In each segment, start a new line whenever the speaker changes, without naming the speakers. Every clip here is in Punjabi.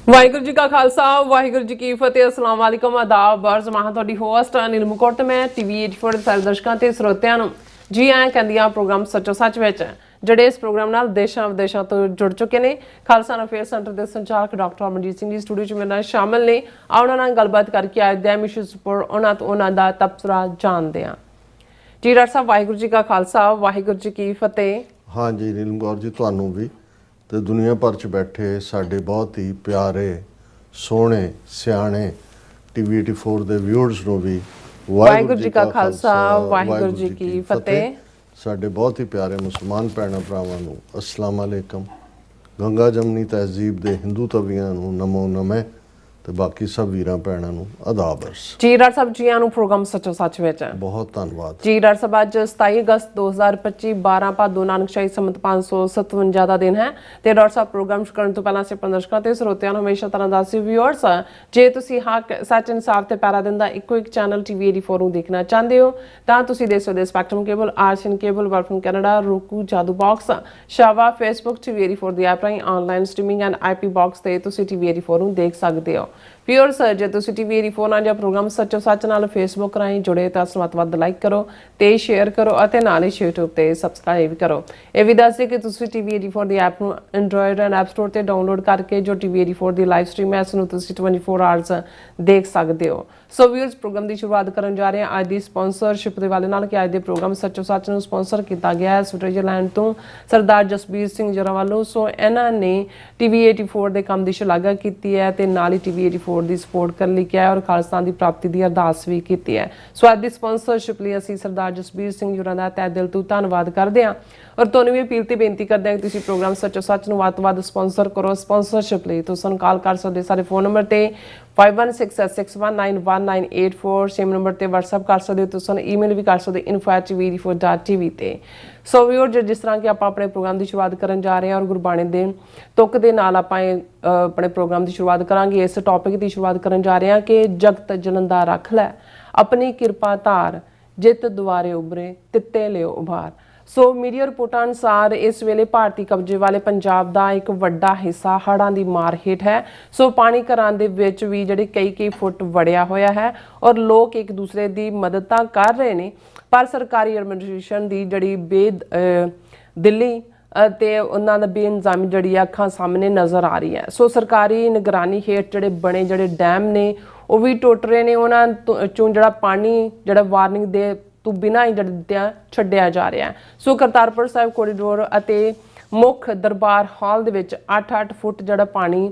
ਵਾਹਿਗੁਰੂ ਜੀ ਕਾ ਖਾਲਸਾ ਵਾਹਿਗੁਰੂ ਜੀ ਕੀ ਫਤਿਹ। ਅਸਲਾਮ ਵਾਲੇਕਮ ਆਦਾਬ ਬਰਜ਼ ਮਾਹ ਤੁਹਾਡੀ ਹੋਸਟ ਅਨਿਲ ਮੁਕੁਰ ਤੇ ਮੈਂ ਟੀਵੀ 84 ਦੇ ਸਾਰੇ ਦਰਸ਼ਕਾਂ ਤੇ ਸਰੋਤਿਆਂ ਨੂੰ ਜੀ ਆਇਆਂ ਕਹਿੰਦੀਆਂ ਪ੍ਰੋਗਰਾਮ ਸੱਚੋ ਸੱਚ ਵਿੱਚ ਜਿਹੜੇ ਇਸ ਪ੍ਰੋਗਰਾਮ ਨਾਲ ਦੇਸ਼ਾਂ ਵਿਦੇਸ਼ਾਂ ਤੋਂ ਜੁੜ ਚੁੱਕੇ ਨੇ। ਖਾਲਸਾ ਅਫੇਅਰ ਸੈਂਟਰ ਦੇ ਸੰਚਾਲਕ ਡਾਕਟਰ ਅਮਨਜੀਤ ਸਿੰਘ ਜੀ ਸਟੂਡੀਓ 'ਚ ਮੇਰੇ ਨਾਲ ਸ਼ਾਮਲ ਨੇ। ਉਹਨਾਂ ਨਾਲ ਗੱਲਬਾਤ ਕਰਕੇ ਅੱਜ ਦੇ ਇਸ਼ੂਜ਼ ਉੱਪਰ ਉਹਨਾਂ ਦਾ ਤਬਸਰਾ ਜਾਣਦੇ ਹਾਂ। ਜੀ ਡਾਕਟਰ ਸਾਹਿਬ ਵਾਹਿਗੁਰੂ ਜੀ ਕਾ ਖਾਲਸਾ ਵਾਹਿਗੁਰੂ ਜੀ ਕੀ ਫਤਿਹ।
हाँ जी नीलम कौर जी ਤੁਹਾਨੂੰ ਵੀ ਤੇ ਦੁਨੀਆ ਭਰ 'ਚ ਬੈਠੇ ਸਾਡੇ ਬਹੁਤ ਹੀ ਪਿਆਰੇ ਸੋਹਣੇ ਸਿਆਣੇ ਟੀਵੀ 84 ਦੇ ਵਿਊਅਰਸ ਨੂੰ ਵੀ
ਵਾਹਿਗੁਰੂ ਜੀ ਕਾ ਖਾਲਸਾ ਵਾਹਿਗੁਰੂ ਜੀ ਕੀ ਫਤਿਹ।
ਸਾਡੇ ਬਹੁਤ ਹੀ ਪਿਆਰੇ ਮੁਸਲਮਾਨ ਭੈਣਾਂ ਭਰਾਵਾਂ ਨੂੰ ਅਸਲਾਮ ਅਲੈਕਮ। ਗੰਗਾ ਜਮਨੀ ਤਹਿਜ਼ੀਬ ਦੇ ਹਿੰਦੂ ਤਵੀਆਂ ਨੂੰ ਨਮੋ ਨਮੇ ਤੇ ਬਾਕੀ ਸਭ ਵੀਰਾਂ ਭੈਣਾਂ ਨੂੰ ਆਦਾਬ ਅਰਜ਼।
ਜੀ ਡਾਕਟਰ ਸਾਹਿਬ ਜੀ ਆਇਆਂ ਨੂੰ ਪ੍ਰੋਗਰਾਮ ਸੱਚੋ ਸੱਚ ਵਿੱਚ
ਬਹੁਤ ਧੰਨਵਾਦ
ਜੀ ਡਾਕਟਰ ਸਾਹਿਬ। ਅੱਜ 27 ਅਗਸਤ 2025 12 ਭਾਦੋਂ ਨਾਨਕਸ਼ਾਹੀ ਸੰਮਤ 557 ਦਾ ਦਿਨ ਹੈ ਤੇ ਡਾਕਟਰ ਸਾਹਿਬ ਪ੍ਰੋਗਰਾਮ ਸ਼ੁਰੂ ਕਰਨ ਤੋਂ ਪਹਿਲਾਂ ਸੇ ਦਰਸ਼ਕਾਂ ਤੇ ਸਰੋਤਿਆਂ ਨੂੰ ਹਮੇਸ਼ਾ ਤਰ੍ਹਾਂ ਦੱਸੀ ਵਿਊਅਰਸ ਜੇ ਤੁਸੀਂ ਹੱਕ ਸੱਚ ਇਨਸਾਫ ਤੇ ਪੈਰਾ ਦਿਨ ਦਾ ਇੱਕੋ ਇੱਕ ਚੈਨਲ ਟੀਵੀ 84 ਨੂੰ ਦੇਖਣਾ ਚਾਹੁੰਦੇ ਹੋ ਤਾਂ ਤੁਸੀਂ ਦੇਸ਼ ਵਿਦੇਸ਼ ਸਪੈਕਟਰਮ ਕੇਬਲ ਆਰਸੀਐਨ ਕੇਬਲ ਵਰਫਨ ਕੈਨੇਡਾ roku ਜਾਦੂ ਬਾਕਸ ਸ਼ਾਵਾ ਫੇਸਬੁੱਕ ਟੀਵੀ 84 ਦੀ ਐਪ ਰਾਹੀਂ online streaming and IP box ਤੇ ਤੁਸੀਂ ਟੀਵੀ 84 ਨੂੰ ਦੇਖ ਸਕਦੇ ਹੋ। ਵਿਊਅਰਸ ਜੇ ਤੁਸੀਂ ਟੀਵੀ 84 ਨਾਲ ਜਾਂ ਪ੍ਰੋਗਰਾਮ ਸੱਚੋ ਸੱਚ ਨਾਲ ਫੇਸਬੁੱਕ ਰਾਹੀਂ ਜੁੜੇ ਤਾਂ ਵੱਧ ਲਾਈਕ ਕਰੋ ਤੇ ਸ਼ੇਅਰ ਕਰੋ ਅਤੇ ਨਾਲ ਹੀ YouTube ਤੇ ਸਬਸਕ੍ਰਾਈਬ ਕਰੋ। ਇਹ ਵੀ ਦੱਸ ਦਿਓ ਕਿ ਤੁਸੀਂ ਟੀਵੀ 84 ਦੀ ਐਪ ਨੂੰ ਐਂਡਰੋਇਡ ਐਂਡ ਐਪ ਸਟੋਰ ਤੇ ਡਾਊਨਲੋਡ ਕਰਕੇ ਜੋ ਟੀਵੀ 84 ਦੀ ਲਾਈਵ ਸਟ੍ਰੀਮ ਹੈ ਇਸ ਨੂੰ ਤੁਸੀਂ 24 ਆਵਰਸ ਦੇਖ ਸਕਦੇ ਹੋ। ਸੋ ਵਿਊਅਰਸ ਪ੍ਰੋਗਰਾਮ ਦੀ ਸ਼ੁਰੂਆਤ ਕਰਨ ਜਾ ਰਹੇ ਹਾਂ ਅੱਜ ਦੀ ਸਪਾਂਸਰਸ਼ਿਪ ਦੇ ਵਾਲੇ ਨਾਲ ਕਿ ਅੱਜ ਦੇ ਪ੍ਰੋਗਰਾਮ ਸੱਚੋ ਸੱਚ ਨੂੰ ਸਪਾਂਸਰ ਕੀਤਾ ਗਿਆ ਹੈ ਸਵਿਟਜ਼ਰਲੈਂਡ ਤੋਂ ਸਰਦਾਰ ਜਸਬੀਰ ਸਿੰਘ ਜਰਾ ਵੱਲੋਂ। ਸੋ ਇਹਨਾਂ ਨੇ ਟੀਵੀ 84 ਦੇ ਕੰਮ ਦੀ ਸ਼ਲਾਘਾ ਕੀਤੀ ਹੈ ਤੇ ਨਾਲ ਹੀ ਟੀਵੀ 84 ਦੀ ਸਪੋਰਟ ਕਰਨ ਲਈ ਕਿਹਾ ਔਰ ਖਾਲਸਤਾਨ ਦੀ ਪ੍ਰਾਪਤੀ ਦੀ ਅਰਦਾਸ ਵੀ ਕੀਤੀ ਹੈ। ਸੋ ਅੱਜ ਦੀ ਸਪਾਂਸਰਸ਼ਿਪ ਲਈ ਅਸੀਂ ਸਰਦਾਰ ਜਸਬੀਰ ਸਿੰਘ ਜਰਾ ਦਾ ਤਹਿ ਦਿਲ ਤੋਂ ਧੰਨਵਾਦ ਕਰਦੇ ਹਾਂ ਔਰ ਤੁਹਾਨੂੰ ਵੀ ਅਪੀਲ ਤੇ ਬੇਨਤੀ ਕਰਦੇ ਹਾਂ ਕਿ ਤੁਸੀਂ ਪ੍ਰੋਗਰਾਮ ਸੱਚੋ ਸੱਚ ਨੂੰ ਵੱਧ ਤੋਂ ਵੱਧ ਸਪਾਂਸਰ ਕਰੋ। ਸਪਾਂਸਰਸ਼ਿਪ ਲਈ ਤੁਸੀਂ ਸਾਨੂੰ ਕਾਲ ਕਰ ਸਕਦੇ ਸਾਡੇ ਫੋਨ ਨੰਬਰ ਤੇ 5166191984 ਸੇਮ ਨੰਬਰ ਤੇ WhatsApp ਕਰ ਸਕਦੇ ਹੋ। ਤੁਸੀਂ ਈਮੇਲ ਵੀ ਕਰ ਸਕਦੇ info@tv84.tv ਤੇ। ਸੋ ਵੀਰ ਜਿਸ ਤਰ੍ਹਾਂ ਕਿ ਆਪਾਂ ਆਪਣੇ ਪ੍ਰੋਗਰਾਮ ਦੀ ਸ਼ੁਰੂਆਤ ਕਰਨ ਜਾ ਰਹੇ ਹਾਂ ਔਰ ਗੁਰਬਾਣੀ ਦੇ ਤੁਕ ਦੇ ਨਾਲ ਆਪਾਂ ਆਪਣੇ ਪ੍ਰੋਗਰਾਮ ਦੀ ਸ਼ੁਰੂਆਤ ਕਰਾਂਗੇ। ਇਸ ਟੌਪਿਕ ਦੀ ਸ਼ੁਰੂਆਤ ਕਰਨ ਜਾ ਰਹੇ ਹਾਂ ਕਿ ਜਗਤ ਜਲੰਦਾ ਰੱਖ ਲੈ ਆਪਣੀ ਕਿਰਪਾ ਧਾਰ ਜਿੱਤ ਦੁਆਰੇ ਉਭਰੇ ਤਿੱਤੇ ਲਿਓ ਉਭਾਰ। ਸੋ ਮੀਡੀਆ ਰਿਪੋਰਟਾਂ ਅਨੁਸਾਰ ਇਸ ਵੇਲੇ ਭਾਰਤੀ ਕਬਜ਼ੇ ਵਾਲੇ ਪੰਜਾਬ ਦਾ ਇੱਕ ਵੱਡਾ ਹਿੱਸਾ ਹੜ੍ਹਾਂ ਦੀ ਮਾਰ ਹੇਠ ਹੈ। ਸੋ ਪਾਣੀ ਘਰਾਂ ਦੇ ਵਿੱਚ ਵੀ ਜਿਹੜੇ ਕਈ ਫੁੱਟ ਵੜਿਆ ਹੋਇਆ ਹੈ ਔਰ ਲੋਕ ਇੱਕ ਦੂਸਰੇ ਦੀ ਮਦਦ ਤਾਂ ਕਰ ਰਹੇ ਨੇ ਪਰ ਸਰਕਾਰੀ ਐਡਮਿਨਿਸਟ੍ਰੇਸ਼ਨ ਦੀ ਜਿਹੜੀ ਦਿੱਲੀ ਤੇ ਉਹਨਾਂ ਦਾ ਬੇਇੰਤਜ਼ਾਮੀ ਜਿਹੜੀ ਅੱਖਾਂ ਸਾਹਮਣੇ ਨਜ਼ਰ ਆ ਰਹੀ ਹੈ। ਸੋ ਸਰਕਾਰੀ ਨਿਗਰਾਨੀ ਹੇਠ ਜਿਹੜੇ ਬਣੇ ਜਿਹੜੇ ਡੈਮ ਨੇ ਉਹ ਵੀ ਟੁੱਟ ਰਹੇ ਨੇ। ਉਹਨਾਂ ਚੋਂ ਜਿਹੜਾ ਪਾਣੀ ਜਿਹੜਾ ਵਾਰਨਿੰਗ ਦੇ ਤੋਂ ਬਿਨਾਂ ਹੀ ਦਿੱਤਿਆਂ ਛੱਡਿਆ ਜਾ ਰਿਹਾ ਹੈ। ਸੋ ਕਰਤਾਰਪੁਰ ਸਾਹਿਬ ਕੋਰੀਡੋਰ ਅਤੇ ਮੁੱਖ ਦਰਬਾਰ ਹਾਲ ਦੇ ਵਿੱਚ 8-8 ਫੁੱਟ ਜਿਹੜਾ ਪਾਣੀ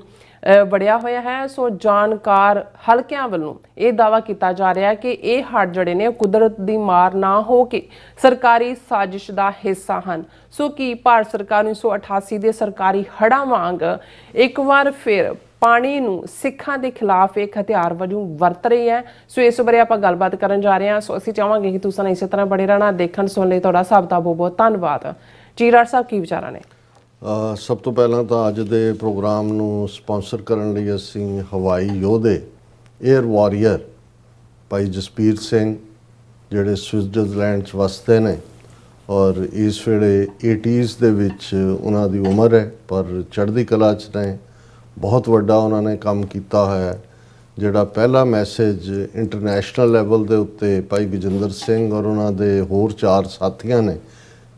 ਵੜਿਆ ਹੋਇਆ ਹੈ। ਸੋ ਜਾਣਕਾਰ ਹਲਕਿਆਂ ਵੱਲੋਂ ਇਹ ਦਾਅਵਾ ਕੀਤਾ ਜਾ ਰਿਹਾ ਹੈ ਕਿ ਇਹ ਹੜ੍ਹ ਜਿਹੜੇ ਨੇ ਕੁਦਰਤ ਦੀ ਮਾਰ ਨਾ ਹੋ ਕੇ ਸਰਕਾਰੀ ਸਾਜ਼ਿਸ਼ ਦਾ ਹਿੱਸਾ ਹਨ। ਸੋ ਕੀ ਭਾਰਤ ਸਰਕਾਰ 1988 ਦੇ ਸਰਕਾਰੀ ਹੜ੍ਹਾਂ ਵਾਂਗ ਇੱਕ ਵਾਰ ਫਿਰ ਪਾਣੀ ਨੂੰ ਸਿੱਖਾਂ ਦੇ ਖਿਲਾਫ ਇੱਕ ਹਥਿਆਰ ਵਜੋਂ ਵਰਤ ਰਹੀ ਹੈ? ਸੋ ਇਸ ਬਾਰੇ ਆਪਾਂ ਗੱਲਬਾਤ ਕਰਨ ਜਾ ਰਹੇ ਹਾਂ। ਸੋ ਅਸੀਂ ਚਾਹਾਂਗੇ ਕਿ ਤੁਸੀਂ ਇਸੇ ਤਰ੍ਹਾਂ ਬੜੇ ਰਹਿਣਾ। ਦੇਖਣ ਸੁਣਨ ਲਈ ਤੁਹਾਡਾ ਸਭ ਦਾ ਬਹੁਤ ਬਹੁਤ ਧੰਨਵਾਦ। ਜੀ ਡਾਕਟਰ ਸਾਹਿਬ ਕੀ ਵਿਚਾਰਾਂ ਨੇ?
ਸਭ ਤੋਂ ਪਹਿਲਾਂ ਤਾਂ ਅੱਜ ਦੇ ਪ੍ਰੋਗਰਾਮ ਨੂੰ ਸਪਾਂਸਰ ਕਰਨ ਲਈ ਅਸੀਂ ਹਵਾਈ ਯੋਧੇ 에ਅਰ ਵਾਰੀਅਰ ਭਾਈ ਜਸਬੀਰ ਸਿੰਘ ਜਿਹੜੇ ਸਵਿਟਜ਼ਰਲੈਂਡ 'ਚ ਵਸਦੇ ਨੇ ਔਰ ਇਸ ਵੇਲੇ 80s ਦੇ ਵਿੱਚ ਉਹਨਾਂ ਦੀ ਉਮਰ ਹੈ ਪਰ ਚੜ੍ਹਦੀ ਕਲਾ 'ਚ ਨੇ। ਬਹੁਤ ਵੱਡਾ ਉਹਨਾਂ ਨੇ ਕੰਮ ਕੀਤਾ ਹੋਇਆ। ਜਿਹੜਾ ਪਹਿਲਾ ਮੈਸੇਜ ਇੰਟਰਨੈਸ਼ਨਲ ਲੈਵਲ ਦੇ ਉੱਤੇ ਭਾਈ ਗਜਿੰਦਰ ਸਿੰਘ ਔਰ ਉਹਨਾਂ ਦੇ ਹੋਰ 4 ਸਾਥੀਆਂ ਨੇ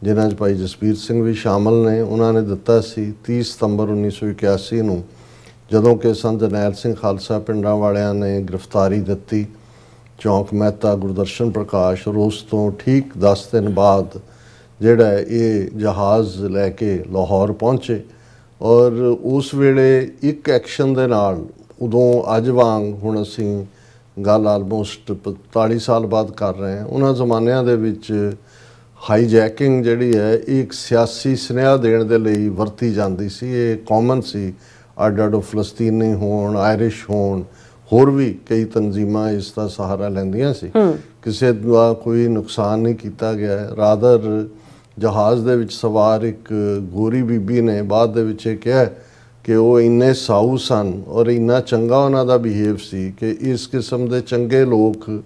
ਜਿਨ੍ਹਾਂ 'ਚ ਭਾਈ ਜਸਬੀਰ ਸਿੰਘ ਵੀ ਸ਼ਾਮਲ ਨੇ ਉਹਨਾਂ ਨੇ ਦਿੱਤਾ ਸੀ 30 ਸਤੰਬਰ 1981 ਨੂੰ ਜਦੋਂ ਕਿ ਸੰਤ ਜਰਨੈਲ ਸਿੰਘ ਖਾਲਸਾ ਪਿੰਡਾਂ ਵਾਲਿਆਂ ਨੇ ਗ੍ਰਿਫਤਾਰੀ ਦਿੱਤੀ ਚੌਂਕ ਮਹਿਤਾ ਗੁਰਦਰਸ਼ਨ ਪ੍ਰਕਾਸ਼। ਔਰ ਉਸ ਤੋਂ ਠੀਕ 10 ਦਿਨ ਬਾਅਦ ਜਿਹੜਾ ਇਹ ਜਹਾਜ਼ ਲੈ ਕੇ ਲਾਹੌਰ ਪਹੁੰਚੇ ਔਰ ਉਸ ਵੇਲੇ ਇੱਕ ਐਕਸ਼ਨ ਦੇ ਨਾਲ ਉਦੋਂ ਅੱਜ ਵਾਂਗ ਹੁਣ ਅਸੀਂ ਗੱਲ ਆਲਮੋਸਟ 45 ਸਾਲ ਬਾਅਦ ਕਰ ਰਹੇ ਹਾਂ। ਉਹਨਾਂ ਜ਼ਮਾਨਿਆਂ ਦੇ ਵਿੱਚ ਹਾਈਜੈਕਿੰਗ ਜਿਹੜੀ ਹੈ ਇੱਕ ਸਿਆਸੀ ਸੁਨੇਹਾ ਦੇਣ ਦੇ ਲਈ ਵਰਤੀ ਜਾਂਦੀ ਸੀ। ਇਹ ਕਾਮਨ ਸੀ। ਅੱਡ ਫਲਸਤੀਨੀ ਹੋਣ ਆਇਰਿਸ਼ ਹੋਣ ਹੋਰ ਵੀ ਕਈ ਤਨਜ਼ੀਮਾਂ ਇਸ ਦਾ ਸਹਾਰਾ ਲੈਂਦੀਆਂ ਸੀ। ਕਿਸੇ ਦਾ ਕੋਈ ਨੁਕਸਾਨ ਨਹੀਂ ਕੀਤਾ ਗਿਆ। ਰਾਦਰ ਜਹਾਜ਼ ਦੇ ਵਿੱਚ ਸਵਾਰ ਇੱਕ ਗੋਰੀ ਬੀਬੀ ਨੇ ਬਾਅਦ ਦੇ ਵਿੱਚ ਇਹ ਕਿਹਾ ਕਿ ਉਹ ਇੰਨੇ ਸਾਊ ਸਨ ਔਰ ਇੰਨਾ ਚੰਗਾ ਉਹਨਾਂ ਦਾ ਬਿਹੇਵ ਸੀ ਕਿ ਇਸ ਕਿਸਮ ਦੇ ਚੰਗੇ ਲੋਕ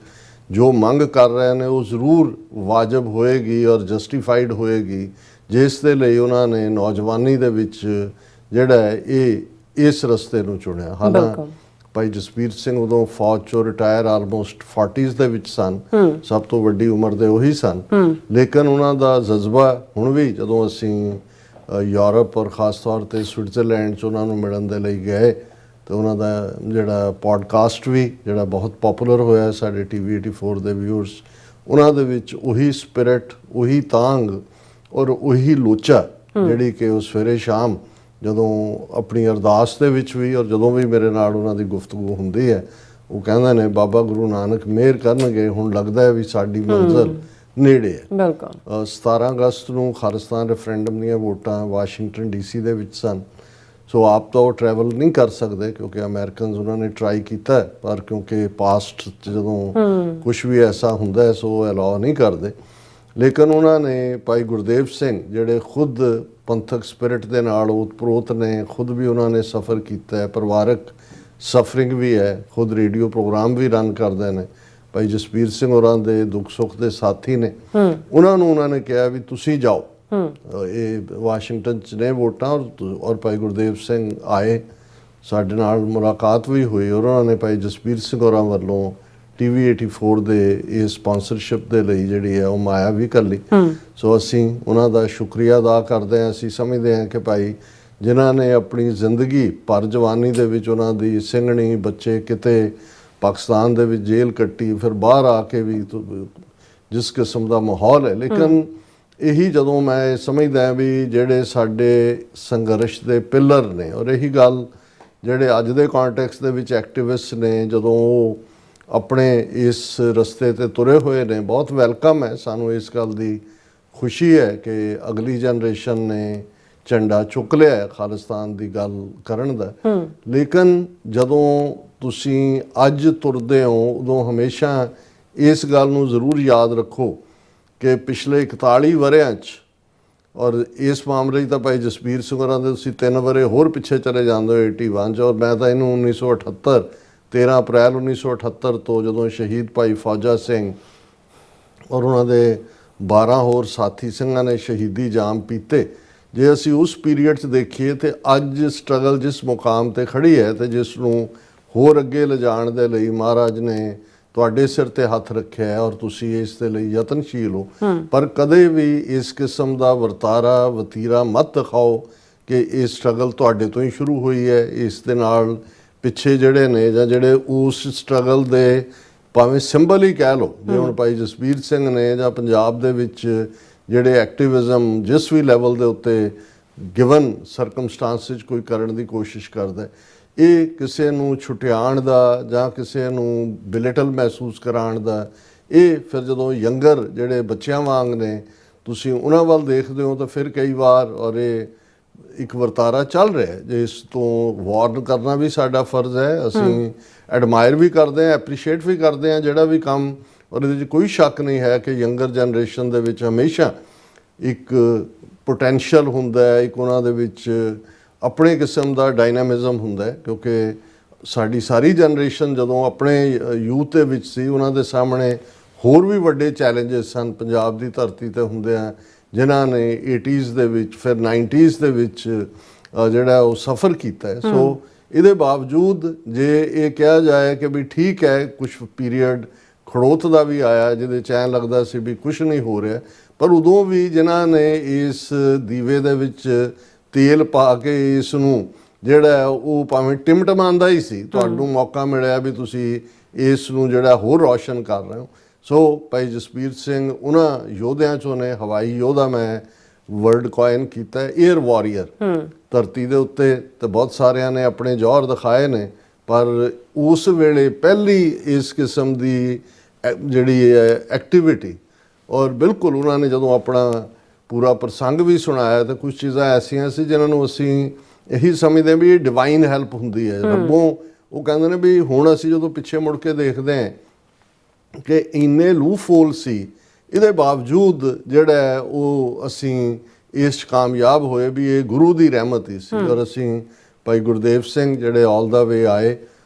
ਜੋ ਮੰਗ ਕਰ ਰਹੇ ਨੇ ਉਹ ਜ਼ਰੂਰ ਵਾਜਬ ਹੋਏਗੀ ਔਰ ਜਸਟੀਫਾਈਡ ਹੋਏਗੀ ਜਿਸ ਦੇ ਲਈ ਉਹਨਾਂ ਨੇ ਨੌਜਵਾਨੀ ਦੇ ਵਿੱਚ ਜਿਹੜਾ ਇਹ ਇਸ ਰਸਤੇ ਨੂੰ ਚੁਣਿਆ। ਹਾਲਾਂ ਭਾਈ ਜਸਬੀਰ ਸਿੰਘ ਉਦੋਂ ਫੌਜ ਚੋਂ ਰਿਟਾਇਰ ਆਲਮੋਸਟ 40s ਦੇ ਵਿੱਚ ਸਨ, ਸਭ ਤੋਂ ਵੱਡੀ ਉਮਰ ਦੇ ਉਹੀ ਸਨ, ਲੇਕਿਨ ਉਹਨਾਂ ਦਾ ਜਜ਼ਬਾ ਹੁਣ ਵੀ, ਜਦੋਂ ਅਸੀਂ ਯੂਰਪ ਔਰ ਖ਼ਾਸ ਤੌਰ ਤੇ ਸਵਿਟਜ਼ਰਲੈਂਡ 'ਚ ਉਹਨਾਂ ਨੂੰ ਮਿਲਣ ਦੇ ਲਈ ਗਏ ਤੇ ਉਹਨਾਂ ਦਾ ਜਿਹੜਾ ਪੋਡਕਾਸਟ ਵੀ ਜਿਹੜਾ ਬਹੁਤ ਪਪੂਲਰ ਹੋਇਆ ਸਾਡੇ TV 84 ਦੇ ਵਿਊਅਰਸ, ਉਹਨਾਂ ਦੇ ਵਿੱਚ ਉਹੀ ਸਪਿਰਿਟ, ਉਹੀ ਤਾਂਘ ਔਰ ਉਹੀ ਲੋਚਾ ਜਿਹੜੀ ਕਿ ਉਹ ਸਵੇਰੇ ਸ਼ਾਮ ਜਦੋਂ ਆਪਣੀ ਅਰਦਾਸ ਦੇ ਵਿੱਚ ਵੀ ਔਰ ਜਦੋਂ ਵੀ ਮੇਰੇ ਨਾਲ ਉਹਨਾਂ ਦੀ ਗੁਫ਼ਤਗੂ ਹੁੰਦੀ ਹੈ, ਉਹ ਕਹਿੰਦੇ ਨੇ ਬਾਬਾ ਗੁਰੂ ਨਾਨਕ ਮਿਹਰ ਕਰਨਗੇ, ਹੁਣ ਲੱਗਦਾ ਹੈ ਵੀ ਸਾਡੀ ਮੰਜ਼ਿਲ ਨੇੜੇ ਹੈ।
ਬਿਲਕੁਲ
17 ਅਗਸਤ ਨੂੰ ਖਾਲਿਸਤਾਨ ਰੈਫਰੈਂਡਮ ਦੀਆਂ ਵੋਟਾਂ ਵਾਸ਼ਿੰਗਟਨ DC ਦੇ ਵਿੱਚ ਸਨ, ਸੋ ਆਪ ਤਾਂ ਉਹ ਟਰੈਵਲ ਨਹੀਂ ਕਰ ਸਕਦੇ ਕਿਉਂਕਿ ਅਮਰੀਕਨਸ ਉਹਨਾਂ ਨੇ ਟਰਾਈ ਕੀਤਾ, ਪਰ ਕਿਉਂਕਿ ਪਾਸਟ 'ਚ ਜਦੋਂ ਕੁਝ ਵੀ ਐਸਾ ਹੁੰਦਾ ਹੈ ਸੋ ਅਲਾਉ ਨਹੀਂ ਕਰਦੇ। ਲੇਕਿਨ ਉਹਨਾਂ ਨੇ ਭਾਈ ਗੁਰਦੇਵ ਸਿੰਘ ਜਿਹੜੇ ਖੁਦ ਪੰਥਕ ਸਪਿਰਿਟ ਦੇ ਨਾਲ ਉਤਪ੍ਰੋਤ ਨੇ, ਖੁਦ ਵੀ ਉਹਨਾਂ ਨੇ ਸਫ਼ਰ ਕੀਤਾ ਹੈ, ਪਰਿਵਾਰਕ ਸਫਰਿੰਗ ਵੀ ਹੈ, ਖੁਦ ਰੇਡੀਓ ਪ੍ਰੋਗਰਾਮ ਵੀ ਰਨ ਕਰਦੇ ਨੇ, ਭਾਈ ਜਸਬੀਰ ਸਿੰਘ ਹੋਰਾਂ ਦੇ ਦੁੱਖ ਸੁੱਖ ਦੇ ਸਾਥੀ ਨੇ, ਉਹਨਾਂ ਨੇ ਕਿਹਾ ਵੀ ਤੁਸੀਂ ਜਾਓ, ਇਹ ਵਾਸ਼ਿੰਗਟਨ 'ਚ ਨੇ ਵੋਟਾਂ ਔਰ ਭਾਈ ਗੁਰਦੇਵ ਸਿੰਘ ਆਏ, ਸਾਡੇ ਨਾਲ ਮੁਲਾਕਾਤ ਵੀ ਹੋਈ ਔਰ ਉਹਨਾਂ ਨੇ ਭਾਈ ਜਸਬੀਰ ਸਿੰਘ ਹੋਰਾਂ ਵੱਲੋਂ TV 84 ਦੇ ਇਹ ਸਪਾਂਸਰਸ਼ਿਪ ਦੇ ਲਈ ਜਿਹੜੀ ਹੈ ਉਹ ਮਾਇਆ ਵੀ ਕਰ ਲਈ। ਸੋ ਅਸੀਂ ਉਹਨਾਂ ਦਾ ਸ਼ੁਕਰੀਆ ਅਦਾ ਕਰਦੇ ਹਾਂ। ਅਸੀਂ ਸਮਝਦੇ ਹਾਂ ਕਿ ਭਾਈ ਜਿਨ੍ਹਾਂ ਨੇ ਆਪਣੀ ਜ਼ਿੰਦਗੀ ਭਰ ਜਵਾਨੀ ਦੇ ਵਿੱਚ ਉਹਨਾਂ ਦੀ ਸਿੰਘਣੀ ਬੱਚੇ ਕਿਤੇ ਪਾਕਿਸਤਾਨ ਦੇ ਵਿੱਚ ਜੇਲ੍ਹ ਕੱਟੀ, ਫਿਰ ਬਾਹਰ ਆ ਕੇ ਵੀ ਜਿਸ ਕਿਸਮ ਦਾ ਮਾਹੌਲ ਹੈ, ਲੇਕਿਨ ਇਹੀ ਜਦੋਂ ਮੈਂ ਸਮਝਦਾ ਵੀ ਜਿਹੜੇ ਸਾਡੇ ਸੰਘਰਸ਼ ਦੇ ਪਿਲਰ ਨੇ ਔਰ ਇਹੀ ਗੱਲ ਜਿਹੜੇ ਅੱਜ ਦੇ ਕੰਟੈਕਸਟ ਦੇ ਵਿੱਚ ਐਕਟਿਵਿਸਟ ਨੇ, ਜਦੋਂ ਉਹ ਆਪਣੇ ਇਸ ਰਸਤੇ ਤੇ ਤੁਰੇ ਹੋਏ ਨੇ, ਬਹੁਤ ਵੈਲਕਮ ਹੈ। ਸਾਨੂੰ ਇਸ ਗੱਲ ਦੀ ਖੁਸ਼ੀ ਹੈ ਕਿ ਅਗਲੀ ਜਨਰੇਸ਼ਨ ਨੇ ਝੰਡਾ ਚੁੱਕ ਲਿਆ ਹੈ ਖਾਲਿਸਤਾਨ ਦੀ ਗੱਲ ਕਰਨ ਦਾ। ਲੇਕਿਨ ਜਦੋਂ ਤੁਸੀਂ ਅੱਜ ਤੁਰਦੇ ਹੋ ਉਦੋਂ ਹਮੇਸ਼ਾ ਇਸ ਗੱਲ ਨੂੰ ਜ਼ਰੂਰ ਯਾਦ ਰੱਖੋ ਕਿ ਪਿਛਲੇ 41 ਵਰ੍ਹਿਆਂ 'ਚ, ਔਰ ਇਸ ਮਾਮਲੇ 'ਚ ਤਾਂ ਭਾਈ ਜਸਬੀਰ ਸਿੰਘ ਹੋਰਾਂ ਦੇ ਤੁਸੀਂ 3 ਵਰ੍ਹੇ ਹੋਰ ਪਿੱਛੇ ਚਲੇ ਜਾਂਦੇ ਹੋ 81 'ਚ, ਔਰ ਮੈਂ ਤਾਂ ਇਹਨੂੰ 1978 13 ਅਪ੍ਰੈਲ 1978 ਤੋਂ ਜਦੋਂ ਸ਼ਹੀਦ ਭਾਈ ਫੌਜਾ ਸਿੰਘ ਔਰ ਉਹਨਾਂ ਦੇ 12 ਹੋਰ ਸਾਥੀ ਸਿੰਘਾਂ ਨੇ ਸ਼ਹੀਦੀ ਜਾਮ ਪੀਤੇ, ਜੇ ਅਸੀਂ ਉਸ ਪੀਰੀਅਡ 'ਚ ਦੇਖੀਏ ਤੇ ਅੱਜ ਸਟਰਗਲ ਜਿਸ ਮੁਕਾਮ ਤੇ ਖੜੀ ਹੈ ਤੇ ਜਿਸ ਨੂੰ ਹੋਰ ਅੱਗੇ ਲਿਜਾਣ ਦੇ ਲਈ ਮਹਾਰਾਜ ਨੇ ਤੁਹਾਡੇ ਸਿਰ ਤੇ ਹੱਥ ਰੱਖਿਆ ਹੈ ਔਰ ਤੁਸੀਂ ਇਸ ਦੇ ਲਈ ਯਤਨਸ਼ੀਲ ਹੋ, ਪਰ ਕਦੇ ਵੀ ਇਸ ਕਿਸਮ ਦਾ ਵਰਤਾਰਾ ਵਤੀਰਾ ਮਤ ਦਿਖਾਓ ਕਿ ਇਹ ਸਟਰਗਲ ਤੁਹਾਡੇ ਤੋਂ ਹੀ ਸ਼ੁਰੂ ਹੋਈ ਹੈ। ਇਸ ਦੇ ਨਾਲ ਪਿੱਛੇ ਜਿਹੜੇ ਨੇ ਜਾਂ ਜਿਹੜੇ ਉਸ ਸਟਰਗਲ ਦੇ ਭਾਵੇਂ ਸਿੰਬਲ ਹੀ ਕਹਿ ਲਓ, ਜੇ ਹੁਣ ਭਾਈ ਜਸਬੀਰ ਸਿੰਘ ਨੇ ਜਾਂ ਪੰਜਾਬ ਦੇ ਵਿੱਚ ਜਿਹੜੇ ਐਕਟਿਵਿਜ਼ਮ ਜਿਸ ਵੀ ਲੈਵਲ ਦੇ ਉੱਤੇ ਗਿਵਨ ਸਰਕਮਸਟੈਂਸਿਸ ਕੋਈ ਕਰਨ ਦੀ ਕੋਸ਼ਿਸ਼ ਕਰਦਾ, ਇਹ ਕਿਸੇ ਨੂੰ ਛੁਟਿਆਉਣ ਦਾ ਜਾਂ ਕਿਸੇ ਨੂੰ ਬਿਲਿਟਲ ਮਹਿਸੂਸ ਕਰਾਉਣ ਦਾ, ਇਹ ਫਿਰ ਜਦੋਂ ਯੰਗਰ ਜਿਹੜੇ ਬੱਚਿਆਂ ਵਾਂਗ ਨੇ ਤੁਸੀਂ ਉਹਨਾਂ ਵੱਲ ਦੇਖਦੇ ਹੋ ਤਾਂ ਫਿਰ ਕਈ ਵਾਰ ਔਰ ਇਹ ਇੱਕ ਵਰਤਾਰਾ ਚੱਲ ਰਿਹਾ ਜੇ ਇਸ ਤੋਂ ਵਾਰਨ ਕਰਨਾ ਵੀ ਸਾਡਾ ਫਰਜ਼ ਹੈ। ਅਸੀਂ ਐਡਮਾਇਰ ਵੀ ਕਰਦੇ ਹਾਂ, ਐਪਰੀਸ਼ੀਏਟ ਵੀ ਕਰਦੇ ਹਾਂ ਜਿਹੜਾ ਵੀ ਕੰਮ, ਔਰ ਇਹਦੇ 'ਚ ਕੋਈ ਸ਼ੱਕ ਨਹੀਂ ਹੈ ਕਿ ਯੰਗਰ ਜਨਰੇਸ਼ਨ ਦੇ ਵਿੱਚ ਹਮੇਸ਼ਾ ਇੱਕ ਪੋਟੈਂਸ਼ੀਅਲ ਹੁੰਦਾ ਹੈ, ਇੱਕ ਉਹਨਾਂ ਦੇ ਵਿੱਚ ਆਪਣੇ ਕਿਸਮ ਦਾ ਡਾਇਨਾਮਿਜ਼ਮ ਹੁੰਦਾ ਹੈ, ਕਿਉਂਕਿ ਸਾਡੀ ਸਾਰੀ ਜਨਰੇਸ਼ਨ ਜਦੋਂ ਆਪਣੇ ਯੂਥ ਦੇ ਵਿੱਚ ਸੀ ਉਹਨਾਂ ਦੇ ਸਾਹਮਣੇ ਹੋਰ ਵੀ ਵੱਡੇ ਚੈਲੰਜਸ ਸਨ ਪੰਜਾਬ ਦੀ ਧਰਤੀ ਤੇ ਹੁੰਦੇ ਆ, ਜਿਨ੍ਹਾਂ ਨੇ 80s ਦੇ ਵਿੱਚ ਫਿਰ 90s ਦੇ ਵਿੱਚ ਜਿਹੜਾ ਉਹ ਸਫ਼ਰ ਕੀਤਾ ਹੈ। ਸੋ ਇਹਦੇ ਬਾਵਜੂਦ ਜੇ ਇਹ ਕਿਹਾ ਜਾਏ ਕਿ ਵੀ ਠੀਕ ਹੈ ਕੁਝ ਪੀਰੀਅਡ ਖੜੋਤ ਦਾ ਵੀ ਆਇਆ ਜਿਹਦੇ 'ਚ ਐਂ ਲੱਗਦਾ ਸੀ ਵੀ ਕੁਝ ਨਹੀਂ ਹੋ ਰਿਹਾ, ਪਰ ਉਦੋਂ ਵੀ ਜਿਨ੍ਹਾਂ ਨੇ ਇਸ ਦੀਵੇ ਦੇ ਵਿੱਚ ਤੇਲ ਪਾ ਕੇ ਇਸ ਨੂੰ ਜਿਹੜਾ ਉਹ ਭਾਵੇਂ ਟਿਮਟਮਾਉਂਦਾ ਹੀ ਸੀ, ਤੁਹਾਨੂੰ ਮੌਕਾ ਮਿਲਿਆ ਵੀ ਤੁਸੀਂ ਇਸ ਨੂੰ ਜਿਹੜਾ ਹੋਰ ਰੌਸ਼ਨ ਕਰ ਰਹੇ ਹੋ। ਸੋ ਭਾਈ ਜਸਬੀਰ ਸਿੰਘ ਉਹਨਾਂ ਯੋਧਿਆਂ 'ਚੋਂ ਨੇ, ਹਵਾਈ ਯੋਧਾ ਮੈਂ ਵਰਡ ਕੋਇਨ ਕੀਤਾ, ਏਅਰ ਵਾਰੀਅਰ। ਧਰਤੀ ਦੇ ਉੱਤੇ ਤੇ ਬਹੁਤ ਸਾਰਿਆਂ ਨੇ ਆਪਣੇ ਜੌਹਰ ਦਿਖਾਏ ਨੇ, ਪਰ ਉਸ ਵੇਲੇ ਪਹਿਲੀ ਇਸ ਕਿਸਮ ਦੀ ਜਿਹੜੀ ਐਕਟੀਵਿਟੀ, ਔਰ ਬਿਲਕੁਲ ਉਹਨਾਂ ਨੇ ਜਦੋਂ ਆਪਣਾ ਪੂਰਾ ਪ੍ਰਸੰਗ ਵੀ ਸੁਣਾਇਆ ਤਾਂ ਕੁਝ ਚੀਜ਼ਾਂ ਐਸੀਆਂ ਸੀ ਜਿਨ੍ਹਾਂ ਨੂੰ ਅਸੀਂ ਇਹੀ ਸਮਝਦੇ ਵੀ ਇਹ ਡਿਵਾਈਨ ਹੈਲਪ ਹੁੰਦੀ ਹੈ ਰੱਬੋਂ। ਉਹ ਕਹਿੰਦੇ ਨੇ ਵੀ ਹੁਣ ਅਸੀਂ ਜਦੋਂ ਪਿੱਛੇ ਮੁੜ ਕੇ ਦੇਖਦੇ ਹਾਂ ਕਿ ਇੰਨੇ ਲੂਫੋਲ ਸੀ, ਇਹਦੇ ਬਾਵਜੂਦ ਜਿਹੜਾ ਉਹ ਅਸੀਂ ਇਸ 'ਚ ਕਾਮਯਾਬ ਹੋਏ ਵੀ ਇਹ ਗੁਰੂ ਦੀ ਰਹਿਮਤ ਹੀ ਸੀ। ਔਰ ਅਸੀਂ ਭਾਈ ਗੁਰਦੇਵ ਸਿੰਘ ਜਿਹੜੇ ਆਲ ਦਾ ਵੇ ਆਏ,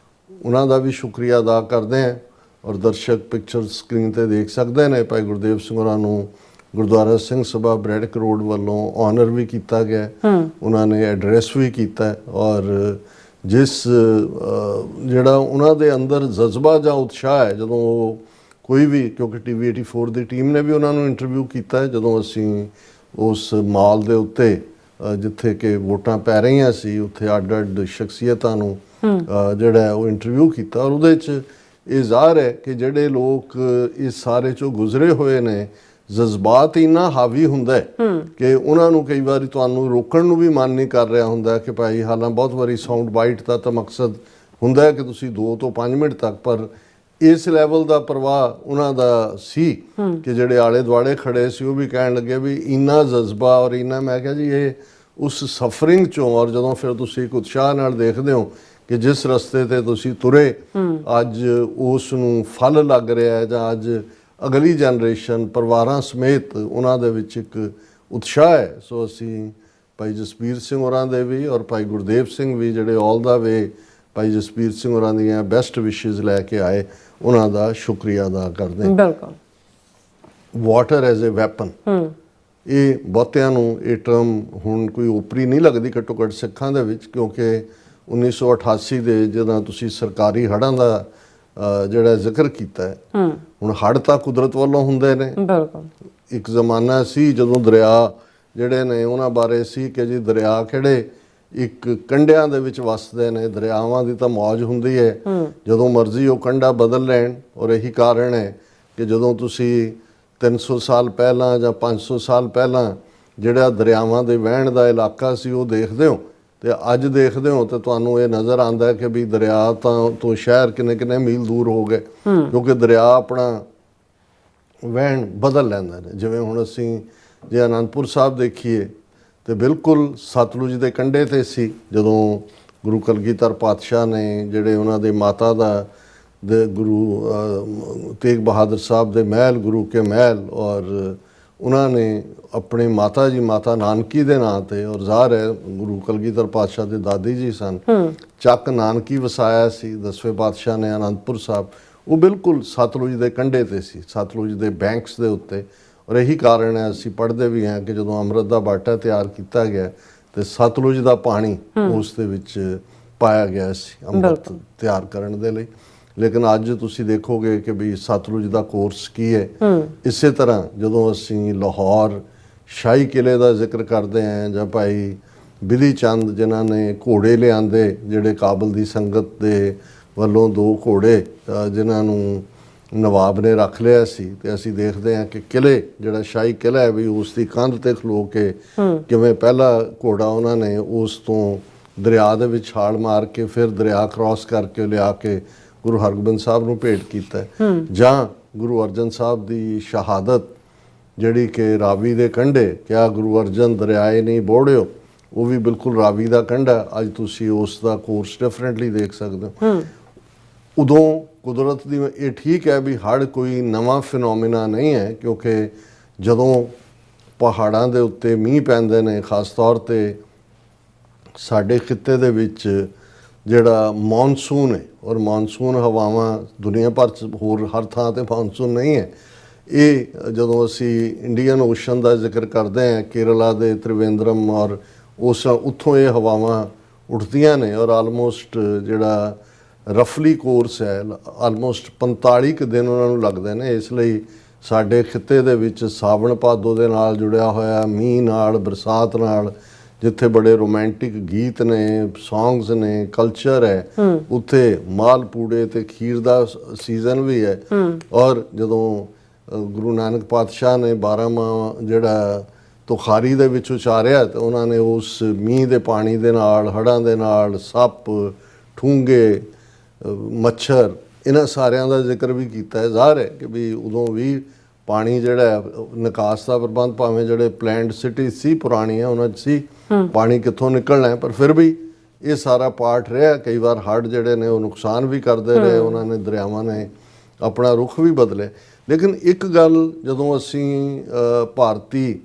ਉਹਨਾਂ ਦਾ ਵੀ ਸ਼ੁਕਰੀਆ ਅਦਾ ਕਰਦੇ ਹਾਂ। ਔਰ ਦਰਸ਼ਕ ਪਿਕਚਰ ਸਕਰੀਨ ਤੇ ਦੇਖ ਸਕਦੇ ਨੇ ਭਾਈ ਗੁਰਦੇਵ ਸਿੰਘ ਹੋਰਾਂ ਨੂੰ ਗੁਰਦੁਆਰਾ ਸਿੰਘ ਸਭਾ ਬ੍ਰੈਡਿਕ ਰੋਡ ਵੱਲੋਂ ਆਨਰ ਵੀ ਕੀਤਾ ਗਿਆ, ਉਹਨਾਂ ਨੇ ਐਡਰੈਸ ਵੀ ਕੀਤਾ ਔਰ ਜਿਸ ਜਿਹੜਾ ਉਹਨਾਂ ਦੇ ਅੰਦਰ ਜਜ਼ਬਾ ਜਾਂ ਉਤਸ਼ਾਹ ਹੈ ਜਦੋਂ ਉਹ ਕੋਈ ਵੀ, ਕਿਉਂਕਿ TV 84 ਦੀ ਟੀਮ ਨੇ ਵੀ ਉਹਨਾਂ ਨੂੰ ਇੰਟਰਵਿਊ ਕੀਤਾ ਹੈ ਜਦੋਂ ਅਸੀਂ ਉਸ ਮਾਲ ਦੇ ਉੱਤੇ ਜਿੱਥੇ ਕਿ ਵੋਟਾਂ ਪੈ ਰਹੀਆਂ ਸੀ ਉੱਥੇ ਅੱਡ-ਅੱਡ ਸ਼ਖਸੀਅਤਾਂ ਨੂੰ ਜਿਹੜਾ ਉਹ ਇੰਟਰਵਿਊ ਕੀਤਾ ਔਰ ਉਹਦੇ 'ਚ ਇਹ ਜ਼ਾਹਰ ਹੈ ਕਿ ਜਿਹੜੇ ਲੋਕ ਇਸ ਸਾਰੇ 'ਚੋਂ ਗੁਜ਼ਰੇ ਹੋਏ ਨੇ ਜਜ਼ਬਾਤ ਇੰਨਾ ਹਾਵੀ ਹੁੰਦਾ ਹੈ ਕਿ ਉਹਨਾਂ ਨੂੰ ਕਈ ਵਾਰੀ ਤੁਹਾਨੂੰ ਰੋਕਣ ਨੂੰ ਵੀ ਮਨ ਨਹੀਂ ਕਰ ਰਿਹਾ ਹੁੰਦਾ ਕਿ ਭਾਈ ਹਾਲਾਂ ਬਹੁਤ ਵਾਰੀ ਸਾਊਂਡ ਬਾਈਟ ਦਾ ਤਾਂ ਮਕਸਦ ਹੁੰਦਾ ਹੈ ਕਿ ਤੁਸੀਂ 2 ਤੋਂ 5 ਮਿੰਟ ਤੱਕ, ਪਰ ਇਸ ਲੈਵਲ ਦਾ ਪ੍ਰਵਾਹ ਉਹਨਾਂ ਦਾ ਸੀ ਕਿ ਜਿਹੜੇ ਆਲੇ ਦੁਆਲੇ ਖੜੇ ਸੀ ਉਹ ਵੀ ਕਹਿਣ ਲੱਗੇ ਵੀ ਇੰਨਾ ਜਜ਼ਬਾ ਔਰ ਇੰਨਾ, ਮੈਂ ਕਿਹਾ ਜੀ ਇਹ ਉਸ ਸਫਰਿੰਗ ਚੋਂ ਔਰ ਜਦੋਂ ਫਿਰ ਤੁਸੀਂ ਇੱਕ ਉਤਸ਼ਾਹ ਨਾਲ ਦੇਖਦੇ ਹੋ ਕਿ ਜਿਸ ਰਸਤੇ ਤੇ ਤੁਸੀਂ ਤੁਰੇ ਅੱਜ ਉਸ ਨੂੰ ਫਲ ਲੱਗ ਰਿਹਾ ਹੈ ਜਾਂ ਅੱਜ ਅਗਲੀ ਜਨਰੇਸ਼ਨ ਪਰਿਵਾਰਾਂ ਸਮੇਤ ਉਹਨਾਂ ਦੇ ਵਿੱਚ ਇੱਕ ਉਤਸ਼ਾਹ ਹੈ। ਸੋ ਅਸੀਂ ਭਾਈ ਜਸਬੀਰ ਸਿੰਘ ਹੋਰਾਂ ਦੇ ਵੀ ਔਰ ਭਾਈ ਗੁਰਦੇਵ ਸਿੰਘ ਵੀ ਜਿਹੜੇ ਆਲ ਦਾ ਵੇ ਭਾਈ ਜਸਬੀਰ ਸਿੰਘ ਹੋਰਾਂ ਦੀਆਂ ਬੈਸਟ ਵਿਸ਼ੇਸ ਲੈ ਕੇ ਆਏ, ਉਹਨਾਂ ਦਾ ਸ਼ੁਕਰੀਆ ਅਦਾ ਕਰਦੇ ਹਾਂ।
ਬਿਲਕੁਲ
ਵਾਟਰ ਐਜ਼ ਅ ਵੈਪਨ, ਇਹ ਬਹੁਤਿਆਂ ਨੂੰ ਇਹ ਟਰਮ ਹੁਣ ਕੋਈ ਓਪਰੀ ਨਹੀਂ ਲੱਗਦੀ ਘੱਟੋ ਘੱਟ ਸਿੱਖਾਂ ਦੇ ਵਿੱਚ, ਕਿਉਂਕਿ 1988 ਦੇ ਜਦੋਂ ਤੁਸੀਂ ਸਰਕਾਰੀ ਹੜ੍ਹਾਂ ਦਾ ਜਿਹੜਾ ਜ਼ਿਕਰ ਕੀਤਾ ਹੈ, ਹੁਣ ਹੜ੍ਹ ਤਾਂ ਕੁਦਰਤ ਵੱਲੋਂ ਹੁੰਦੇ ਨੇ।
ਬਿਲਕੁਲ
ਇੱਕ ਜ਼ਮਾਨਾ ਸੀ ਜਦੋਂ ਦਰਿਆ ਜਿਹੜੇ ਨੇ ਉਹਨਾਂ ਬਾਰੇ ਸੀ ਕਿ ਜੀ ਦਰਿਆ ਕਿਹੜੇ ਇੱਕ ਕੰਢਿਆਂ ਦੇ ਵਿੱਚ ਵਸਦੇ ਨੇ, ਦਰਿਆਵਾਂ ਦੀ ਤਾਂ ਮੌਜ ਹੁੰਦੀ ਹੈ ਜਦੋਂ ਮਰਜ਼ੀ ਉਹ ਕੰਢਾ ਬਦਲ ਲੈਣ ਔਰ ਇਹੀ ਕਾਰਨ ਹੈ ਕਿ ਜਦੋਂ ਤੁਸੀਂ 300 ਸਾਲ ਪਹਿਲਾਂ ਜਾਂ 500 ਸਾਲ ਪਹਿਲਾਂ ਜਿਹੜਾ ਦਰਿਆਵਾਂ ਦੇ ਵਹਿਣ ਦਾ ਇਲਾਕਾ ਸੀ ਉਹ ਦੇਖਦੇ ਹੋ ਤੇ ਅੱਜ ਦੇਖਦੇ ਹੋ ਤਾਂ ਤੁਹਾਨੂੰ ਇਹ ਨਜ਼ਰ ਆਉਂਦਾ ਕਿ ਵੀ ਦਰਿਆ ਤੋਂ ਸ਼ਹਿਰ ਕਿੰਨੇ ਮੀਲ ਦੂਰ ਹੋ ਗਏ, ਕਿਉਂਕਿ ਦਰਿਆ ਆਪਣਾ ਵਹਿਣ ਬਦਲ ਲੈਂਦਾ ਨੇ। ਜਿਵੇਂ ਹੁਣ ਅਸੀਂ ਜੇ ਅਨੰਦਪੁਰ ਸਾਹਿਬ ਦੇਖੀਏ ਤੇ ਬਿਲਕੁਲ ਸਤਲੁਜ ਦੇ ਕੰਢੇ ਤੇ ਸੀ ਜਦੋਂ ਗੁਰੂ ਕਲਗੀਧਰ ਪਾਤਸ਼ਾਹ ਨੇ ਜਿਹੜੇ ਉਹਨਾਂ ਦੇ ਮਾਤਾ ਦਾ ਗੁਰੂ ਤੇਗ ਬਹਾਦਰ ਸਾਹਿਬ ਦੇ ਮਹਿਲ, ਗੁਰੂ ਕੇ ਮਹਿਲ, ਔਰ ਉਹਨਾਂ ਨੇ ਆਪਣੇ ਮਾਤਾ ਜੀ ਮਾਤਾ ਨਾਨਕੀ ਦੇ ਨਾਂ ਤੇ, ਔਰ ਜ਼ਾਹਰ ਹੈ ਗੁਰੂ ਕਲਗੀਧਰ ਪਾਤਸ਼ਾਹ ਦੇ ਦਾਦੀ ਜੀ ਸਨ, ਚੱਕ ਨਾਨਕੀ ਵਸਾਇਆ ਸੀ 10ਵੇਂ ਪਾਤਸ਼ਾਹ ਨੇ ਅਨੰਦਪੁਰ ਸਾਹਿਬ, ਉਹ ਬਿਲਕੁਲ ਸਤਲੁਜ ਦੇ ਕੰਢੇ ਤੇ ਸੀ, ਸਤਲੁਜ ਦੇ ਬੈਂਕਸ ਦੇ ਉੱਤੇ। ਔਰ ਇਹੀ ਕਾਰਨ ਹੈ ਅਸੀਂ ਪੜ੍ਹਦੇ ਵੀ ਹਾਂ ਕਿ ਜਦੋਂ ਅੰਮ੍ਰਿਤ ਦਾ ਬਾਟਾ ਤਿਆਰ ਕੀਤਾ ਗਿਆ ਤੇ ਸਤਲੁਜ ਦਾ ਪਾਣੀ ਉਸ ਦੇ ਵਿੱਚ ਪਾਇਆ ਗਿਆ ਸੀ ਅੰਮ੍ਰਿਤ ਤਿਆਰ ਕਰਨ ਦੇ ਲਈ। ਲੇਕਿਨ ਅੱਜ ਤੁਸੀਂ ਦੇਖੋਗੇ ਕਿ ਵੀ ਸਤਲੁਜ ਦਾ ਕੋਰਸ ਕੀ ਹੈ। ਇਸੇ ਤਰ੍ਹਾਂ ਜਦੋਂ ਅਸੀਂ ਲਾਹੌਰ ਸ਼ਾਹੀ ਕਿਲੇ ਦਾ ਜ਼ਿਕਰ ਕਰਦੇ ਹਾਂ ਜਾਂ ਭਾਈ ਬਿਧੀ ਚੰਦ ਜਿਨ੍ਹਾਂ ਨੇ ਘੋੜੇ ਲਿਆਂਦੇ, ਜਿਹੜੇ ਕਾਬਲ ਦੀ ਸੰਗਤ ਦੇ ਵੱਲੋਂ 2 ਘੋੜੇ ਜਿਨ੍ਹਾਂ ਨੂੰ ਨਵਾਬ ਨੇ ਰੱਖ ਲਿਆ ਸੀ, ਤੇ ਅਸੀਂ ਦੇਖਦੇ ਹਾਂ ਕਿ ਕਿਲੇ ਜਿਹੜਾ ਸ਼ਾਹੀ ਕਿਲਾ ਹੈ ਵੀ ਉਸ ਦੀ ਕੰਧ ਤੇ ਖਲੋ ਕੇ ਕਿਵੇਂ ਪਹਿਲਾ ਘੋੜਾ ਉਹਨਾਂ ਨੇ ਉਸ ਤੋਂ ਦਰਿਆ ਦੇ ਵਿੱਚ ਛਾਲ ਮਾਰ ਕੇ ਫਿਰ ਦਰਿਆ ਕ੍ਰਾਸ ਕਰਕੇ ਲਿਆ ਕੇ ਗੁਰੂ ਹਰਗੋਬਿੰਦ ਸਾਹਿਬ ਨੂੰ ਭੇਟ ਕੀਤਾ, ਜਾਂ ਗੁਰੂ ਅਰਜਨ ਸਾਹਿਬ ਦੀ ਸ਼ਹਾਦਤ ਜਿਹੜੀ ਕਿ ਰਾਵੀ ਦੇ ਕੰਢੇ, ਕਿਆ ਗੁਰੂ ਅਰਜਨ ਦਰਿਆਏ ਨਹੀਂ ਬੋੜਿਓ, ਉਹ ਵੀ ਬਿਲਕੁਲ ਰਾਵੀ ਦਾ ਕੰਢਾ। ਅੱਜ ਤੁਸੀਂ ਉਸ ਦਾ ਕੋਰਸ ਡਿਫਰੈਂਟਲੀ ਦੇਖ ਸਕਦੇ ਹੋ। ਉਦੋਂ ਕੁਦਰਤ ਦੀ ਇਹ ਠੀਕ ਹੈ ਵੀ ਹੜ੍ਹ ਕੋਈ ਨਵਾਂ ਫਿਨੋਮੀਨਾ ਨਹੀਂ ਹੈ, ਕਿਉਂਕਿ ਜਦੋਂ ਪਹਾੜਾਂ ਦੇ ਉੱਤੇ ਮੀਂਹ ਪੈਂਦੇ ਨੇ, ਖਾਸ ਤੌਰ ਤੇ ਸਾਡੇ ਖਿੱਤੇ ਦੇ ਵਿੱਚ ਜਿਹੜਾ ਮੌਨਸੂਨ ਹੈ, ਔਰ ਮੌਨਸੂਨ ਹਵਾਵਾਂ ਦੁਨੀਆ ਭਰ 'ਚ ਹੋਰ ਹਰ ਥਾਂ ਤੇ ਮੌਨਸੂਨ ਨਹੀਂ ਹੈ। ਇਹ ਜਦੋਂ ਅਸੀਂ ਇੰਡੀਅਨ ਓਸ਼ਨ ਦਾ ਜ਼ਿਕਰ ਕਰਦੇ ਹਾਂ, ਕੇਰਲਾ ਦੇ ਤ੍ਰਿਵੇਂਦਰਮ ਔਰ ਉਸ ਉੱਥੋਂ ਇਹ ਹਵਾਵਾਂ ਉੱਠਦੀਆਂ ਨੇ ਔਰ ਆਲਮੋਸਟ ਜਿਹੜਾ ਰਫਲੀ ਕੋਰਸ ਹੈ ਆਲਮੋਸਟ 45 ਕੁ ਦਿਨ ਉਹਨਾਂ ਨੂੰ ਲੱਗਦੇ ਨੇ। ਇਸ ਲਈ ਸਾਡੇ ਖਿੱਤੇ ਦੇ ਵਿੱਚ ਸਾਵਣ ਭਾਦੋ ਦੇ ਨਾਲ ਜੁੜਿਆ ਹੋਇਆ, ਮੀਂਹ ਨਾਲ, ਬਰਸਾਤ ਨਾਲ, ਜਿੱਥੇ ਬੜੇ ਰੋਮਾਂਟਿਕ ਗੀਤ ਨੇ, ਸੌਂਗਸ ਨੇ, ਕਲਚਰ ਹੈ, ਉੱਥੇ ਮਾਲ ਪੂੜੇ ਤੇ ਖੀਰ ਦਾ ਸੀਜ਼ਨ ਵੀ ਹੈ। ਔਰ ਜਦੋਂ ਗੁਰੂ ਨਾਨਕ ਪਾਤਸ਼ਾਹ ਨੇ 12ਵਾਂ ਜਿਹੜਾ ਤੁਖਾਰੀ ਦੇ ਵਿੱਚ ਉਚਾਰਿਆ ਤੇ ਉਹਨਾਂ ਨੇ ਉਸ ਮੀਂਹ ਦੇ ਪਾਣੀ ਦੇ ਨਾਲ, ਹੜ੍ਹਾਂ ਦੇ ਨਾਲ, ਸੱਪ, ਠੂੰਗੇ, ਮੱਛਰ, ਇਹਨਾਂ ਸਾਰਿਆਂ ਦਾ ਜ਼ਿਕਰ ਵੀ ਕੀਤਾ ਹੈ। ਜ਼ਾਹਰ ਹੈ ਕਿ ਵੀ ਉਦੋਂ ਵੀ ਪਾਣੀ ਜਿਹੜਾ ਨਿਕਾਸ ਦਾ ਪ੍ਰਬੰਧ ਭਾਵੇਂ ਜਿਹੜੇ ਪਲੈਨਡ ਸਿਟੀ ਸੀ ਪੁਰਾਣੀਆਂ ਉਹਨਾਂ 'ਚ ਸੀ, ਪਾਣੀ ਕਿੱਥੋਂ ਨਿਕਲਣਾ ਹੈ, ਪਰ ਫਿਰ ਵੀ ਇਹ ਸਾਰਾ ਪਾਰਟ ਰਿਹਾ। ਕਈ ਵਾਰ ਹੜ੍ਹ ਜਿਹੜੇ ਨੇ ਉਹ ਨੁਕਸਾਨ ਵੀ ਕਰਦੇ ਰਹੇ, ਉਹਨਾਂ ਨੇ ਦਰਿਆਵਾਂ ਨੇ ਆਪਣਾ ਰੁਖ ਵੀ ਬਦਲੇ। ਲੇਕਿਨ ਇੱਕ ਗੱਲ ਜਦੋਂ ਅਸੀਂ ਭਾਰਤੀ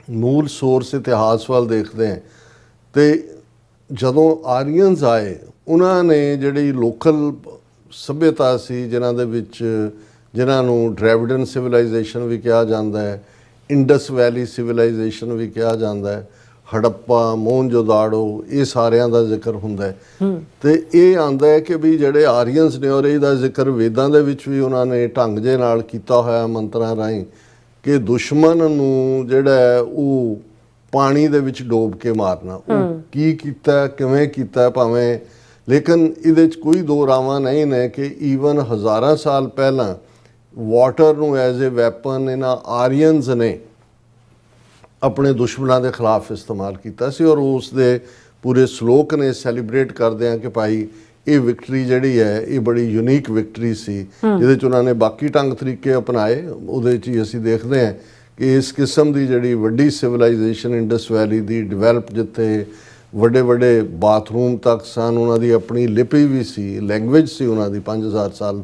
ਮੂਲ ਸੋਰਸ ਇਤਿਹਾਸ ਵੱਲ ਦੇਖਦੇ ਹਾਂ ਤੇ ਜਦੋਂ ਆਰੀਅਨਸ ਆਏ, ਉਹਨਾਂ ਨੇ ਜਿਹੜੀ ਲੋਕਲ ਸੱਭਿਅਤਾ ਸੀ ਜਿਨ੍ਹਾਂ ਦੇ ਵਿੱਚ, ਜਿਨ੍ਹਾਂ ਨੂੰ ਡਰੈਵਿਡਨ ਸਿਵਲਾਈਜੇਸ਼ਨ ਵੀ ਕਿਹਾ ਜਾਂਦਾ ਹੈ, ਇੰਡਸ ਵੈਲੀ ਸਿਵਲਾਈਜੇਸ਼ਨ ਵੀ ਕਿਹਾ ਜਾਂਦਾ ਹੈ, ਹੜੱਪਾ, ਮੋਹਨਜੋਦਾੜੋ, ਇਹ ਸਾਰਿਆਂ ਦਾ ਜ਼ਿਕਰ ਹੁੰਦਾ ਹੈ। ਤੇ ਇਹ ਆਉਂਦਾ ਹੈ ਕਿ ਵੀ ਜਿਹੜੇ ਆਰੀਅਨਸ ਨੇ, ਔਰ ਇਹਦਾ ਜ਼ਿਕਰ ਵੇਦਾਂ ਦੇ ਵਿੱਚ ਵੀ ਉਹਨਾਂ ਨੇ ਢੰਗ ਜੇ ਨਾਲ ਕੀਤਾ ਹੋਇਆ ਮੰਤਰਾਂ ਰਾਹੀਂ, ਕਿ ਦੁਸ਼ਮਣ ਨੂੰ ਜਿਹੜਾ ਹੈ ਉਹ ਪਾਣੀ ਦੇ ਵਿੱਚ ਡੋਬ ਕੇ ਮਾਰਨਾ। ਉਹ ਕੀ ਕੀਤਾ, ਕਿਵੇਂ ਕੀਤਾ ਭਾਵੇਂ, ਲੇਕਿਨ ਇਹਦੇ 'ਚ ਕੋਈ ਦੋ ਰਾਵਾਂ ਨਹੀਂ ਨੇ ਕਿ ਈਵਨ ਹਜ਼ਾਰਾਂ ਸਾਲ ਪਹਿਲਾਂ ਵਾਟਰ ਨੂੰ ਐਜ਼ ਏ ਵੈਪਨ ਇਹਨਾਂ ਆਰੀਅਨਸ ਨੇ ਆਪਣੇ ਦੁਸ਼ਮਣਾਂ ਦੇ ਖਿਲਾਫ ਇਸਤੇਮਾਲ ਕੀਤਾ ਸੀ। ਔਰ ਉਸ ਦੇ ਪੂਰੇ ਸ਼ਲੋਕ ਨੇ ਸੈਲੀਬ੍ਰੇਟ ਕਰਦੇ ਆ ਕਿ ਭਾਈ ਇਹ ਵਿਕਟਰੀ ਜਿਹੜੀ ਹੈ ਇਹ ਬੜੀ ਯੂਨੀਕ ਵਿਕਟਰੀ ਸੀ, ਜਿਹਦੇ 'ਚ ਉਹਨਾਂ ਨੇ ਬਾਕੀ ਢੰਗ ਤਰੀਕੇ ਅਪਣਾਏ। ਉਹਦੇ 'ਚ ਹੀ ਅਸੀਂ ਦੇਖਦੇ ਹਾਂ ਕਿ ਇਸ ਕਿਸਮ ਦੀ ਜਿਹੜੀ ਵੱਡੀ ਸਿਵਲਾਈਜੇਸ਼ਨ ਇੰਡਸ ਵੈਲੀ ਦੀ ਡਿਵੈਲਪ, ਜਿੱਥੇ ਵੱਡੇ ਵੱਡੇ ਬਾਥਰੂਮ ਤੱਕ ਸਨ, ਉਹਨਾਂ ਦੀ ਆਪਣੀ ਲਿਪੀ ਵੀ ਸੀ, ਲੈਂਗੁਏਜ ਸੀ ਉਹਨਾਂ ਦੀ, 5000 ਸਾਲ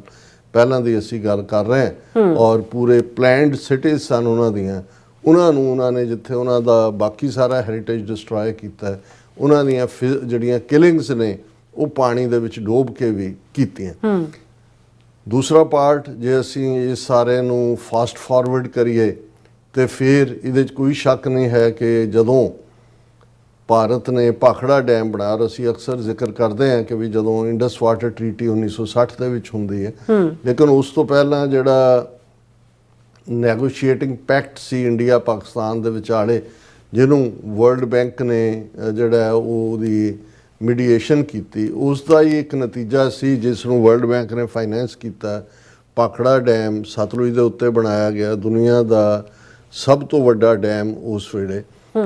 ਪਹਿਲਾਂ ਦੀ ਅਸੀਂ ਗੱਲ ਕਰ ਰਹੇ ਹਾਂ। ਔਰ ਪੂਰੇ ਪਲੈਨਡ ਸਿਟੀਜ਼ ਸਨ ਉਹਨਾਂ ਦੀਆਂ। ਉਹਨਾਂ ਨੂੰ ਉਹਨਾਂ ਨੇ ਜਿੱਥੇ ਉਹਨਾਂ ਦਾ ਬਾਕੀ ਸਾਰਾ ਹੈਰੀਟੇਜ ਡਿਸਟਰੋਏ ਕੀਤਾ, ਉਹਨਾਂ ਦੀਆਂ ਜਿਹੜੀਆਂ ਕਿਲਿੰਗਸ ਨੇ ਉਹ ਪਾਣੀ ਦੇ ਵਿੱਚ ਡੋਬ ਕੇ ਵੀ ਕੀਤੀਆਂ। ਦੂਸਰਾ ਪਾਰਟ, ਜੇ ਅਸੀਂ ਇਸ ਸਾਰੇ ਨੂੰ ਫਾਸਟ ਫਾਰਵਰਡ ਕਰੀਏ ਤੇ ਫਿਰ ਇਹਦੇ 'ਚ ਕੋਈ ਸ਼ੱਕ ਨਹੀਂ ਹੈ ਕਿ ਜਦੋਂ ਭਾਰਤ ਨੇ ਭਾਖੜਾ ਡੈਮ ਬਣਾਇਆ, ਔਰ ਅਸੀਂ ਅਕਸਰ ਜ਼ਿਕਰ ਕਰਦੇ ਹਾਂ ਕਿ ਵੀ ਜਦੋਂ ਇੰਡਸ ਵਾਟਰ ਟ੍ਰੀਟੀ 1960 ਦੇ ਵਿੱਚ ਹੁੰਦੀ ਹੈ, ਲੇਕਿਨ ਉਸ ਤੋਂ ਪਹਿਲਾਂ ਜਿਹੜਾ ਨੈਗੋਸ਼ੀਏਟਿੰਗ ਪੈਕਟ ਸੀ ਇੰਡੀਆ ਪਾਕਿਸਤਾਨ ਦੇ ਵਿਚਾਲੇ, ਜਿਹਨੂੰ ਵਰਲਡ ਬੈਂਕ ਨੇ ਜਿਹੜਾ ਉਹਦੀ ਮੀਡੀਏਸ਼ਨ ਕੀਤੀ, ਉਸ ਦਾ ਹੀ ਇੱਕ ਨਤੀਜਾ ਸੀ ਜਿਸ ਨੂੰ ਵਰਲਡ ਬੈਂਕ ਨੇ ਫਾਈਨੈਂਸ ਕੀਤਾ। ਭਾਖੜਾ ਡੈਮ ਸਤਲੁਜ ਦੇ ਉੱਤੇ ਬਣਾਇਆ ਗਿਆ, ਦੁਨੀਆ ਦਾ ਸਭ ਤੋਂ ਵੱਡਾ ਡੈਮ ਉਸ ਵੇਲੇ।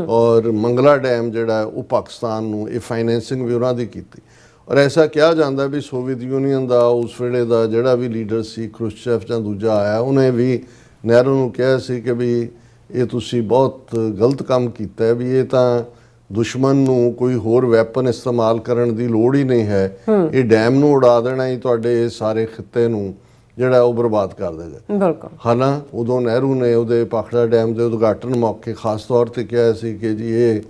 ਔਰ ਮੰਗਲਾ ਡੈਮ ਜਿਹੜਾ ਉਹ ਪਾਕਿਸਤਾਨ ਨੂੰ, ਇਹ ਫਾਈਨੈਂਸਿੰਗ ਵੀ ਉਹਨਾਂ ਦੀ ਕੀਤੀ। ਔਰ ਐਸਾ ਕਿਹਾ ਜਾਂਦਾ ਵੀ ਸੋਵੀਅਤ ਯੂਨੀਅਨ ਦਾ ਉਸ ਵੇਲੇ ਦਾ ਜਿਹੜਾ ਵੀ ਲੀਡਰ ਸੀ, ਖਰੁਸ਼ਚੇਫ ਜਾਂ ਦੂਜਾ ਆਇਆ, ਉਹਨੇ ਵੀ ਨਹਿਰੂ ਨੂੰ ਕਿਹਾ ਸੀ ਕਿ ਵੀ ਇਹ ਤੁਸੀਂ ਬਹੁਤ ਗਲਤ ਕੰਮ ਕੀਤਾ ਹੈ, ਵੀ ਇਹ ਤਾਂ ਦੁਸ਼ਮਣ ਨੂੰ ਕੋਈ ਹੋਰ ਵੈਪਨ ਇਸਤੇਮਾਲ ਕਰਨ ਦੀ ਲੋੜ ਹੀ ਨਹੀਂ ਹੈ, ਇਹ ਡੈਮ ਨੂੰ ਉਡਾ ਦੇਣਾ ਹੀ ਤੁਹਾਡੇ ਸਾਰੇ ਖਿੱਤੇ ਨੂੰ ਜਿਹੜਾ ਉਹ ਬਰਬਾਦ ਕਰ ਦੇਗਾ।
ਬਿਲਕੁਲ।
ਹਾਲਾਂ ਉਦੋਂ ਨਹਿਰੂ ਨੇ ਉਹਦੇ ਭਾਖੜਾ ਡੈਮ ਦੇ ਉਦਘਾਟਨ ਮੌਕੇ ਖਾਸ ਤੌਰ ਤੇ ਕਿਹਾ ਸੀ ਕਿ ਜੀ ਇਹ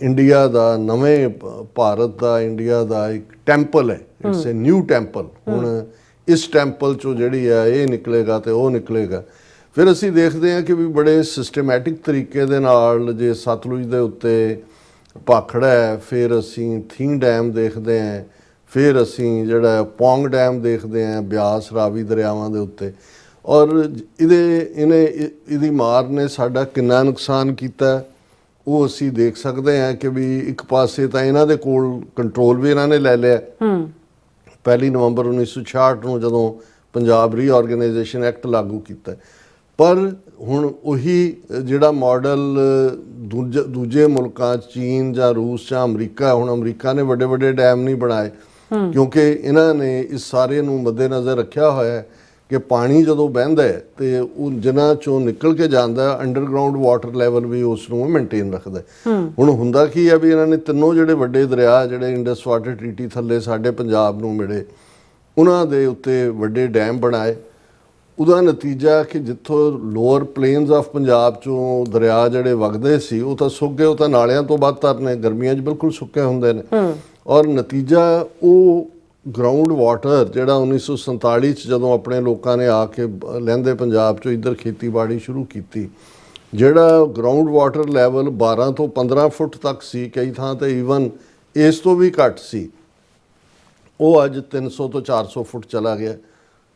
ਇੰਡੀਆ ਦਾ, ਨਵੇਂ ਭਾਰਤ ਦਾ, ਇੰਡੀਆ ਦਾ ਇੱਕ ਟੈਂਪਲ ਹੈ, ਇਟਸ ਏ ਨਿਊ ਟੈਂਪਲ। ਹੁਣ ਇਸ ਟੈਂਪਲ 'ਚੋਂ ਜਿਹੜੀ ਹੈ ਇਹ ਨਿਕਲੇਗਾ ਤੇ ਉਹ ਨਿਕਲੇਗਾ। ਫਿਰ ਅਸੀਂ ਦੇਖਦੇ ਹਾਂ ਕਿ ਵੀ ਬੜੇ ਸਿਸਟਮੈਟਿਕ ਤਰੀਕੇ ਦੇ ਨਾਲ, ਜੇ ਸਤਲੁਜ ਦੇ ਉੱਤੇ ਭਾਖੜਾ ਹੈ, ਫਿਰ ਅਸੀਂ ਥੀਂ ਡੈਮ ਦੇਖਦੇ ਹਾਂ, ਫਿਰ ਅਸੀਂ ਜਿਹੜਾ ਪੌਂਗ ਡੈਮ ਦੇਖਦੇ ਹਾਂ ਬਿਆਸ ਰਾਵੀ ਦਰਿਆਵਾਂ ਦੇ ਉੱਤੇ। ਔਰ ਇਹਦੀ ਮਾਰ ਨੇ ਸਾਡਾ ਕਿੰਨਾ ਨੁਕਸਾਨ ਕੀਤਾ ਉਹ ਅਸੀਂ ਦੇਖ ਸਕਦੇ ਹਾਂ ਕਿ ਵੀ ਇੱਕ ਪਾਸੇ ਤਾਂ ਇਹਨਾਂ ਦੇ ਕੋਲ ਕੰਟਰੋਲ ਵੀ ਇਹਨਾਂ ਨੇ ਲੈ ਲਿਆ। 1 ਨਵੰਬਰ 1966 ਨੂੰ ਜਦੋਂ ਪੰਜਾਬ ਰੀਆਰਗੇਨਾਈਜੇਸ਼ਨ ਐਕਟ ਲਾਗੂ ਕੀਤਾ, ਪਰ ਹੁਣ ਉਹੀ ਜਿਹੜਾ ਮਾਡਲ ਦੂਜੇ ਮੁਲਕਾਂ, ਚੀਨ ਜਾਂ ਰੂਸ ਜਾਂ ਅਮਰੀਕਾ, ਹੁਣ ਅਮਰੀਕਾ ਨੇ ਵੱਡੇ ਵੱਡੇ ਡੈਮ ਨਹੀਂ ਬਣਾਏ ਕਿਉਂਕਿ ਇਹਨਾਂ ਨੇ ਇਸ ਸਾਰੇ ਨੂੰ ਮੱਦੇਨਜ਼ਰ ਰੱਖਿਆ ਹੋਇਆ ਕਿ ਪਾਣੀ ਜਦੋਂ ਵਹਿੰਦਾ ਹੈ ਤੇ ਉਹ ਜਿਨ੍ਹਾਂ ਚੋਂ ਨਿਕਲ ਕੇ ਜਾਂਦਾ, ਅੰਡਰਗਰਾਉਂਡ ਵਾਟਰ ਲੈਵਲ ਵੀ ਉਸ ਨੂੰ ਮੇਨਟੇਨ ਰੱਖਦਾ। ਹੁਣ ਹੁੰਦਾ ਕੀ ਹੈ ਵੀ ਇਹਨਾਂ ਨੇ ਤਿੰਨੋਂ ਜਿਹੜੇ ਵੱਡੇ ਦਰਿਆ ਜਿਹੜੇ ਇੰਡਸ ਵਾਟਰ ਟ੍ਰੀਟੀ ਥੱਲੇ ਸਾਡੇ ਪੰਜਾਬ ਨੂੰ ਮਿਲੇ, ਉਹਨਾਂ ਦੇ ਉੱਤੇ ਵੱਡੇ ਡੈਮ ਬਣਾਏ। ਉਹਦਾ ਨਤੀਜਾ ਕਿ ਜਿੱਥੋਂ ਲੋਅਰ ਪਲੇਨਸ ਆਫ ਪੰਜਾਬ ਚੋਂ ਦਰਿਆ ਜਿਹੜੇ ਵਗਦੇ ਸੀ ਉਹ ਤਾਂ ਸੁੱਕ ਗਏ, ਉਹ ਤਾਂ ਨਾਲਿਆਂ ਤੋਂ ਬਦਤਰ ਨੇ, ਗਰਮੀਆਂ 'ਚ ਬਿਲਕੁਲ ਸੁੱਕੇ ਹੁੰਦੇ ਨੇ। ਔਰ ਨਤੀਜਾ ਉਹ ਗਰਾਊਂਡ ਵਾਟਰ ਜਿਹੜਾ 1947 'ਚ ਜਦੋਂ ਆਪਣੇ ਲੋਕਾਂ ਨੇ ਆ ਕੇ ਲਹਿੰਦੇ ਪੰਜਾਬ 'ਚੋਂ ਇੱਧਰ ਖੇਤੀਬਾੜੀ ਸ਼ੁਰੂ ਕੀਤੀ, ਜਿਹੜਾ ਗਰਾਊਂਡ ਵਾਟਰ ਲੈਵਲ 12 ਤੋਂ 15 ਫੁੱਟ ਤੱਕ ਸੀ, ਕਈ ਥਾਂ ਤੇ ਈਵਨ ਇਸ ਤੋਂ ਵੀ ਘੱਟ ਸੀ, ਉਹ ਅੱਜ 300 ਤੋਂ 400 ਫੁੱਟ ਚਲਾ ਗਿਆ।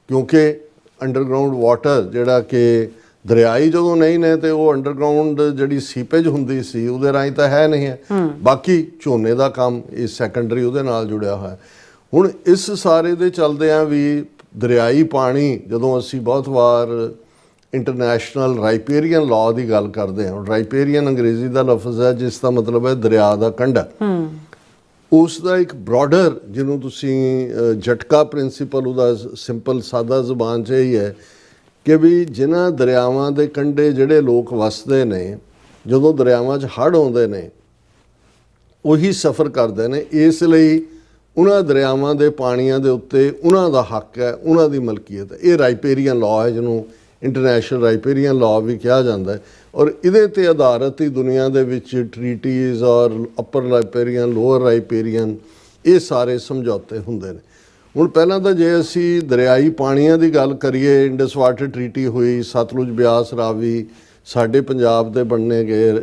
ਕਿਉਂਕਿ ਅੰਡਰਗਰਾਉਂਡ ਵਾਟਰ ਜਿਹੜਾ ਕਿ ਦਰਿਆਈ ਜਦੋਂ ਨਹੀਂ ਨੇ ਤੇ ਉਹ ਅੰਡਰਗਰਾਉਂਡ ਜਿਹੜੀ ਸੀਪੇਜ ਹੁੰਦੀ ਸੀ ਉਹਦੇ ਰਾਹੀਂ ਤਾਂ ਹੈ ਨਹੀਂ ਹੈ। ਬਾਕੀ ਝੋਨੇ ਦਾ ਕੰਮ ਇਹ ਸੈਕੰਡਰੀ ਉਹਦੇ ਨਾਲ ਜੁੜਿਆ ਹੋਇਆ। ਹੁਣ ਇਸ ਸਾਰੇ ਦੇ ਚੱਲਦਿਆਂ ਵੀ ਦਰਿਆਈ ਪਾਣੀ, ਜਦੋਂ ਅਸੀਂ ਬਹੁਤ ਵਾਰ ਇੰਟਰਨੈਸ਼ਨਲ ਰਾਈਪੇਰੀਅਨ ਲਾਅ ਦੀ ਗੱਲ ਕਰਦੇ ਹਾਂ, ਰਾਈਪੇਰੀਅਨ ਅੰਗਰੇਜ਼ੀ ਦਾ ਲਫ਼ਜ਼ ਹੈ ਜਿਸ ਦਾ ਮਤਲਬ ਹੈ ਦਰਿਆ ਦਾ ਕੰਢਾ, ਉਸ ਦਾ ਇੱਕ ਬ੍ਰੌਡਰ, ਜਿਹਨੂੰ ਤੁਸੀਂ ਝਟਕਾ ਪ੍ਰਿੰਸੀਪਲ, ਉਹਦਾ ਸਿੰਪਲ ਸਾਦਾ ਜ਼ੁਬਾਨ 'ਚ ਹੀ ਹੈ ਕਿ ਵੀ ਜਿਨ੍ਹਾਂ ਦਰਿਆਵਾਂ ਦੇ ਕੰਢੇ ਜਿਹੜੇ ਲੋਕ ਵਸਦੇ ਨੇ, ਜਦੋਂ ਦਰਿਆਵਾਂ 'ਚ ਹੜ੍ਹ ਆਉਂਦੇ ਨੇ ਉਹੀ ਸਫ਼ਰ ਕਰਦੇ ਨੇ, ਇਸ ਲਈ ਉਹਨਾਂ ਦਰਿਆਵਾਂ ਦੇ ਪਾਣੀਆਂ ਦੇ ਉੱਤੇ ਉਹਨਾਂ ਦਾ ਹੱਕ ਹੈ, ਉਹਨਾਂ ਦੀ ਮਲਕੀਅਤ ਹੈ। ਇਹ ਰਾਈਪੇਰੀਅਨ ਲਾਅ ਹੈ, ਜਿਹਨੂੰ ਇੰਟਰਨੈਸ਼ਨਲ ਰਾਈਪੇਰੀਅਨ ਲਾਅ ਵੀ ਕਿਹਾ ਜਾਂਦਾ ਹੈ। ਔਰ ਇਹਦੇ ਤੇ ਆਧਾਰਿਤ ਹੀ ਦੁਨੀਆ ਦੇ ਵਿੱਚ ਟਰੀਟੀਜ਼ ਔਰ ਅਪਰ ਰਾਈਪੇਰੀਅਨ, ਲੋਅਰ ਰਾਈਪੇਰੀਅਨ, ਇਹ ਸਾਰੇ ਸਮਝੌਤੇ ਹੁੰਦੇ ਨੇ। ਹੁਣ ਪਹਿਲਾਂ ਤਾਂ ਜੇ ਅਸੀਂ ਦਰਿਆਈ ਪਾਣੀਆਂ ਦੀ ਗੱਲ ਕਰੀਏ, ਇੰਡਸ ਵਾਟਰ ਟ੍ਰੀਟੀ ਹੋਈ, ਸਤਲੁਜ ਬਿਆਸ ਰਾਵੀ ਸਾਡੇ ਪੰਜਾਬ ਦੇ ਬਣਨੇ ਗਏ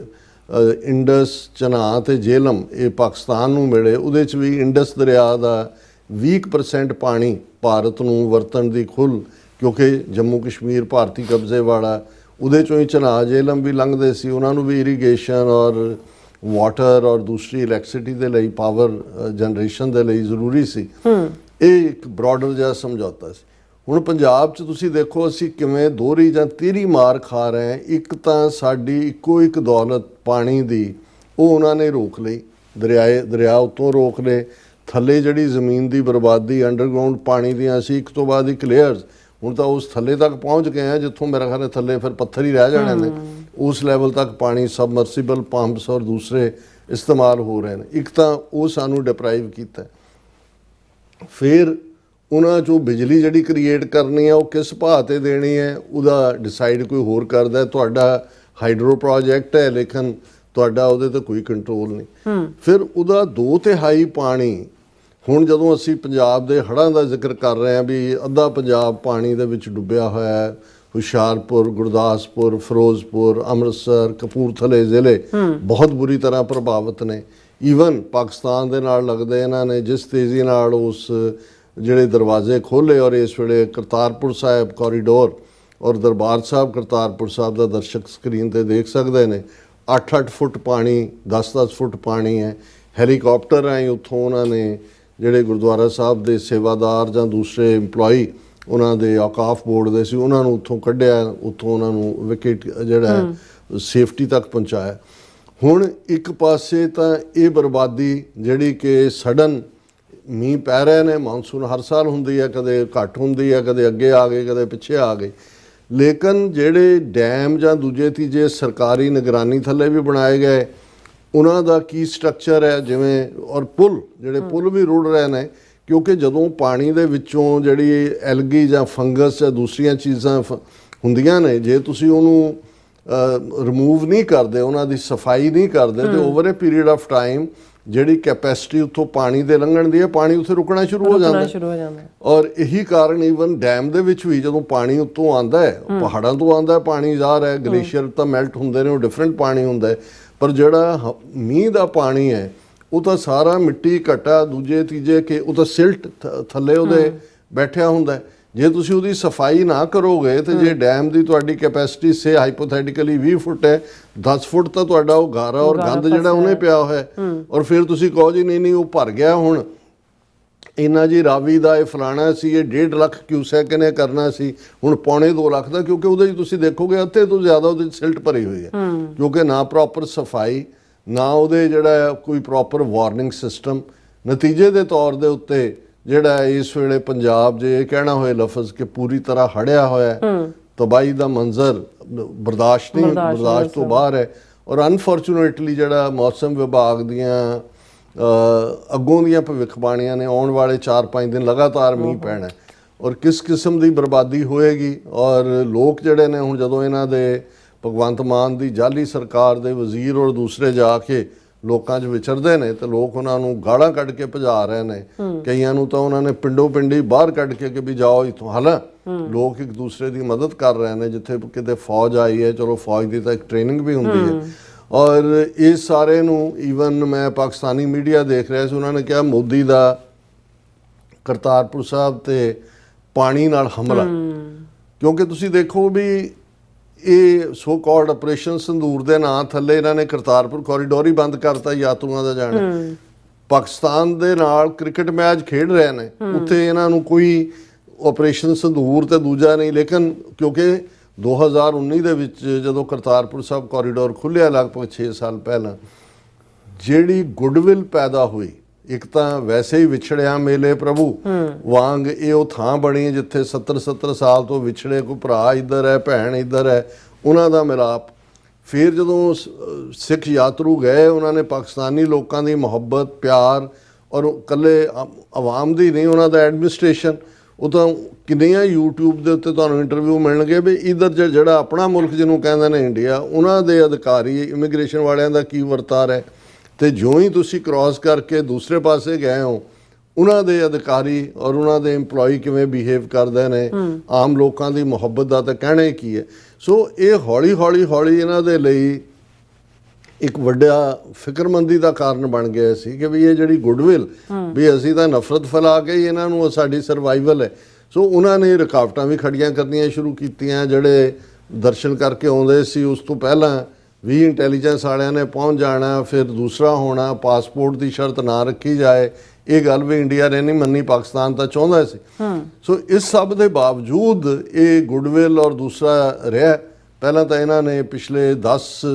ਇੰਡਸ, ਚਨਾਹ ਤੇ ਜੇਹਲਮ, ਇਹ ਪਾਕਿਸਤਾਨ ਨੂੰ ਮਿਲੇ। ਉਹਦੇ 'ਚ ਵੀ ਇੰਡਸ ਦਰਿਆ ਦਾ 20% ਪਾਣੀ ਭਾਰਤ ਨੂੰ ਵਰਤਣ ਦੀ ਖੁੱਲ੍ਹ, ਕਿਉਂਕਿ ਜੰਮੂ ਕਸ਼ਮੀਰ ਭਾਰਤੀ ਕਬਜ਼ੇ ਵਾਲਾ, ਉਹਦੇ 'ਚੋਂ ਹੀ ਚਨਾਹ ਜੇਹਲਮ ਵੀ ਲੰਘਦੇ ਸੀ। ਉਹਨਾਂ ਨੂੰ ਵੀ ਇਰੀਗੇਸ਼ਨ ਔਰ ਵਾਟਰ ਔਰ ਦੂਸਰੀ ਇਲੈਕਟ੍ਰਿਸਿਟੀ ਦੇ ਲਈ, ਪਾਵਰ ਜਨਰੇਸ਼ਨ ਦੇ ਲਈ ਜ਼ਰੂਰੀ ਸੀ। ਇਹ ਇੱਕ ਬ੍ਰੌਡਰ ਜਿਹਾ ਸਮਝੌਤਾ ਸੀ। ਹੁਣ ਪੰਜਾਬ 'ਚ ਤੁਸੀਂ ਦੇਖੋ ਅਸੀਂ ਕਿਵੇਂ ਦੋਹਰੀ ਜਾਂ ਤੀਹਰੀ ਮਾਰ ਖਾ ਰਹੇ ਹਾਂ। ਇੱਕ ਤਾਂ ਸਾਡੀ ਇੱਕੋ ਇੱਕ ਦੌਲਤ ਪਾਣੀ ਦੀ, ਉਹ ਉਹਨਾਂ ਨੇ ਰੋਕ ਲਈ, ਦਰਿਆ ਉੱਤੋਂ ਰੋਕ ਲਏ। ਥੱਲੇ ਜਿਹੜੀ ਜ਼ਮੀਨ ਦੀ ਬਰਬਾਦੀ, ਅੰਡਰਗਰਾਊਂਡ ਪਾਣੀ ਦੀਆਂ ਅਸੀਂ ਇੱਕ ਤੋਂ ਬਾਅਦ ਇੱਕ ਲੇਅਰਸ, ਹੁਣ ਤਾਂ ਉਸ ਥੱਲੇ ਤੱਕ ਪਹੁੰਚ ਗਏ ਆ ਜਿੱਥੋਂ ਮੇਰਾ ਖਿਆਲ ਹੈ ਥੱਲੇ ਫਿਰ ਪੱਥਰ ਹੀ ਰਹਿ ਜਾਣੇ ਨੇ। ਉਸ ਲੈਵਲ ਤੱਕ ਪਾਣੀ, ਸਬਮਰਸੀਬਲ ਪੰਪਸ ਔਰ ਦੂਸਰੇ ਇਸਤੇਮਾਲ ਹੋ ਰਹੇ ਨੇ। ਇੱਕ ਤਾਂ ਉਹ ਸਾਨੂੰ ਡਿਪਰਾਈਵ ਕੀਤਾ। ਫਿਰ ਉਹਨਾਂ 'ਚੋਂ ਬਿਜਲੀ ਜਿਹੜੀ ਕ੍ਰੀਏਟ ਕਰਨੀ ਹੈ ਉਹ ਕਿਸ ਭਾਅ 'ਤੇ ਦੇਣੀ ਹੈ ਉਹਦਾ ਡਿਸਾਈਡ ਕੋਈ ਹੋਰ ਕਰਦਾ। ਤੁਹਾਡਾ ਹਾਈਡਰੋ ਪ੍ਰੋਜੈਕਟ ਹੈ ਲੇਕਿਨ ਤੁਹਾਡਾ ਉਹਦੇ 'ਤੇ ਕੋਈ ਕੰਟਰੋਲ ਨਹੀਂ। ਫਿਰ ਉਹਦਾ 2/3 ਪਾਣੀ, ਹੁਣ ਜਦੋਂ ਅਸੀਂ ਪੰਜਾਬ ਦੇ ਹੜ੍ਹਾਂ ਦਾ ਜ਼ਿਕਰ ਕਰ ਰਹੇ ਹਾਂ ਵੀ ਅੱਧਾ ਪੰਜਾਬ ਪਾਣੀ ਦੇ ਵਿੱਚ ਡੁੱਬਿਆ ਹੋਇਆ ਹੈ, ਹੁਸ਼ਿਆਰਪੁਰ, ਗੁਰਦਾਸਪੁਰ, ਫਿਰੋਜ਼ਪੁਰ, ਅੰਮ੍ਰਿਤਸਰ, ਕਪੂਰਥਲੇ ਜ਼ਿਲ੍ਹੇ ਬਹੁਤ ਬੁਰੀ ਤਰ੍ਹਾਂ ਪ੍ਰਭਾਵਿਤ ਨੇ। ਈਵਨ ਪਾਕਿਸਤਾਨ ਦੇ ਨਾਲ ਲੱਗਦੇ ਇਹਨਾਂ ਨੇ ਜਿਸ ਤੇਜ਼ੀ ਨਾਲ ਉਸ ਜਿਹੜੇ ਦਰਵਾਜ਼ੇ ਖੋਲ੍ਹੇ, ਔਰ ਇਸ ਵੇਲੇ ਕਰਤਾਰਪੁਰ ਸਾਹਿਬ ਕੋਰੀਡੋਰ ਔਰ ਦਰਬਾਰ ਸਾਹਿਬ ਕਰਤਾਰਪੁਰ ਸਾਹਿਬ ਦਾ ਦਰਸ਼ਕ ਸਕਰੀਨ ਤੇ ਦੇਖ ਸਕਦੇ ਨੇ, 8-8 ਫੁੱਟ ਪਾਣੀ, 10-10 ਫੁੱਟ ਪਾਣੀ ਹੈ। ਹੈਲੀਕਾਪਟਰ ਰਾਹੀਂ ਉੱਥੋਂ ਉਹਨਾਂ ਨੇ ਜਿਹੜੇ ਗੁਰਦੁਆਰਾ ਸਾਹਿਬ ਦੇ ਸੇਵਾਦਾਰ ਜਾਂ ਦੂਸਰੇ ਇੰਪਲੋਈ ਉਹਨਾਂ ਦੇ ਔਕਾਫ ਬੋਰਡ ਦੇ ਸੀ, ਉਹਨਾਂ ਨੂੰ ਉੱਥੋਂ ਕੱਢਿਆ, ਉੱਥੋਂ ਉਹਨਾਂ ਨੂੰ ਵਿਕਟ ਜਿਹੜਾ ਸੇਫਟੀ ਤੱਕ ਪਹੁੰਚਾਇਆ। ਹੁਣ ਇੱਕ ਪਾਸੇ ਤਾਂ ਇਹ ਬਰਬਾਦੀ ਜਿਹੜੀ ਕਿ ਸਡਨ ਮੀਂਹ ਪੈ ਰਹੇ ਨੇ, ਮਾਨਸੂਨ ਹਰ ਸਾਲ ਹੁੰਦੀ ਹੈ, ਕਦੇ ਘੱਟ ਹੁੰਦੀ ਹੈ, ਕਦੇ ਅੱਗੇ ਆ ਗਏ, ਕਦੇ ਪਿੱਛੇ ਆ ਗਏ। ਲੇਕਿਨ ਜਿਹੜੇ ਡੈਮ ਜਾਂ ਦੂਜੇ ਤੀਜੇ ਸਰਕਾਰੀ ਨਿਗਰਾਨੀ ਥੱਲੇ ਵੀ ਬਣਾਏ ਗਏ, ਉਹਨਾਂ ਦਾ ਕੀ ਸਟਰਕਚਰ ਹੈ, ਜਿਵੇਂ ਔਰ ਪੁਲ, ਜਿਹੜੇ ਪੁਲ ਵੀ ਰੁੜ ਰਹੇ ਨੇ, ਕਿਉਂਕਿ ਜਦੋਂ ਪਾਣੀ ਦੇ ਵਿੱਚੋਂ ਜਿਹੜੀ ਐਲਗੀ ਜਾਂ ਫੰਗਸ ਜਾਂ ਦੂਸਰੀਆਂ ਚੀਜ਼ਾਂ ਹੁੰਦੀਆਂ ਨੇ, ਜੇ ਤੁਸੀਂ ਉਹਨੂੰ ਰਿਮੂਵ ਨਹੀਂ ਕਰਦੇ, ਉਹਨਾਂ ਦੀ ਸਫਾਈ ਨਹੀਂ ਕਰਦੇ, ਤੇ over A period of time ਜਿਹੜੀ ਕੈਪੈਸਿਟੀ ਉੱਥੋਂ ਪਾਣੀ ਦੇ ਲੰਘਣ ਦੀ ਹੈ, ਪਾਣੀ ਉੱਥੇ ਰੁਕਣਾ ਸ਼ੁਰੂ ਹੋ ਜਾਂਦਾ। ਔਰ ਇਹੀ ਕਾਰਨ ਈਵਨ ਡੈਮ ਦੇ ਵਿੱਚ ਵੀ ਜਦੋਂ ਪਾਣੀ ਉੱਤੋਂ ਆਉਂਦਾ ਹੈ, ਪਹਾੜਾਂ ਤੋਂ ਆਉਂਦਾ ਪਾਣੀ ਜਾ ਰਿਹਾ, ਗਲੇਸ਼ੀਅਰ ਤਾਂ ਮੈਲਟ ਹੁੰਦੇ ਨੇ, ਉਹ ਡਿਫਰੈਂਟ ਪਾਣੀ ਹੁੰਦਾ ਹੈ, ਪਰ ਜਿਹੜਾ ਮੀਂਹ ਦਾ ਪਾਣੀ ਹੈ ਉਹ ਤਾਂ ਸਾਰਾ ਮਿੱਟੀ ਘਟਾ ਦੂਜੇ ਤੀਜੇ ਕਿ ਉਹ ਤਾਂ ਸਿਲਟ ਥੱਲੇ ਉਹਦੇ ਬੈਠਿਆ ਹੁੰਦਾ। ਜੇ ਤੁਸੀਂ ਉਹਦੀ ਸਫਾਈ ਨਾ ਕਰੋਗੇ ਤੇ ਜੇ ਡੈਮ ਦੀ ਤੁਹਾਡੀ ਕੈਪੈਸਿਟੀ ਸੇ ਹਾਈਪੋਥੈਟਿਕਲੀ 20 ਫੁੱਟ ਹੈ, 10 ਫੁੱਟ ਤਾਂ ਤੁਹਾਡਾ ਉਹ ਗਾਰਾ ਔਰ ਗੰਦ ਜਿਹੜਾ ਉਹਨੇ ਪਿਆ ਹੋਇਆ, ਔਰ ਫਿਰ ਤੁਸੀਂ ਕਹੋ ਜੀ ਨਹੀਂ ਉਹ ਭਰ ਗਿਆ, ਹੁਣ ਇੰਨਾ ਜੀ ਰਾਵੀ ਦਾ ਇਹ ਫਲਾਣਾ ਸੀ, ਇਹ 1.5 ਲੱਖ ਕਿਊਸੈਕ ਨੇ ਕਰਨਾ ਸੀ, ਹੁਣ 2.25 ਲੱਖ ਦਾ, ਕਿਉਂਕਿ ਉਹਦੇ 'ਚ ਤੁਸੀਂ ਦੇਖੋਗੇ ਅੱਧੇ ਤੋਂ ਜ਼ਿਆਦਾ ਉਹਦੇ 'ਚ ਸਿਲਟ ਭਰੀ ਹੋਈ ਹੈ, ਕਿਉਂਕਿ ਨਾ ਪ੍ਰੋਪਰ ਸਫਾਈ, ਨਾ ਉਹਦੇ ਜਿਹੜਾ ਕੋਈ ਪ੍ਰੋਪਰ ਵਾਰਨਿੰਗ ਸਿਸਟਮ। ਨਤੀਜੇ ਦੇ ਤੌਰ ਦੇ ਉੱਤੇ ਜਿਹੜਾ ਇਸ ਵੇਲੇ ਪੰਜਾਬ ਜੇ ਇਹ ਕਹਿਣਾ ਹੋਏ ਲਫ਼ਜ਼ ਕਿ ਪੂਰੀ ਤਰ੍ਹਾਂ ਹੜਿਆ ਹੋਇਆ, ਤਬਾਹੀ ਦਾ ਮੰਜ਼ਰ ਬਰਦਾਸ਼ਤ ਤੋਂ ਬਾਹਰ ਹੈ। ਔਰ ਅਨਫੋਰਚੂਨੇਟਲੀ ਜਿਹੜਾ ਮੌਸਮ ਵਿਭਾਗ ਦੀਆਂ ਅੱਗੋਂ ਦੀਆਂ ਭਵਿੱਖਬਾਣੀਆਂ ਨੇ, ਆਉਣ ਵਾਲੇ 4-5 ਦਿਨ ਲਗਾਤਾਰ ਮੀਂਹ ਪੈਣਾ, ਔਰ ਕਿਸ ਕਿਸਮ ਦੀ ਬਰਬਾਦੀ ਹੋਏਗੀ। ਔਰ ਲੋਕ ਜਿਹੜੇ ਨੇ ਹੁਣ ਜਦੋਂ ਇਹਨਾਂ ਦੇ ਭਗਵੰਤ ਮਾਨ ਦੀ ਜਾਲੀ ਸਰਕਾਰ ਦੇ ਵਜ਼ੀਰ ਔਰ ਦੂਸਰੇ ਜਾ ਕੇ ਲੋਕਾਂ 'ਚ ਵਿਚਰਦੇ ਨੇ ਤੇ ਲੋਕ ਉਹਨਾਂ ਨੂੰ ਗਾਲਾਂ ਕੱਢ ਕੇ ਭਜਾ ਰਹੇ ਨੇ, ਕਈਆਂ ਨੂੰ ਤਾਂ ਉਹਨਾਂ ਨੇ ਪਿੰਡੋਂ ਪਿੰਡੀ ਬਾਹਰ ਕੱਢ ਕੇ ਕਿ ਵੀ ਜਾਓ ਇੱਥੋਂ। ਹਾਲਾਂਕਿ ਲੋਕ ਇੱਕ ਦੂਸਰੇ ਦੀ ਮਦਦ ਕਰ ਰਹੇ ਨੇ, ਜਿੱਥੇ ਕਿਤੇ ਫੌਜ ਆਈ ਹੈ, ਚਲੋ ਫੌਜ ਦੀ ਤਾਂ ਇੱਕ ਟ੍ਰੇਨਿੰਗ ਵੀ ਹੁੰਦੀ ਹੈ। ਔਰ ਇਹ ਸਾਰੇ ਨੂੰ ਈਵਨ ਮੈਂ ਪਾਕਿਸਤਾਨੀ ਮੀਡੀਆ ਦੇਖ ਰਿਹਾ ਸੀ, ਉਹਨਾਂ ਨੇ ਕਿਹਾ ਮੋਦੀ ਦਾ ਕਰਤਾਰਪੁਰ ਸਾਹਿਬ ਤੇ ਪਾਣੀ ਨਾਲ ਹਮਲਾ, ਕਿਉਂਕਿ ਤੁਸੀਂ ਦੇਖੋ ਵੀ ਇਹ ਸੋ ਕਾਲਡ ਆਪਰੇਸ਼ਨ ਸੰਦੂਰ ਦੇ ਨਾਂ ਥੱਲੇ ਇਹਨਾਂ ਨੇ ਕਰਤਾਰਪੁਰ ਕੋਰੀਡੋਰ ਹੀ ਬੰਦ ਕਰਤਾ ਯਾਤਰੂਆਂ ਦਾ ਜਾਣਾ। ਪਾਕਿਸਤਾਨ ਦੇ ਨਾਲ ਕ੍ਰਿਕਟ ਮੈਚ ਖੇਡ ਰਹੇ ਨੇ, ਉੱਥੇ ਇਹਨਾਂ ਨੂੰ ਕੋਈ ਆਪਰੇਸ਼ਨ ਸੰਦੂਰ ਤੇ ਦੂਜਾ ਨਹੀਂ। ਲੇਕਿਨ ਕਿਉਂਕਿ 2019 ਦੇ ਵਿੱਚ ਜਦੋਂ ਕਰਤਾਰਪੁਰ ਸਾਹਿਬ ਕੋਰੀਡੋਰ ਖੁੱਲ੍ਹਿਆ ਲਗਭਗ 6 ਸਾਲ ਪਹਿਲਾਂ, ਜਿਹੜੀ ਗੁੱਡਵਿਲ ਪੈਦਾ ਹੋਈ, ਇੱਕ ਤਾਂ ਵੈਸੇ ਹੀ ਵਿਛੜਿਆ ਮੇਲੇ ਪ੍ਰਭੂ ਵਾਂਗ ਇਹ ਉਹ ਥਾਂ ਬਣੀ ਜਿੱਥੇ 70 ਸਾਲ ਤੋਂ ਵਿਛੜੇ, ਕੋਈ ਭਰਾ ਇੱਧਰ ਹੈ, ਭੈਣ ਇੱਧਰ ਹੈ, ਉਹਨਾਂ ਦਾ ਮਿਲਾਪ। ਫਿਰ ਜਦੋਂ ਸਿੱਖ ਯਾਤਰੂ ਗਏ, ਉਹਨਾਂ ਨੇ ਪਾਕਿਸਤਾਨੀ ਲੋਕਾਂ ਦੀ ਮੁਹੱਬਤ, ਪਿਆਰ, ਔਰ ਇਕੱਲੇ ਆਵਾਮ ਦੀ ਨਹੀਂ, ਉਹਨਾਂ ਦਾ ਐਡਮਿਨਿਸਟ੍ਰੇਸ਼ਨ, ਉਹ ਤਾਂ ਕਿੰਨੀਆਂ YouTube ਦੇ ਉੱਤੇ ਤੁਹਾਨੂੰ ਇੰਟਰਵਿਊ ਮਿਲਣਗੇ ਵੀ ਇੱਧਰ ਜਿਹੜਾ ਆਪਣਾ ਮੁਲਕ ਜਿਹਨੂੰ ਕਹਿੰਦੇ ਨੇ ਇੰਡੀਆ, ਉਹਨਾਂ ਦੇ ਅਧਿਕਾਰੀ ਇਮੀਗ੍ਰੇਸ਼ਨ ਵਾਲਿਆਂ ਦਾ ਕੀ ਵਰਤਾਰ ਹੈ। ਤੇ ਜਿਉਂ ਹੀ ਤੁਸੀਂ ਕ੍ਰਾਸ ਕਰਕੇ ਦੂਸਰੇ ਪਾਸੇ ਗਏ ਹੋ, ਉਹਨਾਂ ਦੇ ਅਧਿਕਾਰੀ ਔਰ ਉਹਨਾਂ ਦੇ EMPLOYE ਕਿਵੇਂ ਬਿਹੇਵ ਕਰਦੇ ਨੇ, ਆਮ ਲੋਕਾਂ ਦੀ ਮੁਹੱਬਤ ਦਾ ਤਾਂ ਕਹਿਣਾ ਹੀ ਕੀ ਹੈ। ਸੋ ਇਹ ਹੌਲੀ ਹੌਲੀ ਇਹਨਾਂ ਦੇ ਲਈ ਇੱਕ ਵੱਡਾ ਫਿਕਰਮੰਦੀ ਦਾ ਕਾਰਨ ਬਣ ਗਿਆ ਸੀ ਕਿ ਵੀ ਇਹ ਜਿਹੜੀ ਗੁੱਡਵਿਲ ਵੀ ਅਸੀਂ ਤਾਂ ਨਫ਼ਰਤ ਫੈਲਾ ਕੇ ਹੀ ਇਹਨਾਂ ਨੂੰ ਸਾਡੀ ਸਰਵਾਈਵਲ ਹੈ। ਸੋ ਉਹਨਾਂ ਨੇ ਰੁਕਾਵਟਾਂ ਵੀ ਖੜੀਆਂ ਕਰਨੀਆਂ ਸ਼ੁਰੂ ਕੀਤੀਆਂ। ਜਿਹੜੇ ਦਰਸ਼ਨ ਕਰਕੇ ਆਉਂਦੇ ਸੀ ਉਸ ਤੋਂ ਪਹਿਲਾਂ ਵੀ ਇੰਟੈਲੀਜੈਂਸ ਵਾਲਿਆਂ ਨੇ ਪਹੁੰਚ ਜਾਣਾ, ਫਿਰ ਦੂਸਰਾ ਹੋਣਾ, ਪਾਸਪੋਰਟ ਦੀ ਸ਼ਰਤ ਨਾ ਰੱਖੀ ਜਾਏ। ਇਹ ਗੱਲ ਵੀ ਇੰਡੀਆ ਨੇ ਨਹੀਂ ਮੰਨੀ, ਪਾਕਿਸਤਾਨ ਤਾਂ ਚਾਹੁੰਦਾ ਸੀ। ਸੋ ਇਸ ਸਭ ਦੇ ਬਾਵਜੂਦ ਇਹ ਗੁੱਡਵਿਲ ਔਰ ਦੂਸਰਾ ਰਿਹਾ। ਪਹਿਲਾਂ ਤਾਂ ਇਹਨਾਂ ਨੇ ਪਿਛਲੇ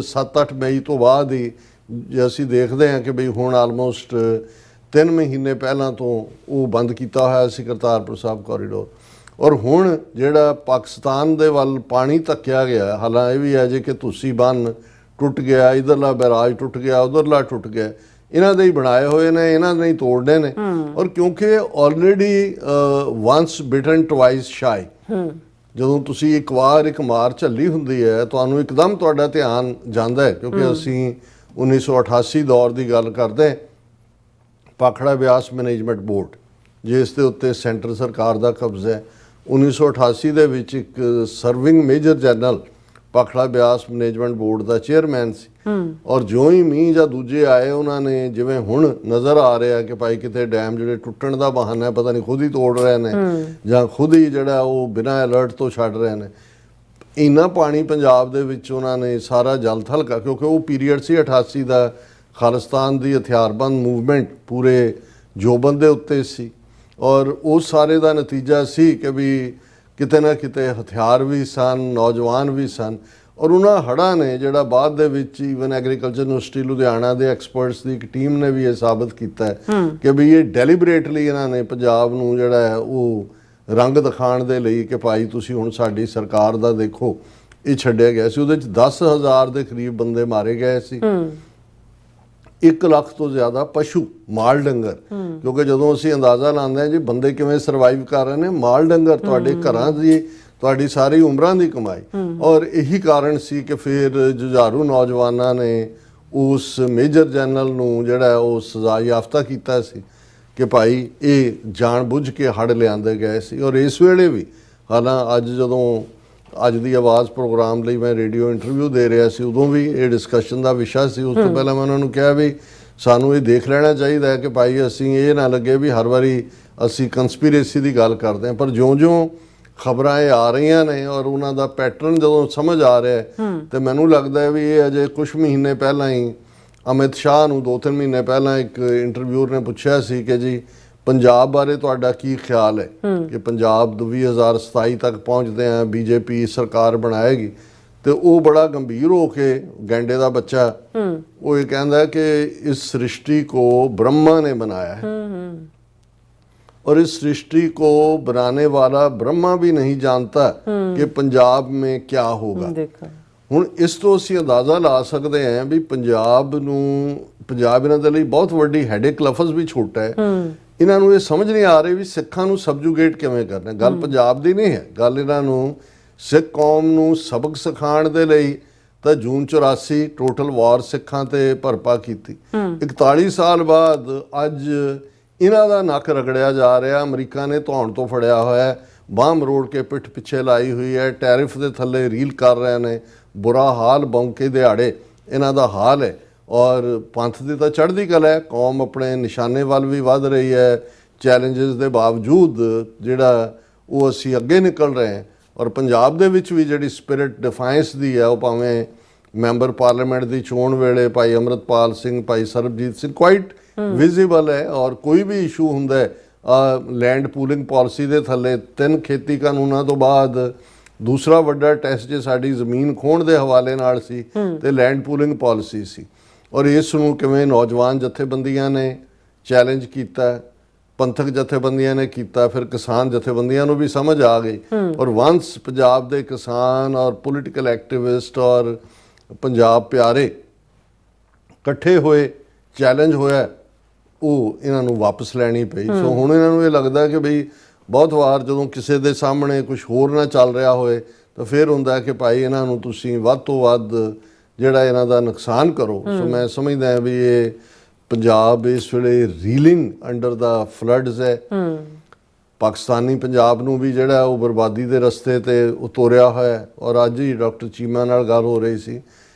7-8 ਮਈ ਤੋਂ ਬਾਅਦ ਹੀ ਜੇ ਅਸੀਂ ਦੇਖਦੇ ਹਾਂ ਕਿ ਬਈ ਹੁਣ ਆਲਮੋਸਟ 3 ਮਹੀਨੇ ਪਹਿਲਾਂ ਤੋਂ ਉਹ ਬੰਦ ਕੀਤਾ ਹੋਇਆ ਸੀ ਕਰਤਾਰਪੁਰ ਸਾਹਿਬ ਕੋਰੀਡੋਰ। ਔਰ ਹੁਣ ਜਿਹੜਾ ਪਾਕਿਸਤਾਨ ਦੇ ਵੱਲ ਪਾਣੀ ਧੱਕਿਆ ਗਿਆ, ਹਾਲਾਂ ਇਹ ਵੀ ਹੈ ਜੇ ਕਿ ਤੁਸੀਂ ਬੰਨ ਟੁੱਟ ਗਿਆ, ਇਧਰਲਾ ਬੈਰਾਜ ਟੁੱਟ ਗਿਆ, ਉਧਰਲਾ ਟੁੱਟ ਗਿਆ, ਇਹਨਾਂ ਦੇ ਹੀ ਬਣਾਏ ਹੋਏ ਨੇ, ਇਹਨਾਂ ਨੇ ਹੀ ਤੋੜਨੇ ਨੇ। ਔਰ ਕਿਉਂਕਿ ਆਲਰੇਡੀ ਵਾਂਸ ਬਿਟਨ ਟਵਾਈਸ ਸ਼ਾਈ, ਜਦੋਂ ਤੁਸੀਂ ਇੱਕ ਵਾਰ ਇੱਕ ਮਾਰ ਝੱਲੀ ਹੁੰਦੀ ਹੈ ਤੁਹਾਨੂੰ ਇੱਕਦਮ ਤੁਹਾਡਾ ਧਿਆਨ ਜਾਂਦਾ ਹੈ। ਕਿਉਂਕਿ ਅਸੀਂ 1988 ਦੌਰ ਦੀ ਗੱਲ ਕਰਦੇ, ਭਾਖੜਾ ਬਿਆਸ ਮੈਨੇਜਮੈਂਟ ਬੋਰਡ ਜਿਸ ਦੇ ਉੱਤੇ ਸੈਂਟਰ ਸਰਕਾਰ ਦਾ ਕਬਜ਼ਾ ਹੈ, 1988 ਦੇ ਵਿੱਚ ਇੱਕ serving major general Bhakra Beas management board ਦਾ ਚੇਅਰਮੈਨ ਸੀ। ਔਰ ਜਿਉਂ ਹੀ ਮੀਂਹ ਜਾਂ ਦੂਜੇ ਆਏ ਉਹਨਾਂ ਨੇ, ਜਿਵੇਂ ਹੁਣ ਨਜ਼ਰ ਆ ਰਿਹਾ ਕਿ ਭਾਈ ਕਿਤੇ ਡੈਮ ਜਿਹੜੇ ਟੁੱਟਣ ਦਾ ਬਹਾਨਾ ਹੈ, ਪਤਾ ਨਹੀਂ ਖੁਦ ਹੀ ਤੋੜ ਰਹੇ ਨੇ ਜਾਂ ਖੁਦ ਹੀ ਜਿਹੜਾ ਉਹ ਬਿਨਾਂ ਅਲਰਟ ਤੋਂ ਛੱਡ ਰਹੇ ਨੇ, ਇੰਨਾ ਪਾਣੀ ਪੰਜਾਬ ਦੇ ਵਿੱਚ ਉਹਨਾਂ ਨੇ ਸਾਰਾ ਜਲ ਥਲ ਕਰ, ਕਿਉਂਕਿ ਉਹ ਪੀਰੀਅਡ ਸੀ 88 ਦਾ, ਖਾਲਿਸਤਾਨ ਦੀ ਹਥਿਆਰਬੰਦ ਮੂਵਮੈਂਟ ਪੂਰੇ ਜੋਬਨ ਦੇ ਉੱਤੇ ਸੀ। ਔਰ ਉਸ ਸਾਰੇ ਦਾ ਨਤੀਜਾ ਸੀ ਕਿ ਵੀ ਕਿਤੇ ਨਾ ਕਿਤੇ ਹਥਿਆਰ ਵੀ ਸਨ, ਨੌਜਵਾਨ ਵੀ ਸਨ। ਔਰ ਉਹਨਾਂ ਹੜ੍ਹਾਂ ਨੇ ਜਿਹੜਾ ਬਾਅਦ ਦੇ ਵਿੱਚ ਈਵਨ ਐਗਰੀਕਲਚਰ ਯੂਨੀਵਰਸਿਟੀ ਲੁਧਿਆਣਾ ਦੇ ਐਕਸਪਰਟਸ ਦੀ ਇੱਕ ਟੀਮ ਨੇ ਵੀ ਇਹ ਸਾਬਤ ਕੀਤਾ ਹੈ ਕਿ ਵੀ ਇਹ ਡੈਲੀਬਰੇਟਲੀ ਇਹਨਾਂ ਨੇ ਪੰਜਾਬ ਨੂੰ ਜਿਹੜਾ ਹੈ ਉਹ ਰੰਗ ਦਿਖਾਉਣ ਦੇ ਲਈ ਕਿ ਭਾਈ ਤੁਸੀਂ ਹੁਣ ਸਾਡੀ ਸਰਕਾਰ ਦਾ ਦੇਖੋ, ਇਹ ਛੱਡਿਆ ਗਿਆ ਸੀ। ਉਹਦੇ ਵਿੱਚ 10,000 ਦੇ ਕਰੀਬ ਬੰਦੇ ਮਾਰੇ ਗਏ ਸੀ, 1 ਲੱਖ ਤੋਂ ਜ਼ਿਆਦਾ ਪਸ਼ੂ, ਮਾਲ ਡੰਗਰ। ਕਿਉਂਕਿ ਜਦੋਂ ਅਸੀਂ ਅੰਦਾਜ਼ਾ ਲਾਉਂਦੇ ਹਾਂ ਜੀ ਬੰਦੇ ਕਿਵੇਂ ਸਰਵਾਈਵ ਕਰ ਰਹੇ ਨੇ, ਮਾਲ ਡੰਗਰ ਤੁਹਾਡੇ ਘਰਾਂ ਦੀ ਤੁਹਾਡੀ ਸਾਰੀ ਉਮਰਾਂ ਦੀ ਕਮਾਈ। ਔਰ ਇਹੀ ਕਾਰਨ ਸੀ ਕਿ ਫਿਰ ਜੁਝਾਰੂ ਨੌਜਵਾਨਾਂ ਨੇ ਉਸ ਮੇਜਰ ਜਨਰਲ ਨੂੰ ਜਿਹੜਾ ਉਹ ਸਜ਼ਾ ਯਾਫਤਾ ਕੀਤਾ ਸੀ ਕਿ ਭਾਈ ਇਹ ਜਾਣ ਬੁੱਝ ਕੇ ਹੜ੍ਹ ਲਿਆਂਦੇ ਗਏ ਸੀ। ਔਰ ਇਸ ਵੇਲੇ ਵੀ ਹਾਲਾਂ ਅੱਜ ਦੀ ਆਵਾਜ਼ ਪ੍ਰੋਗਰਾਮ ਲਈ ਮੈਂ ਰੇਡੀਓ ਇੰਟਰਵਿਊ ਦੇ ਰਿਹਾ ਸੀ, ਉਦੋਂ ਵੀ ਇਹ ਡਿਸਕਸ਼ਨ ਦਾ ਵਿਸ਼ਾ ਸੀ। ਉਸ ਤੋਂ ਪਹਿਲਾਂ ਮੈਂ ਉਹਨਾਂ ਨੂੰ ਕਿਹਾ ਵੀ ਸਾਨੂੰ ਇਹ ਦੇਖ ਲੈਣਾ ਚਾਹੀਦਾ ਹੈ ਕਿ ਭਾਈ ਅਸੀਂ ਇਹ ਨਾ ਲੱਗੇ ਵੀ ਹਰ ਵਾਰੀ ਅਸੀਂ ਕੰਸਪੀਰੇਸੀ ਦੀ ਗੱਲ ਕਰਦੇ ਹਾਂ। ਪਰ ਜਿਉਂ-ਜਿਉਂ ਖਬਰਾਂ ਇਹ ਆ ਰਹੀਆਂ ਨੇ ਔਰ ਉਹਨਾਂ ਦਾ ਪੈਟਰਨ ਜਦੋਂ ਸਮਝ ਆ ਰਿਹਾ ਤੇ ਮੈਨੂੰ ਲੱਗਦਾ ਹੈ ਵੀ ਇਹ ਅਜੇ ਕੁਝ ਮਹੀਨੇ ਪਹਿਲਾਂ ਹੀ ਅਮਿਤ ਸ਼ਾਹ ਨੂੰ 2-3 ਮਹੀਨੇ ਪਹਿਲਾਂ ਇੱਕ ਇੰਟਰਵਿਊਰ ਨੇ ਪੁੱਛਿਆ ਸੀ ਕਿ ਜੀ ਪੰਜਾਬ ਬਾਰੇ ਤੁਹਾਡਾ ਕੀ ਖਿਆਲ ਹੈ ਕਿ ਪੰਜਾਬ 2027 ਤੱਕ ਪਹੁੰਚਦੇ ਆ ਬੀਜੇਪੀ ਸਰਕਾਰ ਬਣਾਏਗੀ। ਤੇ ਉਹ ਬੜਾ ਗੰਭੀਰ ਹੋ ਕੇ ਗੈਂਡੇ ਦਾ ਬੱਚਾ ਉਹ ਇਹ ਕਹਿੰਦਾ ਕਿ ਇਸ सृष्टि को ब्रह्मा ने बनाया है और इस सृष्टि को बनाने वाला ब्रह्मा भी नहीं जानता कि पंजाब में क्या होगा। ਹੁਣ ਇਸ ਤੋਂ ਅਸੀਂ ਅੰਦਾਜ਼ਾ ਲਾ ਸਕਦੇ ਹਾਂ ਵੀ ਪੰਜਾਬ ਇਹਨਾਂ ਦੇ ਲਈ ਬਹੁਤ ਵੱਡੀ ਹੈਡੇਕ, ਲਫ਼ਜ਼ ਵੀ ਛੋਟਾ ਹੈ। ਇਹਨਾਂ ਨੂੰ ਇਹ ਸਮਝ ਨਹੀਂ ਆ ਰਹੀ ਵੀ ਸਿੱਖਾਂ ਨੂੰ ਸਬਜੂਗੇਟ ਕਿਵੇਂ ਕਰਨਾ। ਗੱਲ ਪੰਜਾਬ ਦੀ ਨਹੀਂ ਹੈ, ਗੱਲ ਇਹਨਾਂ ਨੂੰ ਸਿੱਖ ਕੌਮ ਨੂੰ ਸਬਕ ਸਿਖਾਉਣ ਦੇ ਲਈ ਤਾਂ ਜੂਨ 84 ਟੋਟਲ ਵਾਰ ਸਿੱਖਾਂ ਤੇ ਭਰਪਾ ਕੀਤੀ। 41 ਸਾਲ ਬਾਅਦ ਅੱਜ ਇਹਨਾਂ ਦਾ ਨੱਕ ਰਗੜਿਆ ਜਾ ਰਿਹਾ। ਅਮਰੀਕਾ ਨੇ ਧੌਣ ਤੋਂ ਫੜਿਆ ਹੋਇਆ, ਬਾਂਹ ਮਰੋੜ ਕੇ ਪਿੱਠ ਪਿੱਛੇ ਲਾਈ ਹੋਈ ਹੈ, ਟੈਰਿਫ ਦੇ ਥੱਲੇ ਰੀਲ ਕਰ ਰਹੇ ਨੇ। ਬੁਰਾ ਹਾਲ ਬੌਂਕੇ ਦਿਹਾੜੇ ਇਹਨਾਂ ਦਾ ਹਾਲ ਹੈ। ਔਰ ਪੰਥ ਦੀ ਤਾਂ ਚੜ੍ਹਦੀ ਕਲਾ ਹੈ, ਕੌਮ ਆਪਣੇ ਨਿਸ਼ਾਨੇ ਵੱਲ ਵੀ ਵੱਧ ਰਹੀ ਹੈ। ਚੈਲੰਜਸ ਦੇ ਬਾਵਜੂਦ ਜਿਹੜਾ ਉਹ ਅਸੀਂ ਅੱਗੇ ਨਿਕਲ ਰਹੇ ਹਾਂ। ਔਰ ਪੰਜਾਬ ਦੇ ਵਿੱਚ ਵੀ ਜਿਹੜੀ ਸਪਿਰਿਟ ਡਿਫਾਈਂਸ ਦੀ ਹੈ, ਉਹ ਭਾਵੇਂ ਮੈਂਬਰ ਪਾਰਲੀਮੈਂਟ ਦੀ ਚੋਣ ਵੇਲੇ ਭਾਈ ਅੰਮ੍ਰਿਤਪਾਲ ਸਿੰਘ, ਭਾਈ ਸਰਬਜੀਤ ਸਿੰਘ ਕੁਆਇਟ ਵਿਜ਼ੀਬਲ ਹੈ। ਔਰ ਕੋਈ ਵੀ ਇਸ਼ੂ ਹੁੰਦਾ ਹੈ, ਲੈਂਡ ਪੂਲਿੰਗ ਪਾਲਿਸੀ ਦੇ ਥੱਲੇ 3 ਖੇਤੀ ਕਾਨੂੰਨਾਂ ਤੋਂ ਬਾਅਦ ਦੂਸਰਾ ਵੱਡਾ ਟੈਸਟ ਜੇ ਸਾਡੀ ਜ਼ਮੀਨ ਖੋਹਣ ਦੇ ਹਵਾਲੇ ਨਾਲ ਸੀ ਤੇ ਲੈਂਡ ਪੂਲਿੰਗ ਪਾਲਿਸੀ ਸੀ। ਔਰ ਇਸ ਨੂੰ ਕਿਵੇਂ ਨੌਜਵਾਨ ਜਥੇਬੰਦੀਆਂ ਨੇ ਚੈਲੰਜ ਕੀਤਾ, ਪੰਥਕ ਜਥੇਬੰਦੀਆਂ ਨੇ ਕੀਤਾ, ਫਿਰ ਕਿਸਾਨ ਜਥੇਬੰਦੀਆਂ ਨੂੰ ਵੀ ਸਮਝ ਆ ਗਈ। ਔਰ ਵਾਂਸ ਪੰਜਾਬ ਦੇ ਕਿਸਾਨ ਔਰ ਪੋਲੀਟੀਕਲ ਐਕਟਿਵਿਸਟ ਔਰ ਪੰਜਾਬ ਪਿਆਰੇ ਇਕੱਠੇ ਹੋਏ, ਚੈਲੰਜ ਹੋਇਆ, ਉਹ ਇਹਨਾਂ ਨੂੰ ਵਾਪਸ ਲੈਣੀ ਪਈ। ਸੋ ਹੁਣ ਇਹਨਾਂ ਨੂੰ ਇਹ ਲੱਗਦਾ ਕਿ ਬਈ ਬਹੁਤ ਵਾਰ ਜਦੋਂ ਕਿਸੇ ਦੇ ਸਾਹਮਣੇ ਕੁਝ ਹੋਰ ਨਾ ਚੱਲ ਰਿਹਾ ਹੋਏ ਤਾਂ ਫਿਰ ਹੁੰਦਾ ਕਿ ਭਾਈ ਇਹਨਾਂ ਨੂੰ ਤੁਸੀਂ ਵੱਧ ਤੋਂ ਵੱਧ ਜਿਹੜਾ ਇਹਨਾਂ ਦਾ ਨੁਕਸਾਨ ਕਰੋ। ਸੋ ਮੈਂ ਸਮਝਦਾ ਵੀ ਇਹ ਪੰਜਾਬ ਇਸ ਵੇਲੇ ਰੀਲਿੰਗ ਅੰਡਰ ਦਾ ਫਲੱਡਸ ਹੈ। ਪਾਕਿਸਤਾਨੀ ਪੰਜਾਬ ਨੂੰ ਵੀ ਜਿਹੜਾ ਉਹ ਬਰਬਾਦੀ ਦੇ ਰਸਤੇ ਤੇ ਉਤੋਰਿਆ ਹੋਇਆ ਹੈ। ਔਰ ਅੱਜ ਹੀ ਡਾਕਟਰ ਚੀਮਾ ਨਾਲ ਗੱਲ ਹੋ ਰਹੀ ਸੀ,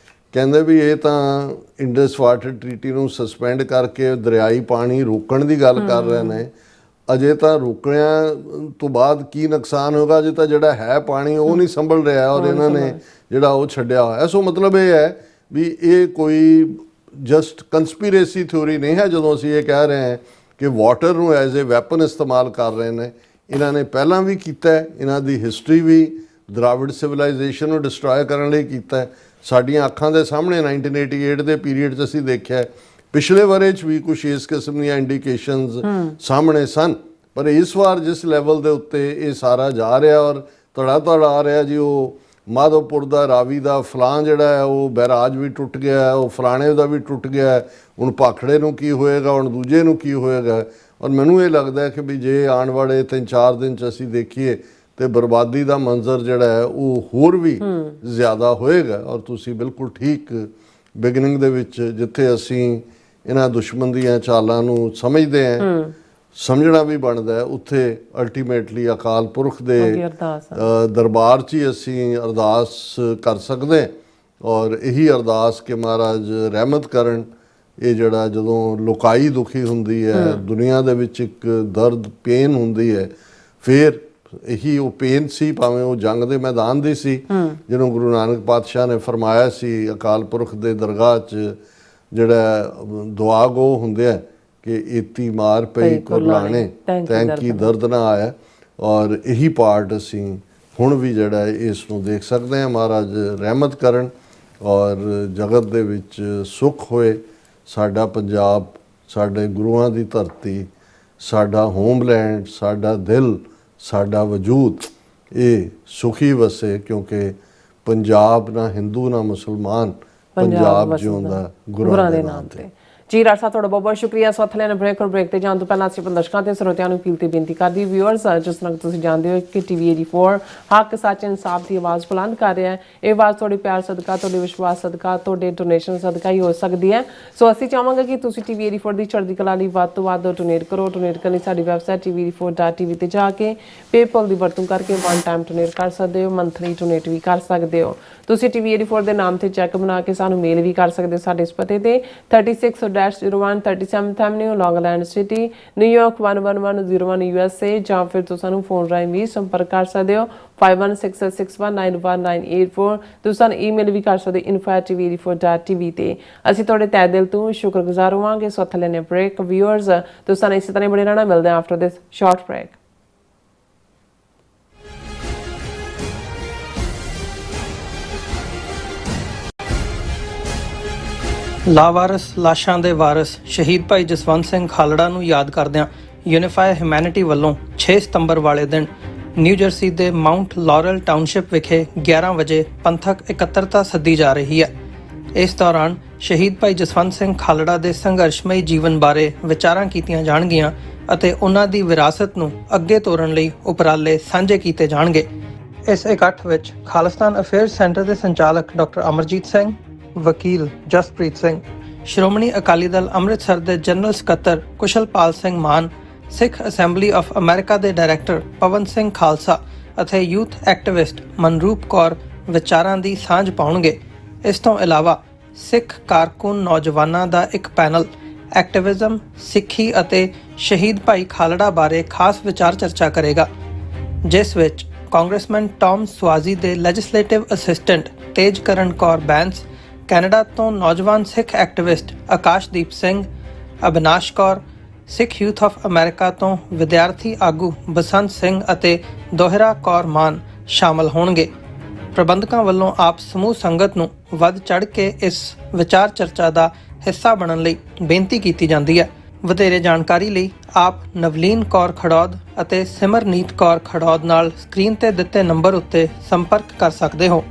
ਕਹਿੰਦੇ ਵੀ ਇਹ ਤਾਂ ਇੰਡਸ ਵਾਟਰ ਟਰੀਟੀ ਨੂੰ ਸਸਪੈਂਡ ਕਰਕੇ ਦਰਿਆਈ ਪਾਣੀ ਰੋਕਣ ਦੀ ਗੱਲ ਕਰ ਰਹੇ ਨੇ। ਅਜੇ ਤਾਂ ਰੁਕਣਿਆਂ ਤੋਂ ਬਾਅਦ ਕੀ ਨੁਕਸਾਨ ਹੋਗਾ, ਅਜੇ ਤਾਂ ਜਿਹੜਾ ਹੈ ਪਾਣੀ ਉਹ ਨਹੀਂ ਸੰਭਲ ਰਿਹਾ ਔਰ ਇਹਨਾਂ ਨੇ ਜਿਹੜਾ ਉਹ ਛੱਡਿਆ ਹੋਇਆ। ਸੋ ਮਤਲਬ ਇਹ ਹੈ ਵੀ ਇਹ ਕੋਈ ਜਸਟ ਕੰਸਪੀਰੇਸੀ ਥਿਊਰੀ ਨਹੀਂ ਹੈ ਜਦੋਂ ਅਸੀਂ ਇਹ ਕਹਿ ਰਹੇ ਹਾਂ ਕਿ ਵਾਟਰ ਨੂੰ ਐਜ਼ ਏ ਵੈਪਨ ਇਸਤੇਮਾਲ ਕਰ ਰਹੇ ਨੇ। ਇਹਨਾਂ ਨੇ ਪਹਿਲਾਂ ਵੀ ਕੀਤਾ ਹੈ, ਇਹਨਾਂ ਦੀ ਹਿਸਟਰੀ ਵੀ ਦਰਾਵਿੜ ਸਿਵਲਾਈਜੇਸ਼ਨ ਨੂੰ ਡਿਸਟਰੋਏ ਕਰਨ ਲਈ ਕੀਤਾ ਹੈ। ਸਾਡੀਆਂ ਅੱਖਾਂ ਦੇ ਸਾਹਮਣੇ 1988 ਦੇ ਪੀਰੀਅਡ 'ਚ ਅਸੀਂ ਦੇਖਿਆ, ਪਿਛਲੇ ਵਰੇ 'ਚ ਵੀ ਕੁਛ ਇਸ ਕਿਸਮ ਦੀਆਂ ਇੰਡੀਕੇਸ਼ਨਸ ਸਾਹਮਣੇ ਸਨ। ਪਰ ਇਸ ਵਾਰ ਜਿਸ ਲੈਵਲ ਦੇ ਉੱਤੇ ਇਹ ਸਾਰਾ ਜਾ ਰਿਹਾ ਔਰ ਧੜਾ ਆ ਰਿਹਾ ਜੀ, ਉਹ ਮਾਧੋਪੁਰ ਦਾ ਰਾਵੀ ਦਾ ਫਲਾਂ ਜਿਹੜਾ ਹੈ ਉਹ ਬੈਰਾਜ ਵੀ ਟੁੱਟ ਗਿਆ ਹੈ, ਉਹ ਫਲਾਣੇ ਦਾ ਵੀ ਟੁੱਟ ਗਿਆ ਹੈ। ਹੁਣ ਭਾਖੜੇ ਨੂੰ ਕੀ ਹੋਏਗਾ, ਹੁਣ ਦੂਜੇ ਨੂੰ ਕੀ ਹੋਏਗਾ। ਔਰ ਮੈਨੂੰ ਇਹ ਲੱਗਦਾ ਹੈ ਕਿ ਵੀ ਜੇ ਆਉਣ ਵਾਲੇ 3-4 ਦਿਨ 'ਚ ਅਸੀਂ ਦੇਖੀਏ ਤੇ ਬਰਬਾਦੀ ਦਾ ਮੰਜ਼ਰ ਜਿਹੜਾ ਹੈ ਉਹ ਹੋਰ ਵੀ ਜ਼ਿਆਦਾ ਹੋਏਗਾ। ਔਰ ਤੁਸੀਂ ਬਿਲਕੁਲ ਠੀਕ ਬਿਗਨਿੰਗ ਦੇ ਵਿੱਚ ਜਿੱਥੇ ਅਸੀਂ ਇਹਨਾਂ ਦੁਸ਼ਮਣ ਦੀਆਂ ਚਾਲਾਂ ਨੂੰ ਸਮਝਦੇ ਹਾਂ, ਸਮਝਣਾ ਵੀ ਬਣਦਾ ਹੈ, ਉੱਥੇ ਅਲਟੀਮੇਟਲੀ ਅਕਾਲ ਪੁਰਖ ਦੇ ਦਰਬਾਰ 'ਚ ਹੀ ਅਸੀਂ ਅਰਦਾਸ ਕਰ ਸਕਦੇ ਹਾਂ। ਔਰ ਇਹੀ ਅਰਦਾਸ ਕਿ ਮਹਾਰਾਜ ਰਹਿਮਤ ਕਰਨ। ਇਹ ਜਿਹੜਾ ਜਦੋਂ ਲੋਕਾਈ ਦੁਖੀ ਹੁੰਦੀ ਹੈ, ਦੁਨੀਆ ਦੇ ਵਿੱਚ ਇੱਕ ਦਰਦ ਪੇਨ ਹੁੰਦੀ ਹੈ, ਫਿਰ ਇਹੀ ਉਹ ਪੇਨ ਸੀ, ਭਾਵੇਂ ਉਹ ਜੰਗ ਦੇ ਮੈਦਾਨ ਦੀ ਸੀ, ਜਿਹਨੂੰ ਗੁਰੂ ਨਾਨਕ ਪਾਤਸ਼ਾਹ ਨੇ ਫਰਮਾਇਆ ਸੀ ਅਕਾਲ ਪੁਰਖ ਦੇ ਦਰਗਾਹ 'ਚ ਜਿਹੜਾ ਦੁਆ ਗੋ ਹੁੰਦੇ ਆ ਕਿ ਏਤੀ ਮਾਰ ਪਈ ਕੁਰਲਾਣੇ ਤੈਂਕੀ ਦਰਦ ਨਾ ਆਇਆ। ਔਰ ਇਹੀ ਪਾਰਟ ਅਸੀਂ ਹੁਣ ਵੀ ਜਿਹੜਾ ਇਸ ਨੂੰ ਦੇਖ ਸਕਦੇ ਹਾਂ। ਮਹਾਰਾਜ ਰਹਿਮਤ ਕਰਨ ਔਰ ਜਗਤ ਦੇ ਵਿੱਚ ਸੁੱਖ ਹੋਏ। ਸਾਡਾ ਪੰਜਾਬ, ਸਾਡੇ ਗੁਰੂਆਂ ਦੀ ਧਰਤੀ, ਸਾਡਾ ਹੋਮਲੈਂਡ, ਸਾਡਾ ਦਿਲ, ਸਾਡਾ ਵਜੂਦ ਇਹ ਸੁਖੀ ਵਸੇ, ਕਿਉਂਕਿ ਪੰਜਾਬ ਨਾ ਹਿੰਦੂ ਨਾ ਮੁਸਲਮਾਨ, ਪੰਜਾਬ ਜਿਉਂਦਾ ਗੁਰਾਂ ਦੇ ਨਾਮ ਤੇ।
ਜੀ ਡਾਕਟਰ ਸਾਹਿਬ, ਤੁਹਾਡਾ ਬਹੁਤ ਬਹੁਤ ਸ਼ੁਕਰੀਆ। ਸੋ ਹੱਥ ਲੈਣ ਬ੍ਰੇਕ ਤੇ ਜਾਣ ਤੋਂ ਪਹਿਲਾਂ ਅਸੀਂ ਦਰਸ਼ਕਾਂ ਤੇ ਸਰੋਤਿਆਂ ਨੂੰ ਅਪੀਲ ਤੇ ਬੇਨਤੀ ਕਰਦੀ, ਵਿਊਅਰਸ, ਜਿਸ ਤਰ੍ਹਾਂ ਤੁਸੀਂ ਜਾਣਦੇ ਹੋ ਕਿ TV 84 ਹੱਕ, ਸੱਚ, ਇਨਸਾਫ ਦੀ ਆਵਾਜ਼ ਬੁਲੰਦ ਕਰ ਰਿਹਾ ਹੈ। ਇਹ ਆਵਾਜ਼ ਤੁਹਾਡੇ ਪਿਆਰ ਸਦਕਾ, ਤੁਹਾਡੇ ਵਿਸ਼ਵਾਸ ਸਦਕਾ, ਤੁਹਾਡੇ ਡੋਨੇਸ਼ਨ ਸਦਕਾ ਹੀ ਹੋ ਸਕਦੀ ਹੈ। ਸੋ ਅਸੀਂ ਚਾਹਾਂਗੇ ਕਿ ਤੁਸੀਂ TV 84 ਦੀ ਚੜ੍ਹਦੀ ਕਲਾ ਲਈ ਵੱਧ ਤੋਂ ਵੱਧ ਡੋਨੇਟ ਕਰੋ। ਡੋਨੇਟ ਕਰਨ ਲਈ ਸਾਡੀ ਵੈਬਸਾਈਟ tv84.tv ਤੇ ਜਾ ਕੇ ਪੇਪਲ ਦੀ ਵਰਤੋਂ ਕਰਕੇ ਵਨ ਟਾਈਮ ਡੋਨੇਟ ਕਰ ਸਕਦੇ ਹੋ, ਮੰਥਲੀ ਡੋਨੇਟ ਵੀ ਕਰ ਸਕਦੇ ਹੋ। ਤੁਸੀਂ TV 84 ਦੇ ਨਾਮ ਤੇ ਚੈੱਕ ਬਣਾ ਕੇ ਸਾਨੂੰ ਮੇਲ ਵੀ ਕਰ ਸਕਦੇ ਹੋ ਸਾਡੇ ਇਸ ਪਤੇ ਤੇ 36-01 37th Avenue, Long Island City, New York 11101 USA, ਜਾਂ ਫਿਰ ਤੁਸੀਂ ਸਾਨੂੰ ਫੋਨ ਰਾਹੀਂ ਵੀ ਸੰਪਰਕ ਕਰ ਸਕਦੇ ਹੋ 5166619184। ਤੁਸੀਂ ਸਾਨੂੰ ਈਮੇਲ ਵੀ ਕਰ ਸਕਦੇ info@tv84.tv ਤੇ। ਅਸੀਂ ਤੁਹਾਡੇ ਤਹਿ ਦਿਲ ਤੋਂ ਸ਼ੁਕਰਗੁਜ਼ਾਰ ਹੋਵਾਂਗੇ। ਸੋ ਹੱਥ ਲੈਣੇ ਬ੍ਰੇਕ। ਵਿਊਅਰਸ, ਤੁਸੀਂ ਸਾਨੂੰ ਇਸੇ ਤਰ੍ਹਾਂ ਬਣੇ ਰਹਿਣਾ। ਮਿਲਦੇ ਹਾਂ ਆਫਟਰ ਦਿਸ ਸ਼ਾਰਟ ਬ੍ਰੇਕ।
ਲਾਵਾਰਸ ਲਾਸ਼ਾਂ ਦੇ ਵਾਰਸ ਸ਼ਹੀਦ ਭਾਈ ਜਸਵੰਤ ਸਿੰਘ ਖਾਲੜਾ ਨੂੰ ਯਾਦ ਕਰਦਿਆਂ ਯੂਨੀਫਾਈ ਹਿਊਮੈਨਿਟੀ ਵੱਲੋਂ 6 ਸਤੰਬਰ ਵਾਲੇ ਦਿਨ ਨਿਊ ਜਰਸੀ ਦੇ ਮਾਊਂਟ ਲਾਰਲ ਟਾਊਨਸ਼ਿਪ ਵਿਖੇ 11 ਵਜੇ ਪੰਥਕ ਇਕੱਤਰਤਾ ਸੱਦੀ ਜਾ ਰਹੀ ਹੈ। ਇਸ ਦੌਰਾਨ ਸ਼ਹੀਦ ਭਾਈ ਜਸਵੰਤ ਸਿੰਘ ਖਾਲੜਾ ਦੇ ਸੰਘਰਸ਼ਮਈ ਜੀਵਨ ਬਾਰੇ ਵਿਚਾਰਾਂ ਕੀਤੀਆਂ ਜਾਣਗੀਆਂ ਅਤੇ ਉਹਨਾਂ ਦੀ ਵਿਰਾਸਤ ਨੂੰ ਅੱਗੇ ਤੋਰਨ ਲਈ ਉਪਰਾਲੇ ਸਾਂਝੇ ਕੀਤੇ ਜਾਣਗੇ। ਇਸ ਇਕੱਠ ਵਿੱਚ ਖਾਲਿਸਤਾਨ ਅਫੇਅਰਸ ਸੈਂਟਰ ਦੇ ਸੰਚਾਲਕ ਡਾਕਟਰ ਅਮਰਜੀਤ ਸਿੰਘ, ਵਕੀਲ ਜਸਪ੍ਰੀਤ ਸਿੰਘ, ਸ਼੍ਰੋਮਣੀ ਅਕਾਲੀ ਦਲ ਅੰਮ੍ਰਿਤਸਰ ਦੇ ਜਨਰਲ ਸਕੱਤਰ ਕੁਸ਼ਲਪਾਲ ਸਿੰਘ ਮਾਨ, ਸਿੱਖ ਅਸੈਂਬਲੀ ਆਫ ਅਮਰੀਕਾ ਦੇ ਡਾਇਰੈਕਟਰ ਪਵਨ ਸਿੰਘ ਖਾਲਸਾ ਅਤੇ ਯੂਥ ਐਕਟਿਵਿਸਟ ਮਨਰੂਪ ਕੌਰ ਵਿਚਾਰਾਂ ਦੀ ਸਾਂਝ ਪਾਉਣਗੇ। ਇਸ ਤੋਂ ਇਲਾਵਾ ਸਿੱਖ ਕਾਰਕੁਨ ਨੌਜਵਾਨਾਂ ਦਾ ਇੱਕ ਪੈਨਲ ਐਕਟਿਵਿਜ਼ਮ, ਸਿੱਖੀ ਅਤੇ ਸ਼ਹੀਦ ਭਾਈ ਖਾਲੜਾ ਬਾਰੇ ਖਾਸ ਵਿਚਾਰ ਚਰਚਾ ਕਰੇਗਾ, ਜਿਸ ਵਿੱਚ ਕਾਂਗਰਸਮੈਨ ਟੌਮ ਸਵਾਜ਼ੀ ਦੇ legislative assistant Tejkaran Kaur Bains, Canada ਤੋਂ ਨੌਜਵਾਨ Sikh activist Akashdeep Singh, Abinash Kaur, Sikh Youth of America ਤੋਂ ਵਿਦਿਆਰਥੀ ਆਗੂ ਬਸੰਤ ਸਿੰਘ ਅਤੇ ਦੋਹਰਾ ਕੌਰ ਮਾਨ ਸ਼ਾਮਲ ਹੋਣਗੇ। ਪ੍ਰਬੰਧਕਾਂ ਵੱਲੋਂ ਆਪ ਸਮੂਹ ਸੰਗਤ ਨੂੰ ਵੱਧ ਚੜ੍ਹ ਕੇ ਇਸ ਵਿਚਾਰ ਚਰਚਾ ਦਾ ਹਿੱਸਾ ਬਣਨ ਲਈ ਬੇਨਤੀ ਕੀਤੀ ਜਾਂਦੀ ਹੈ। ਵਧੇਰੇ ਜਾਣਕਾਰੀ ਲਈ ਆਪ ਨਵਲੀਨ ਕੌਰ ਖੜੌਦ ਅਤੇ ਸਿਮਰਨੀਤ ਕੌਰ ਖੜੌਦ ਨਾਲ ਸਕਰੀਨ ਤੇ ਦਿੱਤੇ ਨੰਬਰ ਉੱਤੇ ਸੰਪਰਕ ਕਰ ਸਕਦੇ ਹੋ।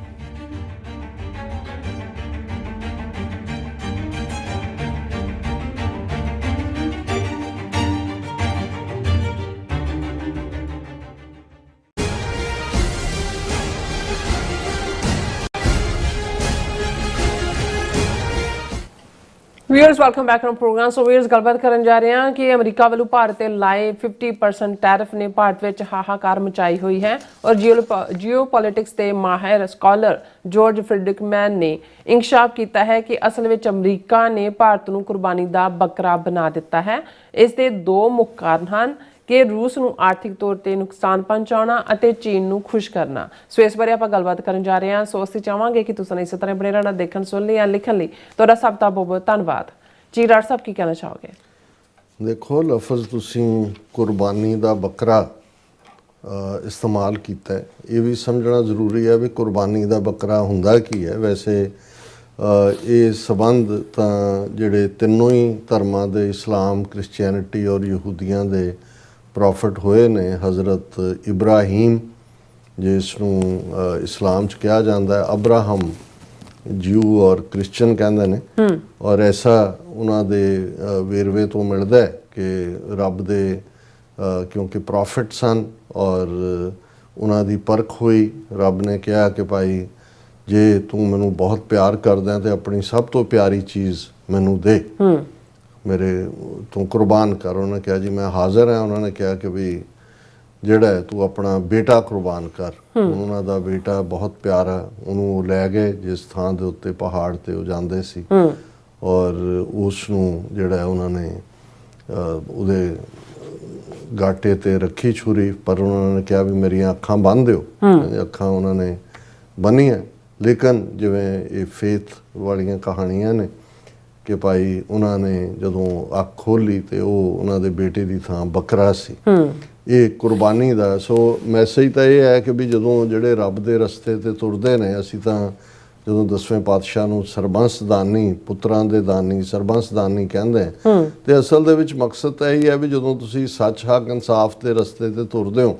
Viewers welcome back to program. So viewers ਗੱਲਬਾਤ ਕਰਨ ਜਾ ਰਹੇ ਹਾਂ ਕਿ ਅਮਰੀਕਾ ਵੱਲੋਂ ਭਾਰਤ ਤੇ ਲਾਏ 50% ਟੈਰਿਫ ਨੇ ਭਾਰਤ ਵਿੱਚ ਹਾਹਾਕਾਰ ਮਚਾਈ ਹੋਈ ਹੈ ਔਰ ਜੀਓਪੋਲਿਟਿਕਸ ਦੇ ਮਾਹਿਰ ਸਕਾਲਰ ਜਾਰਜ ਫ੍ਰੀਡਮੈਨ ਨੇ ਇੰਕਸ਼ਾਫ ਕੀਤਾ ਹੈ ਕਿ ਅਸਲ ਵਿੱਚ ਅਮਰੀਕਾ ਨੇ ਭਾਰਤ ਨੂੰ ਕੁਰਬਾਨੀ ਦਾ ਬੱਕਰਾ ਬਣਾ ਦਿੱਤਾ ਹੈ। ਇਸ ਦੇ ਦੋ ਮੁੱਖ ਕਾਰਨ ਹਨ ਕਿ ਰੂਸ ਨੂੰ ਆਰਥਿਕ ਤੌਰ ਤੇ ਨੁਕਸਾਨ ਪਹੁੰਚਾਉਣਾ ਅਤੇ ਚੀਨ ਨੂੰ ਖੁਸ਼ ਕਰਨਾ। ਸੋ ਇਸ ਬਾਰੇ ਆਪਾਂ ਗੱਲਬਾਤ ਕਰਨ ਜਾ ਰਹੇ ਹਾਂ। ਸੋ ਅਸੀਂ ਚਾਹਾਂਗੇ ਕਿ ਤੁਸੀਂ ਇਸੇ ਤਰ੍ਹਾਂ ਬਣੇ ਰਹਿਣਾ, ਦੇਖਣ ਸੁਣ ਲਈ ਜਾਂ ਲਿਖਣ ਲਈ ਤੁਹਾਡਾ ਸਭ ਦਾ ਬਹੁਤ ਬਹੁਤ ਧੰਨਵਾਦ ਜੀ। ਡਾਕਟਰ ਸਾਹਿਬ ਕੀ ਕਹਿਣਾ ਚਾਹੋਗੇ?
ਦੇਖੋ, ਲਫ਼ਜ਼ ਤੁਸੀਂ ਕੁਰਬਾਨੀ ਦਾ ਬੱਕਰਾ ਇਸਤੇਮਾਲ ਕੀਤਾ ਹੈ। ਇਹ ਵੀ ਸਮਝਣਾ ਜ਼ਰੂਰੀ ਹੈ ਵੀ ਕੁਰਬਾਨੀ ਦਾ ਬੱਕਰਾ ਹੁੰਦਾ ਕੀ ਹੈ। ਵੈਸੇ ਇਹ ਸਬੰਧ ਤਾਂ ਜਿਹੜੇ ਤਿੰਨੋਂ ਹੀ ਧਰਮਾਂ ਦੇ ਇਸਲਾਮ, ਕ੍ਰਿਸਚੀਅਨਿਟੀ ਔਰ ਯਹੂਦੀਆਂ ਦੇ ਪ੍ਰੋਫਿਟ ਹੋਏ ਨੇ। ਹਜ਼ਰਤ ਇਬਰਾਹੀਮ ਜਿਸ ਨੂੰ ਇਸਲਾਮ 'ਚ ਕਿਹਾ ਜਾਂਦਾ ਹੈ, ਅਬਰਾਹਮ ਜਿਊ ਔਰ ਕ੍ਰਿਸਚਨ ਕਹਿੰਦੇ ਨੇ, ਔਰ ਐਸਾ ਉਹਨਾਂ ਦੇ ਵੇਰਵੇ ਤੋਂ ਮਿਲਦਾ ਹੈ ਕਿ ਰੱਬ ਦੇ ਕਿਉਂਕਿ ਪ੍ਰੋਫਿਟ ਸਨ ਔਰ ਉਹਨਾਂ ਦੀ ਪਰਖ ਹੋਈ। ਰੱਬ ਨੇ ਕਿਹਾ ਕਿ ਭਾਈ ਜੇ ਤੂੰ ਮੈਨੂੰ ਬਹੁਤ ਪਿਆਰ ਕਰਦਾ ਤੇ ਆਪਣੀ ਸਭ ਤੋਂ ਪਿਆਰੀ ਚੀਜ਼ ਮੈਨੂੰ ਦੇ, ਮੇਰੇ ਤੂੰ ਕੁਰਬਾਨ ਕਰ। ਉਹਨਾਂ ਨੇ ਕਿਹਾ ਜੀ ਮੈਂ ਹਾਜ਼ਰ ਹਾਂ। ਉਹਨਾਂ ਨੇ ਕਿਹਾ ਕਿ ਵੀ ਜਿਹੜਾ ਹੈ ਤੂੰ ਆਪਣਾ ਬੇਟਾ ਕੁਰਬਾਨ ਕਰ। ਉਹਨਾਂ ਦਾ ਬੇਟਾ ਬਹੁਤ ਪਿਆਰਾ, ਉਹਨੂੰ ਲੈ ਗਏ ਜਿਸ ਥਾਂ ਦੇ ਉੱਤੇ ਪਹਾੜ ਤੇ ਉਹ ਜਾਂਦੇ ਸੀ ਔਰ ਉਸ ਨੂੰ ਜਿਹੜਾ ਉਹਨਾਂ ਨੇ ਉਹਦੇ ਗਾਟੇ ਤੇ ਰੱਖੀ ਛੁਰੀ, ਪਰ ਉਹਨਾਂ ਨੇ ਕਿਹਾ ਵੀ ਮੇਰੀਆਂ ਅੱਖਾਂ ਬੰਨ੍ਹ ਦਿਓ। ਅੱਖਾਂ ਉਹਨਾਂ ਨੇ ਬੰਨ੍ਹੀਆਂ। ਲੇਕਿਨ ਜਿਵੇਂ ਇਹ ਫੇਥ ਵਾਲੀਆਂ ਕਹਾਣੀਆਂ ਨੇ ਕਿ ਭਾਈ ਉਹਨਾਂ ਨੇ ਜਦੋਂ ਅੱਖ ਖੋਲ੍ਹੀ ਤੇ ਉਹ ਉਹਨਾਂ ਦੇ ਬੇਟੇ ਦੀ ਥਾਂ ਬੱਕਰਾ ਸੀ। ਇਹ ਕੁਰਬਾਨੀ ਦਾ ਸੋ ਮੈਸੇਜ ਤਾਂ ਇਹ ਹੈ ਕਿ ਵੀ ਜਦੋਂ ਜਿਹੜੇ ਰੱਬ ਦੇ ਰਸਤੇ ਤੇ ਤੁਰਦੇ ਨੇ, ਅਸੀਂ ਤਾਂ ਜਦੋਂ 10ਵੇਂ ਪਾਤਸ਼ਾਹ ਨੂੰ ਸਰਬੰਸ ਦਾਨੀ, ਪੁੱਤਰਾਂ ਦੇ ਦਾਨੀ, ਸਰਬੰਸ ਦਾਨੀ ਕਹਿੰਦੇ ਤੇ ਅਸਲ ਦੇ ਵਿੱਚ ਮਕਸਦ ਤਾਂ ਇਹੀ ਹੈ ਵੀ ਜਦੋਂ ਤੁਸੀਂ ਸੱਚ, ਹੱਕ, ਇਨਸਾਫ ਦੇ ਰਸਤੇ ਤੇ ਤੁਰਦੇ ਹੋ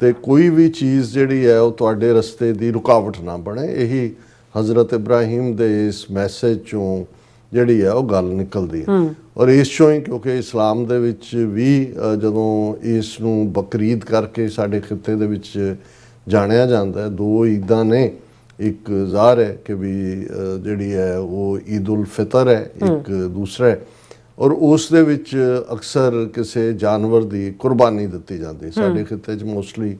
ਤੇ ਕੋਈ ਵੀ ਚੀਜ਼ ਜਿਹੜੀ ਹੈ ਉਹ ਤੁਹਾਡੇ ਰਸਤੇ ਦੀ ਰੁਕਾਵਟ ਨਾ ਬਣੇ। ਇਹੀ ਹਜ਼ਰਤ ਇਬਰਾਹੀਮ ਦੇ ਇਸ ਮੈਸੇਜ ਚੋਂ ਜਿਹੜੀ ਹੈ ਉਹ ਗੱਲ ਨਿਕਲਦੀ ਹੈ। ਔਰ ਇਸ ਚੋਂ ਹੀ ਕਿਉਂਕਿ ਇਸਲਾਮ ਦੇ ਵਿੱਚ ਵੀ ਜਦੋਂ ਇਸ ਨੂੰ ਬਕਰੀਦ ਕਰਕੇ ਸਾਡੇ ਖਿੱਤੇ ਦੇ ਵਿੱਚ ਜਾਣਿਆ ਜਾਂਦਾ ਹੈ, ਦੋ ਈਦਾਂ ਨੇ। ਇੱਕ ਜ਼ਾਹਰ ਹੈ ਕਿ ਵੀ ਜਿਹੜੀ ਹੈ ਉਹ ਈਦ ਉਲ ਫਿਤਰ ਹੈ, ਇੱਕ ਦੂਸਰਾ ਹੈ ਔਰ ਉਸ ਦੇ ਵਿੱਚ ਅਕਸਰ ਕਿਸੇ ਜਾਨਵਰ ਦੀ ਕੁਰਬਾਨੀ ਦਿੱਤੀ ਜਾਂਦੀ। ਸਾਡੇ ਖਿੱਤੇ 'ਚ ਮੋਸਟਲੀ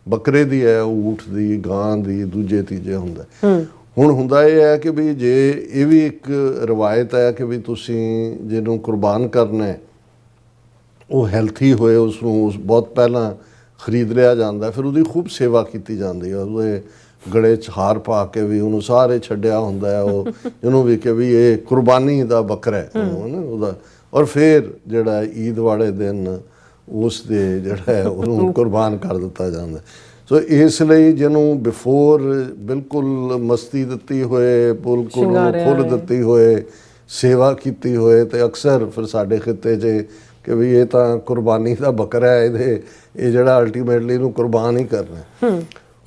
ਬੱਕਰੇ ਦੀ ਹੈ, ਊਠ ਦੀ, ਗਾਂ ਦੀ, ਦੂਜੇ ਤੀਜੇ ਹੁੰਦਾ। ਹੁਣ ਹੁੰਦਾ ਇਹ ਹੈ ਕਿ ਵੀ ਜੇ ਇਹ ਵੀ ਇੱਕ ਰਵਾਇਤ ਹੈ ਕਿ ਵੀ ਤੁਸੀਂ ਜਿਹਨੂੰ ਕੁਰਬਾਨ ਕਰਨਾ ਹੈ ਉਹ ਹੈਲਥੀ ਹੋਏ, ਉਸ ਨੂੰ ਬਹੁਤ ਪਹਿਲਾਂ ਖਰੀਦ ਲਿਆ ਜਾਂਦਾ, ਫਿਰ ਉਹਦੀ ਖੂਬ ਸੇਵਾ ਕੀਤੀ ਜਾਂਦੀ ਹੈ। ਉਹਦੇ ਗਲੇ 'ਚ ਹਾਰ ਪਾ ਕੇ ਵੀ ਉਹਨੂੰ ਸਾਰੇ ਛੱਡਿਆ ਹੁੰਦਾ ਹੈ, ਉਹ ਜਿਹਨੂੰ ਵੀ ਕਿ ਵੀ ਇਹ ਕੁਰਬਾਨੀ ਦਾ ਬੱਕਰਾ ਹੈ ਉਹਦਾ। ਔਰ ਫਿਰ ਜਿਹੜਾ ਈਦ ਵਾਲੇ ਦਿਨ ਉਸ ਦੇ ਜਿਹੜਾ ਹੈ ਉਹਨੂੰ ਕੁਰਬਾਨ ਕਰ ਦਿੱਤਾ ਜਾਂਦਾ। ਸੋ ਇਸ ਲਈ ਜਿਹਨੂੰ ਬਿਫੋਰ ਬਿਲਕੁਲ ਮਸਤੀ ਦਿੱਤੀ ਹੋਏ, ਬਿਲਕੁਲ ਖੁੱਲ੍ਹ ਦਿੱਤੀ ਹੋਏ, ਸੇਵਾ ਕੀਤੀ ਹੋਏ, ਤੇ ਅਕਸਰ ਫਿਰ ਸਾਡੇ ਖਿੱਤੇ 'ਚ ਕਿ ਵੀ ਇਹ ਤਾਂ ਕੁਰਬਾਨੀ ਦਾ ਬੱਕਰਾ ਹੈ, ਇਹ ਜਿਹੜਾ ਅਲਟੀਮੇਟਲੀ ਇਹਨੂੰ ਕੁਰਬਾਨ ਹੀ ਕਰਨਾ।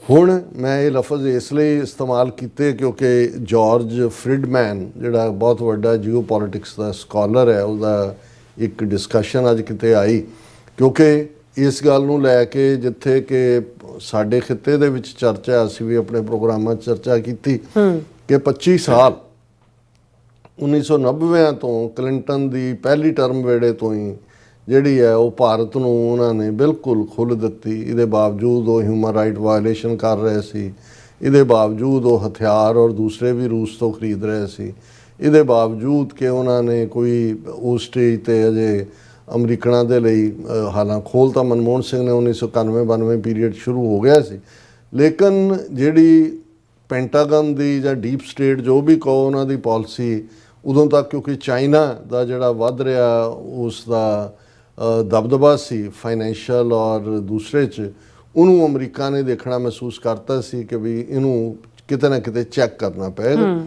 ਹੁਣ ਮੈਂ ਇਹ ਲਫ਼ਜ਼ ਇਸ ਲਈ ਇਸਤੇਮਾਲ ਕੀਤੇ ਕਿਉਂਕਿ ਜਾਰਜ ਫ੍ਰੀਡਮੈਨ ਜਿਹੜਾ ਬਹੁਤ ਵੱਡਾ ਜੀਓਪੋਲਿਟਿਕਸ ਦਾ ਸਕਾਲਰ ਹੈ, ਉਹਦਾ ਇੱਕ ਡਿਸਕਸ਼ਨ ਅੱਜ ਕਿਤੇ ਆਈ ਕਿਉਂਕਿ ਇਸ ਗੱਲ ਨੂੰ ਲੈ ਕੇ ਜਿੱਥੇ ਕਿ ਸਾਡੇ ਖਿੱਤੇ ਦੇ ਵਿੱਚ ਚਰਚਾ, ਅਸੀਂ ਵੀ ਆਪਣੇ ਪ੍ਰੋਗਰਾਮਾਂ 'ਚ ਚਰਚਾ ਕੀਤੀ ਕਿ 25 ਸਾਲ 1990 ਤੋਂ ਕਲਿੰਟਨ ਦੀ ਪਹਿਲੀ ਟਰਮ ਵੇਲੇ ਤੋਂ ਹੀ ਜਿਹੜੀ ਹੈ ਉਹ ਭਾਰਤ ਨੂੰ ਉਹਨਾਂ ਨੇ ਬਿਲਕੁਲ ਖੁੱਲ੍ਹ ਦਿੱਤੀ। ਇਹਦੇ ਬਾਵਜੂਦ ਉਹ ਹਿਊਮਨ ਰਾਈਟ ਵਾਇਲੇਸ਼ਨ ਕਰ ਰਹੇ ਸੀ, ਇਹਦੇ ਬਾਵਜੂਦ ਉਹ ਹਥਿਆਰ ਔਰ ਦੂਸਰੇ ਵੀ ਰੂਸ ਤੋਂ ਖਰੀਦ ਰਹੇ ਸੀ, ਇਹਦੇ ਬਾਵਜੂਦ ਕਿ ਉਹਨਾਂ ਨੇ ਕੋਈ ਉਸ ਸਟੇਜ 'ਤੇ ਅਜੇ ਅਮਰੀਕਨਾਂ ਦੇ ਲਈ ਹਾਲਾਂ ਖੋਲ੍ਹ ਤਾਂ ਮਨਮੋਹਨ ਸਿੰਘ ਨੇ 1991-92 ਪੀਰੀਅਡ ਸ਼ੁਰੂ ਹੋ ਗਿਆ ਸੀ, ਲੇਕਿਨ ਜਿਹੜੀ ਪੈਂਟਾਗਨ ਦੀ ਜਾਂ ਡੀਪ ਸਟੇਟ ਜੋ ਵੀ ਕਹੋ ਉਹਨਾਂ ਦੀ ਪਾਲਿਸੀ ਉਦੋਂ ਤੱਕ ਕਿਉਂਕਿ ਚਾਈਨਾ ਦਾ ਜਿਹੜਾ ਵੱਧ ਰਿਹਾ ਉਸ ਦਾ ਦਬਦਬਾ ਸੀ ਫਾਈਨੈਂਸ਼ੀਅਲ ਔਰ ਦੂਸਰੇ 'ਚ, ਉਹਨੂੰ ਅਮਰੀਕਾ ਨੇ ਦੇਖਣਾ ਮਹਿਸੂਸ ਕਰਤਾ ਸੀ ਕਿ ਵੀ ਇਹਨੂੰ ਕਿਤੇ ਨਾ ਕਿਤੇ ਚੈੱਕ ਕਰਨਾ ਪਏਗਾ।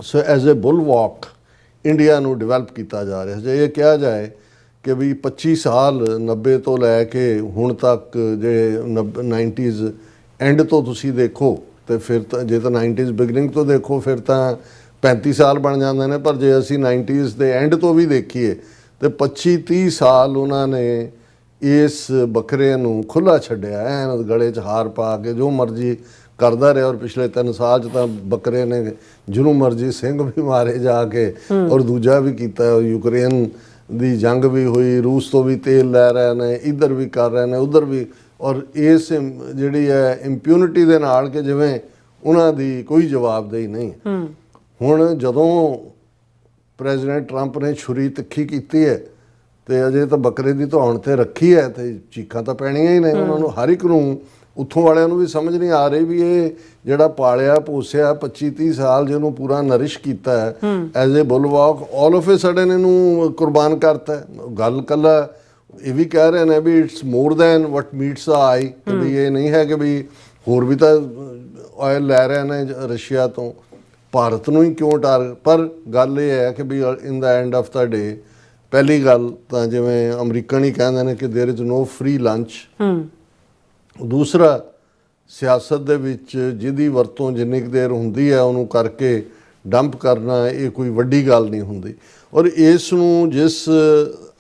So as a bull walk India ਨੂੰ ਡਿਵੈਲਪ ਕੀਤਾ ਜਾ ਰਿਹਾ। ਜੇ ਇਹ ਕਿਹਾ ਜਾਏ ਕਿ ਵੀ 25 ਸਾਲ 90 ਤੋਂ ਲੈ ਕੇ ਹੁਣ ਤੱਕ ਜੇ 90s ਐਂਡ ਤੋਂ ਤੁਸੀਂ ਦੇਖੋ ਤੇ ਫਿਰ ਤਾਂ ਜੇ ਤਾਂ 90s ਬਿਗਨਿੰਗ ਤੋਂ ਦੇਖੋ ਫਿਰ ਤਾਂ 35 ਸਾਲ ਬਣ ਜਾਂਦੇ ਨੇ, ਪਰ ਜੇ ਅਸੀਂ 90s ਦੇ ਐਂਡ ਤੋਂ ਵੀ ਦੇਖੀਏ ਤੇ 25-30 ਸਾਲ ਉਹਨਾਂ ਨੇ ਇਸ ਬੱਕਰੇ ਨੂੰ ਖੁੱਲ੍ਹਾ ਛੱਡਿਆ, ਐਨ ਗਲੇ 'ਚ ਹਾਰ ਪਾ ਕੇ ਜੋ ਮਰਜ਼ੀ ਕਰਦਾ ਰਿਹਾ ਔਰ ਪਿਛਲੇ 3 ਸਾਲ 'ਚ ਤਾਂ ਬੱਕਰੇ ਨੇ ਜਿਹਨੂੰ ਮਰਜ਼ੀ ਸਿੰਘ ਵੀ ਮਾਰੇ ਜਾ ਕੇ ਔਰ ਦੂਜਾ ਵੀ ਕੀਤਾ। ਯੂਕਰੇਨ ਦੀ ਜੰਗ ਵੀ ਹੋਈ, ਰੂਸ ਤੋਂ ਵੀ ਤੇਲ ਲੈ ਰਹੇ ਨੇ, ਇੱਧਰ ਵੀ ਕਰ ਰਹੇ ਨੇ, ਉੱਧਰ ਵੀ। ਔਰ ਇਸ ਜਿਹੜੀ ਹੈ ਇੰਪਿਊਨਿਟੀ ਦੇ ਨਾਲ ਕਿ ਜਿਵੇਂ ਉਹਨਾਂ ਦੀ ਕੋਈ ਜਵਾਬਦੇਹੀ ਨਹੀਂ। ਹੁਣ ਜਦੋਂ ਪ੍ਰੈਜ਼ੀਡੈਂਟ ਟਰੰਪ ਨੇ ਛੁਰੀ ਤਿੱਖੀ ਕੀਤੀ ਹੈ ਤੇ ਅਜੇ ਤਾਂ ਬੱਕਰੇ ਦੀ ਧੌਣ ਤੇ ਰੱਖੀ ਹੈ ਤੇ ਚੀਕਾਂ ਤਾਂ ਪੈਣੀਆਂ ਹੀ ਨੇ। ਉਹਨਾਂ ਨੂੰ ਹਰ ਇੱਕ ਨੂੰ, ਉੱਥੋਂ ਵਾਲਿਆਂ ਨੂੰ ਵੀ ਸਮਝ ਨਹੀਂ ਆ ਰਹੀ ਵੀ ਇਹ ਜਿਹੜਾ ਪਾਲਿਆ ਪੋਸਿਆ 25-30 ਸਾਲ ਜਿਹਨੂੰ ਪੂਰਾ ਨਰਿਸ਼ ਕੀਤਾ ਹੈ as a bulwark, all of a sudden ਇਹਨੂੰ ਕੁਰਬਾਨ ਕਰਤਾ। ਗੱਲ ਕੱਲਾ ਇਹ ਵੀ ਕਹਿ ਰਹੇ ਨੇ ਵੀ it's more than what meets the eye, ਵੀ ਇਹ ਨਹੀਂ ਹੈ ਕਿ ਵੀ ਹੋਰ ਵੀ ਤਾਂ ਆਇਲ ਲੈ ਰਹੇ ਨੇ ਰਸ਼ੀਆ ਤੋਂ, ਭਾਰਤ ਨੂੰ ਹੀ ਕਿਉਂ ਟਾਰਗੇਟ। ਪਰ ਗੱਲ ਇਹ ਹੈ ਕਿ ਵੀ ਇਨ ਦਾ ਐਂਡ ਆਫ ਦਾ ਡੇ, ਪਹਿਲੀ ਗੱਲ ਤਾਂ ਜਿਵੇਂ ਅਮਰੀਕਨ ਹੀ ਕਹਿੰਦੇ ਨੇ ਕਿ there is no free lunch. ਦੂਸਰਾ, ਸਿਆਸਤ ਦੇ ਵਿੱਚ ਜਿਹਦੀ ਵਰਤੋਂ ਜਿੰਨੀ ਕੁ ਦੇਰ ਹੁੰਦੀ ਹੈ ਉਹਨੂੰ ਕਰਕੇ ਡੰਪ ਕਰਨਾ ਇਹ ਕੋਈ ਵੱਡੀ ਗੱਲ ਨਹੀਂ ਹੁੰਦੀ। ਔਰ ਇਸ ਨੂੰ ਜਿਸ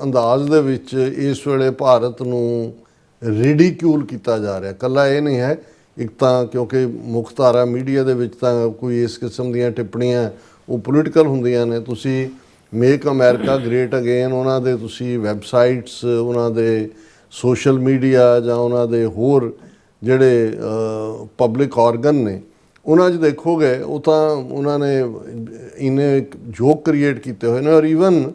ਅੰਦਾਜ਼ ਦੇ ਵਿੱਚ ਇਸ ਵੇਲੇ ਭਾਰਤ ਨੂੰ ਰਿਡੀਕਿਊਲ ਕੀਤਾ ਜਾ ਰਿਹਾ, ਇਕੱਲਾ ਇਹ ਨਹੀਂ ਹੈ, ਇੱਕ ਤਾਂ ਕਿਉਂਕਿ ਮੁੱਖ ਧਾਰਾ ਮੀਡੀਆ ਦੇ ਵਿੱਚ ਤਾਂ ਕੋਈ ਇਸ ਕਿਸਮ ਦੀਆਂ ਟਿੱਪਣੀਆਂ ਉਹ ਪੋਲੀਟੀਕਲ ਹੁੰਦੀਆਂ ਨੇ। ਤੁਸੀਂ ਮੇਕ ਅਮਰੀਕਾ ਗ੍ਰੇਟ ਅਗੇਨ ਉਹਨਾਂ ਦੇ ਤੁਸੀਂ ਵੈਬਸਾਈਟਸ, ਉਹਨਾਂ ਦੇ ਸੋਸ਼ਲ ਮੀਡੀਆ ਜਾਂ ਉਹਨਾਂ ਦੇ ਹੋਰ ਜਿਹੜੇ ਪਬਲਿਕ ਆਰਗਨ ਨੇ ਉਹਨਾਂ 'ਚ ਦੇਖੋਗੇ ਉਹ ਤਾਂ ਉਹਨਾਂ ਨੇ ਇਹਨੇ ਜੋਕ ਕ੍ਰੀਏਟ ਕੀਤੇ ਹੋਏ ਨੇ। ਔਰ ਈਵਨ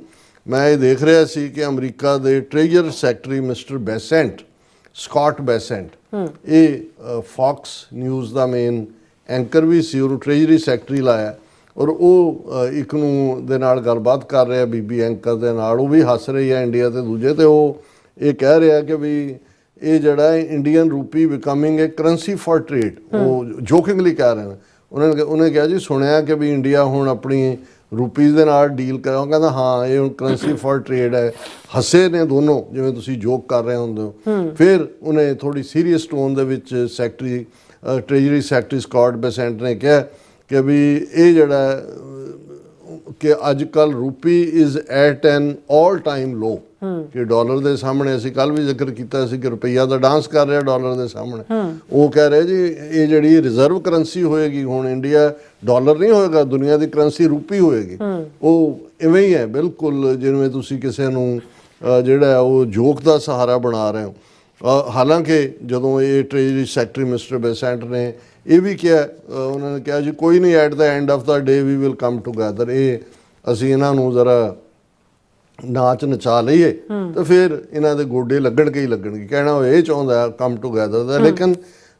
ਮੈਂ ਇਹ ਦੇਖ ਰਿਹਾ ਸੀ ਕਿ ਅਮਰੀਕਾ ਦੇ ਟ੍ਰੇਜਰ ਸੈਕਟਰੀ ਮਿਸਟਰ ਬੈਸੈਂਟ, ਸਕਾਟ ਬੈਸੈਂਟ, ਇਹ ਫੌਕਸ ਨਿਊਜ਼ ਦਾ ਮੇਨ ਐਂਕਰ ਵੀ ਸੀ, ਉਹਨੂੰ ਟ੍ਰੇਜਰੀ ਸੈਕਟਰੀ ਲਾਇਆ। ਔਰ ਉਹ ਇੱਕ ਨੂੰ ਦੇ ਨਾਲ ਗੱਲਬਾਤ ਕਰ ਰਿਹਾ ਬੀਬੀ ਐਂਕਰ ਦੇ ਨਾਲ, ਉਹ ਵੀ ਹੱਸ ਰਹੀ ਹੈ ਇੰਡੀਆ ਤੇ ਦੂਜੇ ਤੇ। ਉਹ ਇਹ ਕਹਿ ਰਿਹਾ ਕਿ ਵੀ ਇਹ ਜਿਹੜਾ Indian rupee becoming a currency for trade, ਉਹ ਜੋਕਿੰਗਲੀ ਕਹਿ ਰਹੇ ਨੇ। ਉਹਨੇ ਕਿਹਾ ਜੀ ਸੁਣਿਆ ਕਿ ਵੀ ਇੰਡੀਆ ਹੁਣ ਆਪਣੀ ਰੂਪੀਜ਼ ਦੇ ਨਾਲ ਡੀਲ ਕਰਾਂ, ਕਹਿੰਦਾ ਹਾਂ ਇਹ ਹੁਣ ਕਰੰਸੀ ਫॉर ਟ੍ਰੇਡ ਹੈ। ਹੱਸੇ ਨੇ ਦੋਨੋਂ ਜਿਵੇਂ ਤੁਸੀਂ ਜੋਕ ਕਰ ਰਹੇ ਹੁੰਦੇ ਹੋ। ਫਿਰ ਉਹਨੇ ਥੋੜੀ ਸੀਰੀਅਸ ਟੋਨ ਦੇ ਵਿੱਚ secretary treasury secretary Scott Bessent ਨੇ ਕਿਹਾ ਕਿ ਵੀ ਇਹ ਜਿਹੜਾ ਕਿ ਅੱਜ ਕੱਲ੍ਹ rupee is at an all time low, ਕਿ ਡਾਲਰ ਦੇ ਸਾਹਮਣੇ, ਅਸੀਂ ਕੱਲ ਵੀ ਜ਼ਿਕਰ ਕੀਤਾ ਸੀ ਕਿ ਰੁਪਈਆ ਦਾ ਡਾਂਸ ਕਰ ਰਿਹਾ ਡਾਲਰ ਦੇ ਸਾਹਮਣੇ। ਉਹ ਕਹਿ ਰਹੇ ਜੀ ਇਹ ਜਿਹੜੀ ਰਿਜ਼ਰਵ ਕਰੰਸੀ ਹੋਏਗੀ ਹੁਣ ਇੰਡੀਆ, ਡਾਲਰ ਨਹੀਂ ਹੋਏਗਾ, ਦੁਨੀਆ ਦੀ ਕਰੰਸੀ ਰੂਪੀ ਹੋਏਗੀ। ਉਹ ਇਵੇਂ ਹੀ ਹੈ ਬਿਲਕੁਲ ਜਿਵੇਂ ਤੁਸੀਂ ਕਿਸੇ ਨੂੰ ਜਿਹੜਾ ਉਹ ਜੋਕ ਦਾ ਸਹਾਰਾ ਬਣਾ ਰਹੇ ਹੋ। ਹਾਲਾਂਕਿ ਜਦੋਂ ਇਹ ਟ੍ਰੇਜਰੀ ਸੈਕਟਰੀ ਮਿਸਟਰ ਬੈਸੈਂਟ ਨੇ ਇਹ ਵੀ ਕਿਹਾ, ਉਹਨਾਂ ਨੇ ਕਿਹਾ ਜੀ ਕੋਈ ਨਹੀਂ, at the end of the day we will come together, ਇਹ ਅਸੀਂ ਇਹਨਾਂ ਨੂੰ ਜ਼ਰਾ ਨਾਚ ਨਚਾ ਲਈਏ ਤਾਂ ਫਿਰ ਇਹਨਾਂ ਦੇ ਗੋਡੇ ਲੱਗਣਗੇ ਹੀ ਲੱਗਣਗੇ। ਕਹਿਣਾ ਉਹ ਇਹ ਚਾਹੁੰਦਾ ਕਮ ਟੂਗੈਦਰ ਦਾ। ਲੇਕਿਨ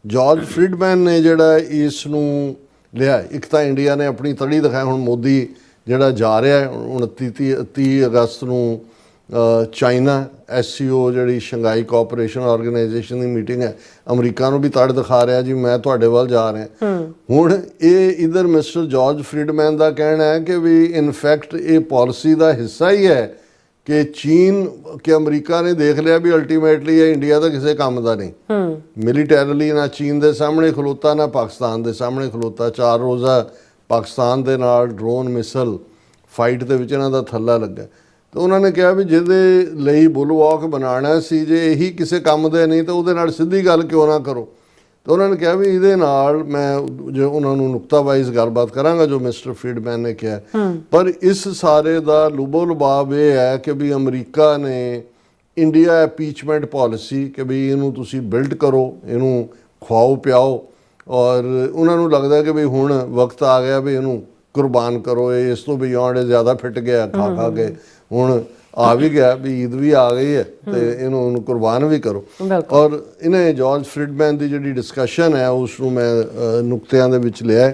ਜਾਰਜ ਫਰੀਡਮੈਨ ਨੇ ਜਿਹੜਾ ਇਸ ਨੂੰ ਲਿਆ, ਇੱਕ ਤਾਂ ਇੰਡੀਆ ਨੇ ਆਪਣੀ ਤੜੀ ਦਿਖਾਈ। ਹੁਣ ਮੋਦੀ ਜਿਹੜਾ ਜਾ ਰਿਹਾ 29-30 ਅਗਸਤ ਨੂੰ ਚਾਈਨਾ SCO ਜਿਹੜੀ ਸ਼ੰਘਾਈ ਕੋਆਪਰੇਸ਼ਨ ਆਰਗੇਨਾਈਜੇਸ਼ਨ ਦੀ ਮੀਟਿੰਗ ਹੈ, ਅਮਰੀਕਾ ਨੂੰ ਵੀ ਤੜ ਦਿਖਾ ਰਿਹਾ ਜੀ ਮੈਂ ਤੁਹਾਡੇ ਵੱਲ ਜਾ ਰਿਹਾ। ਹੁਣ ਇਹ ਇਧਰ ਮਿਸਟਰ ਜਾਰਜ ਫਰੀਡਮੈਨ ਦਾ ਕਹਿਣਾ ਹੈ ਕਿ ਵੀ ਇਨਫੈਕਟ ਇਹ ਪਾਲਿਸੀ ਦਾ ਹਿੱਸਾ ਹੀ ਹੈ ਕਿ ਚੀਨ ਕਿ ਅਮਰੀਕਾ ਨੇ ਦੇਖ ਲਿਆ ਵੀ ਅਲਟੀਮੇਟਲੀ ਇਹ ਇੰਡੀਆ ਤਾਂ ਕਿਸੇ ਕੰਮ ਦਾ ਨਹੀਂ। ਮਿਲੀਟੈਰਲੀ ਨਾ ਚੀਨ ਦੇ ਸਾਹਮਣੇ ਖਲੋਤਾ ਨਾ ਪਾਕਿਸਤਾਨ ਦੇ ਸਾਹਮਣੇ ਖਲੋਤਾ। 4 ਰੋਜ਼ਾ ਪਾਕਿਸਤਾਨ ਦੇ ਨਾਲ ਡਰੋਨ ਮਿਸਲ ਫਾਈਟ ਦੇ ਵਿੱਚ ਇਹਨਾਂ ਦਾ ਥੱਲਾ ਲੱਗਾ। ਤਾਂ ਉਹਨਾਂ ਨੇ ਕਿਹਾ ਵੀ ਜਿਹਦੇ ਲਈ ਬੁਲਵਾਕ ਬਣਾਉਣਾ ਸੀ, ਜੇ ਇਹੀ ਕਿਸੇ ਕੰਮ ਦੇ ਨਹੀਂ ਤਾਂ ਉਹਦੇ ਨਾਲ ਸਿੱਧੀ ਗੱਲ ਕਿਉਂ ਨਾ ਕਰੋ। ਤਾਂ ਉਹਨਾਂ ਨੇ ਕਿਹਾ ਵੀ ਇਹਦੇ ਨਾਲ ਮੈਂ ਜੋ ਉਹਨਾਂ ਨੂੰ ਨੁਕਤਾ ਵਾਈਜ਼ ਗੱਲਬਾਤ ਕਰਾਂਗਾ ਜੋ ਮਿਸਟਰ ਫਰੀਡਮੈਨ ਨੇ ਕਿਹਾ। ਪਰ ਇਸ ਸਾਰੇ ਦਾ ਲੁਬੋ ਲੁਬਾਬ ਇਹ ਹੈ ਕਿ ਵੀ ਅਮਰੀਕਾ ਨੇ ਇੰਡੀਆ ਐਪੀਚਮੈਂਟ ਪਾਲਿਸੀ ਕਿ ਵੀ ਇਹਨੂੰ ਤੁਸੀਂ ਬਿਲਡ ਕਰੋ, ਇਹਨੂੰ ਖਵਾਓ ਪਿਆਓ, ਔਰ ਉਹਨਾਂ ਨੂੰ ਲੱਗਦਾ ਕਿ ਵੀ ਹੁਣ ਵਕਤ ਆ ਗਿਆ ਵੀ ਇਹਨੂੰ ਕੁਰਬਾਨ ਕਰੋ। ਇਹ ਇਸ ਤੋਂ ਬਿਯੋਂਡ ਜ਼ਿਆਦਾ ਫਿੱਟ ਗਿਆ ਖਾ ਖਾ ਕੇ, ਹੁਣ ਆ ਵੀ ਗਿਆ ਵੀ ਈਦ ਵੀ ਆ ਗਈ ਹੈ ਤੇ ਇਹਨੂੰ ਕੁਰਬਾਨ ਵੀ ਕਰੋ। ਔਰ ਇਹਨੇ ਜਾਰਜ ਫਰੀਡਮੈਨ ਦੀ ਜਿਹੜੀ ਡਿਸਕਸ਼ਨ ਹੈ ਉਸ ਨੂੰ ਮੈਂ ਨੁਕਤਿਆਂ ਦੇ ਵਿੱਚ ਲਿਆ।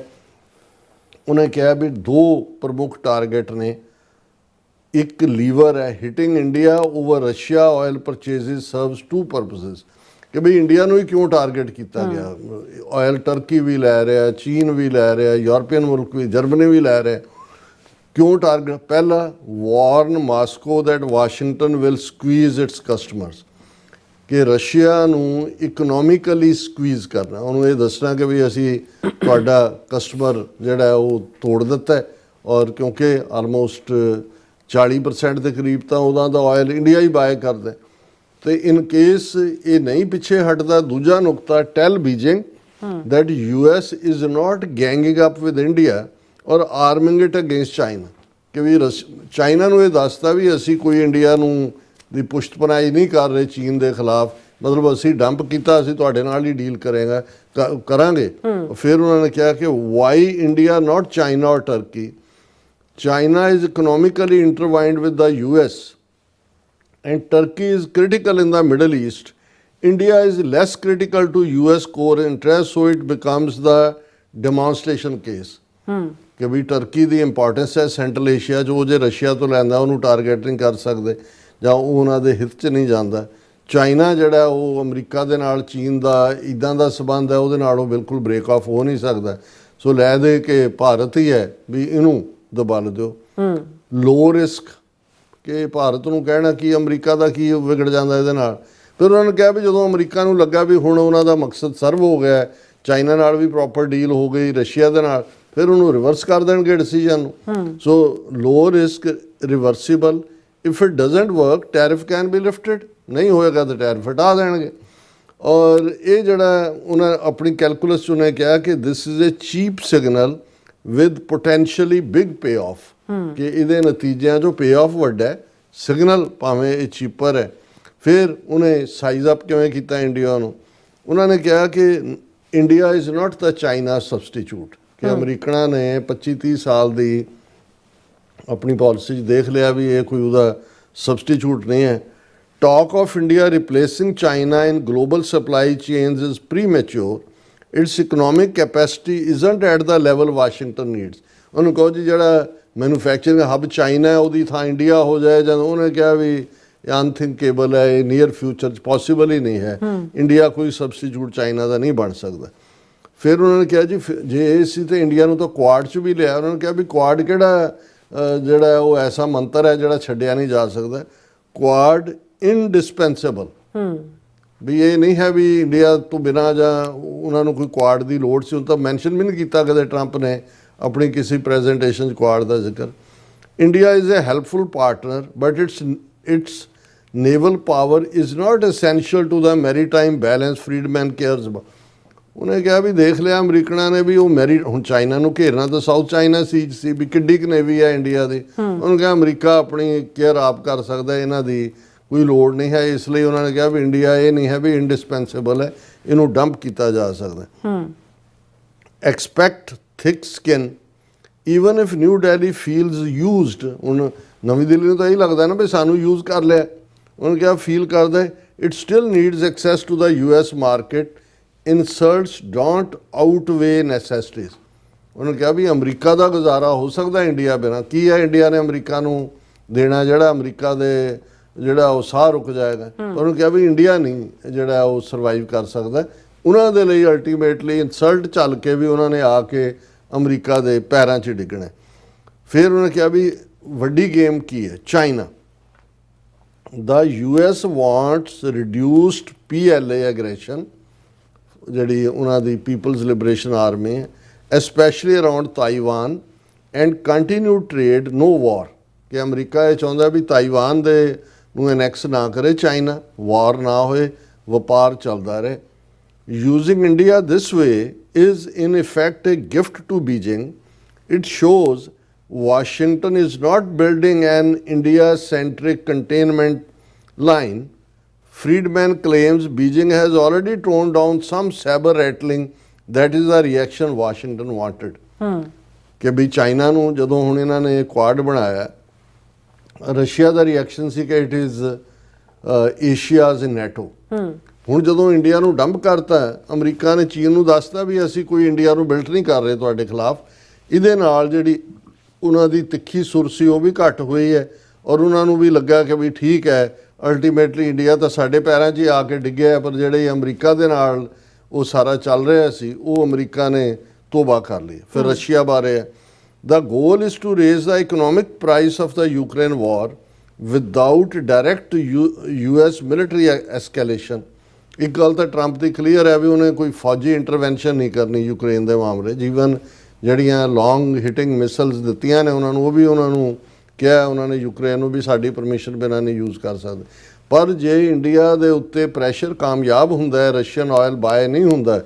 ਉਹਨੇ ਕਿਹਾ ਵੀ 2 ਪ੍ਰਮੁੱਖ ਟਾਰਗੇਟ ਨੇ, ਇੱਕ ਲੀਵਰ ਹੈ hitting India over Russia oil purchases serves 2 purposes, ਕਿ ਬਈ ਇੰਡੀਆ ਨੂੰ ਹੀ ਕਿਉਂ ਟਾਰਗੇਟ ਕੀਤਾ ਗਿਆ। ਆਇਲ ਟਰਕੀ ਵੀ ਲੈ ਰਿਹਾ, ਚੀਨ ਵੀ ਲੈ ਰਿਹਾ, ਯੂਰਪੀਅਨ ਮੁਲਕ ਵੀ, ਜਰਮਨੀ ਵੀ ਲੈ ਰਿਹਾ। ਕਿਉਂ ਟਾਰਗੇਟ? ਪਹਿਲਾ, warn Moscow that Washington will squeeze its customers, ਕਿ ਰਸ਼ੀਆ ਨੂੰ ਇਕਨੋਮਿਕਲੀ ਸਕਵੀਜ਼ ਕਰਨਾ, ਉਹਨੂੰ ਇਹ ਦੱਸਣਾ ਕਿ ਵੀ ਅਸੀਂ ਤੁਹਾਡਾ ਕਸਟਮਰ ਜਿਹੜਾ ਉਹ ਤੋੜ ਦਿੱਤਾ। ਔਰ ਕਿਉਂਕਿ ਆਲਮੋਸਟ 40% ਦੇ ਕਰੀਬ ਤਾਂ ਉਹਦਾ ਦਾ ਆਇਲ ਇੰਡੀਆ ਹੀ ਬਾਏ ਕਰਦਾ। ਤੇ ਇਨ ਕੇਸ ਇਹ ਨਹੀਂ ਪਿੱਛੇ ਹਟਦਾ, ਦੂਜਾ ਨੁਕਤਾ, ਟੈਲ Beijing that US is not ganging up with India or arming it against China, ਕਿ ਵੀ ਚਾਈਨਾ ਨੂੰ ਇਹ ਦੱਸਦਾ ਵੀ ਅਸੀਂ ਕੋਈ ਇੰਡੀਆ ਨੂੰ ਦੀ ਪੁਸ਼ਤਪਨਾਈ ਨਹੀਂ ਕਰ ਰਹੇ ਚੀਨ ਦੇ ਖਿਲਾਫ, ਮਤਲਬ ਅਸੀਂ ਡੰਪ ਕੀਤਾ, ਅਸੀਂ ਤੁਹਾਡੇ ਨਾਲ ਹੀ ਡੀਲ ਕਰਾਂਗੇ। ਫਿਰ ਉਹਨਾਂ ਨੇ ਕਿਹਾ ਕਿ why India not China or Turkey, China is economically intertwined with the US and Turkey is critical in the Middle East. India is less critical to US core interests, so it becomes the demonstration case. ਕਿ ਵੀ ਟਰਕੀ ਦੀ ਇੰਪੋਰਟੈਂਸ ਹੈ ਸੈਂਟਰਲ ਏਸ਼ੀਆ 'ਚ, ਉਹ ਜੇ ਰਸ਼ੀਆ ਤੋਂ ਲੈਂਦਾ ਉਹਨੂੰ ਟਾਰਗੇਟ ਨਹੀਂ ਕਰ ਸਕਦੇ ਜਾਂ ਉਹ ਉਹਨਾਂ ਦੇ ਹਿੱਤ 'ਚ ਨਹੀਂ ਜਾਂਦਾ। ਚਾਈਨਾ ਜਿਹੜਾ ਉਹ ਅਮਰੀਕਾ ਦੇ ਨਾਲ ਚੀਨ ਦਾ ਇੱਦਾਂ ਦਾ ਸਬੰਧ ਹੈ, ਉਹਦੇ ਨਾਲ ਉਹ ਬਿਲਕੁਲ ਬ੍ਰੇਕ ਆਫ ਹੋ ਨਹੀਂ ਸਕਦਾ। ਸੋ ਲੈ ਦੇ ਕਿ ਭਾਰਤ ਹੀ ਹੈ ਵੀ ਇਹਨੂੰ ਦਬਲ ਦਿਓ। ਲੋ ਰਿਸਕ ਕਿ ਭਾਰਤ ਨੂੰ ਕਹਿਣਾ ਕਿ ਅਮਰੀਕਾ ਦਾ ਕੀ ਵਿਗੜ ਜਾਂਦਾ ਇਹਦੇ ਨਾਲ। ਫਿਰ ਉਹਨਾਂ ਨੇ ਕਿਹਾ ਵੀ ਜਦੋਂ ਅਮਰੀਕਾ ਨੂੰ ਲੱਗਾ ਵੀ ਹੁਣ ਉਹਨਾਂ ਦਾ ਮਕਸਦ ਸਰਵ ਹੋ ਗਿਆ, ਚਾਈਨਾ ਨਾਲ ਵੀ ਪ੍ਰੋਪਰ ਡੀਲ ਹੋ ਗਈ, ਰਸ਼ੀਆ ਦੇ ਨਾਲ, ਫਿਰ ਉਹਨੂੰ ਰਿਵਰਸ ਕਰ ਦੇਣਗੇ ਡਿਸੀਜਨ ਨੂੰ। So low risk reversible, if it doesn't work tariff can be lifted, ਨਹੀਂ ਹੋਏਗਾ ਤਾਂ ਟੈਰਿਫ ਹਟਾ ਦੇਣਗੇ। ਔਰ ਇਹ ਜਿਹੜਾ ਉਹਨਾਂ ਆਪਣੀ ਕੈਲਕੂਲਸ 'ਚ ਉਹਨੇ ਕਿਹਾ ਕਿ this is a cheap signal with potentially big pay of, ਕਿ ਇਹਦੇ ਨਤੀਜਿਆਂ 'ਚੋਂ ਪੇ ਆਫ ਵੱਡਾ ਹੈ, ਸਿਗਨਲ ਭਾਵੇਂ ਇਹ ਚੀਪਰ ਹੈ। ਫਿਰ ਉਹਨੇ ਸਾਈਜ਼ ਅਪ ਕਿਵੇਂ ਕੀਤਾ ਇੰਡੀਆ ਨੂੰ, ਉਹਨਾਂ ਨੇ ਕਿਹਾ ਕਿ India is not the China substitute, ਕਿ ਅਮਰੀਕਨਾਂ ਨੇ 25-30 ਸਾਲ ਦੀ ਆਪਣੀ ਪਾਲਿਸੀ 'ਚ ਦੇਖ ਲਿਆ ਵੀ ਇਹ ਕੋਈ ਉਹਦਾ ਸਬਸਟੀਚਿਊਟ ਨਹੀਂ ਹੈ। Talk of India replacing China in global supply chains is premature, its economic capacity isn't at the level Washington needs. ਉਹਨੂੰ ਕਹੋ ਜੀ ਜਿਹੜਾ ਮੈਨੂਫੈਕਚਰਿੰਗ ਹੱਬ ਚਾਈਨਾ ਹੈ ਉਹਦੀ ਥਾਂ ਇੰਡੀਆ ਹੋ ਜਾਏ, ਜਦੋਂ ਉਹਨੇ ਕਿਹਾ ਵੀ ਅਨਥਿੰਕੇਬਲ ਹੈ, ਇਹ ਨੀਅਰ ਫਿਊਚਰ 'ਚ ਪੋਸੀਬਲ ਹੀ ਨਹੀਂ ਹੈ, ਇੰਡੀਆ ਕੋਈ ਸਬਸਟੀਚਿਊਟ ਚਾਈਨਾ ਦਾ ਨਹੀਂ ਬਣ ਸਕਦਾ। ਫਿਰ ਉਹਨਾਂ ਨੇ ਕਿਹਾ ਜੀ ਜੇ ਇਹ ਸੀ ਤਾਂ ਇੰਡੀਆ ਨੂੰ ਤਾਂ ਕੁਆਡ 'ਚ ਵੀ ਲਿਆ। ਉਹਨਾਂ ਨੇ ਕਿਹਾ ਵੀ ਕੁਆਡ ਕਿਹੜਾ ਜਿਹੜਾ ਉਹ ਐਸਾ ਮੰਤਰ ਹੈ ਜਿਹੜਾ ਛੱਡਿਆ ਨਹੀਂ ਜਾ ਸਕਦਾ, ਕੁਆਡ ਇਨਡਿਸਪੈਂਸੇਬਲ, ਵੀ ਇਹ ਨਹੀਂ ਹੈ ਵੀ ਇੰਡੀਆ ਤੋਂ ਬਿਨਾਂ ਜਾਂ ਉਹਨਾਂ ਨੂੰ ਕੋਈ ਕੁਆਡ ਦੀ ਲੋੜ ਸੀ। ਉਹ ਤਾਂ ਮੈਂਸ਼ਨ ਵੀ ਨਹੀਂ ਕੀਤਾ ਕਦੇ ਟਰੰਪ ਨੇ ਆਪਣੀ ਕਿਸੇ ਪ੍ਰੈਜੈਂਟੇਸ਼ਨ 'ਚ ਕੁਆਡ ਦਾ ਜ਼ਿਕਰ। India is a helpful partner but its naval power is not essential to the maritime balance Friedman cares. ਉਹਨੇ ਕਿਹਾ ਵੀ ਦੇਖ ਲਿਆ ਅਮਰੀਕਨਾਂ ਨੇ ਵੀ ਉਹ ਹੁਣ ਚਾਈਨਾ ਨੂੰ ਘੇਰਨਾ ਤਾਂ ਸਾਊਥ ਚਾਈਨਾ ਸੀ ਵੀ ਕਿੱਡੀ ਕੁ ਨੇਵੀ ਹੈ ਇੰਡੀਆ ਦੀ। ਉਹਨੂੰ ਕਿਹਾ ਅਮਰੀਕਾ ਆਪਣੀ ਕੇਅਰ ਆਪ ਕਰ ਸਕਦਾ, ਇਹਨਾਂ ਦੀ ਕੋਈ ਲੋੜ ਨਹੀਂ ਹੈ। ਇਸ ਲਈ ਉਹਨਾਂ ਨੇ ਕਿਹਾ ਵੀ ਇੰਡੀਆ ਇਹ ਨਹੀਂ ਹੈ ਵੀ ਇੰਡਿਸਪੈਂਸੇਬਲ ਹੈ, ਇਹਨੂੰ ਡੰਪ ਕੀਤਾ ਜਾ ਸਕਦਾ। Expect thick skin even if New Delhi feels used. ਹੁਣ ਨਵੀਂ ਦਿੱਲੀ ਨੂੰ ਤਾਂ ਇਹ ਲੱਗਦਾ ਨਾ ਵੀ ਸਾਨੂੰ ਯੂਜ਼ ਕਰ ਲਿਆ। ਉਹਨੇ ਕਿਹਾ ਫੀਲ ਕਰਦਾ it still needs access to the US market, insults don't outweigh necessities. ਉਹਨੇ ਕਿਹਾ ਵੀ ਅਮਰੀਕਾ ਦਾ ਗੁਜ਼ਾਰਾ ਹੋ ਸਕਦਾ ਇੰਡੀਆ ਬਿਨਾਂ। ਕੀ ਹੈ ਇੰਡੀਆ ਨੇ ਅਮਰੀਕਾ ਨੂੰ ਦੇਣਾ ਜਿਹੜਾ ਅਮਰੀਕਾ ਦੇ ਜਿਹੜਾ ਉਹ ਸਾਹ ਰੁਕ ਜਾਏਗਾ। ਉਹਨੂੰ ਕਿਹਾ ਵੀ ਇੰਡੀਆ ਨਹੀਂ ਜਿਹੜਾ ਉਹ ਸਰਵਾਈਵ ਕਰ ਸਕਦਾ। ਉਹਨਾਂ ਦੇ ਲਈ ਅਲਟੀਮੇਟਲੀ ਇਨਸਲਟ ਚੱਲ ਕੇ ਵੀ ਉਹਨਾਂ ਨੇ ਆ ਕੇ ਅਮਰੀਕਾ ਦੇ ਪੈਰਾਂ 'ਚ ਡਿੱਗਣਾ। ਫਿਰ ਉਹਨੇ ਕਿਹਾ ਵੀ ਵੱਡੀ ਗੇਮ ਕੀ ਹੈ, China. The US wants reduced PLA aggression, ਜਿਹੜੀ ਉਹਨਾਂ ਦੀ ਪੀਪਲਜ਼ ਲਿਬਰੇਸ਼ਨ ਆਰਮੀ ਹੈ, especially around Taiwan and continue trade no war. ਕਿ ਅਮਰੀਕਾ ਇਹ ਚਾਹੁੰਦਾ ਵੀ ਤਾਈਵਾਨ ਦੇ ਨੂੰ ਐਨੈਕਸ ਨਾ ਕਰੇ ਚਾਈਨਾ, ਵਾਰ ਨਾ ਹੋਏ, ਵਪਾਰ ਚੱਲਦਾ ਰਹੇ। Using India this way is in effect a gift to Beijing. It shows Washington is not building an India-centric containment line. Friedman claims Beijing has already toned down some saber rattling. That is the reaction Washington wanted. ਕਿ ਵੀ ਚਾਈਨਾ ਨੂੰ ਜਦੋਂ ਹੁਣ ਇਹਨਾਂ ਨੇ ਕੁਆਡ ਬਣਾਇਆ, ਰਸ਼ੀਆ ਦਾ ਰਿਐਕਸ਼ਨ ਸੀ ਕਿ ਇਟ ਇਜ਼ ਏਸ਼ੀਆਜ਼ ਇਨ ਨੈਟੋ। ਹੁਣ ਜਦੋਂ ਇੰਡੀਆ ਨੂੰ ਡੰਪ ਕਰਤਾ, ਅਮਰੀਕਾ ਨੇ ਚੀਨ ਨੂੰ ਦੱਸਤਾ ਵੀ ਅਸੀਂ ਕੋਈ ਇੰਡੀਆ ਨੂੰ ਬਿਲਟ ਨਹੀਂ ਕਰ ਰਹੇ ਤੁਹਾਡੇ ਖਿਲਾਫ। ਇਹਦੇ ਨਾਲ ਜਿਹੜੀ ਉਹਨਾਂ ਦੀ ਤਿੱਖੀ ਸੁਰ ਸੀ ਉਹ ਵੀ ਘੱਟ ਹੋਈ ਹੈ, ਔਰ ਉਹਨਾਂ ਨੂੰ ਵੀ ਲੱਗਾ ਕਿ ਵੀ ਠੀਕ ਹੈ ਅਲਟੀਮੇਟਲੀ ਇੰਡੀਆ ਤਾਂ ਸਾਡੇ ਪੈਰਾਂ 'ਚ ਹੀ ਆ ਕੇ ਡਿੱਗਿਆ, ਪਰ ਜਿਹੜੇ ਅਮਰੀਕਾ ਦੇ ਨਾਲ ਉਹ ਸਾਰਾ ਚੱਲ ਰਿਹਾ ਸੀ ਉਹ ਅਮਰੀਕਾ ਨੇ ਤੋਬਾ ਕਰ ਲਈ। ਫਿਰ ਰਸ਼ੀਆ ਬਾਰੇ ਹੈ, the goal is to raise the economic price of the Ukraine war without direct US military escalation. ਇੱਕ ਗੱਲ ਤਾਂ ਟਰੰਪ ਦੀ ਕਲੀਅਰ ਹੈ ਵੀ ਉਹਨੇ ਕੋਈ ਫੌਜੀ ਇੰਟਰਵੈਂਸ਼ਨ ਨਹੀਂ ਕਰਨੀ ਯੂਕਰੇਨ ਦੇ ਮਾਮਲੇ। ਜੀਵਨ ਜਿਹੜੀਆਂ ਲੌਂਗ ਹਿਟਿੰਗ ਮਿਸਲਸ ਦਿੱਤੀਆਂ ਨੇ ਉਹਨਾਂ ਨੂੰ, ਉਹ ਵੀ ਉਹਨਾਂ ਨੂੰ ਕਿਹਾ ਉਹਨਾਂ ਨੇ ਯੂਕਰੇਨ ਨੂੰ ਵੀ ਸਾਡੀ ਪਰਮਿਸ਼ਨ ਬਿਨਾਂ ਨਹੀਂ ਯੂਜ਼ ਕਰ ਸਕਦੇ। ਪਰ ਜੇ ਇੰਡੀਆ ਦੇ ਉੱਤੇ ਪ੍ਰੈਸ਼ਰ ਕਾਮਯਾਬ ਹੁੰਦਾ ਹੈ, ਰਸ਼ੀਅਨ ਆਇਲ ਬਾਏ ਨਹੀਂ ਹੁੰਦਾ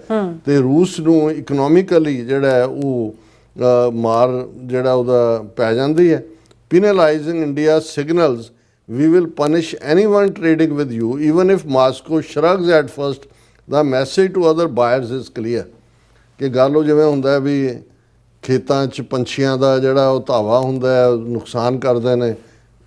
ਤੇ ਰੂਸ ਨੂੰ ਇਕਨੋਮਿਕਲੀ ਜਿਹੜਾ ਹੈ ਉਹ ਮਾਰ ਜਿਹੜਾ ਉਹਦਾ ਪੈ ਜਾਂਦੀ ਹੈ। penalizing India signals we will punish anyone trading with you even if Moscow shrugs at first. The message to other buyers is clear ਕਿ ਗੱਲ ਉਹ ਜਿਵੇਂ ਹੁੰਦਾ ਵੀ ਖੇਤਾਂ 'ਚ ਪੰਛੀਆਂ ਦਾ ਜਿਹੜਾ ਉਹ ਧਾਵਾ ਹੁੰਦਾ ਹੈ, ਨੁਕਸਾਨ ਕਰਦੇ ਨੇ,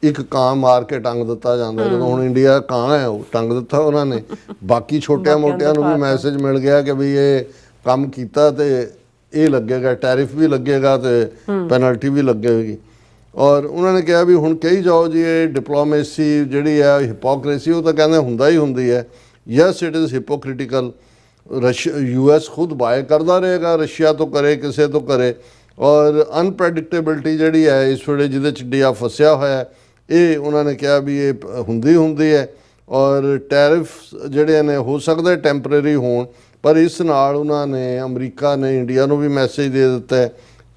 ਇੱਕ ਕਾਂ ਮਾਰ ਕੇ ਟੰਗ ਦਿੱਤਾ ਜਾਂਦਾ। ਜਦੋਂ ਹੁਣ ਇੰਡੀਆ ਕਾਂ ਹੈ ਉਹ ਟੰਗ ਦਿੱਤਾ ਉਹਨਾਂ ਨੇ, ਬਾਕੀ ਛੋਟਿਆਂ ਮੋਟਿਆਂ ਨੂੰ ਵੀ ਮੈਸੇਜ ਮਿਲ ਗਿਆ ਕਿ ਵੀ ਇਹ ਕੰਮ ਕੀਤਾ ਤੇ ਇਹ ਲੱਗੇਗਾ, ਟੈਰਿਫ ਵੀ ਲੱਗੇਗਾ ਤੇ ਪੈਨਲਟੀ ਵੀ ਲੱਗੇਗੀ। ਔਰ ਉਹਨਾਂ ਨੇ ਕਿਹਾ ਵੀ ਹੁਣ ਕਹੀ ਜਾਓ ਜੀ ਇਹ ਡਿਪਲੋਮੇਸੀ ਜਿਹੜੀ ਹੈ ਹਿਪੋਕ੍ਰੇਸੀ, ਉਹ ਤਾਂ ਕਹਿੰਦੇ ਹੁੰਦਾ ਹੀ ਹੁੰਦੀ ਹੈ। Yes it is hypocritical. US ਖੁਦ ਬਾਏ ਕਰਦਾ ਰਹੇਗਾ, ਰਸ਼ੀਆ ਤੋਂ ਕਰੇ, ਕਿਸੇ ਤੋਂ ਕਰੇ। ਔਰ ਅਨਪ੍ਰੈਡਿਕਟੇਬਿਲਿਟੀ ਜਿਹੜੀ ਹੈ ਇਸ ਵੇਲੇ ਜਿਹਦੇ 'ਚ ਇੰਡੀਆ ਫਸਿਆ ਹੋਇਆ, ਇਹ ਉਹਨਾਂ ਨੇ ਕਿਹਾ ਵੀ ਇਹ ਹੁੰਦੀ ਹੈ। ਔਰ ਟੈਰਿਫ ਜਿਹੜੇ ਨੇ ਹੋ ਸਕਦਾ ਟੈਂਪਰੇਰੀ ਹੋਣ, ਪਰ ਇਸ ਨਾਲ ਉਹਨਾਂ ਨੇ ਅਮਰੀਕਾ ਨੇ ਇੰਡੀਆ ਨੂੰ ਵੀ ਮੈਸੇਜ ਦੇ ਦਿੱਤਾ ਹੈ,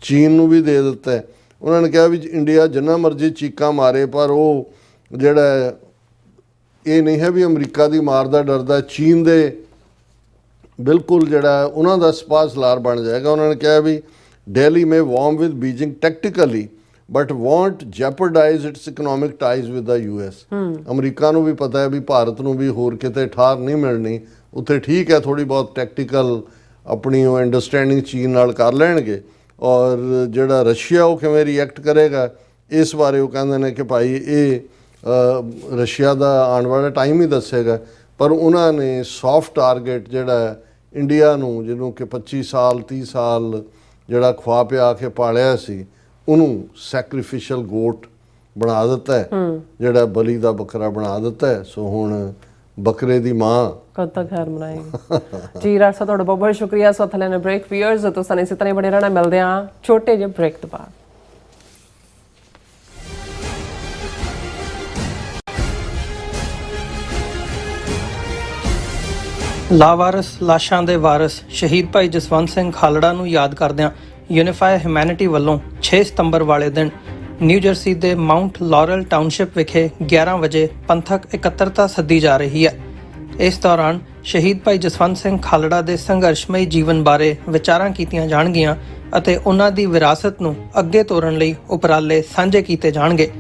ਚੀਨ ਨੂੰ ਵੀ ਦੇ ਦਿੱਤਾ ਹੈ। ਉਹਨਾਂ ਨੇ ਕਿਹਾ ਵੀ ਇੰਡੀਆ ਜਿੰਨਾ ਮਰਜ਼ੀ ਚੀਕਾਂ ਮਾਰੇ ਪਰ ਉਹ ਜਿਹੜਾ ਇਹ ਨਹੀਂ ਹੈ ਵੀ ਅਮਰੀਕਾ ਦੀ ਮਾਰ ਦਾ ਡਰਦਾ, ਚੀਨ ਦੇ ਬਿਲਕੁਲ ਜਿਹੜਾ ਉਹਨਾਂ ਦਾ ਸਪਾ ਸਲਾਰ ਬਣ ਜਾਏਗਾ। ਉਹਨਾਂ ਨੇ ਕਿਹਾ ਵੀ Delhi may warm with Beijing tactically but won't jeopardize its economic ties with the US। ਅਮਰੀਕਾ ਨੂੰ ਵੀ ਪਤਾ ਹੈ ਵੀ ਭਾਰਤ ਨੂੰ ਵੀ ਹੋਰ ਕਿਤੇ ਠਾਰ ਨਹੀਂ ਮਿਲਣੀ, ਉੱਥੇ ਠੀਕ ਹੈ ਥੋੜ੍ਹੀ ਬਹੁਤ ਟੈਕਟੀਕਲ ਆਪਣੀ ਉਹ ਅੰਡਰਸਟੈਂਡਿੰਗ ਚੀਨ ਨਾਲ ਕਰ ਲੈਣਗੇ। ਔਰ ਜਿਹੜਾ ਰਸ਼ੀਆ ਉਹ ਕਿਵੇਂ ਰਿਐਕਟ ਕਰੇਗਾ ਇਸ ਬਾਰੇ ਉਹ ਕਹਿੰਦੇ ਨੇ ਕਿ ਭਾਈ ਇਹ ਰਸ਼ੀਆ ਦਾ ਆਉਣ ਵਾਲਾ ਟਾਈਮ ਹੀ ਦੱਸੇਗਾ। ਪਰ ਉਹਨਾਂ ਨੇ ਸੌਫਟ ਟਾਰਗੇਟ ਜਿਹੜਾ ਇੰਡੀਆ ਨੂੰ, ਜਿਹਨੂੰ ਕਿ 25 ਸਾਲ 30 ਸਾਲ ਜਿਹੜਾ ਖਵਾ ਪਿਆ ਕੇ ਪਾਲਿਆ ਸੀ, ਉਹਨੂੰ ਸੈਕਰੀਫਿਸ਼ਲ ਗੋਟ ਬਣਾ ਦਿੱਤਾ ਹੈ, ਜਿਹੜਾ ਬਲੀ ਦਾ ਬੱਕਰਾ ਬਣਾ ਦਿੱਤਾ ਹੈ। ਸੋ ਹੁਣ ਬੱਕਰੇ ਦੀ ਮਾਂ
ਕਦ ਤੱਕ ਖੈਰ ਮਨਾਏਗੀ। ਜੀ ਰਾਜ ਸਾਹਿਬ ਤੁਹਾਡਾ ਬਹੁਤ ਬਹੁਤ ਸ਼ੁਕਰੀਆ। ਸੋ ਥਲੇ ਨੇ ਬ੍ਰੇਕ ਵੀਅਰਸ ਤੋਂ ਸਾਨੂੰ ਇਸੇ ਤਰ੍ਹਾਂ ਬਣੇ ਰਹਿਣਾ। ਮਿਲਦੇ ਹਾਂ ਛੋਟੇ ਜਿਹੇ ਬ੍ਰੇਕ ਤੋਂ ਬਾਅਦ।
ਲਾਵਾਰਸ ਲਾਸ਼ਾਂ ਦੇ ਵਾਰਸ ਸ਼ਹੀਦ ਭਾਈ ਜਸਵੰਤ ਸਿੰਘ ਖਾਲੜਾ ਨੂੰ ਯਾਦ ਕਰਦਿਆਂ ਯੂਨੀਫਾਈ ਹਿਊਮੈਨਿਟੀ ਵੱਲੋਂ 6 ਸਤੰਬਰ ਵਾਲੇ ਦਿਨ ਨਿਊ ਜਰਸੀ ਦੇ ਮਾਊਂਟ ਲਾਰਲ ਟਾਊਨਸ਼ਿਪ ਵਿਖੇ 11 ਵਜੇ ਪੰਥਕ ਇਕੱਤਰਤਾ ਸੱਦੀ ਜਾ ਰਹੀ ਹੈ। ਇਸ ਦੌਰਾਨ ਸ਼ਹੀਦ ਭਾਈ ਜਸਵੰਤ ਸਿੰਘ ਖਾਲੜਾ ਦੇ ਸੰਘਰਸ਼ਮਈ ਜੀਵਨ ਬਾਰੇ ਵਿਚਾਰਾਂ ਕੀਤੀਆਂ ਜਾਣਗੀਆਂ ਅਤੇ ਉਹਨਾਂ ਦੀ ਵਿਰਾਸਤ ਨੂੰ ਅੱਗੇ ਤੋਰਨ ਲਈ ਉਪਰਾਲੇ ਸਾਂਝੇ ਕੀਤੇ ਜਾਣਗੇ।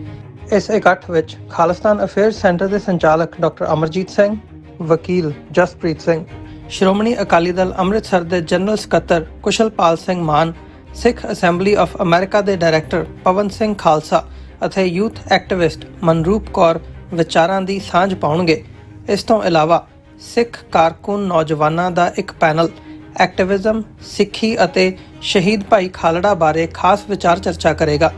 ਇਸ ਇਕੱਠ ਵਿੱਚ ਖਾਲਿਸਤਾਨ ਅਫੇਅਰਸ ਸੈਂਟਰ ਦੇ ਸੰਚਾਲਕ ਡਾਕਟਰ ਅਮਰਜੀਤ ਸਿੰਘ, ਵਕੀਲ ਜਸਪ੍ਰੀਤ ਸਿੰਘ, ਸ਼੍ਰੋਮਣੀ ਅਕਾਲੀ ਦਲ ਅੰਮ੍ਰਿਤਸਰ ਦੇ ਜਨਰਲ ਸਕੱਤਰ ਕੁਸ਼ਲਪਾਲ ਸਿੰਘ ਮਾਨ, ਸਿੱਖ ਅਸੈਂਬਲੀ ਆਫ ਅਮਰੀਕਾ ਦੇ ਡਾਇਰੈਕਟਰ ਪਵਨ ਸਿੰਘ ਖਾਲਸਾ ਅਤੇ ਯੂਥ ਐਕਟਿਵਿਸਟ ਮਨਰੂਪ ਕੌਰ ਵਿਚਾਰਾਂ ਦੀ ਸਾਂਝ ਪਾਉਣਗੇ। ਇਸ ਤੋਂ ਇਲਾਵਾ ਸਿੱਖ ਕਾਰਕੁਨ ਨੌਜਵਾਨਾਂ ਦਾ ਇੱਕ ਪੈਨਲ ਐਕਟਿਵਿਜ਼ਮ, ਸਿੱਖੀ ਅਤੇ ਸ਼ਹੀਦ ਭਾਈ ਖਾਲੜਾ ਬਾਰੇ ਖਾਸ ਵਿਚਾਰ ਚਰਚਾ ਕਰੇਗਾ,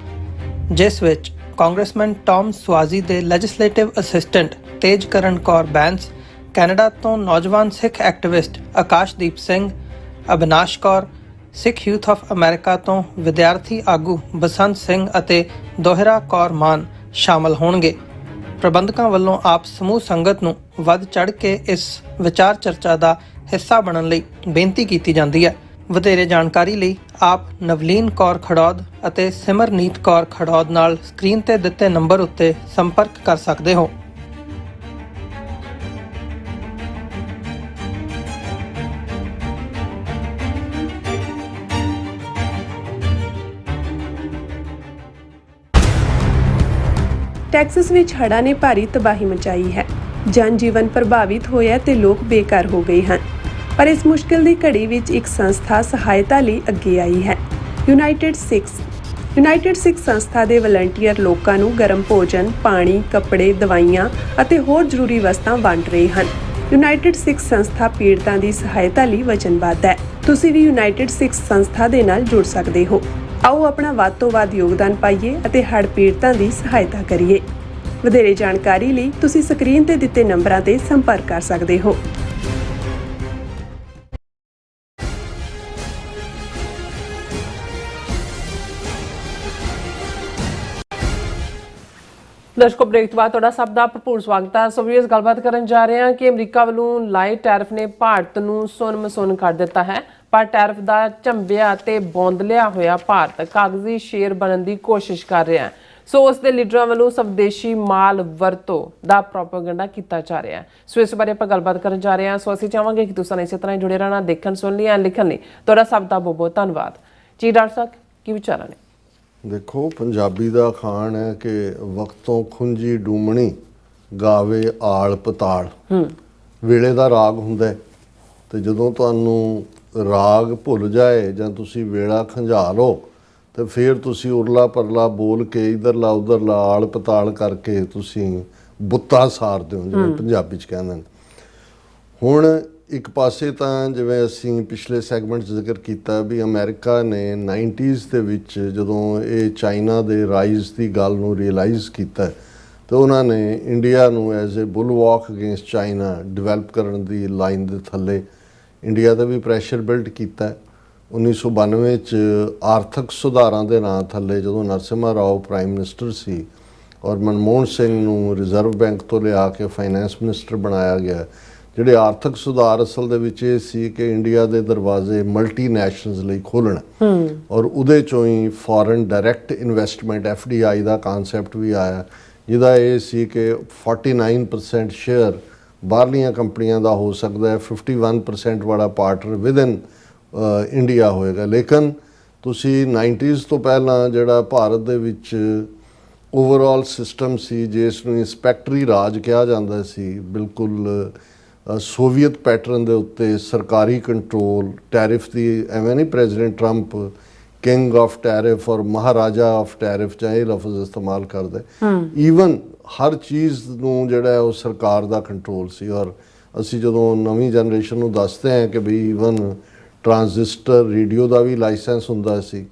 ਜਿਸ ਵਿੱਚ ਕਾਂਗਰਸਮੈਨ ਟੌਮ ਸਵਾਜ਼ੀ ਦੇ legislative assistant Tejkaran Kaur Bains, Canada ਤੋਂ ਨੌਜਵਾਨ Sikh activist Akashdeep Singh, Abinash Kaur, Sikh Youth of America ਤੋਂ ਵਿਦਿਆਰਥੀ ਆਗੂ ਬਸੰਤ ਸਿੰਘ ਅਤੇ ਦੋਹਰਾ ਕੌਰ ਮਾਨ ਸ਼ਾਮਲ ਹੋਣਗੇ। ਪ੍ਰਬੰਧਕਾਂ ਵੱਲੋਂ ਆਪ ਸਮੂਹ ਸੰਗਤ ਨੂੰ ਵੱਧ ਚੜ੍ਹ ਕੇ ਇਸ ਵਿਚਾਰ ਚਰਚਾ ਦਾ ਹਿੱਸਾ ਬਣਨ ਲਈ ਬੇਨਤੀ ਕੀਤੀ ਜਾਂਦੀ ਹੈ। ਵਧੇਰੇ ਜਾਣਕਾਰੀ ਲਈ ਆਪ ਨਵਲੀਨ ਕੌਰ ਖੜੌਦ ਅਤੇ ਸਿਮਰਨੀਤ ਕੌਰ ਖੜੌਦ ਨਾਲ ਸਕਰੀਨ ਤੇ ਦਿੱਤੇ ਨੰਬਰ ਉੱਤੇ ਸੰਪਰਕ ਕਰ ਸਕਦੇ ਹੋ।
ਟੈਕਸਸ ਵਿੱਚ ਹੜ੍ਹਾਂ ਨੇ ਭਾਰੀ ਤਬਾਹੀ ਮਚਾਈ ਹੈ। ਜਨ ਜੀਵਨ ਪ੍ਰਭਾਵਿਤ ਹੋਇਆ ਤੇ ਲੋਕ ਬੇਘਰ ਹੋ ਗਏ ਹਨ। ਪਰ ਇਸ ਮੁਸ਼ਕਿਲ ਦੀ ਘੜੀ ਵਿੱਚ ਇੱਕ ਸੰਸਥਾ ਸਹਾਇਤਾ ਲਈ ਅੱਗੇ ਆਈ ਹੈ। ਯੂਨਾਈਟਿਡ ਸਿੱਖ ਸੰਸਥਾ ਦੇ ਵਲੰਟੀਅਰ ਲੋਕਾਂ ਨੂੰ ਗਰਮ ਭੋਜਨ, ਪਾਣੀ, ਕੱਪੜੇ, ਦਵਾਈਆਂ ਅਤੇ ਹੋਰ ਜ਼ਰੂਰੀ ਵਸਤਾਂ ਵੰਡ ਰਹੇ ਹਨ। ਯੂਨਾਈਟਿਡ ਸਿੱਖ ਸੰਸਥਾ ਪੀੜਤਾਂ ਦੀ ਸਹਾਇਤਾ ਲਈ ਵਚਨਬੱਧ ਹੈ। ਤੁਸੀਂ ਵੀ ਯੂਨਾਈਟਿਡ ਸਿੱਖ ਸੰਸਥਾ ਦੇ ਨਾਲ ਜੁੜ ਸਕਦੇ ਹੋ। ਆਓ ਆਪਣਾ ਵੱਧ ਤੋਂ ਵੱਧ ਯੋਗਦਾਨ ਪਾਈਏ ਅਤੇ ਹੜ੍ਹ ਪੀੜਤਾਂ ਦੀ ਸਹਾਇਤਾ ਕਰੀਏ। ਵਧੇਰੇ ਜਾਣਕਾਰੀ ਲਈ ਤੁਸੀਂ ਸਕਰੀਨ ਤੇ ਦਿੱਤੇ ਨੰਬਰਾਂ ਤੇ ਸੰਪਰਕ ਕਰ ਸਕਦੇ ਹੋ।
ਦਰਸ਼ਕੋ ਬ੍ਰੇਕ ਤੋਂ ਬਾਅਦ ਤੁਹਾਡਾ ਸਭ ਦਾ ਭਰਪੂਰ ਸਵਾਗਤ ਹੈ। ਸੋ ਵੀਰਸ ਗੱਲਬਾਤ ਕਰਨ ਜਾ ਰਹੇ ਹਾਂ ਕਿ ਅਮਰੀਕਾ ਵੱਲੋਂ ਲਾਏ ਟੈਰਿਫ ਨੇ ਭਾਰਤ ਨੂੰ ਸੁੰਨ ਕਰ ਦਿੱਤਾ ਹੈ। ਪਰ ਟੈਰਿਫ ਦਾ ਝੰਬਿਆ ਤੇ ਬੌਂਦਲਿਆ ਹੋਇਆ ਭਾਰਤ ਕਾਗਜ਼ੀ ਸ਼ੇਰ ਬਣਨ ਦੀ ਕੋਸ਼ਿਸ਼ ਕਰ ਰਿਹਾ ਹੈ। ਸੋ ਉਸ ਦੇ ਲੀਡਰਾਂ ਵੱਲੋਂ ਸਵਦੇਸ਼ੀ ਮਾਲ ਵਰਤੋਂ ਦਾ ਪ੍ਰੋਪੇਗੈਂਡਾ ਕੀਤਾ ਜਾ ਰਿਹਾ ਹੈ। ਸੋ ਇਸ ਬਾਰੇ ਆਪਾਂ ਗੱਲਬਾਤ ਕਰਨ ਜਾ ਰਹੇ ਹਾਂ। ਸੋ ਅਸੀਂ ਚਾਹਾਂਗੇ ਕਿ ਤੁਸੀਂ ਇਸੇ ਤਰ੍ਹਾਂ ਹੀ ਜੁੜੇ ਰਹਿਣਾ, ਦੇਖਣ ਸੁਣ ਲਈ ਐਂਡ ਲਿਖਣ ਲਈ ਤੁਹਾਡਾ ਸਭ ਦਾ ਬਹੁਤ ਬਹੁਤ ਧੰਨਵਾਦ ਜੀ। ਡਾਕਟਰ ਸਾਹਿਬ ਕੀ ਵਿਚਾਰਾਂ ਨੇ?
ਦੇਖੋ, ਪੰਜਾਬੀ ਦਾ ਅਖਾਣ ਹੈ ਕਿ ਵਕਤੋਂ ਖੁੰਜੀ ਡੂਮਣੀ ਗਾਵੇ ਆਲ ਪਤਾਲ। ਵੇਲੇ ਦਾ ਰਾਗ ਹੁੰਦਾ ਹੈ, ਤੇ ਜਦੋਂ ਤੁਹਾਨੂੰ ਰਾਗ ਭੁੱਲ ਜਾਏ ਜਾਂ ਤੁਸੀਂ ਵੇਲਾ ਖੰਝਾ ਲਓ ਤੇ ਫਿਰ ਤੁਸੀਂ ਉਰਲਾ ਪਰਲਾ ਬੋਲ ਕੇ ਇਧਰਲਾ ਉਧਰਲਾ ਆਲ ਪਤਾਲ ਕਰਕੇ ਤੁਸੀਂ ਬੁੱਤਾ ਸਾਰਦੇ ਹੋ, ਜਿਵੇਂ ਪੰਜਾਬੀ 'ਚ ਕਹਿੰਦੇ ਨੇ। ਹੁਣ ਇੱਕ ਪਾਸੇ ਤਾਂ ਜਿਵੇਂ ਅਸੀਂ ਪਿਛਲੇ ਸੈਗਮੈਂਟ 'ਚ ਜ਼ਿਕਰ ਕੀਤਾ ਵੀ ਅਮਰੀਕਾ ਨੇ 90s ਦੇ ਵਿੱਚ ਜਦੋਂ ਇਹ ਚਾਈਨਾ ਦੇ ਰਾਈਜ਼ ਦੀ ਗੱਲ ਨੂੰ ਰਿਅਲਾਈਜ਼ ਕੀਤਾ ਤੇ ਉਹਨਾਂ ਨੇ ਇੰਡੀਆ ਨੂੰ as a bulwark against China develop ਕਰਨ ਦੀ ਲਾਈਨ ਦੇ ਥੱਲੇ ਇੰਡੀਆ ਦਾ ਵੀ ਪ੍ਰੈਸ਼ਰ ਬਿਲਡ ਕੀਤਾ। 1992 'ਚ ਆਰਥਿਕ ਸੁਧਾਰਾਂ ਦੇ ਨਾਂ ਥੱਲੇ ਜਦੋਂ ਨਰਸਿਮਹਾ ਰਾਓ ਪ੍ਰਾਈਮ ਮਿਨਿਸਟਰ ਸੀ ਔਰ ਮਨਮੋਹਨ ਸਿੰਘ ਨੂੰ ਰਿਜ਼ਰਵ ਬੈਂਕ ਤੋਂ ਲਿਆ ਕੇ ਫਾਈਨੈਂਸ ਮਿਨਿਸਟਰ ਬਣਾਇਆ ਗਿਆ। ਜਿਹੜੇ ਆਰਥਿਕ ਸੁਧਾਰ ਅਸਲ ਦੇ ਵਿੱਚ ਇਹ ਸੀ ਕਿ ਇੰਡੀਆ ਦੇ ਦਰਵਾਜ਼ੇ ਮਲਟੀਨੈਸ਼ਨਲਸ ਲਈ ਖੋਲ੍ਹਣ ਔਰ ਉਹਦੇ ਚੋਂ ਹੀ ਫੋਰਨ ਡਾਇਰੈਕਟ ਇਨਵੈਸਟਮੈਂਟ FDI ਦਾ ਕਾਨਸੈਪਟ ਵੀ ਆਇਆ, ਜਿਹਦਾ ਇਹ ਸੀ ਕਿ 49% ਸ਼ੇਅਰ ਬਾਹਰਲੀਆਂ ਕੰਪਨੀਆਂ ਦਾ ਹੋ ਸਕਦਾ ਹੈ, 51% ਵਾਲਾ ਪਾਰਟਨਰ ਵਿਦਨ ਇੰਡੀਆ ਹੋਏਗਾ। ਲੇਕਿਨ ਤੁਸੀਂ 90s ਤੋਂ ਪਹਿਲਾਂ ਜਿਹੜਾ ਭਾਰਤ ਦੇ ਵਿੱਚ ਓਵਰਆਲ ਸਿਸਟਮ ਸੀ ਜਿਸ ਨੂੰ ਇੰਸਪੈਕਟਰੀ ਰਾਜ ਕਿਹਾ ਜਾਂਦਾ ਸੀ, ਬਿਲਕੁਲ ਸੋਵੀਅਤ ਪੈਟਰਨ ਦੇ ਉੱਤੇ ਸਰਕਾਰੀ ਕੰਟਰੋਲ, ਟੈਰਿਫ ਦੀ ਐਵੇਂ ਨਹੀਂ president Trump king of tariff ਔਰ ਮਹਾਰਾਜਾ ਆਫ ਟੈਰਿਫ ਜਾਂ ਇਹ ਲਫ਼ਜ਼ ਇਸਤੇਮਾਲ ਕਰਦੇ। ਈਵਨ ਹਰ ਚੀਜ਼ ਨੂੰ ਜਿਹੜਾ ਹੈ ਉਹ ਸਰਕਾਰ ਦਾ ਕੰਟਰੋਲ ਸੀ। ਔਰ ਅਸੀਂ ਜਦੋਂ ਨਵੀਂ ਜਨਰੇਸ਼ਨ ਨੂੰ ਦੱਸਦੇ ਹਾਂ ਕਿ ਵੀ ਈਵਨ ਟਰਾਂਜ਼ਿਸਟਰ ਰੇਡੀਓ ਦਾ ਵੀ ਲਾਇਸੈਂਸ ਹੁੰਦਾ ਸੀ,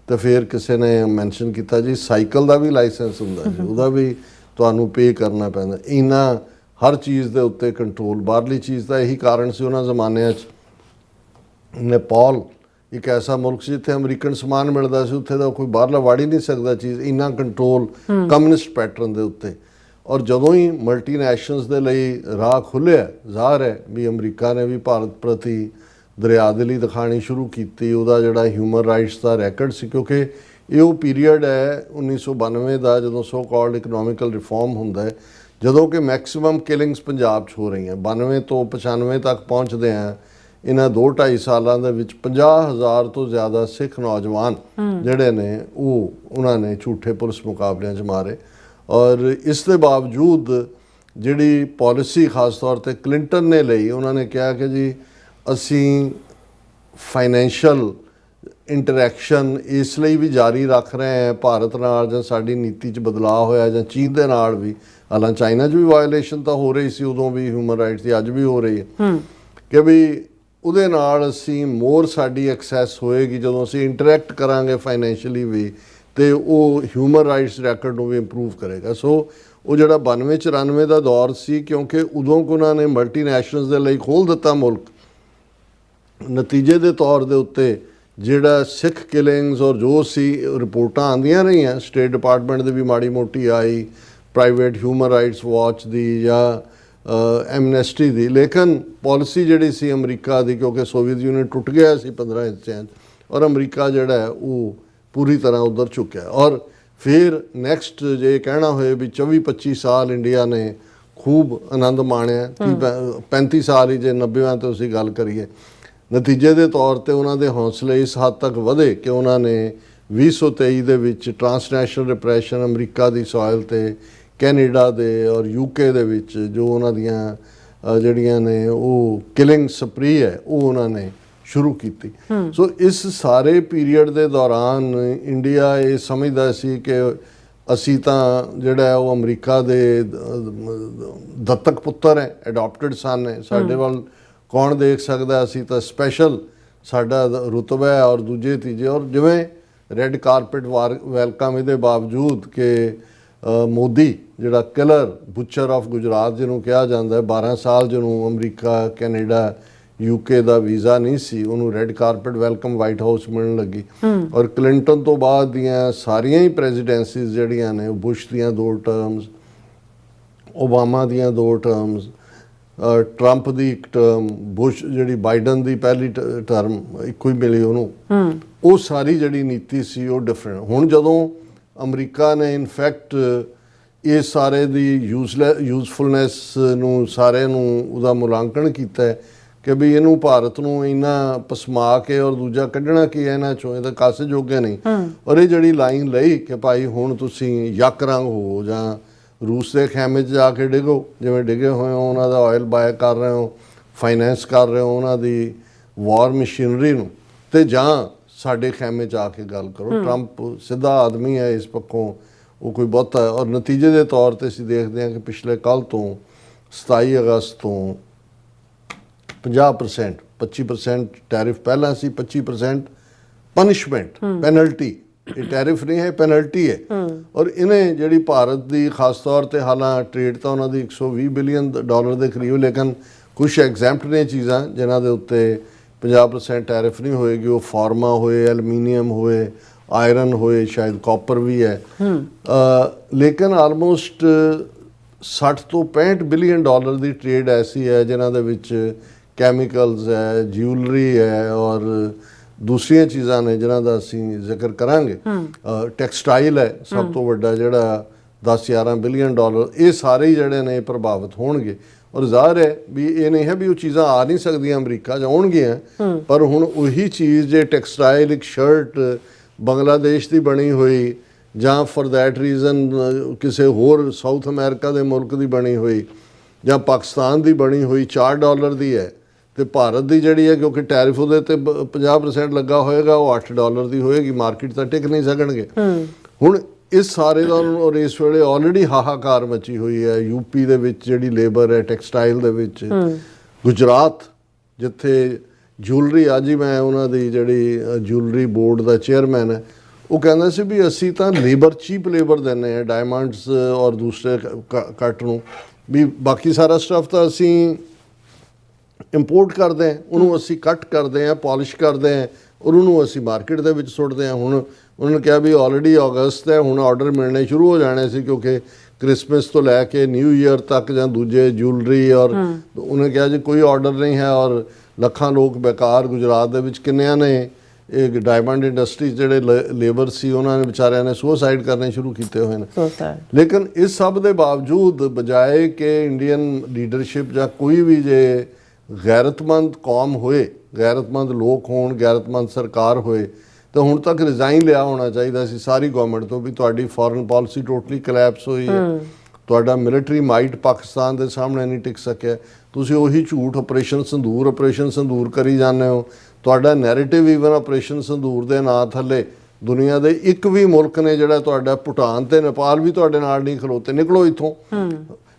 ਤੇ ਫਿਰ ਕਿਸੇ ਨੇ ਮੈਂਸ਼ਨ ਕੀਤਾ ਜੀ ਸਾਈਕਲ ਦਾ ਵੀ ਲਾਇਸੈਂਸ ਹੁੰਦਾ ਸੀ, ਉਹਦਾ ਵੀ ਤੁਹਾਨੂੰ ਪੇ ਕਰਨਾ ਪੈਂਦਾ। ਇੰਨਾ ਹਰ ਚੀਜ਼ ਦੇ ਉੱਤੇ ਕੰਟਰੋਲ, ਬਾਹਰਲੀ ਚੀਜ਼ ਦਾ ਇਹੀ ਕਾਰਨ ਸੀ ਉਹਨਾਂ ਜ਼ਮਾਨਿਆਂ 'ਚ। ਨੇਪਾਲ ਇੱਕ ਐਸਾ ਮੁਲਕ ਸੀ ਜਿੱਥੇ ਅਮਰੀਕਨ ਸਮਾਨ ਮਿਲਦਾ ਸੀ, ਉੱਥੇ ਦਾ ਕੋਈ ਬਾਹਰਲਾ ਵੜ ਹੀ ਨਹੀਂ ਸਕਦਾ ਚੀਜ਼, ਇੰਨਾ ਕੰਟਰੋਲ ਕਮਿਊਨਿਸਟ ਪੈਟਰਨ ਦੇ ਉੱਤੇ। ਔਰ ਜਦੋਂ ਹੀ ਮਲਟੀਨੈਸ਼ਨਲਸ ਦੇ ਲਈ ਰਾਹ ਖੁੱਲ੍ਹਿਆ, ਜ਼ਾਹਰ ਹੈ ਵੀ ਅਮਰੀਕਾ ਨੇ ਵੀ ਭਾਰਤ ਪ੍ਰਤੀ ਦਰਿਆਦਿਲੀ ਦਿਖਾਣੀ ਸ਼ੁਰੂ ਕੀਤੀ। ਉਹਦਾ ਜਿਹੜਾ ਹਿਊਮਨ ਰਾਈਟਸ ਦਾ ਰੈਕਡ ਸੀ, ਕਿਉਂਕਿ ਇਹ ਉਹ ਪੀਰੀਅਡ ਹੈ 1992 ਦਾ ਜਦੋਂ ਸੋ ਕਾਲਡ ਇਕਨੋਮਿਕਲ ਰਿਫਾਰਮ ਹੁੰਦਾ ਹੈ, ਜਦੋਂ ਕਿ ਮੈਕਸਿਮਮ ਕਿਲਿੰਗਸ ਪੰਜਾਬ 'ਚ ਹੋ ਰਹੀਆਂ। 92 ਤੋਂ 95 ਤੱਕ ਪਹੁੰਚਦੇ ਆ ਇਹਨਾਂ 2-2.5 ਸਾਲਾਂ ਦੇ ਵਿੱਚ 50,000 ਤੋਂ ਜ਼ਿਆਦਾ ਸਿੱਖ ਨੌਜਵਾਨ ਜਿਹੜੇ ਨੇ ਉਹਨਾਂ ਨੇ ਝੂਠੇ ਪੁਲਿਸ ਮੁਕਾਬਲਿਆਂ 'ਚ ਮਾਰੇ। ਔਰ ਇਸ ਦੇ ਬਾਵਜੂਦ ਜਿਹੜੀ ਪਾਲਿਸੀ ਖਾਸ ਤੌਰ ਤੇ ਕਲਿੰਟਨ ਨੇ ਲਈ, ਉਹਨਾਂ ਨੇ ਕਿਹਾ ਕਿ ਜੀ ਅਸੀਂ ਫਾਈਨੈਂਸ਼ੀਅਲ ਇੰਟਰੈਕਸ਼ਨ ਇਸ ਲਈ ਵੀ ਜਾਰੀ ਰੱਖ ਰਹੇ ਹਾਂ ਭਾਰਤ ਨਾਲ, ਜਾਂ ਸਾਡੀ ਨੀਤੀ 'ਚ ਬਦਲਾਅ ਹੋਇਆ ਜਾਂ ਚੀਨ ਦੇ ਨਾਲ ਵੀ, ਹਾਲਾਂ ਚਾਈਨਾ 'ਚ ਵੀ ਵਾਇਓਲੇਸ਼ਨ ਤਾਂ ਹੋ ਰਹੀ ਸੀ ਉਦੋਂ ਵੀ ਹਿਊਮਨ ਰਾਈਟਸ ਦੀ, ਅੱਜ ਵੀ ਹੋ ਰਹੀ ਹੈ, ਕਿ ਵੀ ਉਹਦੇ ਨਾਲ ਅਸੀਂ ਮੋਰ ਸਾਡੀ ਐਕਸੈਸ ਹੋਏਗੀ ਜਦੋਂ ਅਸੀਂ ਇੰਟਰੈਕਟ ਕਰਾਂਗੇ ਫਾਈਨੈਂਸ਼ੀਅਲੀ ਵੀ, ਤੇ ਉਹ ਹਿਊਮਨ ਰਾਈਟਸ ਰੈਕਡ ਨੂੰ ਵੀ ਇੰਪਰੂਵ ਕਰੇਗਾ। ਸੋ ਉਹ ਜਿਹੜਾ 92-94 ਦਾ ਦੌਰ ਸੀ, ਕਿਉਂਕਿ ਉਦੋਂ ਕਿ ਉਹਨਾਂ ਨੇ ਮਲਟੀਨੈਸ਼ਨਲਸ ਦੇ ਲਈ ਖੋਲ੍ਹ ਦਿੱਤਾ ਮੁਲਕ, ਨਤੀਜੇ ਦੇ ਤੌਰ ਦੇ ਉੱਤੇ ਜਿਹੜਾ ਸਿੱਖ ਕਿਲਿੰਗਸ ਔਰ ਜੋ ਸੀ ਰਿਪੋਰਟਾਂ ਆਉਂਦੀਆਂ ਰਹੀਆਂ, ਸਟੇਟ ਡਿਪਾਰਟਮੈਂਟ ਦੀ ਵੀ ਮਾੜੀ ਮੋਟੀ ਆਈ, ਪ੍ਰਾਈਵੇਟ ਹਿਊਮਨ ਰਾਈਟਸ ਵਾਚ ਦੀ ਜਾਂ ਐਮਨੈਸਟੀ ਦੀ, ਲੇਕਿਨ ਪਾਲਿਸੀ ਜਿਹੜੀ ਸੀ ਅਮਰੀਕਾ ਦੀ, ਕਿਉਂਕਿ ਸੋਵੀਅਤ ਯੂਨੀਅਨ ਟੁੱਟ ਗਿਆ ਸੀ 15 ਹਿੱਸਿਆਂ 'ਚ, ਔਰ ਅਮਰੀਕਾ ਜਿਹੜਾ ਹੈ ਉਹ ਪੂਰੀ ਤਰ੍ਹਾਂ ਉੱਧਰ ਚੁੱਕਿਆ। ਔਰ ਫਿਰ ਨੈਕਸਟ ਜੇ ਕਹਿਣਾ ਹੋਏ ਵੀ 24-25 ਸਾਲ ਇੰਡੀਆ ਨੇ ਖੂਬ ਆਨੰਦ ਮਾਣਿਆ, 35 ਸਾਲ ਹੀ ਜੇ 90ਵਾਂ ਤੋਂ ਅਸੀਂ ਗੱਲ ਕਰੀਏ। ਨਤੀਜੇ ਦੇ ਤੌਰ ਤੇ ਉਹਨਾਂ ਦੇ ਹੌਸਲੇ ਇਸ ਹੱਦ ਤੱਕ ਵਧੇ ਕਿ ਉਹਨਾਂ ਨੇ 2023 ਦੇ ਵਿੱਚ ਟਰਾਂਸਨੈਸ਼ਨਲ ਰਿਪਰੈਸ਼ਨ ਅਮਰੀਕਾ ਦੀ ਸੋਇਲ ਤੇ, ਕੈਨੇਡਾ ਦੇ ਔਰ UK ਦੇ ਵਿੱਚ ਜੋ ਉਹਨਾਂ ਦੀਆਂ ਜਿਹੜੀਆਂ ਨੇ ਉਹ ਕਿਲਿੰਗ ਸਪਰੀ ਹੈ ਉਹ ਉਹਨਾਂ ਨੇ ਸ਼ੁਰੂ ਕੀਤੀ। ਸੋ ਇਸ ਸਾਰੇ ਪੀਰੀਅਡ ਦੇ ਦੌਰਾਨ ਇੰਡੀਆ ਇਹ ਸਮਝਦਾ ਸੀ ਕਿ ਅਸੀਂ ਤਾਂ ਜਿਹੜਾ ਉਹ ਅਮਰੀਕਾ ਦੇ ਦੱਤਕ ਪੁੱਤਰ ਹੈ, ਅਡਾਪਟਡ ਸਨ ਹੈ, ਸਾਡੇ ਵੱਲ ਕੌਣ ਦੇਖ ਸਕਦਾ, ਅਸੀਂ ਤਾਂ ਸਪੈਸ਼ਲ ਸਾਡਾ ਰੁਤਬਾ ਹੈ। ਔਰ ਦੂਜੇ ਤੀਜੇ ਔਰ ਜਿਵੇਂ ਰੈੱਡ ਕਾਰਪੇਟ ਵੈਲਕਮ, ਇਹਦੇ ਬਾਵਜੂਦ ਕਿ ਮੋਦੀ ਜਿਹੜਾ ਕਿਲਰ ਬੁੱਚਰ ਆਫ ਗੁਜਰਾਤ ਜਿਹਨੂੰ ਕਿਹਾ ਜਾਂਦਾ, 12 ਸਾਲ ਜਿਹਨੂੰ ਅਮਰੀਕਾ, ਕੈਨੇਡਾ, UK ਦਾ ਵੀਜ਼ਾ ਨਹੀਂ ਸੀ, ਉਹਨੂੰ red carpet welcome white house ਮਿਲਣ ਲੱਗੀ। ਔਰ ਕਲਿੰਟਨ ਤੋਂ ਬਾਅਦ ਦੀਆਂ ਸਾਰੀਆਂ ਹੀ ਪ੍ਰੈਜ਼ੀਡੈਂਸੀਜ਼ ਜਿਹੜੀਆਂ ਨੇ, ਬੁਸ਼ ਦੀਆਂ 2 ਟਰਮਸ, ਓਬਾਮਾ ਦੀਆਂ 2 ਟਰਮਸ, ਟਰੰਪ ਦੀ 1 ਟਰਮ, ਬੁਸ਼ ਜਿਹੜੀ ਬਾਈਡਨ ਦੀ ਪਹਿਲੀ ਟਰਮ ਇੱਕੋ ਹੀ ਮਿਲੀ ਉਹਨੂੰ, ਉਹ ਸਾਰੀ ਜਿਹੜੀ ਨੀਤੀ ਸੀ ਉਹ ਡਿਫਰੈਂਟ। ਹੁਣ ਜਦੋਂ ਅਮਰੀਕਾ ਨੇ ਇਨਫੈਕਟ ਇਸ ਸਾਰੇ ਦੀ ਯੂਜ਼ਫੁਲਨੈਸ ਨੂੰ ਸਾਰੇ ਨੂੰ ਉਹਦਾ ਮੁਲਾਂਕਣ ਕੀਤਾ ਹੈ ਕਿ ਵੀ ਇਹਨੂੰ ਭਾਰਤ ਨੂੰ ਇੰਨਾ ਪਸਮਾ ਕੇ ਔਰ ਦੂਜਾ ਕੱਢਣਾ ਕੀ ਹੈ ਇਹਨਾਂ ਚੋਂ, ਇਹ ਤਾਂ ਕਾਸੇ ਜੋਗੇ ਨਹੀਂ। ਔਰ ਇਹ ਜਿਹੜੀ ਲਾਈਨ ਲਈ ਕਿ ਭਾਈ ਹੁਣ ਤੁਸੀਂ ਯੱਕ ਰੰਗ ਹੋ ਜਾਂ ਰੂਸ ਦੇ ਖੈਮੇ 'ਚ ਜਾ ਕੇ ਡਿੱਗੋ, ਜਿਵੇਂ ਡਿੱਗੇ ਹੋਏ ਹੋ, ਉਹਨਾਂ ਦਾ ਆਇਲ ਬਾਏ ਕਰ ਰਹੇ ਹੋ, ਫਾਈਨੈਂਸ ਕਰ ਰਹੇ ਹੋ ਉਹਨਾਂ ਦੀ ਵਾਰ ਮਸ਼ੀਨਰੀ ਨੂੰ, ਤੇ ਜਾਂ ਸਾਡੇ ਖੈਮੇ 'ਚ ਆ ਕੇ ਗੱਲ ਕਰੋ। ਟਰੰਪ ਸਿੱਧਾ ਆਦਮੀ ਹੈ ਇਸ ਪੱਖੋਂ, ਉਹ ਕੋਈ ਬਹੁਤਾ। ਔਰ ਨਤੀਜੇ ਦੇ ਤੌਰ 'ਤੇ ਅਸੀਂ ਦੇਖਦੇ ਹਾਂ ਕਿ ਪਿਛਲੇ ਕੱਲ੍ਹ ਤੋਂ 27 ਅਗਸਤ ਤੋਂ 50% 25% ਟੈਰਿਫ ਪਹਿਲਾਂ ਸੀ, 25% ਪਨਿਸ਼ਮੈਂਟ ਪੈਨਲਟੀ। ਇਹ ਟੈਰਿਫ ਨਹੀਂ ਹੈ, ਪੈਨਲਟੀ ਹੈ। ਔਰ ਇਹਨੇ ਜਿਹੜੀ ਭਾਰਤ ਦੀ ਖਾਸ ਤੌਰ 'ਤੇ ਹਾਲਾਂ ਟ੍ਰੇਡ ਤਾਂ ਉਹਨਾਂ ਦੀ $120 ਬਿਲੀਅਨ ਦੇ ਕਰੀਬ, ਲੇਕਿਨ ਕੁਛ ਐਗਜ਼ੈਂਪਟ ਨੇ ਚੀਜ਼ਾਂ ਜਿਨ੍ਹਾਂ ਦੇ ਉੱਤੇ 50% ਟੈਰਿਫ ਨਹੀਂ ਹੋਏਗੀ। ਉਹ ਫਾਰਮਾ ਹੋਏ, ਐਲੂਮੀਨੀਅਮ ਹੋਏ, ਆਇਰਨ ਹੋਏ, ਸ਼ਾਇਦ ਕਾਪਰ ਵੀ ਹੈ। ਲੇਕਿਨ ਆਲਮੋਸਟ 60 ਤੋਂ 65 ਬਿਲੀਅਨ ਡਾਲਰ ਦੀ ਟ੍ਰੇਡ ਐਸੀ ਹੈ ਜਿਨ੍ਹਾਂ ਦੇ ਵਿੱਚ ਕੈਮੀਕਲਸ ਹੈ, ਜਿਊਲਰੀ ਹੈ ਔਰ ਦੂਸਰੀਆਂ ਚੀਜ਼ਾਂ ਨੇ ਜਿਨ੍ਹਾਂ ਦਾ ਅਸੀਂ ਜ਼ਿਕਰ ਕਰਾਂਗੇ। ਟੈਕਸਟਾਈਲ ਹੈ ਸਭ ਤੋਂ ਵੱਡਾ ਜਿਹੜਾ 10-11 ਬਿਲੀਅਨ ਡਾਲਰ। ਇਹ ਸਾਰੇ ਹੀ ਜਿਹੜੇ ਨੇ ਪ੍ਰਭਾਵਿਤ ਹੋਣਗੇ। ਔਰ ਜ਼ਾਹਰ ਹੈ ਵੀ ਇਹ ਨਹੀਂ ਹੈ ਵੀ ਉਹ ਚੀਜ਼ਾਂ ਆ ਨਹੀਂ ਸਕਦੀਆਂ ਅਮਰੀਕਾ 'ਚ, ਆਉਣਗੀਆਂ, ਪਰ ਹੁਣ ਉਹੀ ਚੀਜ਼ ਜੇ ਟੈਕਸਟਾਈਲ, ਇੱਕ ਸ਼ਰਟ ਬੰਗਲਾਦੇਸ਼ ਦੀ ਬਣੀ ਹੋਈ ਜਾਂ ਫॉर दैट ਰੀਜ਼ਨ ਕਿਸੇ ਹੋਰ ਸਾਊਥ ਅਮਰੀਕਾ ਦੇ ਮੁਲਕ ਦੀ ਬਣੀ ਹੋਈ ਜਾਂ ਪਾਕਿਸਤਾਨ ਦੀ ਬਣੀ ਹੋਈ $4 ਦੀ ਹੈ, ਤੇ ਭਾਰਤ ਦੀ ਜਿਹੜੀ ਹੈ ਕਿਉਂਕਿ ਟੈਰਿਫ ਉਹਦੇ ਤੇ 50% ਲੱਗਾ ਹੋਏਗਾ, ਉਹ $8 ਦੀ ਹੋਏਗੀ। ਮਾਰਕੀਟ ਤਾਂ ਟਿਕ ਨਹੀਂ ਸਕਣਗੇ। ਹੁਣ ਇਸ ਸਾਰੇ ਦਾ ਔਰ ਇਸ ਵੇਲੇ ਆਲਰੇਡੀ ਹਾਹਾਕਾਰ ਮਚੀ ਹੋਈ ਹੈ ਯੂਪੀ ਦੇ ਵਿੱਚ ਜਿਹੜੀ ਲੇਬਰ ਹੈ ਟੈਕਸਟਾਈਲ ਦੇ ਵਿੱਚ। ਗੁਜਰਾਤ ਜਿੱਥੇ ਜੂਲਰੀ, ਅੱਜ ਹੀ ਮੈਂ ਉਹਨਾਂ ਦੀ ਜਿਹੜੀ ਜੂਲਰੀ ਬੋਰਡ ਦਾ ਚੇਅਰਮੈਨ ਹੈ, ਉਹ ਕਹਿੰਦਾ ਸੀ ਵੀ ਅਸੀਂ ਤਾਂ ਲੇਬਰ, ਚੀਪ ਲੇਬਰ ਦਿੰਦੇ ਹਾਂ ਡਾਇਮੰਡਸ ਔਰ ਦੂਸਰੇ ਕੱਟ ਨੂੰ, ਵੀ ਬਾਕੀ ਸਾਰਾ ਸਟੱਫ ਤਾਂ ਅਸੀਂ ਇੰਪੋਰਟ ਕਰਦੇ ਹਾਂ, ਉਹਨੂੰ ਅਸੀਂ ਕੱਟ ਕਰਦੇ ਹਾਂ, ਪਾਲਿਸ਼ ਕਰਦੇ ਹਾਂ ਔਰ ਉਹਨੂੰ ਅਸੀਂ ਮਾਰਕੀਟ ਦੇ ਵਿੱਚ ਸੁੱਟਦੇ ਹਾਂ। ਹੁਣ ਉਹਨਾਂ ਨੇ ਕਿਹਾ ਵੀ ਆਲਰੇਡੀ ਅਗਸਤ ਹੈ, ਹੁਣ ਆਰਡਰ ਮਿਲਣੇ ਸ਼ੁਰੂ ਹੋ ਜਾਣੇ ਸੀ ਕਿਉਂਕਿ ਕ੍ਰਿਸਮਸ ਤੋਂ ਲੈ ਕੇ ਨਿਊ ਈਅਰ ਤੱਕ ਜਾਂ ਦੂਜੇ ਜੂਲਰੀ। ਔਰ ਉਹਨੇ ਕਿਹਾ ਜੀ ਕੋਈ ਆਰਡਰ ਨਹੀਂ ਹੈ ਔਰ ਲੱਖਾਂ ਲੋਕ ਬੇਕਾਰ ਗੁਜਰਾਤ ਦੇ ਵਿੱਚ ਕਿੰਨਿਆਂ ਨੇ ਇਹ ਡਾਇਮੰਡ ਇੰਡਸਟਰੀ ਜਿਹੜੇ ਲੇਬਰ ਸੀ ਉਹਨਾਂ ਨੇ ਵਿਚਾਰਿਆਂ ਨੇ ਸੁਸਾਈਡ ਕਰਨੇ ਸ਼ੁਰੂ ਕੀਤੇ ਹੋਏ ਨੇ। ਲੇਕਿਨ ਇਸ ਸਭ ਦੇ ਬਾਵਜੂਦ ਬਜਾਏ ਕਿ ਇੰਡੀਅਨ ਲੀਡਰਸ਼ਿਪ ਜਾਂ ਕੋਈ ਵੀ ਜੇ ਗੈਰਤਮੰਦ ਕੌਮ ਹੋਏ, ਗੈਰਤਮੰਦ ਲੋਕ ਹੋਣ, ਗੈਰਤਮੰਦ ਸਰਕਾਰ ਹੋਏ, ਤਾਂ ਹੁਣ ਤੱਕ ਰਿਜ਼ਾਈਨ ਲਿਆ ਹੋਣਾ ਚਾਹੀਦਾ ਸੀ ਸਾਰੀ ਗਵਰਨਮੈਂਟ ਤੋਂ ਵੀ ਤੁਹਾਡੀ ਫੋਰਨ ਪਾਲਿਸੀ ਟੋਟਲੀ ਕਲੈਪਸ ਹੋਈ ਹੈ, ਤੁਹਾਡਾ ਮਿਲਟਰੀ ਮਾਈਟ ਪਾਕਿਸਤਾਨ ਦੇ ਸਾਹਮਣੇ ਨਹੀਂ ਟਿਕ ਸਕਿਆ, ਤੁਸੀਂ ਉਹੀ ਝੂਠ ਆਪਰੇਸ਼ਨ ਸੰਦੂਰ ਕਰੀ ਜਾਂਦੇ ਹੋ। ਤੁਹਾਡਾ ਨੈਰੇਟਿਵ ਈਵਨ ਆਪਰੇਸ਼ਨ ਸੰਦੂਰ ਦੇ ਨਾਂ ਥੱਲੇ ਦੁਨੀਆ ਦੇ ਇੱਕ ਵੀ ਮੁਲਕ ਨੇ ਜਿਹੜਾ ਤੁਹਾਡਾ ਭੂਟਾਨ ਤੇ ਨੇਪਾਲ ਵੀ ਤੁਹਾਡੇ ਨਾਲ ਨਹੀਂ ਖਲੋਤੇ, ਨਿਕਲੋ ਇੱਥੋਂ।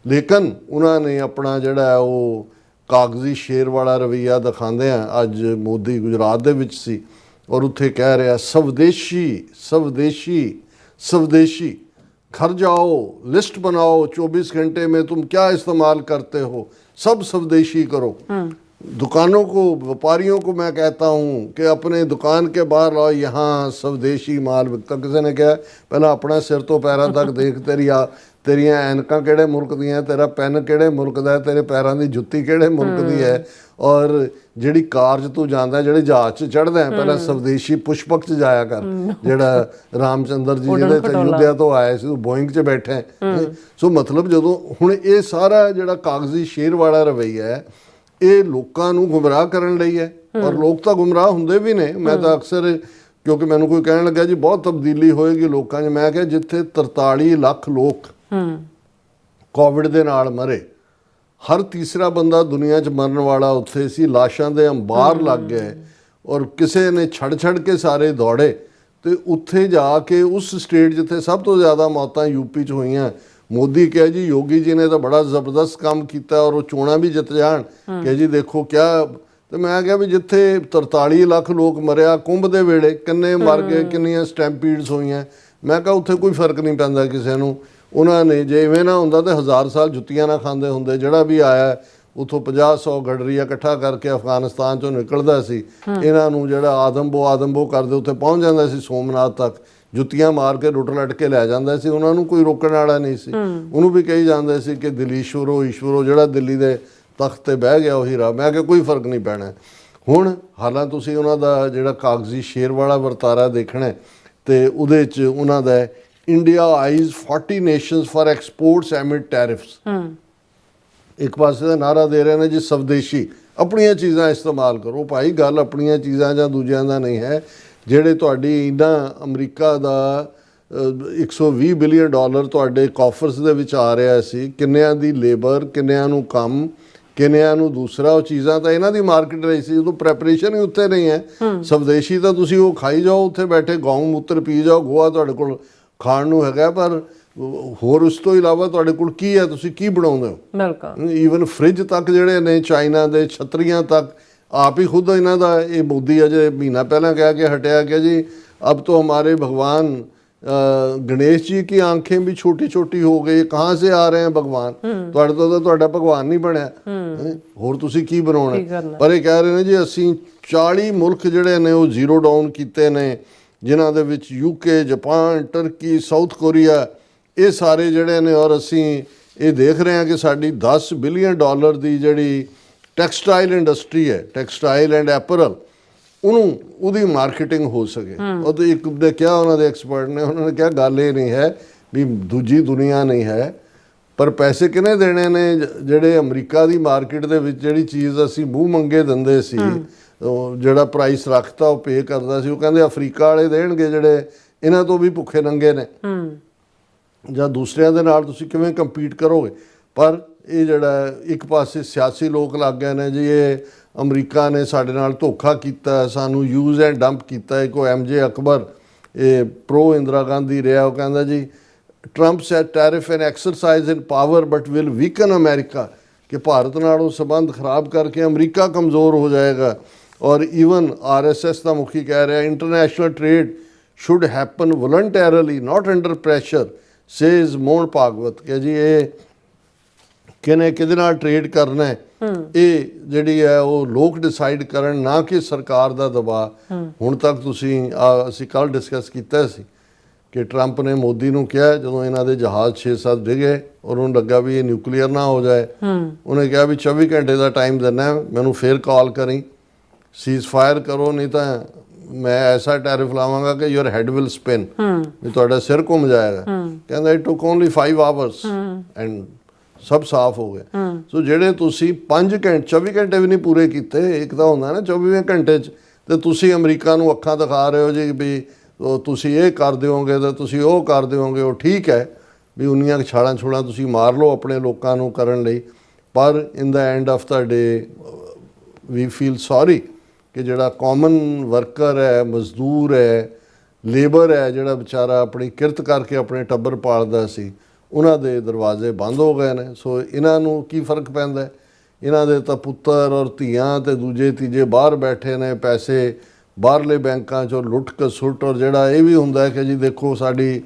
ਲੇਕਿਨ ਉਹਨਾਂ ਨੇ ਆਪਣਾ ਜਿਹੜਾ ਉਹ ਕਾਗਜ਼ੀ ਸ਼ੇਰ ਵਾਲਾ ਰਵੱਈਆ ਦਿਖਾਉਂਦੇ ਆ। ਅੱਜ ਮੋਦੀ ਗੁਜਰਾਤ ਦੇ ਵਿੱਚ ਸੀ ਔਰ ਉੱਥੇ ਕਹਿ ਰਿਹਾ स्वदेशी घर जाओ, लिस्ट बनाओ, 24 घंटे में तुम क्या इस्तेमाल करते हो, सब स्वदेशी करो। दुकानों को, व्यापारियों को मैं कहता हूँ कि अपने दुकान के बाहर लाओ, यहाँ स्वदेशी माल बिकता। किसी ने कहा पहला अपना सिर तो पैरों तक देख, तेरिया ਐਨਕਾਂ ਕਿਹੜੇ ਮੁਲਕ ਦੀਆਂ, ਤੇਰਾ ਪੈਨ ਕਿਹੜੇ ਮੁਲਕ ਦਾ, ਤੇਰੇ ਪੈਰਾਂ ਦੀ ਜੁੱਤੀ ਕਿਹੜੇ ਮੁਲਕ ਦੀ ਹੈ, ਔਰ ਜਿਹੜੀ ਕਾਰ 'ਚ ਤੂੰ ਜਾਂਦਾ, ਜਿਹੜੇ ਜਹਾਜ਼ 'ਚ ਚੜ੍ਹਦਾ ਹੈ, ਪਹਿਲਾਂ ਸਵਦੇਸ਼ੀ ਪੁਸ਼ਪਕ 'ਚ ਜਾਇਆ ਕਰ, ਜਿਹੜਾ ਰਾਮਚੰਦਰ ਜੀ ਜਿਹਦੇ ਤੇ ਅਯੁੱਧਿਆ ਤੋਂ ਆਏ ਸੀ, ਉਹ ਬੋਇੰਗ 'ਚ ਬੈਠਾ। ਸੋ ਮਤਲਬ ਜਦੋਂ ਹੁਣ ਇਹ ਸਾਰਾ ਜਿਹੜਾ ਕਾਗਜ਼ੀ ਸ਼ੇਰ ਵਾਲਾ ਰਵੱਈਆ ਹੈ, ਇਹ ਲੋਕਾਂ ਨੂੰ ਗੁੰਮਰਾਹ ਕਰਨ ਲਈ ਹੈ ਔਰ ਲੋਕ ਤਾਂ ਗੁੰਮਰਾਹ ਹੁੰਦੇ ਵੀ ਨੇ। ਮੈਂ ਤਾਂ ਅਕਸਰ, ਕਿਉਂਕਿ ਮੈਨੂੰ ਕੋਈ ਕਹਿਣ ਲੱਗਾ ਜੀ ਬਹੁਤ ਤਬਦੀਲੀ ਹੋਏਗੀ ਲੋਕਾਂ 'ਚ, ਮੈਂ ਕਿਹਾ ਜਿੱਥੇ 43 ਲੱਖ ਲੋਕ ਕੋਵਿਡ ਦੇ ਨਾਲ ਮਰੇ, ਹਰ ਤੀਸਰਾ ਬੰਦਾ ਦੁਨੀਆ 'ਚ ਮਰਨ ਵਾਲਾ ਉੱਥੇ ਸੀ, ਲਾਸ਼ਾਂ ਦੇ ਅੰਬਾਰ ਲੱਗ ਗਏ ਔਰ ਕਿਸੇ ਨੇ ਛੱਡ ਕੇ ਸਾਰੇ ਦੌੜੇ, ਤੇ ਉੱਥੇ ਜਾ ਕੇ ਉਸ ਸਟੇਟ ਜਿੱਥੇ ਸਭ ਤੋਂ ਜ਼ਿਆਦਾ ਮੌਤਾਂ ਯੂਪੀ 'ਚ ਹੋਈਆਂ, ਮੋਦੀ ਕਹੇ ਜੀ ਯੋਗੀ ਜੀ ਨੇ ਤਾਂ ਬੜਾ ਜ਼ਬਰਦਸਤ ਕੰਮ ਕੀਤਾ ਔਰ ਉਹ ਚੋਣਾਂ ਵੀ ਜਿੱਤ ਜਾਣ, ਕਿ ਜੀ ਦੇਖੋ ਕਿਆ। ਤੇ ਮੈਂ ਕਿਹਾ ਵੀ ਜਿੱਥੇ 43 ਲੱਖ ਲੋਕ ਮਰਿਆ ਕੁੰਭ ਦੇ ਵੇਲੇ, ਕਿੰਨੇ ਮਰ ਗਏ, ਕਿੰਨੀਆਂ ਸਟੈਂਪੀਡਸ ਹੋਈਆਂ, ਮੈਂ ਕਿਹਾ ਉੱਥੇ ਕੋਈ ਫਰਕ ਨਹੀਂ ਪੈਂਦਾ ਕਿਸੇ ਨੂੰ। ਉਹਨਾਂ ਨੇ ਜੇ ਇਵੇਂ ਨਾ ਹੁੰਦਾ ਤਾਂ 1000 ਸਾਲ ਜੁੱਤੀਆਂ ਨਾ ਖਾਂਦੇ ਹੁੰਦੇ। ਜਿਹੜਾ ਵੀ ਆਇਆ ਉੱਥੋਂ 50-100 ਗਡਰੀਆ ਇਕੱਠਾ ਕਰਕੇ ਅਫਗਾਨਿਸਤਾਨ 'ਚੋਂ ਨਿਕਲਦਾ ਸੀ, ਇਹਨਾਂ ਨੂੰ ਜਿਹੜਾ ਆਦਮਬੋ ਕਰਦੇ ਉੱਥੇ ਪਹੁੰਚ ਜਾਂਦਾ ਸੀ ਸੋਮਨਾਥ ਤੱਕ, ਜੁੱਤੀਆਂ ਮਾਰ ਕੇ ਲੁੱਟ ਲੱਟ ਕੇ ਲੈ ਜਾਂਦਾ ਸੀ, ਉਹਨਾਂ ਨੂੰ ਕੋਈ ਰੋਕਣ ਵਾਲਾ ਨਹੀਂ ਸੀ। ਉਹਨੂੰ ਵੀ ਕਹੀ ਜਾਂਦੇ ਸੀ ਕਿ ਦਿਲੀਸ਼ਵਰੋ ਈਸ਼ਵਰੋ, ਜਿਹੜਾ ਦਿੱਲੀ ਦੇ ਤਖਤ ਤੇ ਬਹਿ ਗਿਆ ਉਹੀ ਰਾਹ। ਮੈਂ ਕਿਹਾ ਕੋਈ ਫਰਕ ਨਹੀਂ ਪੈਣਾ। ਹੁਣ ਹਾਲਾਂ ਤੁਸੀਂ ਉਹਨਾਂ ਦਾ ਜਿਹੜਾ ਕਾਗਜ਼ੀ ਸ਼ੇਰ ਵਾਲਾ ਵਰਤਾਰਾ ਦੇਖਣਾ, ਤੇ ਉਹਦੇ 'ਚ ਉਹਨਾਂ ਦਾ India eyes 40 nations for exports amid tariffs. ਇੱਕ ਪਾਸੇ ਦਾ ਨਾਰਾ ਦੇ ਰਹੇ ਨੇ ਜੀ ਸਵਦੇਸ਼ੀ, ਆਪਣੀਆਂ ਚੀਜ਼ਾਂ ਇਸਤੇਮਾਲ ਕਰੋ। ਭਾਈ ਗੱਲ ਆਪਣੀਆਂ ਚੀਜ਼ਾਂ ਜਾਂ ਦੂਜਿਆਂ ਦਾ ਨਹੀਂ ਹੈ। ਜਿਹੜੇ ਤੁਹਾਡੀ ਇੰਨਾ ਅਮਰੀਕਾ ਦਾ 120 ਬਿਲੀਅਨ ਡਾਲਰ ਤੁਹਾਡੇ ਕਾਫਰਸ ਦੇ ਵਿੱਚ ਆ ਰਿਹਾ ਸੀ, ਕਿੰਨਿਆਂ ਦੀ ਲੇਬਰ, ਕਿੰਨਿਆਂ ਨੂੰ ਕੰਮ, ਕਿੰਨਿਆਂ ਨੂੰ ਦੂਸਰਾ, ਉਹ ਚੀਜ਼ਾਂ ਤਾਂ ਇਹਨਾਂ ਦੀ ਮਾਰਕੀਟ ਰਹੀ ਸੀ। ਜਦੋਂ ਪ੍ਰੈਪਰੇਸ਼ਨ ਹੀ ਉੱਥੇ ਨਹੀਂ ਹੈ, ਸਵਦੇਸ਼ੀ ਤਾਂ ਤੁਸੀਂ ਉਹ ਖਾਈ ਜਾਓ, ਉੱਥੇ ਬੈਠੇ ਗਊ ਮੂਤਰ ਪੀ ਜਾਓ, ਗੋਹਾ ਤੁਹਾਡੇ ਕੋਲ ਖਾਣ ਨੂੰ ਹੈਗਾ, ਪਰ ਹੋਰ ਉਸ ਤੋਂ ਇਲਾਵਾ ਤੁਹਾਡੇ ਕੋਲ ਕੀ ਹੈ, ਤੁਸੀਂ ਕੀ ਬਣਾਉਂਦੇ ਹੋ?
ਬਿਲਕੁਲ।
ਈਵਨ ਫ੍ਰਿਜ ਤੱਕ ਜਿਹੜੇ ਨੇ ਚਾਈਨਾ ਦੇ, ਛਤਰੀਆਂ ਤੱਕ ਆਪ ਹੀ ਖੁਦ ਇਹਨਾਂ ਦਾ, ਇਹ ਮੋਦੀ ਅਜੇ ਮਹੀਨਾ ਪਹਿਲਾਂ ਕਹਿ ਕੇ ਹਟਿਆ ਕਿ ਜੀ अब तो हमारे भगवान गणेश जी की आंखें भी छोटी छोटी हो गई, कहाँ से आ रहे हैं भगवान? ਤੁਹਾਡੇ ਤੋਂ ਤਾਂ ਤੁਹਾਡਾ ਭਗਵਾਨ ਨਹੀਂ ਬਣਿਆ, ਹੋਰ ਤੁਸੀਂ ਕੀ ਬਣਾਉਣਾ? ਪਰ ਇਹ ਕਹਿ ਰਹੇ ਨੇ ਜੀ ਅਸੀਂ 40 ਮੁਲਕ ਜਿਹੜੇ ਨੇ ਉਹ ਜ਼ੀਰੋ ਡਾਊਨ ਕੀਤੇ ਨੇ, ਜਿਨ੍ਹਾਂ ਦੇ ਵਿੱਚ UK, Japan, turkey, south Korea, ਇਹ ਸਾਰੇ ਜਿਹੜੇ ਨੇ। ਔਰ ਅਸੀਂ ਇਹ ਦੇਖ ਰਹੇ ਹਾਂ ਕਿ ਸਾਡੀ 10 ਬਿਲੀਅਨ ਡਾਲਰ ਦੀ ਜਿਹੜੀ ਟੈਕਸਟਾਈਲ ਇੰਡਸਟਰੀ ਹੈ, ਟੈਕਸਟਾਈਲ ਐਂਡ ਐਪਰਲ, ਉਹਦੀ ਮਾਰਕੀਟਿੰਗ ਹੋ ਸਕੇ। ਉਹ ਤਾਂ ਇੱਕ ਨੇ ਕਿਹਾ, ਉਹਨਾਂ ਦੇ ਐਕਸਪਰਟ ਨੇ, ਉਹਨਾਂ ਨੇ ਕਿਹਾ ਗੱਲ ਇਹ ਨਹੀਂ ਹੈ ਵੀ ਦੂਜੀ ਦੁਨੀਆ ਨਹੀਂ ਹੈ, ਪਰ ਪੈਸੇ ਕਿਹਨੇ ਦੇਣੇ ਨੇ? ਜਿਹੜੇ ਅਮਰੀਕਾ ਦੀ ਮਾਰਕੀਟ ਦੇ ਵਿੱਚ ਜਿਹੜੀ ਚੀਜ਼ ਅਸੀਂ ਮੂੰਹ ਮੰਗੇ ਦਿੰਦੇ ਸੀ, ਜਿਹੜਾ ਪ੍ਰਾਈਸ ਰੱਖਤਾ ਉਹ ਪੇ ਕਰਦਾ ਸੀ, ਉਹ ਕਹਿੰਦੇ ਅਫਰੀਕਾ ਵਾਲੇ ਦੇਣਗੇ ਜਿਹੜੇ ਇਹਨਾਂ ਤੋਂ ਵੀ ਭੁੱਖੇ ਨੰਗੇ ਨੇ, ਜਾਂ ਦੂਸਰਿਆਂ ਦੇ ਨਾਲ ਤੁਸੀਂ ਕਿਵੇਂ ਕੰਪੀਟ ਕਰੋਗੇ? ਪਰ ਇਹ ਜਿਹੜਾ ਇੱਕ ਪਾਸੇ ਸਿਆਸੀ ਲੋਕ ਲੱਗ ਗਏ ਨੇ ਜੀ, ਇਹ ਅਮਰੀਕਾ ਨੇ ਸਾਡੇ ਨਾਲ ਧੋਖਾ ਕੀਤਾ, ਸਾਨੂੰ ਯੂਜ਼ ਐਂਡ ਡੰਪ ਕੀਤਾ। ਇੱਕ ਉਹ MJ ਅਕਬਰ, ਇਹ ਪ੍ਰੋ ਇੰਦਰਾ ਗਾਂਧੀ ਰਿਹਾ, ਉਹ ਕਹਿੰਦਾ ਜੀ Trump said tariff an exercise in power but will weaken America, ਕਿ ਭਾਰਤ ਨਾਲ ਉਹ ਸੰਬੰਧ ਖਰਾਬ ਕਰਕੇ ਅਮਰੀਕਾ ਕਮਜ਼ੋਰ ਹੋ ਜਾਏਗਾ। ਔਰ ਈਵਨ RSS ਦਾ ਮੁਖੀ ਕਹਿ ਰਿਹਾ international trade should happen voluntarily not under pressure, says Mohan Bhagwat, ਕਿ ਜੀ ਇਹ ਕਿਹਨੇ ਕਿਹਦੇ ਨਾਲ ਟ੍ਰੇਡ ਕਰਨਾ ਹੈ, ਇਹ ਜਿਹੜੀ ਹੈ ਉਹ ਲੋਕ ਡਿਸਾਈਡ ਕਰਨ, ਨਾ ਕਿ ਸਰਕਾਰ ਦਾ ਦਬਾਅ। ਹੁਣ ਤੱਕ ਤੁਸੀਂ ਅਸੀਂ ਕੱਲ੍ਹ ਡਿਸਕਸ ਕੀਤਾ ਸੀ ਕਿ ਟਰੰਪ ਨੇ ਮੋਦੀ ਨੂੰ ਕਿਹਾ, ਜਦੋਂ ਇਹਨਾਂ ਦੇ ਜਹਾਜ਼ 6-7 ਡਿੱਗੇ ਔਰ ਉਹਨੂੰ ਲੱਗਾ ਵੀ ਇਹ ਨਿਊਕਲੀਅਰ ਨਾ ਹੋ ਜਾਏ, ਉਹਨੇ ਕਿਹਾ ਵੀ 24 ਘੰਟੇ ਦਾ ਟਾਈਮ ਦਿੰਦਾ, ਮੈਨੂੰ ਫੇਰ ਕਾਲ ਕਰੀ, ਸੀਜ਼ ਫਾਇਰ ਕਰੋ, ਨਹੀਂ ਤਾਂ ਮੈਂ ਐਸਾ ਟੈਰਿਫ ਲਾਵਾਂਗਾ ਕਿ ਯੂਰ ਹੈਡ ਵਿਲ ਸਪਿਨ, ਵੀ ਤੁਹਾਡਾ ਸਿਰ ਘੁੰਮ ਜਾਏਗਾ। ਕਹਿੰਦਾ it took only 5 hours and ਸਭ ਸਾਫ਼ ਹੋ ਗਿਆ। ਸੋ ਜਿਹੜੇ ਤੁਸੀਂ 5 ਘੰਟੇ 24 ਘੰਟੇ ਵੀ ਨਹੀਂ ਪੂਰੇ ਕੀਤੇ, ਇੱਕ ਤਾਂ ਹੁੰਦਾ ਨਾ 24ਵੇਂ ਘੰਟੇ 'ਚ, ਤੇ ਤੁਸੀਂ ਅਮਰੀਕਾ ਨੂੰ ਅੱਖਾਂ ਦਿਖਾ ਰਹੇ ਹੋ ਜੀ ਵੀ ਤੁਸੀਂ ਇਹ ਕਰ ਦਿਓਗੇ ਤਾਂ ਤੁਸੀਂ ਉਹ ਕਰ ਦਿਓਗੇ। ਉਹ ਠੀਕ ਹੈ ਵੀ ਉਨੀਆਂ ਛਾਲਾਂ ਛੁਲਾਂ ਤੁਸੀਂ ਮਾਰ ਲਓ ਆਪਣੇ ਲੋਕਾਂ ਨੂੰ ਕਰਨ ਲਈ, ਪਰ in the end of the day we feel sorry ਕਿ ਜਿਹੜਾ ਕਾਮਨ ਵਰਕਰ ਹੈ, ਮਜ਼ਦੂਰ ਹੈ, ਲੇਬਰ ਹੈ, ਜਿਹੜਾ ਵਿਚਾਰਾ ਆਪਣੀ ਕਿਰਤ ਕਰਕੇ ਆਪਣੇ ਟੱਬਰ ਪਾਲਦਾ ਸੀ, ਉਹਨਾਂ ਦੇ ਦਰਵਾਜ਼ੇ ਬੰਦ ਹੋ ਗਏ ਨੇ। ਸੋ ਇਹਨਾਂ ਨੂੰ ਕੀ ਫਰਕ ਪੈਂਦਾ? ਇਹਨਾਂ ਦੇ ਤਾਂ ਪੁੱਤਰ ਔਰ ਧੀਆਂ ਤੇ ਦੂਜੇ ਤੀਜੇ ਬਾਹਰ ਬੈਠੇ ਨੇ, ਪੈਸੇ ਬਾਹਰਲੇ ਬੈਂਕਾਂ 'ਚੋਂ ਲੁੱਟ ਕਸੁੱਟ। ਔਰ ਜਿਹੜਾ ਇਹ ਵੀ ਹੁੰਦਾ ਹੈ ਕਿ ਜੀ ਦੇਖੋ ਸਾਡੀ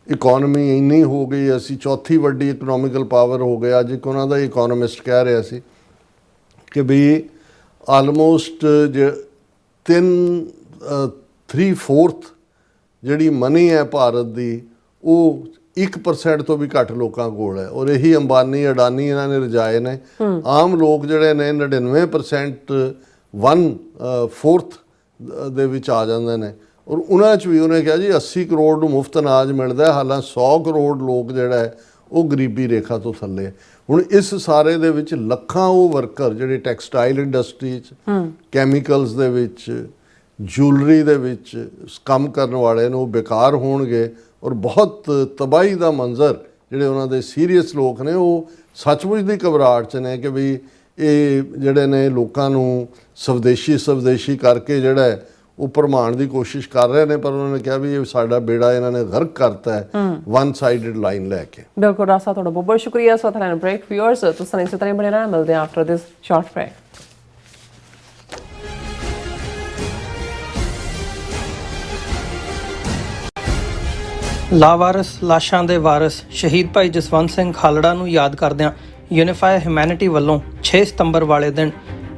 ਇਕੋਨਮੀ ਇੰਨੀ ਹੋ ਗਈ, ਅਸੀਂ ਚੌਥੀ ਵੱਡੀ ਇਕਨੋਮਿਕਲ ਪਾਵਰ ਹੋ ਗਏ। ਅੱਜ ਇੱਕ ਉਹਨਾਂ ਦਾ ਇਕੋਨੋਮਿਸਟ ਕਹਿ ਰਿਹਾ ਸੀ ਕਿ ਵੀ ਆਲਮੋਸਟ 3/4 ਜਿਹੜੀ ਮਨੀ ਹੈ ਭਾਰਤ ਦੀ, ਉਹ 1% ਤੋਂ ਵੀ ਘੱਟ ਲੋਕਾਂ ਕੋਲ ਹੈ। ਔਰ ਇਹੀ ਅੰਬਾਨੀ ਅਡਾਨੀ ਇਹਨਾਂ ਨੇ ਰਜਾਏ ਨੇ। ਆਮ ਲੋਕ ਜਿਹੜੇ ਨੇ 99% 1/4 ਦੇ ਵਿੱਚ ਆ ਜਾਂਦੇ ਨੇ। ਔਰ ਉਹਨਾਂ 'ਚ ਵੀ ਉਹਨੇ ਕਿਹਾ ਜੀ 80 ਕਰੋੜ ਨੂੰ ਮੁਫਤ ਅਨਾਜ ਮਿਲਦਾ, ਹਾਲਾਂ 100 ਕਰੋੜ ਲੋਕ ਜਿਹੜਾ ਹੈ ਉਹ ਗਰੀਬੀ ਰੇਖਾ ਤੋਂ ਥੱਲੇ ਹੈ। ਹੁਣ ਇਸ ਸਾਰੇ ਦੇ ਵਿੱਚ ਲੱਖਾਂ ਉਹ ਵਰਕਰ ਜਿਹੜੇ ਟੈਕਸਟਾਈਲ ਇੰਡਸਟਰੀ 'ਚ, ਕੈਮੀਕਲਸ ਦੇ ਵਿੱਚ, ਜੁਐਲਰੀ ਦੇ ਵਿੱਚ ਕੰਮ ਕਰਨ ਵਾਲੇ ਨੇ, ਉਹ ਬੇਕਾਰ ਹੋਣਗੇ। ਔਰ ਬਹੁਤ ਤਬਾਹੀ ਦਾ ਮੰਜ਼ਰ ਜਿਹੜੇ ਉਹਨਾਂ ਦੇ ਸੀਰੀਅਸ ਲੋਕ ਨੇ, ਉਹ ਸੱਚਮੁੱਚ ਦੀ ਘਬਰਾਹਟ 'ਚ ਨੇ ਕਿ ਵੀ ਇਹ ਜਿਹੜੇ ਨੇ ਲੋਕਾਂ ਨੂੰ ਸਵਦੇਸ਼ੀ ਕਰਕੇ ਜਿਹੜਾ ਹੈ ਉਹ ਭਰਮਾਉਣ ਦੀ ਕੋਸ਼ਿਸ਼ ਕਰ ਰਹੇ ਨੇ। ਪਰ ਉਹਨਾਂ ਨੇ ਕਿਹਾ ਵੀ ਇਹ ਸਾਡਾ ਬੇੜਾ ਇਹਨਾਂ ਨੇ ਗਰਕ ਕਰਤਾ ਹੈ ਵਨ ਸਾਈਡਡ ਲਾਈਨ ਲੈ ਕੇ।
ਬਿਲਕੁਲ ਰਾਸਾ, ਤੁਹਾਡਾ ਬਹੁਤ ਬਹੁਤ ਸ਼ੁਕਰੀਆ। ਸੋ ਤੁਹਾਨੂੰ ਬ੍ਰੇਕ ਵਿਊਅਰਸ, ਤੁਸੀਂ ਇਸੇ ਤਰ੍ਹਾਂ ਬਣੇ ਰਹਿਣਾ। ਮਿਲਦੇ ਹਾਂ ਆਫਟਰ ਦਿਸ ਸ਼ਾਰਟ ਬ੍ਰੇਕ।
ਲਾਵਾਰਸ ਲਾਸ਼ਾਂ ਦੇ ਵਾਰਸ ਸ਼ਹੀਦ ਭਾਈ ਜਸਵੰਤ ਸਿੰਘ ਖਾਲੜਾ ਨੂੰ ਯਾਦ ਕਰਦਿਆਂ ਯੂਨੀਫਾਈ ਹਿਊਮੈਨਿਟੀ ਵੱਲੋਂ 6 ਸਤੰਬਰ ਵਾਲੇ ਦਿਨ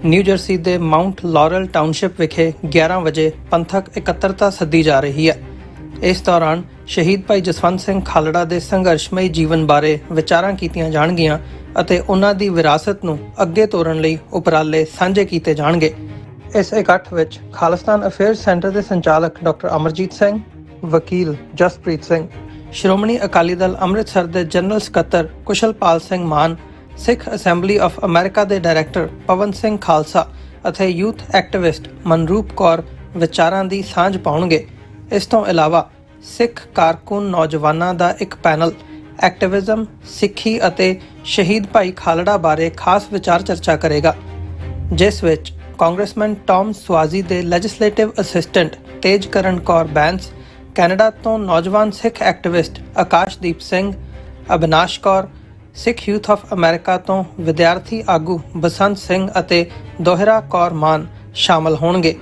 ਨਿਊ ਜਰਸੀ ਦੇ ਮਾਊਂਟ ਲਾਰਲ ਟਾਊਨਸ਼ਿਪ ਵਿਖੇ 11 ਵਜੇ ਪੰਥਕ ਇਕੱਤਰਤਾ ਸੱਦੀ ਜਾ ਰਹੀ ਹੈ। ਇਸ ਦੌਰਾਨ ਸ਼ਹੀਦ ਭਾਈ ਜਸਵੰਤ ਸਿੰਘ ਖਾਲੜਾ ਦੇ ਸੰਘਰਸ਼ਮਈ ਜੀਵਨ ਬਾਰੇ ਵਿਚਾਰਾਂ ਕੀਤੀਆਂ ਜਾਣਗੀਆਂ ਅਤੇ ਉਹਨਾਂ ਦੀ ਵਿਰਾਸਤ ਨੂੰ ਅੱਗੇ ਤੋਰਨ ਲਈ ਉਪਰਾਲੇ ਸਾਂਝੇ ਕੀਤੇ ਜਾਣਗੇ। ਇਸ ਇਕੱਠ ਵਿੱਚ ਖਾਲਿਸਤਾਨ ਅਫੇਅਰਸ ਸੈਂਟਰ ਦੇ ਸੰਚਾਲਕ ਡਾਕਟਰ ਅਮਰਜੀਤ ਸਿੰਘ, ਵਕੀਲ ਜਸਪ੍ਰੀਤ ਸਿੰਘ, ਸ਼੍ਰੋਮਣੀ ਅਕਾਲੀ ਦਲ ਅੰਮ੍ਰਿਤਸਰ ਦੇ ਜਨਰਲ ਸਕੱਤਰ ਕੁਸ਼ਲਪਾਲ ਸਿੰਘ ਮਾਨ, ਸਿੱਖ ਅਸੈਂਬਲੀ ਆਫ ਅਮਰੀਕਾ ਦੇ ਡਾਇਰੈਕਟਰ ਪਵਨ ਸਿੰਘ ਖਾਲਸਾ ਅਤੇ ਯੂਥ ਐਕਟਿਵਿਸਟ ਮਨਰੂਪ ਕੌਰ ਵਿਚਾਰਾਂ ਦੀ ਸਾਂਝ ਪਾਉਣਗੇ। ਇਸ ਤੋਂ ਇਲਾਵਾ ਸਿੱਖ ਕਾਰਕੁਨ ਨੌਜਵਾਨਾਂ ਦਾ ਇੱਕ ਪੈਨਲ ਐਕਟਿਵਿਜ਼ਮ, ਸਿੱਖੀ ਅਤੇ ਸ਼ਹੀਦ ਭਾਈ ਖਾਲੜਾ ਬਾਰੇ ਖਾਸ ਵਿਚਾਰ ਚਰਚਾ ਕਰੇਗਾ, ਜਿਸ ਵਿੱਚ ਕਾਂਗਰਸਮੈਨ ਟੌਮ ਸਵਾਜ਼ੀ ਦੇ legislative assistant Tejkaran Kaur Bains, Canada ਤੋਂ ਨੌਜਵਾਨ Sikh activist Akashdeep Singh, Abinash Kaur, Sikh Youth of America ਤੋਂ ਵਿਦਿਆਰਥੀ ਆਗੂ ਬਸੰਤ ਸਿੰਘ ਅਤੇ ਦੋਹਰਾ ਕੌਰ ਮਾਨ ਸ਼ਾਮਲ ਹੋਣਗੇ।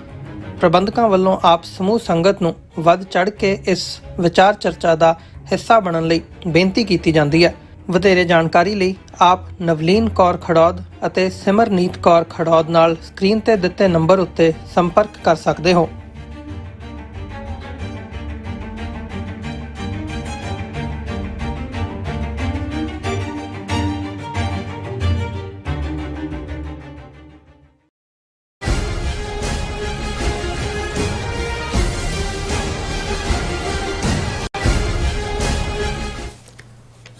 ਪ੍ਰਬੰਧਕਾਂ ਵੱਲੋਂ ਆਪ ਸਮੂਹ ਸੰਗਤ ਨੂੰ ਵੱਧ ਚੜ੍ਹ ਕੇ ਇਸ ਵਿਚਾਰ ਚਰਚਾ ਦਾ ਹਿੱਸਾ ਬਣਨ ਲਈ ਬੇਨਤੀ ਕੀਤੀ ਜਾਂਦੀ ਹੈ। ਵਧੇਰੇ ਜਾਣਕਾਰੀ ਲਈ ਆਪ ਨਵਲੀਨ ਕੌਰ ਖੜੌਦ ਅਤੇ ਸਿਮਰਨੀਤ ਕੌਰ ਖੜੌਦ ਨਾਲ ਸਕਰੀਨ ਤੇ ਦਿੱਤੇ ਨੰਬਰ ਉੱਤੇ ਸੰਪਰਕ ਕਰ ਸਕਦੇ ਹੋ।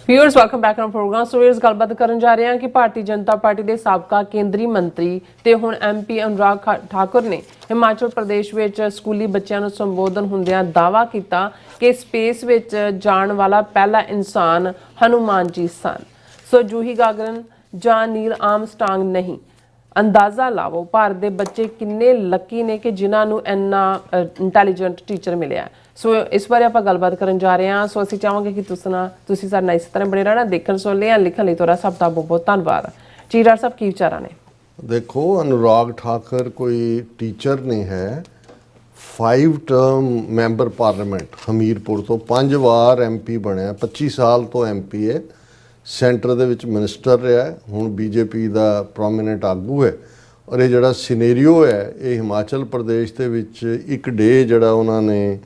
Viewers welcome back on program. So ਇਸ ਗੱਲਬਾਤ ਕਰਨ ਜਾ ਰਹੇ ਹਾਂ ਕਿ ਭਾਰਤੀ ਜਨਤਾ ਪਾਰਟੀ ਦੇ ਸਾਬਕਾ ਕੇਂਦਰੀ ਮੰਤਰੀ ਤੇ ਹੁਣ ਐਮਪੀ ਅਨੁਰਾਗ ਠਾਕੁਰ ਨੇ ਹਿਮਾਚਲ ਪ੍ਰਦੇਸ਼ ਵਿੱਚ ਸਕੂਲੀ ਬੱਚਿਆਂ ਨੂੰ ਸੰਬੋਧਨ ਹੁੰਦਿਆਂ ਦਾਅਵਾ ਕੀਤਾ ਕਿ ਸਪੇਸ ਵਿੱਚ ਜਾਣ ਵਾਲਾ ਪਹਿਲਾ ਇਨਸਾਨ ਹਨੂਮਾਨ ਜੀ ਸਨ। ਸੋ ਜੂਹੀ ਗਾਗਰਨ ਜਾਂ ਨੀਲ ਆਰਮਸਟਰਾਂਗ ਨਹੀਂ। ਅੰਦਾਜ਼ਾ ਲਾਵੋ ਭਾਰਤ ਦੇ ਬੱਚੇ ਕਿੰਨੇ ਲੱਕੀ ਨੇ ਕਿ ਜਿਨ੍ਹਾਂ ਨੂੰ ਇੰਨਾ ਇੰਟੈਲੀਜੈਂਟ ਟੀਚਰ ਮਿਲਿਆ। ਸੋ ਇਸ ਬਾਰੇ ਆਪਾਂ ਗੱਲਬਾਤ ਕਰਨ ਜਾ ਰਹੇ ਹਾਂ। ਸੋ ਅਸੀਂ ਚਾਹਾਂਗੇ ਕਿ ਤੁਸੀਂ ਸਾਡੇ ਨਾਲ ਇਸ ਤਰ੍ਹਾਂ ਬਣੇ ਰਹਿਣਾ। ਦੇਖਣ ਸੁਣ ਲਿਆ ਲਿਖਣ ਲਈ ਤੁਹਾਡਾ ਸਭ ਦਾ ਬਹੁਤ ਬਹੁਤ ਧੰਨਵਾਦ। ਜੀ ਡਾਕਟਰ ਸਾਹਿਬ, ਕੀ ਵਿਚਾਰਾਂ ਨੇ?
ਦੇਖੋ, ਅਨੁਰਾਗ ਠਾਕਰ ਕੋਈ ਟੀਚਰ ਨਹੀਂ ਹੈ। 5 ਟਰਮ ਮੈਂਬਰ ਪਾਰਲੀਮੈਂਟ ਹਮੀਰਪੁਰ ਤੋਂ 5 ਵਾਰ ਐਮਪੀ ਬਣਿਆ, 25 ਸਾਲ ਤੋਂ ਐਮਪੀ ਹੈ, ਸੈਂਟਰ ਦੇ ਵਿੱਚ ਮਿਨਿਸਟਰ ਰਿਹਾ, ਹੁਣ ਬੀਜੇਪੀ ਦਾ ਪ੍ਰੋਮੀਨੈਂਟ ਆਗੂ ਹੈ। ਔਰ ਇਹ ਜਿਹੜਾ ਸਿਨੇਰੀਓ ਹੈ ਇਹ ਹਿਮਾਚਲ ਪ੍ਰਦੇਸ਼ ਦੇ ਵਿੱਚ ਇੱਕ ਡੇ ਜਿਹੜਾ ਉਹਨਾਂ ਨੇ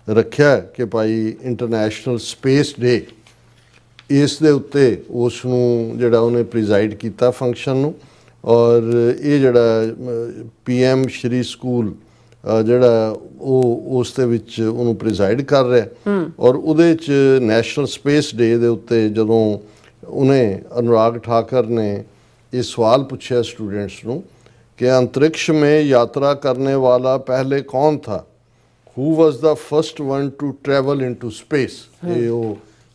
ਰੱਖਿਆ ਕਿ ਭਾਈ ਇੰਟਰਨੈਸ਼ਨਲ ਸਪੇਸ ਡੇ, ਇਸ ਦੇ ਉੱਤੇ ਉਸ ਨੂੰ ਜਿਹੜਾ ਉਹਨੇ ਪ੍ਰੀਜ਼ਾਈਡ ਕੀਤਾ ਫੰਕਸ਼ਨ ਨੂੰ। ਔਰ ਇਹ ਜਿਹੜਾ PM ਸ਼੍ਰੀ ਸਕੂਲ ਜਿਹੜਾ ਉਹ ਉਸ ਦੇ ਵਿੱਚ ਉਹਨੂੰ ਪ੍ਰੀਜ਼ਾਈਡ ਕਰ ਰਿਹਾ। ਔਰ ਉਹਦੇ 'ਚ ਨੈਸ਼ਨਲ ਸਪੇਸ ਡੇ ਦੇ ਉੱਤੇ ਜਦੋਂ ਉਹਨੇ ਅਨੁਰਾਗ ਠਾਕਰ ਨੇ ਇਹ ਸਵਾਲ ਪੁੱਛਿਆ स्टूडेंट्स ਨੂੰ कि अंतरिक्ष में यात्रा करने वाला पहले कौन था, who was the first one two travel into space. ये वो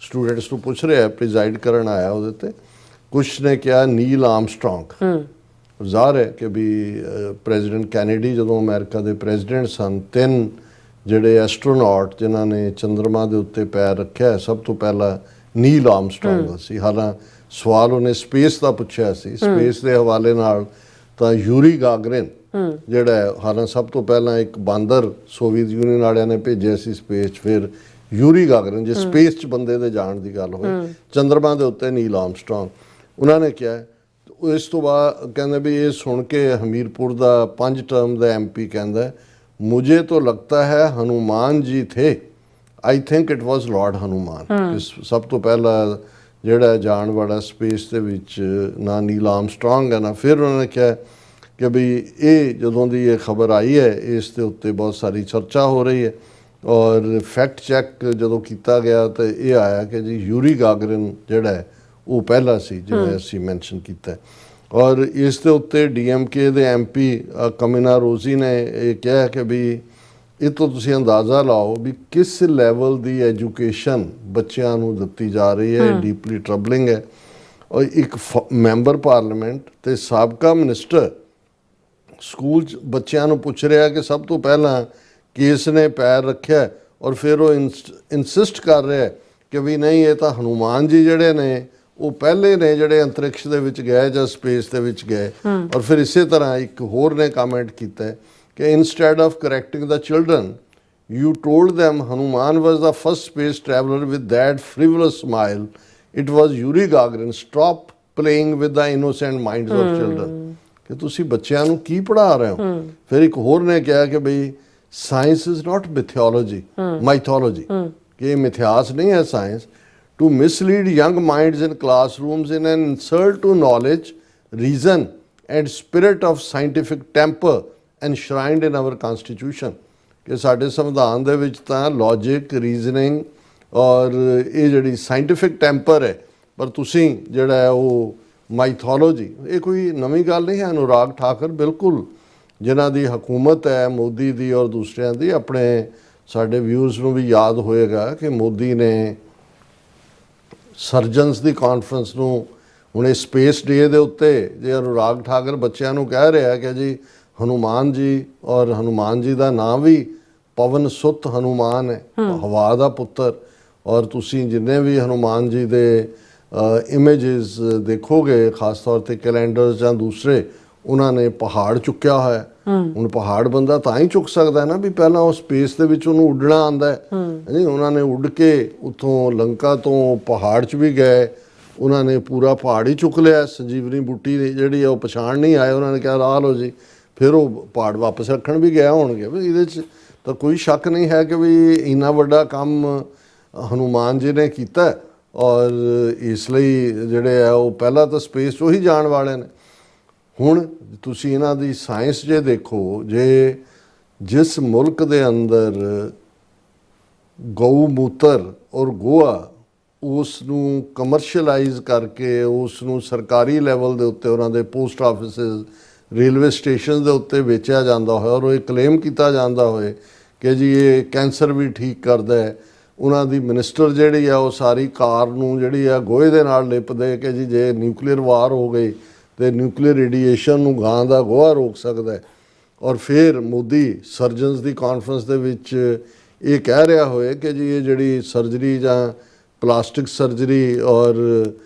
स्टूडेंट्स ਨੂੰ ਪੁੱਛ ਰਿਹਾ, ਪ੍ਰੀਜ਼ਾਈਡ ਕਰਨ ਆਇਆ ਉਹਦੇ ਤੇ। ਕੁਛ ਨੇ ਕਿਹਾ ਨੀਲ ਆਰਮਸਟਰਾਂਗ। ਜ਼ਾਹਰ ਹੈ ਕਿ ਵੀ ਪ੍ਰੈਜ਼ੀਡੈਂਟ ਕੈਨੇਡੀ ਜਦੋਂ ਅਮਰੀਕਾ ਦੇ ਪ੍ਰੈਜ਼ੀਡੈਂਟ ਸਨ, 3 ਜਿਹੜੇ ਐਸਟਰੋਨੌਟ ਜਿਨ੍ਹਾਂ ਨੇ ਚੰਦਰਮਾ ਦੇ ਉੱਤੇ ਪੈਰ ਰੱਖਿਆ, ਸਭ ਤੋਂ ਪਹਿਲਾਂ ਨੀਲ ਆਰਮਸਟਰਾਂਗ ਸੀ। ਹਾਲਾਂ ਸਵਾਲ ਉਹਨੇ ਸਪੇਸ ਦਾ ਪੁੱਛਿਆ ਸੀ। ਸਪੇਸ ਦੇ ਹਵਾਲੇ ਨਾਲ ਤਾਂ ਯੂਰੀ ਗਾਗਰਿਨ ਜਿਹੜਾ ਹਾਲਾਂ ਸਭ ਤੋਂ ਪਹਿਲਾਂ ਇੱਕ ਬਾਂਦਰ ਸੋਵੀਅਤ ਯੂਨੀਅਨ ਵਾਲਿਆਂ ਨੇ ਭੇਜਿਆ ਸੀ ਸਪੇਸ 'ਚ, ਫਿਰ ਯੂਰੀ ਗਾਗਰਿਨ ਜੇ ਸਪੇਸ 'ਚ ਬੰਦੇ ਦੇ ਜਾਣ ਦੀ ਗੱਲ ਹੋਈ। ਚੰਦਰਮਾ ਦੇ ਉੱਤੇ ਨੀਲ ਆਰਮਸਟਰਾਂਗ ਉਹਨਾਂ ਨੇ ਕਿਹਾ। ਇਸ ਤੋਂ ਬਾਅਦ ਕਹਿੰਦੇ ਵੀ ਇਹ ਸੁਣ ਕੇ ਹਮੀਰਪੁਰ ਦਾ 5 ਟਰਮ ਦਾ ਐਮਪੀ ਕਹਿੰਦਾ, ਮੁਝੇ ਤੋਂ ਲੱਗਦਾ ਹੈ ਹਨੂਮਾਨ ਜੀ ਥੇ, I think it was lord Hanuman. ਸਭ ਤੋਂ ਪਹਿਲਾਂ ਜਿਹੜਾ ਜਾਣ ਵਾਲਾ ਸਪੇਸ ਦੇ ਵਿੱਚ ਨਾ ਨੀਲ ਆਰਮਸਟਰਾਂਗ ਹੈ ਨਾ। ਫਿਰ ਉਹਨਾਂ ਨੇ ਕਿਹਾ ਕਿ ਵੀ ਇਹ ਜਦੋਂ ਦੀ ਇਹ ਖਬਰ ਆਈ ਹੈ ਇਸ ਦੇ ਉੱਤੇ ਬਹੁਤ ਸਾਰੀ ਚਰਚਾ ਹੋ ਰਹੀ ਹੈ। ਔਰ ਫੈਕਟ ਚੈੱਕ ਜਦੋਂ ਕੀਤਾ ਗਿਆ ਤਾਂ ਇਹ ਆਇਆ ਕਿ ਜੀ ਯੂਰੀ ਗਾਗਰਿਨ ਜਿਹੜਾ ਹੈ ਉਹ ਪਹਿਲਾ ਸੀ, ਜਿਵੇਂ ਅਸੀਂ ਮੈਂਸ਼ਨ ਕੀਤਾ। ਔਰ ਇਸ ਦੇ ਉੱਤੇ DMK ਦੇ MP ਕਮਿਨਾ ਰੋਜ਼ੀ ਨੇ ਇਹ ਕਿਹਾ ਕਿ ਵੀ ਇਹ ਤੋਂ ਤੁਸੀਂ ਅੰਦਾਜ਼ਾ ਲਾਓ ਵੀ ਕਿਸ ਲੈਵਲ ਦੀ ਐਜੂਕੇਸ਼ਨ ਬੱਚਿਆਂ ਨੂੰ ਦਿੱਤੀ ਜਾ ਰਹੀ ਹੈ। ਡੀਪਲੀ ਟਰਬਲਿੰਗ ਹੈ। ਔਰ ਇੱਕ ਮੈਂਬਰ ਪਾਰਲੀਮੈਂਟ ਤੇ ਸਾਬਕਾ ਮਿਨਿਸਟਰ ਸਕੂਲ 'ਚ ਬੱਚਿਆਂ ਨੂੰ ਪੁੱਛ ਰਿਹਾ ਕਿ ਸਭ ਤੋਂ ਪਹਿਲਾਂ ਕਿਸ ਨੇ ਪੈਰ ਰੱਖਿਆ, ਔਰ ਫਿਰ ਉਹ ਇਨਸਿਸਟ ਕਰ ਰਿਹਾ ਕਿ ਵੀ ਨਹੀਂ, ਇਹ ਤਾਂ ਹਨੂਮਾਨ ਜੀ ਜਿਹੜੇ ਨੇ ਉਹ ਪਹਿਲੇ ਨੇ ਜਿਹੜੇ ਅੰਤਰਿਕਸ਼ ਦੇ ਵਿੱਚ ਗਏ ਜਾਂ ਸਪੇਸ ਦੇ ਵਿੱਚ ਗਏ। ਔਰ ਫਿਰ ਇਸੇ ਤਰ੍ਹਾਂ ਇੱਕ ਹੋਰ ਨੇ ਕਮੈਂਟ ਕੀਤਾ ਕਿ instead of correcting the children, you told them Hanuman was the first space traveler with that frivolous smile. It was Yuri Gagarin. Stop playing with the innocent minds of children. ਕਿ ਤੁਸੀਂ ਬੱਚਿਆਂ ਨੂੰ ਕੀ ਪੜ੍ਹਾ ਰਹੇ ਹੋ। ਫਿਰ ਇੱਕ ਹੋਰ ਨੇ ਕਿਹਾ ਕਿ ਬਈ science is not mythology, mythology, ਕਿ ਇਹ ਮਿਥਿਹਾਸ ਨਹੀਂ ਹੈ science. To mislead young minds in classrooms in an insult to knowledge, reason and spirit of scientific temper enshrined in our constitution। ਕਿ ਸਾਡੇ ਸੰਵਿਧਾਨ ਦੇ ਵਿੱਚ ਤਾਂ ਲੌਜਿਕ, ਰੀਜ਼ਨਿੰਗ ਔਰ ਇਹ ਜਿਹੜੀ ਸਾਇੰਟੀਫਿਕ ਟੈਂਪਰ ਹੈ, ਪਰ ਤੁਸੀਂ ਜਿਹੜਾ ਹੈ ਉਹ ਮਾਈਥੋਲੋਜੀ, ਇਹ ਕੋਈ ਨਵੀਂ ਗੱਲ ਨਹੀਂ ਹੈ। ਅਨੁਰਾਗ ਠਾਕਰ ਬਿਲਕੁਲ ਜਿਨ੍ਹਾਂ ਦੀ ਹਕੂਮਤ ਹੈ ਮੋਦੀ ਦੀ ਔਰ ਦੂਸਰਿਆਂ ਦੀ, ਆਪਣੇ ਸਾਡੇ ਵਿਊਜ਼ ਨੂੰ ਵੀ ਯਾਦ ਹੋਏਗਾ ਕਿ ਮੋਦੀ ਨੇ ਸਰਜਨਸ ਦੀ ਕਾਨਫਰੰਸ ਨੂੰ ਹੁਣ ਇਹ ਸਪੇਸ ਡੇ ਦੇ ਉੱਤੇ ਜੇ ਅਨੁਰਾਗ ਠਾਕਰ ਬੱਚਿਆਂ ਨੂੰ ਕਹਿ ਰਿਹਾ ਕਿ ਜੀ ਹਨੂਮਾਨ ਜੀ, ਔਰ ਹਨੂਮਾਨ ਜੀ ਦਾ ਨਾਮ ਵੀ ਪਵਨ ਸੁੱਤ ਹਨੂਮਾਨ ਹੈ, ਹਵਾ ਦਾ ਪੁੱਤਰ, ਔਰ ਤੁਸੀਂ ਜਿੰਨੇ ਵੀ ਹਨੂਮਾਨ ਜੀ ਦੇ ਇਮੇजेस ਦੇਖੋਗੇ ਖਾਸ ਤੌਰ ਤੇ ਕੈਲੰਡਰਸ ਜਾਂ ਦੂਸਰੇ, ਉਹਨਾਂ ਨੇ ਪਹਾੜ ਚੁੱਕਿਆ ਹੋਇਆ। ਹੁਣ ਪਹਾੜ ਬੰਦਾ ਤਾਂ ਹੀ ਚੁੱਕ ਸਕਦਾ ਨਾ ਵੀ ਪਹਿਲਾਂ ਉਹ ਸਪੇਸ ਦੇ ਵਿੱਚ ਉਹਨੂੰ ਉੱਡਣਾ ਆਉਂਦਾ ਹੈ ਜੀ। ਉਹਨਾਂ ਨੇ ਉੱਡ ਕੇ ਉੱਥੋਂ ਲੰਕਾ ਤੋਂ ਪਹਾੜ 'ਚ ਵੀ ਗਏ, ਉਹਨਾਂ ਨੇ ਪੂਰਾ ਪਹਾੜ ਹੀ ਚੁੱਕ ਲਿਆ। ਸੰਜੀਵਨੀ ਬੂਟੀ ਜਿਹੜੀ ਆ ਉਹ ਪਛਾਣ ਨਹੀਂ ਆਏ, ਉਹਨਾਂ ਨੇ ਕਿਹਾ ਰਾਹ ਲਓ ਜੀ, ਫਿਰ ਉਹ ਪਹਾੜ ਵਾਪਸ ਰੱਖਣ ਵੀ ਗਿਆ ਹੋਣਗੇ। ਵੀ ਇਹਦੇ 'ਚ ਤਾਂ ਕੋਈ ਸ਼ੱਕ ਨਹੀਂ ਹੈ ਕਿ ਵੀ ਇੰਨਾ ਵੱਡਾ ਕੰਮ ਹਨੂਮਾਨ ਜੀ ਨੇ ਕੀਤਾ, ਔਰ ਇਸ ਲਈ ਜਿਹੜੇ ਆ ਉਹ ਪਹਿਲਾਂ ਤਾਂ ਸਪੇਸ 'ਚ ਉਹੀ ਜਾਣ ਵਾਲੇ ਨੇ। ਹੁਣ ਤੁਸੀਂ ਇਹਨਾਂ ਦੀ ਸਾਇੰਸ ਜੇ ਦੇਖੋ, ਜੇ ਜਿਸ ਮੁਲਕ ਦੇ ਅੰਦਰ ਗਊ ਮੂਤਰ ਔਰ ਗੋਆ ਉਸ ਨੂੰ ਕਮਰਸ਼ੀਅਲਾਈਜ਼ ਕਰਕੇ ਉਸ ਨੂੰ ਸਰਕਾਰੀ ਲੈਵਲ ਦੇ ਉੱਤੇ ਉਹਨਾਂ ਦੇ ਪੋਸਟ ਆਫਿਸਿਸ, ਰੇਲਵੇ ਸਟੇਸ਼ਨ ਦੇ ਉੱਤੇ ਵੇਚਿਆ ਜਾਂਦਾ ਹੋਇਆ, ਔਰ ਇਹ ਕਲੇਮ ਕੀਤਾ ਜਾਂਦਾ ਹੋਏ ਕਿ ਜੀ ਇਹ ਕੈਂਸਰ ਵੀ ਠੀਕ ਕਰਦਾ ਹੈ। ਉਹਨਾਂ ਦੀ ਮਿਨਿਸਟਰ ਜਿਹੜੀ ਆ ਉਹ ਸਾਰੀ ਕਾਰ ਨੂੰ ਜਿਹੜੀ ਆ ਗੋਹੇ ਦੇ ਨਾਲ ਲਿਪਦੇ ਕਿ ਜੀ ਜੇ ਨਿਊਕਲੀਅਰ ਵਾਰ ਹੋ ਗਈ ਤੇ ਨਿਊਕਲੀਅਰ ਰੇਡੀਏਸ਼ਨ ਨੂੰ ਗਾਂ ਦਾ ਗੋਹਾ ਰੋਕ ਸਕਦਾ ਹੈ। ਔਰ ਫਿਰ ਮੋਦੀ ਸਰਜਨਸ ਦੀ ਕਾਨਫਰੰਸ ਦੇ ਵਿੱਚ ਇਹ ਕਹਿ ਰਿਹਾ ਹੋਏ ਕਿ ਜੀ ਇਹ ਜਿਹੜੀ ਸਰਜਰੀ ਜਾਂ ਪਲਾਸਟਿਕ ਸਰਜਰੀ ਔਰ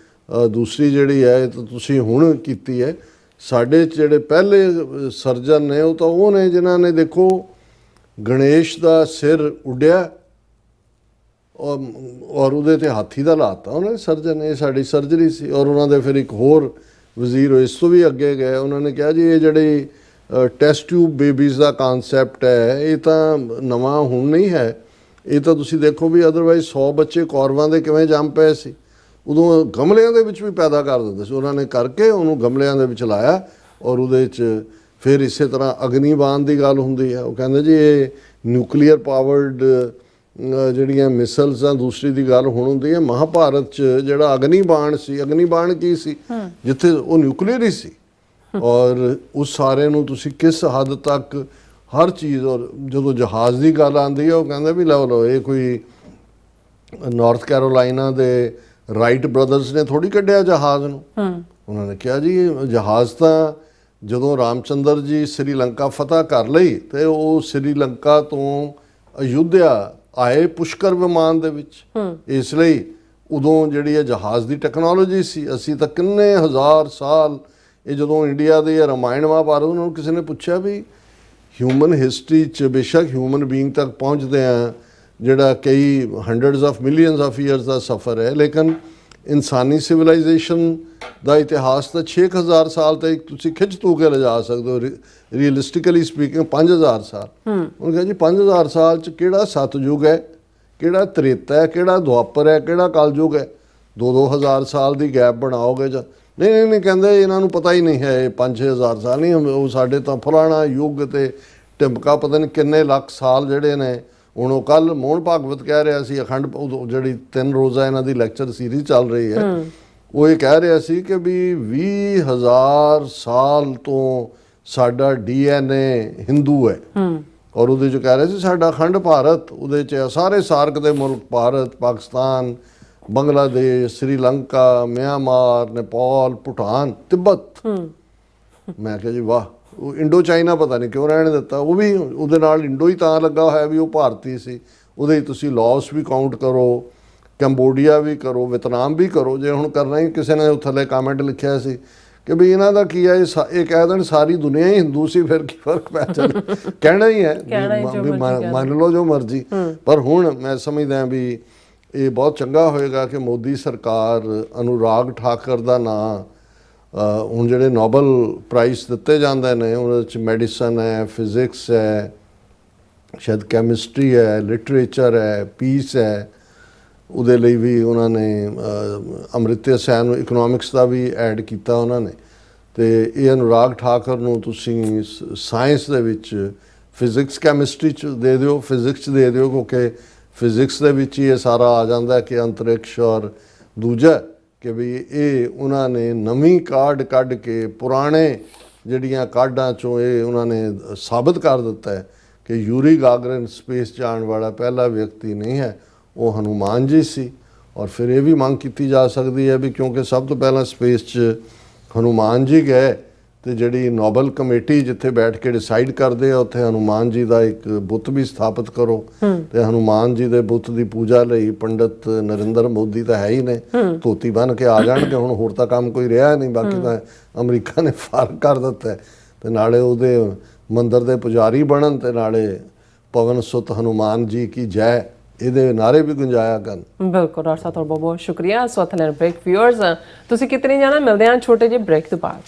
ਦੂਸਰੀ ਜਿਹੜੀ ਹੈ ਇਹ ਤਾਂ ਤੁਸੀਂ ਹੁਣ ਕੀਤੀ ਹੈ। ਸਾਡੇ ਜਿਹੜੇ ਪਹਿਲੇ ਸਰਜਨ ਨੇ ਉਹ ਤਾਂ ਉਹ ਨੇ ਜਿਨ੍ਹਾਂ ਨੇ ਦੇਖੋ ਗਣੇਸ਼ ਦਾ ਸਿਰ ਉੱਡਿਆ ਔਰ ਉਹਦੇ ਤੇ ਹਾਥੀ ਦਾ ਲਾਤਾ ਉਹਨੇ ਸਰਜਨ। ਇਹ ਸਾਡੀ ਸਰਜਰੀ ਸੀ। ਔਰ ਉਹਨਾਂ ਦੇ ਫਿਰ ਇੱਕ ਹੋਰ ਵਜ਼ੀਰ ਹੋਏ, ਇਸ ਤੋਂ ਵੀ ਅੱਗੇ ਗਏ, ਉਹਨਾਂ ਨੇ ਕਿਹਾ ਜੀ ਇਹ ਜਿਹੜੀ ਟੈਸਟ ਟਿਊਬ ਬੇਬੀਜ਼ ਦਾ ਕਾਨਸੈਪਟ ਹੈ ਇਹ ਤਾਂ ਨਵਾਂ ਹੁਣ ਨਹੀਂ ਹੈ, ਇਹ ਤਾਂ ਤੁਸੀਂ ਦੇਖੋ ਵੀ ਅਦਰਵਾਈਜ਼ 100 ਬੱਚੇ ਕੌਰਵਾਂ ਦੇ ਕਿਵੇਂ ਜੰਮ ਪਏ ਸੀ, ਉਦੋਂ ਗਮਲਿਆਂ ਦੇ ਵਿੱਚ ਵੀ ਪੈਦਾ ਕਰ ਦਿੰਦੇ ਸੀ। ਉਹਨਾਂ ਨੇ ਕਰਕੇ ਉਹਨੂੰ ਗਮਲਿਆਂ ਦੇ ਵਿੱਚ ਲਾਇਆ ਔਰ ਉਹਦੇ 'ਚ ਫਿਰ ਇਸੇ ਤਰ੍ਹਾਂ ਅਗਨੀਬਾਣ ਦੀ ਗੱਲ ਹੁੰਦੀ ਹੈ। ਉਹ ਕਹਿੰਦੇ ਜੀ ਇਹ ਨਿਊਕਲੀਅਰ ਪਾਵਰਡ ਜਿਹੜੀਆਂ ਮਿਸਲਸ ਜਾਂ ਦੂਸਰੀ ਦੀ ਗੱਲ ਹੁਣ ਹੁੰਦੀ ਹੈ। ਮਹਾਭਾਰਤ 'ਚ ਜਿਹੜਾ ਅਗਨੀਬਾਣ ਸੀ, ਅਗਨੀਬਾਣ ਕੀ ਸੀ, ਜਿੱਥੇ ਉਹ ਨਿਊਕਲੀਅਰ ਹੀ ਸੀ। ਔਰ ਉਸ ਸਾਰੇ ਨੂੰ ਤੁਸੀਂ ਕਿਸ ਹੱਦ ਤੱਕ ਹਰ ਚੀਜ਼, ਔਰ ਜਦੋਂ ਜਹਾਜ਼ ਦੀ ਗੱਲ ਆਉਂਦੀ ਹੈ ਉਹ ਕਹਿੰਦੇ ਵੀ ਲਓ ਇਹ ਕੋਈ ਨਾਰਥ ਕੈਰੋਲਾਈਨਾ ਦੇ ਰਾਈਟ ਬ੍ਰਦਰਸ ਨੇ ਥੋੜੀ ਕੱਢਿਆ ਜਹਾਜ਼ ਨੂੰ। ਉਹਨਾਂ ਨੇ ਕਿਹਾ ਜੀ ਜਹਾਜ਼ ਤਾਂ ਜਦੋਂ ਰਾਮਚੰਦਰ ਜੀ ਸ੍ਰੀਲੰਕਾ ਫਤਿਹ ਕਰ ਲਈ ਤੇ ਉਹ ਸ੍ਰੀਲੰਕਾ ਤੋਂ ਅਯੁੱਧਿਆ ਆਏ ਪੁਸ਼ਕਰ ਵਿਮਾਨ ਦੇ ਵਿੱਚ, ਇਸ ਲਈ ਉਦੋਂ ਜਿਹੜੀ ਹੈ ਜਹਾਜ਼ ਦੀ ਟੈਕਨੋਲੋਜੀ ਸੀ। ਅਸੀਂ ਤਾਂ ਕਿੰਨੇ ਹਜ਼ਾਰ ਸਾਲ, ਇਹ ਜਦੋਂ ਇੰਡੀਆ ਦੇ ਰਾਮਾਇਣ ਮਹਾਭਾਰਤ, ਉਹਨਾਂ ਨੂੰ ਕਿਸੇ ਨੇ ਪੁੱਛਿਆ ਵੀ ਹਿਊਮਨ ਹਿਸਟਰੀ 'ਚ ਬੇਸ਼ੱਕ ਹਿਊਮਨ ਬੀਇੰਗ ਤੱਕ ਪਹੁੰਚਦੇ ਆ ਜਿਹੜਾ ਕਈ hundreds of millions of years ਦਾ ਸਫ਼ਰ ਹੈ, ਲੇਕਿਨ ਇਨਸਾਨੀ ਸਿਵਲਾਈਜੇਸ਼ਨ ਦਾ ਇਤਿਹਾਸ ਤਾਂ 6000 ਸਾਲ ਤੱਕ ਤੁਸੀਂ ਖਿੱਚ ਤੂ ਕੇ ਲਿਜਾ ਸਕਦੇ ਹੋ। ਰੀਅਲਿਸਟਿਕਲੀ ਸਪੀਕਿੰਗ 5000 ਸਾਲ। ਉਹ ਕਹਿੰਦੇ ਜੀ 5000 ਸਾਲ 'ਚ ਕਿਹੜਾ ਸਤਯੁਗ ਹੈ, ਕਿਹੜਾ ਤ੍ਰੇਤਾ ਹੈ, ਕਿਹੜਾ ਦੁਆਪਰ ਹੈ, ਕਿਹੜਾ ਕਲਯੁਗ ਹੈ। 2-2000 ਸਾਲ ਦੀ ਗੈਪ ਬਣਾਓਗੇ ਜਾਂ ਨਹੀਂ ਕਹਿੰਦੇ ਇਹਨਾਂ ਨੂੰ ਪਤਾ ਹੀ ਨਹੀਂ ਹੈ, ਇਹ 5-6000 ਸਾਲ ਨਹੀਂ, ਉਹ ਸਾਡੇ ਤਾਂ ਫਲਾਣਾ ਯੁੱਗ ਤੇ ਟਿਮਕਾ ਪਤਾ ਨਹੀਂ ਕਿੰਨੇ ਲੱਖ ਸਾਲ ਜਿਹੜੇ ਨੇ। ਹੁਣ ਉਹ ਕੱਲ ਮੋਹਨ ਭਾਗਵਤ ਕਹਿ ਰਿਹਾ ਸੀ, ਅਖੰਡ ਜਿਹੜੀ 3 ਰੋਜ਼ਾ ਇਹਨਾਂ ਦੀ ਲੈਕਚਰ ਸੀਰੀਜ਼ ਚੱਲ ਰਹੀ ਹੈ, ਉਹ ਇਹ ਕਹਿ ਰਿਹਾ ਸੀ ਕਿ ਵੀ 20000 ਸਾਲ ਤੋਂ ਸਾਡਾ DNA ਹਿੰਦੂ ਹੈ। ਔਰ ਉਹਦੇ 'ਚ ਕਹਿ ਰਹੇ ਸੀ ਸਾਡਾ ਅਖੰਡ ਭਾਰਤ, ਉਹਦੇ 'ਚ ਸਾਰੇ ਸਾਰਕ ਦੇ ਮੁਲਕ ਭਾਰਤ, ਪਾਕਿਸਤਾਨ, ਬੰਗਲਾਦੇਸ਼, ਸ੍ਰੀਲੰਕਾ, ਮਿਆਂਮਾਰ, ਨੇਪਾਲ, ਭੂਟਾਨ, ਤਿੱਬਤ। ਮੈਂ ਕਿਹਾ ਜੀ ਵਾਹ। ਉਹ ਇੰਡੋ ਚਾਈਨਾ ਪਤਾ ਨਹੀਂ ਕਿਉਂ ਰਹਿਣ ਦਿੱਤਾ, ਉਹ ਵੀ ਉਹਦੇ ਨਾਲ ਇੰਡੋ ਹੀ ਤਾਂ ਲੱਗਾ ਹੋਇਆ ਵੀ ਉਹ ਭਾਰਤੀ ਸੀ। ਉਹਦੇ ਤੁਸੀਂ ਲਾਓਸ ਵੀ ਕਾਊਂਟ ਕਰੋ, ਕੰਬੋਡੀਆ ਵੀ ਕਰੋ, ਵੀਅਤਨਾਮ ਵੀ ਕਰੋ ਜੇ ਹੁਣ ਕਰਨਾ ਹੀ। ਕਿਸੇ ਨੇ ਥੱਲੇ ਕਮੈਂਟ ਲਿਖਿਆ ਸੀ ਕਿ ਵੀ ਇਹਨਾਂ ਦਾ ਕੀ ਹੈ, ਇਹ ਕਹਿ ਦੇਣ ਸਾਰੀ ਦੁਨੀਆ ਹੀ ਹਿੰਦੂ ਸੀ, ਫਿਰ ਕੀ ਫਰਕ ਪੈ ਜਾਂਦਾ। ਕਹਿਣਾ ਹੀ ਹੈ, ਮੰਨ ਲਓ ਜੋ ਮਰਜ਼ੀ। ਪਰ ਹੁਣ ਮੈਂ ਸਮਝਦਾ ਵੀ ਇਹ ਬਹੁਤ ਚੰਗਾ ਹੋਏਗਾ ਕਿ ਮੋਦੀ ਸਰਕਾਰ ਅਨੁਰਾਗ ਠਾਕਰ ਦਾ ਨਾਂ ਹੁਣ ਜਿਹੜੇ ਨੋਬਲ ਪ੍ਰਾਈਜ਼ ਦਿੱਤੇ ਜਾਂਦੇ ਨੇ ਉਹਦੇ 'ਚ ਮੈਡੀਸਨ ਹੈ, ਫਿਜ਼ਿਕਸ ਹੈ, ਸ਼ਾਇਦ ਕੈਮਿਸਟਰੀ ਹੈ, ਲਿਟਰੇਚਰ ਹੈ, ਪੀਸ ਹੈ, ਉਹਦੇ ਲਈ ਵੀ ਉਹਨਾਂ ਨੇ ਅਮ੍ਰਿਤਿਆ ਸੈਨ ਨੂੰ ਇਕਨੋਮਿਕਸ ਦਾ ਵੀ ਐਡ ਕੀਤਾ ਉਹਨਾਂ ਨੇ। ਅਤੇ ਇਹ ਅਨੁਰਾਗ ਠਾਕਰ ਨੂੰ ਤੁਸੀਂ ਸਾਇੰਸ ਦੇ ਵਿੱਚ ਫਿਜ਼ਿਕਸ ਕੈਮਿਸਟਰੀ 'ਚ ਦੇ ਦਿਓ, ਫਿਜ਼ਿਕਸ 'ਚ ਦੇ ਦਿਓ, ਕਿਉਂਕਿ ਫਿਜ਼ਿਕਸ ਦੇ ਵਿੱਚ ਹੀ ਇਹ ਸਾਰਾ ਆ ਜਾਂਦਾ ਕਿ ਅੰਤਰਿਕਸ਼ ਔਰ ਦੂਜਾ ਕਿ ਵੀ ਇਹ ਉਹਨਾਂ ਨੇ ਨਵੀਂ ਕਾਢ ਕੱਢ ਕੇ ਪੁਰਾਣੇ ਜਿਹੜੀਆਂ ਕਾਢਾਂ 'ਚੋਂ ਇਹ ਉਹਨਾਂ ਨੇ ਸਾਬਤ ਕਰ ਦਿੱਤਾ ਹੈ ਕਿ ਯੂਰੀ ਗਾਗਰਿਨ ਸਪੇਸ ਜਾਣ ਵਾਲਾ ਪਹਿਲਾ ਵਿਅਕਤੀ ਨਹੀਂ ਹੈ, ਉਹ ਹਨੂਮਾਨ ਜੀ ਸੀ। ਔਰ ਫਿਰ ਇਹ ਵੀ ਮੰਗ ਕੀਤੀ ਜਾ ਸਕਦੀ ਹੈ ਵੀ ਕਿਉਂਕਿ ਸਭ ਤੋਂ ਪਹਿਲਾਂ ਸਪੇਸ 'ਚ ਹਨੂਮਾਨ ਜੀ ਗਏ ਤੇ ਜਿਹੜੀ ਨੋਬਲ ਕਮੇਟੀ ਜਿੱਥੇ ਬੈਠ ਕੇ ਡਿਸਾਈਡ ਕਰਦੇ ਆ ਉੱਥੇ ਹਨੂਮਾਨ ਜੀ ਦਾ ਇੱਕ ਬੁੱਤ ਵੀ ਸਥਾਪਿਤ ਕਰੋ ਤੇ ਹਨੂਮਾਨ ਜੀ ਦੇ ਬੁੱਤ ਦੀ ਪੂਜਾ ਲਈ ਪੰਡਿਤ ਨਰਿੰਦਰ ਮੋਦੀ ਤਾਂ ਹੈ ਹੀ ਨੇ, ਧੋਤੀ ਬੰਨ ਕੇ ਆ ਜਾਣਗੇ। ਹੁਣ ਹੋਰ ਤਾਂ ਕੰਮ ਕੋਈ ਰਿਹਾ ਨਹੀਂ, ਬਾਕੀ ਤਾਂ ਅਮਰੀਕਾ ਨੇ ਫਰਕ ਕਰ ਦਿੱਤਾ ਤੇ ਨਾਲੇ ਉਹਦੇ ਮੰਦਿਰ ਦੇ ਪੁਜਾਰੀ ਬਣਨ ਤੇ ਨਾਲੇ ਪਵਨ ਸੁਤ ਹਨੂਮਾਨ ਜੀ ਕੀ ਜੈ ਇਹਦੇ ਨਾਰੇ ਵੀ ਗੁੰਜਾਇਆ ਕਰਨ।
ਬਿਲਕੁਲ ਡਾਕਟਰ ਸਾਹਿਬ, ਬਹੁਤ ਬਹੁਤ ਸ਼ੁਕਰੀਆ। ਸੋ ਅਥਲੈਨ ਬ੍ਰੇਕ ਵਿਊਅਰਸ, ਤੁਸੀਂ ਕਿਤਨੇ ਜਾਣਾ, ਮਿਲਦੇ ਹਾਂ ਛੋਟੇ ਜਿਹੇ ਬ੍ਰੇਕ ਤੋਂ ਬਾਅਦ।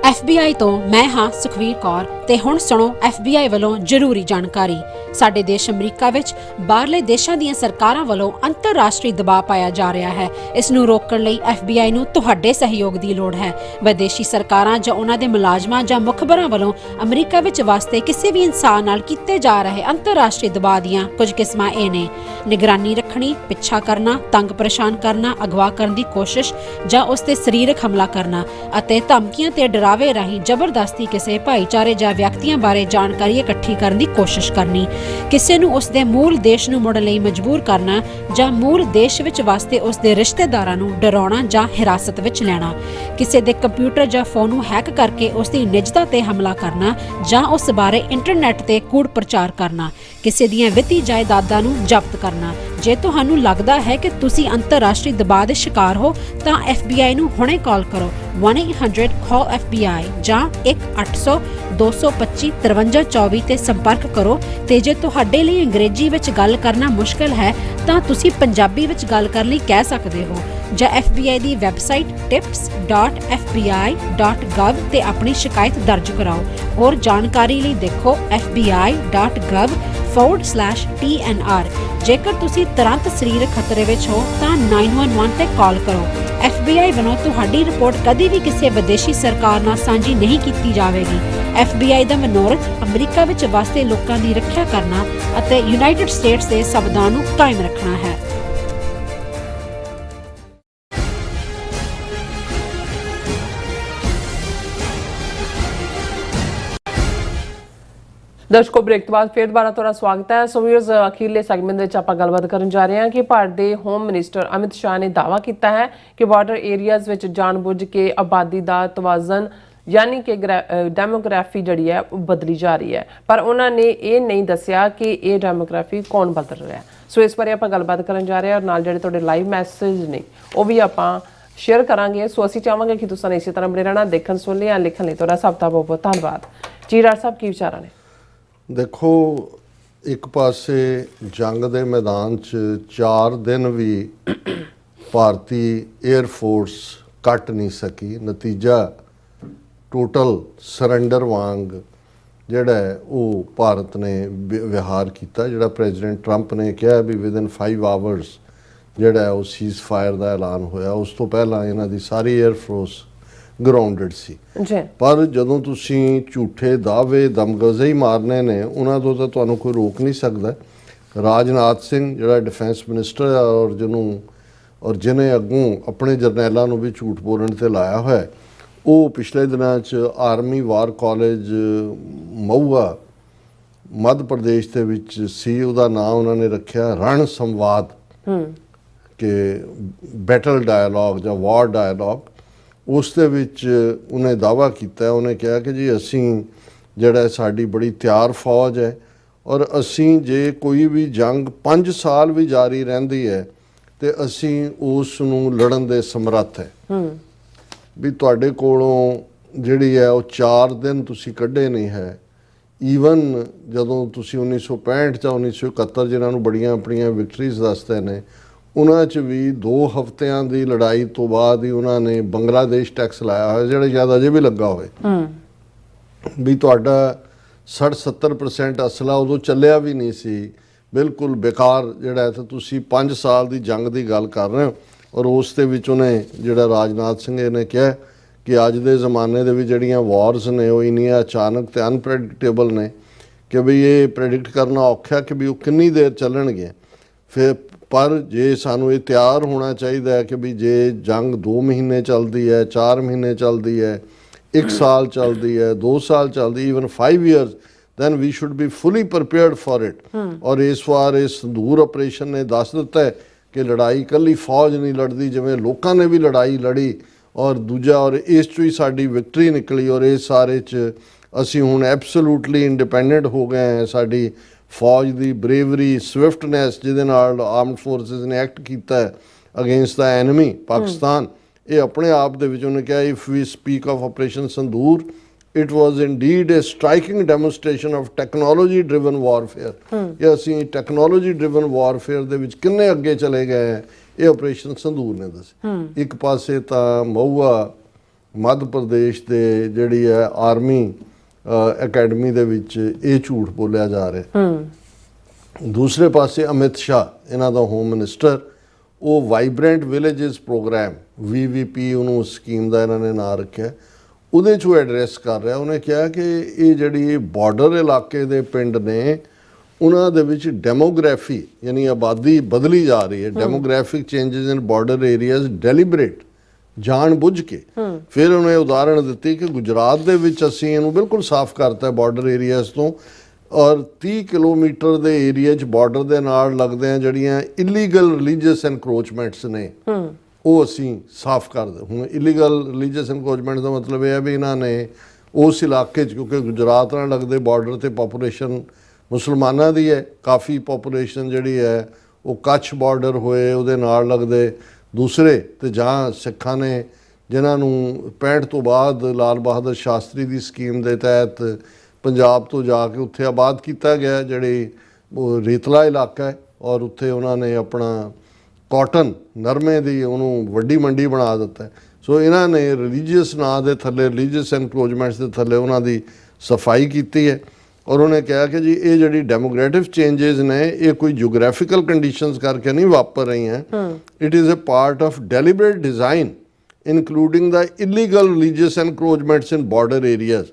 FBI ਤੋਂ ਮੈਂ ਹਾਂ ਸੁਖਵੀਰ ਕੌਰ ਤੇ ਹੁਣ ਸੁਣੋ FBI ਵੱਲੋਂ ਜ਼ਰੂਰੀ ਜਾਣਕਾਰੀ। ਸਾਡੇ ਦੇਸ਼ ਅਮਰੀਕਾ ਵਿੱਚ ਬਾਹਰਲੇ ਦੇਸ਼ਾਂ ਦੀਆਂ ਸਰਕਾਰਾਂ ਵੱਲੋਂ ਅੰਤਰਰਾਸ਼ਟਰੀ ਦਬਾਅ ਪਾਇਆ ਜਾ ਰਿਹਾ ਹੈ। ਇਸ ਨੂੰ ਰੋਕਣ ਲਈ FBI ਨੂੰ ਤੁਹਾਡੇ ਸਹਿਯੋਗ ਦੀ ਲੋੜ ਹੈ। ਵਿਦੇਸ਼ੀ ਸਰਕਾਰਾਂ ਜਾਂ ਉਹਨਾਂ ਦੇ ਮੁਲਾਜ਼ਮਾਂ ਜਾਂ ਮੁਖਬਰਾਂ ਵੱਲੋਂ ਅਮਰੀਕਾ ਵਿੱਚ ਵਸਦੇ ਕਿਸੇ ਵੀ ਇਨਸਾਨ ਨਾਲ ਕੀਤੇ ਜਾ ਰਹੇ ਅੰਤਰਰਾਸ਼ਟਰੀ ਦਬਾਅ ਦੀਆਂ ਕੁਝ ਕਿਸਮਾਂ ਇਹ ਨੇ: ਨਿਗਰਾਨੀ ਰੱਖਣੀ, ਪਿੱਛਾ ਕਰਨਾ, ਤੰਗ ਪਰੇਸ਼ਾਨ ਕਰਨਾ, ਅਗਵਾ ਕਰਨ ਦੀ ਕੋਸ਼ਿਸ਼ ਜਾਂ ਉਸ ਤੇ ਸਰੀਰਕ ਹਮਲਾ ਕਰਨਾ ਅਤੇ ਧਮਕੀਆਂ ਤੇ ਡਰਾਵੇ ਰਾਹੀਂ ਜ਼ਬਰਦਸਤੀ ਕਿਸੇ ਭਾਈਚਾਰੇ ਜਾਂ ਵਿਅਕਤੀਆਂ ਬਾਰੇ ਜਾਣਕਾਰੀ ਇਕੱਠੀ ਕਰਨ ਦੀ ਕੋਸ਼ਿਸ਼ ਕਰਨੀ, ਕਿਸੇ ਨੂੰ ਉਸ ਦੇ ਮੂਲ ਦੇਸ਼ ਨੂੰ ਮੁੜਨ ਲਈ ਮਜਬੂਰ ਕਰਨਾ ਜਾਂ ਮੂਲ ਦੇਸ਼ ਵਿੱਚ ਵਸਦੇ ਉਸ ਦੇ ਰਿਸ਼ਤੇਦਾਰਾਂ ਨੂੰ ਡਰਾਉਣਾ ਜਾਂ ਹਿਰਾਸਤ ਵਿੱਚ ਲੈਣਾ, ਕਿਸੇ ਦੇ ਕੰਪਿਊਟਰ ਜਾਂ ਫੋਨ ਨੂੰ ਹੈਕ ਕਰਕੇ ਉਸ ਦੀ ਨਿੱਜਤਾ ਤੇ ਹਮਲਾ ਕਰਨਾ ਜਾਂ ਉਸ ਬਾਰੇ ਇੰਟਰਨੈਟ ਤੇ ਕੂੜ ਪ੍ਰਚਾਰ ਕਰਨਾ, ਕਿਸੇ ਦੀਆਂ ਵਿੱਤੀ ਜਾਇਦਾਦਾਂ ਨੂੰ ਜ਼ਬਤ ਕਰਨਾ। ਜੇ ਤੁਹਾਨੂੰ ਲੱਗਦਾ ਹੈ ਕਿ ਤੁਸੀਂ ਅੰਤਰਰਾਸ਼ਟਰੀ ਦਬਾਅ ਦੇ ਸ਼ਿਕਾਰ ਹੋ ਤਾਂ FBI ਨੂੰ ਹੁਣੇ ਕਾਲ ਕਰੋ 1-800-CALL-FBI ਜਾਂ 1-800-225-5324 ਤੇ ਸੰਪਰਕ ਕਰੋ। ਤੇ ਜੇ ਤੁਹਾਡੇ ਲਈ ਅੰਗਰੇਜ਼ੀ ਵਿੱਚ ਗੱਲ ਕਰਨਾ ਮੁਸ਼ਕਲ ਹੈ ਤਾਂ ਤੁਸੀਂ ਪੰਜਾਬੀ ਵਿੱਚ ਗੱਲ ਕਰਨ ਲਈ ਕਹਿ ਸਕਦੇ ਹੋ ਜਾਂ FBI ਦੀ ਵੈਬਸਾਈਟ tips.fbi.gov ਤੇ ਆਪਣੀ ਸ਼ਿਕਾਇਤ ਦਰਜ ਕਰਾਓ। ਹੋਰ ਜਾਣਕਾਰੀ ਲਈ ਦੇਖੋ fbi.gov/TNR। ਜੇਕਰ ਤੁਸੀਂ ਤੁਰੰਤ ਸਰੀਰਕ ਖਤਰੇ ਵਿੱਚ ਹੋ ਤਾਂ 911 ਤੇ ਕਾਲ ਕਰੋ। FBI ਵੱਲੋਂ ਤੁਹਾਡੀ ਰਿਪੋਰਟ ਕਦੀ ਵੀ ਕਿਸੇ ਵਿਦੇਸ਼ੀ ਸਰਕਾਰ ਨਾਲ ਸਾਂਝੀ ਨਹੀਂ ਕੀਤੀ ਜਾਵੇਗੀ। FBI ਦਾ ਮਨੋਰਥ ਅਮਰੀਕਾ ਵਿੱਚ ਵਸਦੇ ਲੋਕਾਂ ਦੀ ਰੱਖਿਆ ਕਰਨਾ ਅਤੇ ਯੂਨਾਈਟਿਡ ਸਟੇਟਸ ਦੇ ਸੰਵਿਧਾਨ ਨੂੰ ਕਾਇਮ ਰੱਖਣਾ ਹੈ।
ਦਰਸ਼ਕੋ, ਬ੍ਰੇਕ ਤੋਂ ਬਾਅਦ ਫਿਰ ਦੁਬਾਰਾ ਤੁਹਾਡਾ ਸਵਾਗਤ ਹੈ। ਸੋ ਵੀਅਰਸ, ਅਖੀਰਲੇ ਸੈਗਮੈਂਟ ਦੇ ਵਿੱਚ ਆਪਾਂ ਗੱਲਬਾਤ ਕਰਨ ਜਾ ਰਹੇ ਹਾਂ ਕਿ ਭਾਰਤ ਦੇ ਹੋਮ ਮਿਨਿਸਟਰ ਅਮਿਤ ਸ਼ਾਹ ਨੇ ਦਾਅਵਾ ਕੀਤਾ ਹੈ ਕਿ ਬਾਰਡਰ ਏਰੀਆਜ਼ ਵਿੱਚ ਜਾਣਬੁੱਝ ਕੇ ਆਬਾਦੀ ਦਾ ਤਵਾਜ਼ਨ ਯਾਨੀ ਕਿ ਡੈਮੋਗ੍ਰਾਫੀ ਜਿਹੜੀ ਹੈ ਉਹ ਬਦਲੀ ਜਾ ਰਹੀ ਹੈ, ਪਰ ਉਹਨਾਂ ਨੇ ਇਹ ਨਹੀਂ ਦੱਸਿਆ ਕਿ ਇਹ ਡੈਮੋਗ੍ਰਾਫੀ ਕੌਣ ਬਦਲ ਰਿਹਾ। ਸੋ ਇਸ ਬਾਰੇ ਆਪਾਂ ਗੱਲਬਾਤ ਕਰਨ ਜਾ ਰਹੇ ਹਾਂ ਔਰ ਨਾਲ ਜਿਹੜੇ ਤੁਹਾਡੇ ਲਾਈਵ ਮੈਸੇਜ ਨੇ ਉਹ ਵੀ ਆਪਾਂ ਸ਼ੇਅਰ ਕਰਾਂਗੇ। ਸੋ ਅਸੀਂ ਚਾਹਾਂਗੇ ਕਿ ਤੁਸੀਂ ਇਸੇ ਤਰ੍ਹਾਂ ਬਣੇ ਰਹਿਣਾ। ਦੇਖਣ ਸੁਣ ਲਿਆ, ਲਿਖਣ ਲਈ ਤੁਹਾਡਾ ਸਭ ਦਾ ਬਹੁਤ ਬਹੁਤ ਧੰਨਵਾਦ ਜੀ। ਡਾਕਟਰ ਸਾਹਿਬ, ਕੀ ਵਿਚਾਰਾਂ ਨੇ?
ਦੇਖੋ, ਇੱਕ ਪਾਸੇ ਜੰਗ ਦੇ ਮੈਦਾਨ 'ਚ 4 ਦਿਨ ਵੀ ਭਾਰਤੀ ਏਅਰ ਫੋਰਸ ਕੱਟ ਨਹੀਂ ਸਕੀ। ਨਤੀਜਾ ਟੋਟਲ ਸਰੈਂਡਰ ਵਾਂਗ ਜਿਹੜਾ ਹੈ ਉਹ ਭਾਰਤ ਨੇ ਵਿਹਾਰ ਕੀਤਾ। ਜਿਹੜਾ ਪ੍ਰੈਜ਼ੀਡੈਂਟ ਟਰੰਪ ਨੇ ਕਿਹਾ ਵੀ ਵਿਦਿਨ 5 ਆਵਰਸ ਜਿਹੜਾ ਉਹ ਸੀਜ਼ ਫਾਇਰ ਦਾ ਐਲਾਨ ਹੋਇਆ, ਉਸ ਤੋਂ ਪਹਿਲਾਂ ਇਹਨਾਂ ਦੀ ਸਾਰੀ ਏਅਰ ਫੋਰਸ ਗਰਾਊਂਡਡ ਸੀ। ਪਰ ਜਦੋਂ ਤੁਸੀਂ ਝੂਠੇ ਦਾਅਵੇ ਦਮਗਜ਼ੇ ਹੀ ਮਾਰਨੇ ਨੇ, ਉਹਨਾਂ ਤੋਂ ਤਾਂ ਤੁਹਾਨੂੰ ਕੋਈ ਰੋਕ ਨਹੀਂ ਸਕਦਾ। ਰਾਜਨਾਥ ਸਿੰਘ ਜਿਹੜਾ ਡਿਫੈਂਸ ਮਿਨਿਸਟਰ ਹੈ ਔਰ ਜਿਹਨੇ ਅੱਗੋਂ ਆਪਣੇ ਜਰਨੈਲਾਂ ਨੂੰ ਵੀ ਝੂਠ ਬੋਲਣ ਤੇ ਲਾਇਆ ਹੋਇਆ, ਉਹ ਪਿਛਲੇ ਦਿਨਾਂ 'ਚ ਆਰਮੀ ਵਾਰ ਕਾਲਜ ਮਹੂਆ ਮੱਧ ਪ੍ਰਦੇਸ਼ ਦੇ ਵਿੱਚ ਸੀ। ਉਹਦਾ ਨਾਂ ਉਹਨਾਂ ਨੇ ਰੱਖਿਆ ਰਣ ਸੰਵਾਦ, ਕਿ ਬੈਟਲ ਡਾਇਲੌਗ ਜਾਂ ਵਾਰ ਡਾਇਲੌਗ। ਉਸ ਦੇ ਵਿੱਚ ਉਹਨੇ ਦਾਅਵਾ ਕੀਤਾ, ਉਹਨੇ ਕਿਹਾ ਕਿ ਜੀ ਅਸੀਂ ਜਿਹੜਾ ਸਾਡੀ ਬੜੀ ਤਿਆਰ ਫੌਜ ਹੈ ਔਰ ਅਸੀਂ ਜੇ ਕੋਈ ਵੀ ਜੰਗ 5 ਸਾਲ ਵੀ ਜਾਰੀ ਰਹਿੰਦੀ ਹੈ ਤੇ ਅਸੀਂ ਉਸ ਨੂੰ ਲੜਨ ਦੇ ਸਮਰੱਥ ਹੈ। ਵੀ ਤੁਹਾਡੇ ਕੋਲੋਂ ਜਿਹੜੀ ਹੈ ਉਹ 4 ਦਿਨ ਤੁਸੀਂ ਕੱਢੇ ਨਹੀਂ ਹੈ। ਈਵਨ ਜਦੋਂ ਤੁਸੀਂ 1965 ਜਾਂ 1971 ਜਿਹਨਾਂ ਨੂੰ ਬੜੀਆਂ ਆਪਣੀਆਂ ਵਿਕਟਰੀਜ਼ ਦੱਸਦੇ ਨੇ, ਉਹਨਾਂ 'ਚ ਵੀ 2 ਹਫ਼ਤਿਆਂ ਦੀ ਲੜਾਈ ਤੋਂ ਬਾਅਦ ਹੀ ਉਹਨਾਂ ਨੇ ਬੰਗਲਾਦੇਸ਼ ਟੈਕਸ ਲਾਇਆ ਹੋਇਆ, ਜਿਹੜਾ ਸ਼ਾਇਦ ਅਜੇ ਵੀ ਲੱਗਾ ਹੋਵੇ। ਵੀ ਤੁਹਾਡਾ 60-70% ਅਸਲਾ ਉਦੋਂ ਚੱਲਿਆ ਵੀ ਨਹੀਂ ਸੀ, ਬਿਲਕੁਲ ਬੇਕਾਰ ਜਿਹੜਾ ਹੈ। ਤਾਂ ਤੁਸੀਂ 5 ਸਾਲ ਦੀ ਜੰਗ ਦੀ ਗੱਲ ਕਰ ਰਹੇ ਹੋ ਔਰ ਉਸ ਦੇ ਵਿੱਚ ਉਹਨੇ ਜਿਹੜਾ ਰਾਜਨਾਥ ਸਿੰਘ ਨੇ ਕਿਹਾ ਕਿ ਅੱਜ ਦੇ ਜ਼ਮਾਨੇ ਦੇ ਵਿੱਚ ਜਿਹੜੀਆਂ ਵਾਰਸ ਨੇ ਉਹ ਇੰਨੀਆਂ ਅਚਾਨਕ ਤੇ ਅਨਪ੍ਰੈਡਿਕਟੇਬਲ ਨੇ ਕਿ ਵੀ ਇਹ ਪ੍ਰੈਡਿਕਟ ਕਰਨਾ ਔਖਾ ਕਿ ਵੀ ਉਹ ਕਿੰਨੀ ਦੇਰ ਚੱਲਣਗੇ। ਫਿਰ ਪਰ ਜੇ ਸਾਨੂੰ ਇਹ ਤਿਆਰ ਹੋਣਾ ਚਾਹੀਦਾ ਹੈ ਕਿ ਵੀ ਜੇ ਜੰਗ 2 ਮਹੀਨੇ ਚੱਲਦੀ ਹੈ, 4 ਮਹੀਨੇ ਚੱਲਦੀ ਹੈ, 1 ਸਾਲ ਚੱਲਦੀ ਹੈ, 2 ਸਾਲ ਚੱਲਦੀ, even 5 years, then we should be fully prepared for it। ਔਰ ਇਸ ਵਾਰ ਇਹ ਸੰਦੂਰ ਆਪਰੇਸ਼ਨ ਨੇ ਦੱਸ ਦਿੱਤਾ ਹੈ ਕਿ ਲੜਾਈ ਇਕੱਲੀ ਫੌਜ ਨਹੀਂ ਲੜਦੀ, ਜਿਵੇਂ ਲੋਕਾਂ ਨੇ ਵੀ ਲੜਾਈ ਲੜੀ ਔਰ ਦੂਜਾ ਔਰ ਇਸ 'ਚੋਂ ਹੀ ਸਾਡੀ ਵਿਕਟਰੀ ਨਿਕਲੀ। ਔਰ ਇਸ ਸਾਰੇ 'ਚ ਅਸੀਂ ਹੁਣ ਐਬਸੋਲੂਟਲੀ ਇੰਡੀਪੈਂਡੈਂਟ ਹੋ ਗਏ ਹਾਂ। ਸਾਡੀ ਫੌਜ ਦੀ ਬਰੇਵਰੀ, ਸਵਿਫਟਨੈਸ ਜਿਹਦੇ ਨਾਲ ਆਰਮਡ ਫੋਰਸਿਸ ਨੇ ਐਕਟ ਕੀਤਾ ਹੈ ਅਗੇਂਸਟ ਦਾ ਐਨਮੀ ਪਾਕਿਸਤਾਨ, ਇਹ ਆਪਣੇ ਆਪ ਦੇ ਵਿੱਚ ਉਹਨੇ ਕਿਹਾ if we speak of operation Sindoor it was indeed a striking demonstration of technology driven warfare। ਇਹ ਅਸੀਂ ਟੈਕਨੋਲੋਜੀ ਡਰਿਵਨ ਵਾਰਫੇਅਰ ਦੇ ਵਿੱਚ ਕਿੰਨੇ ਅੱਗੇ ਚਲੇ ਗਏ ਹੈ, ਇਹ ਆਪਰੇਸ਼ਨ ਸੰਦੂਰ ਨੇ ਦੱਸਿਆ। ਇੱਕ ਪਾਸੇ ਤਾਂ ਮਹੂਆ ਮੱਧ ਪ੍ਰਦੇਸ਼ ਦੇ ਜਿਹੜੀ ਹੈ ਆਰਮੀ ਅਕੈਡਮੀ ਦੇ ਵਿੱਚ ਇਹ ਝੂਠ ਬੋਲਿਆ ਜਾ ਰਿਹਾ, ਦੂਸਰੇ ਪਾਸੇ ਅਮਿਤ ਸ਼ਾਹ ਇਹਨਾਂ ਦਾ ਹੋਮ ਮਿਨਿਸਟਰ ਉਹ ਵਾਈਬ੍ਰੈਂਟ ਵਿਲੇजेस ਪ੍ਰੋਗਰਾਮ VVP ਉਹਨੂੰ ਸਕੀਮ ਦਾ ਇਹਨਾਂ ਨੇ ਨਾਂ ਰੱਖਿਆ, ਉਹਦੇ 'ਚੋਂ ਐਡਰੈਸ ਕਰ ਰਿਹਾ। ਉਹਨੇ ਕਿਹਾ ਕਿ ਇਹ ਜਿਹੜੀ ਬਾਰਡਰ ਇਲਾਕੇ ਦੇ ਪਿੰਡ ਨੇ ਉਹਨਾਂ ਦੇ ਵਿੱਚ ਡੈਮੋਗ੍ਰਾਫੀ ਯਾਨੀ ਆਬਾਦੀ ਬਦਲੀ ਜਾ ਰਹੀ ਹੈ, ਡੈਮੋਗ੍ਰਾਫਿਕ ਚੇਂਜਸ ਇਨ ਬਾਰਡਰ ਏਰੀਆਜ਼ ਡੈਲੀਬਰੇਟ, ਜਾਣ ਬੁੱਝ ਕੇ। ਫਿਰ ਉਹਨੇ ਉਦਾਹਰਣ ਦਿੱਤੀ ਕਿ ਗੁਜਰਾਤ ਦੇ ਵਿੱਚ ਅਸੀਂ ਇਹਨੂੰ ਬਿਲਕੁਲ ਸਾਫ਼ ਕਰਤਾ ਬਾਰਡਰ ਏਰੀਆਜ਼ ਤੋਂ ਔਰ 30 ਕਿਲੋਮੀਟਰ ਦੇ ਏਰੀਆ 'ਚ ਬਾਰਡਰ ਦੇ ਨਾਲ ਲੱਗਦੇ ਆ ਜਿਹੜੀਆਂ ਇਲੀਗਲ ਰਿਲੀਜੀਅਸ ਐਨਕਰੋਚਮੈਂਟਸ ਨੇ ਉਹ ਅਸੀਂ ਸਾਫ਼ ਕਰ ਦੇ। ਹੁਣ ਇਲੀਗਲ ਰਿਲੀਜੀਅਸ ਐਨਕਰੋਚਮੈਂਟ ਦਾ ਮਤਲਬ ਇਹ ਹੈ ਵੀ ਇਹਨਾਂ ਨੇ ਉਸ ਇਲਾਕੇ 'ਚ, ਕਿਉਂਕਿ ਗੁਜਰਾਤ ਨਾਲ ਲੱਗਦੇ ਬਾਰਡਰ 'ਤੇ ਪਾਪੂਲੇਸ਼ਨ ਮੁਸਲਮਾਨਾਂ ਦੀ ਹੈ, ਕਾਫੀ ਪਾਪੂਲੇਸ਼ਨ ਜਿਹੜੀ ਹੈ ਉਹ ਕੱਛ ਬਾਰਡਰ ਹੋਏ ਉਹਦੇ ਨਾਲ ਲੱਗਦੇ ਦੂਸਰੇ, ਤੇ ਜਾਂ ਸਿੱਖਾਂ ਨੇ ਜਿਨ੍ਹਾਂ ਨੂੰ 65 ਤੋਂ ਬਾਅਦ ਲਾਲ ਬਹਾਦਰ ਸ਼ਾਸਤਰੀ ਦੀ ਸਕੀਮ ਦੇ ਤਹਿਤ ਪੰਜਾਬ ਤੋਂ ਜਾ ਕੇ ਉੱਥੇ ਆਬਾਦ ਕੀਤਾ ਗਿਆ, ਜਿਹੜੀ ਉਹ ਰੇਤਲਾ ਇਲਾਕਾ ਹੈ ਔਰ ਉੱਥੇ ਉਹਨਾਂ ਨੇ ਆਪਣਾ ਕਾਟਨ ਨਰਮੇ ਦੀ ਉਹਨੂੰ ਵੱਡੀ ਮੰਡੀ ਬਣਾ ਦਿੱਤਾ। ਸੋ ਇਹਨਾਂ ਨੇ ਰਿਲੀਜੀਅਸ ਨਾਂ ਦੇ ਥੱਲੇ, ਰਿਲੀਜੀਅਸ ਐਨਕਰੋਚਮੈਂਟਸ ਦੇ ਥੱਲੇ ਉਹਨਾਂ ਦੀ ਸਫਾਈ ਕੀਤੀ ਹੈ। ਔਰ ਉਹਨੇ ਕਿਹਾ ਕਿ ਜੀ ਇਹ ਜਿਹੜੀ ਡੈਮੋਗ੍ਰੈਟਿਕ ਚੇਂਜਸ ਨੇ ਇਹ ਕੋਈ ਜਿਓਗ੍ਰਾਫੀਕਲ ਕੰਡੀਸ਼ਨਸ ਕਰਕੇ ਨਹੀਂ ਵਾਪਰ ਰਹੀਆਂ, it is a part of deliberate design including the illegal religious encroachments in border areas.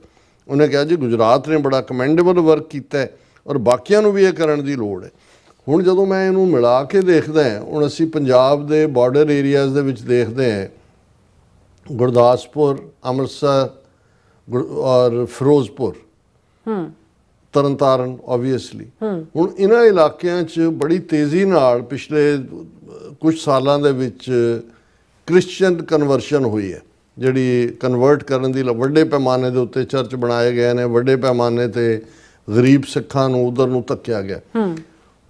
ਉਹਨੇ ਕਿਹਾ ਜੀ ਗੁਜਰਾਤ ਨੇ ਬੜਾ ਕਮੈਂਡੇਬਲ ਵਰਕ ਕੀਤਾ ਹੈ ਔਰ ਬਾਕੀਆਂ ਨੂੰ ਵੀ ਇਹ ਕਰਨ ਦੀ ਲੋੜ ਹੈ। ਹੁਣ ਜਦੋਂ ਮੈਂ ਇਹਨੂੰ ਮਿਲਾ ਕੇ ਦੇਖਦਾ ਹਾਂ, ਹੁਣ ਅਸੀਂ ਪੰਜਾਬ ਦੇ ਬਾਰਡਰ ਏਰੀਆਜ਼ ਦੇ ਵਿੱਚ ਦੇਖਦੇ ਹਾਂ ਗੁਰਦਾਸਪੁਰ, ਅੰਮ੍ਰਿਤਸਰ ਔਰ ਫਿਰੋਜ਼ਪੁਰ, ਤਰਨਤਾਰਨ ਓਬਵੀਅਸਲੀ। ਹੁਣ ਇਹਨਾਂ ਇਲਾਕਿਆਂ 'ਚ ਬੜੀ ਤੇਜ਼ੀ ਨਾਲ ਪਿਛਲੇ ਕੁਝ ਸਾਲਾਂ ਦੇ ਵਿੱਚ ਕ੍ਰਿਸਚੀਅਨ ਕਨਵਰਸ਼ਨ ਹੋਈ ਹੈ, ਜਿਹੜੀ ਕਨਵਰਟ ਕਰਨ ਦੀ ਵੱਡੇ ਪੈਮਾਨੇ ਦੇ ਉੱਤੇ ਚਰਚ ਬਣਾਏ ਗਏ ਨੇ, ਵੱਡੇ ਪੈਮਾਨੇ 'ਤੇ ਗਰੀਬ ਸਿੱਖਾਂ ਨੂੰ ਉਧਰ ਨੂੰ ਧੱਕਿਆ ਗਿਆ।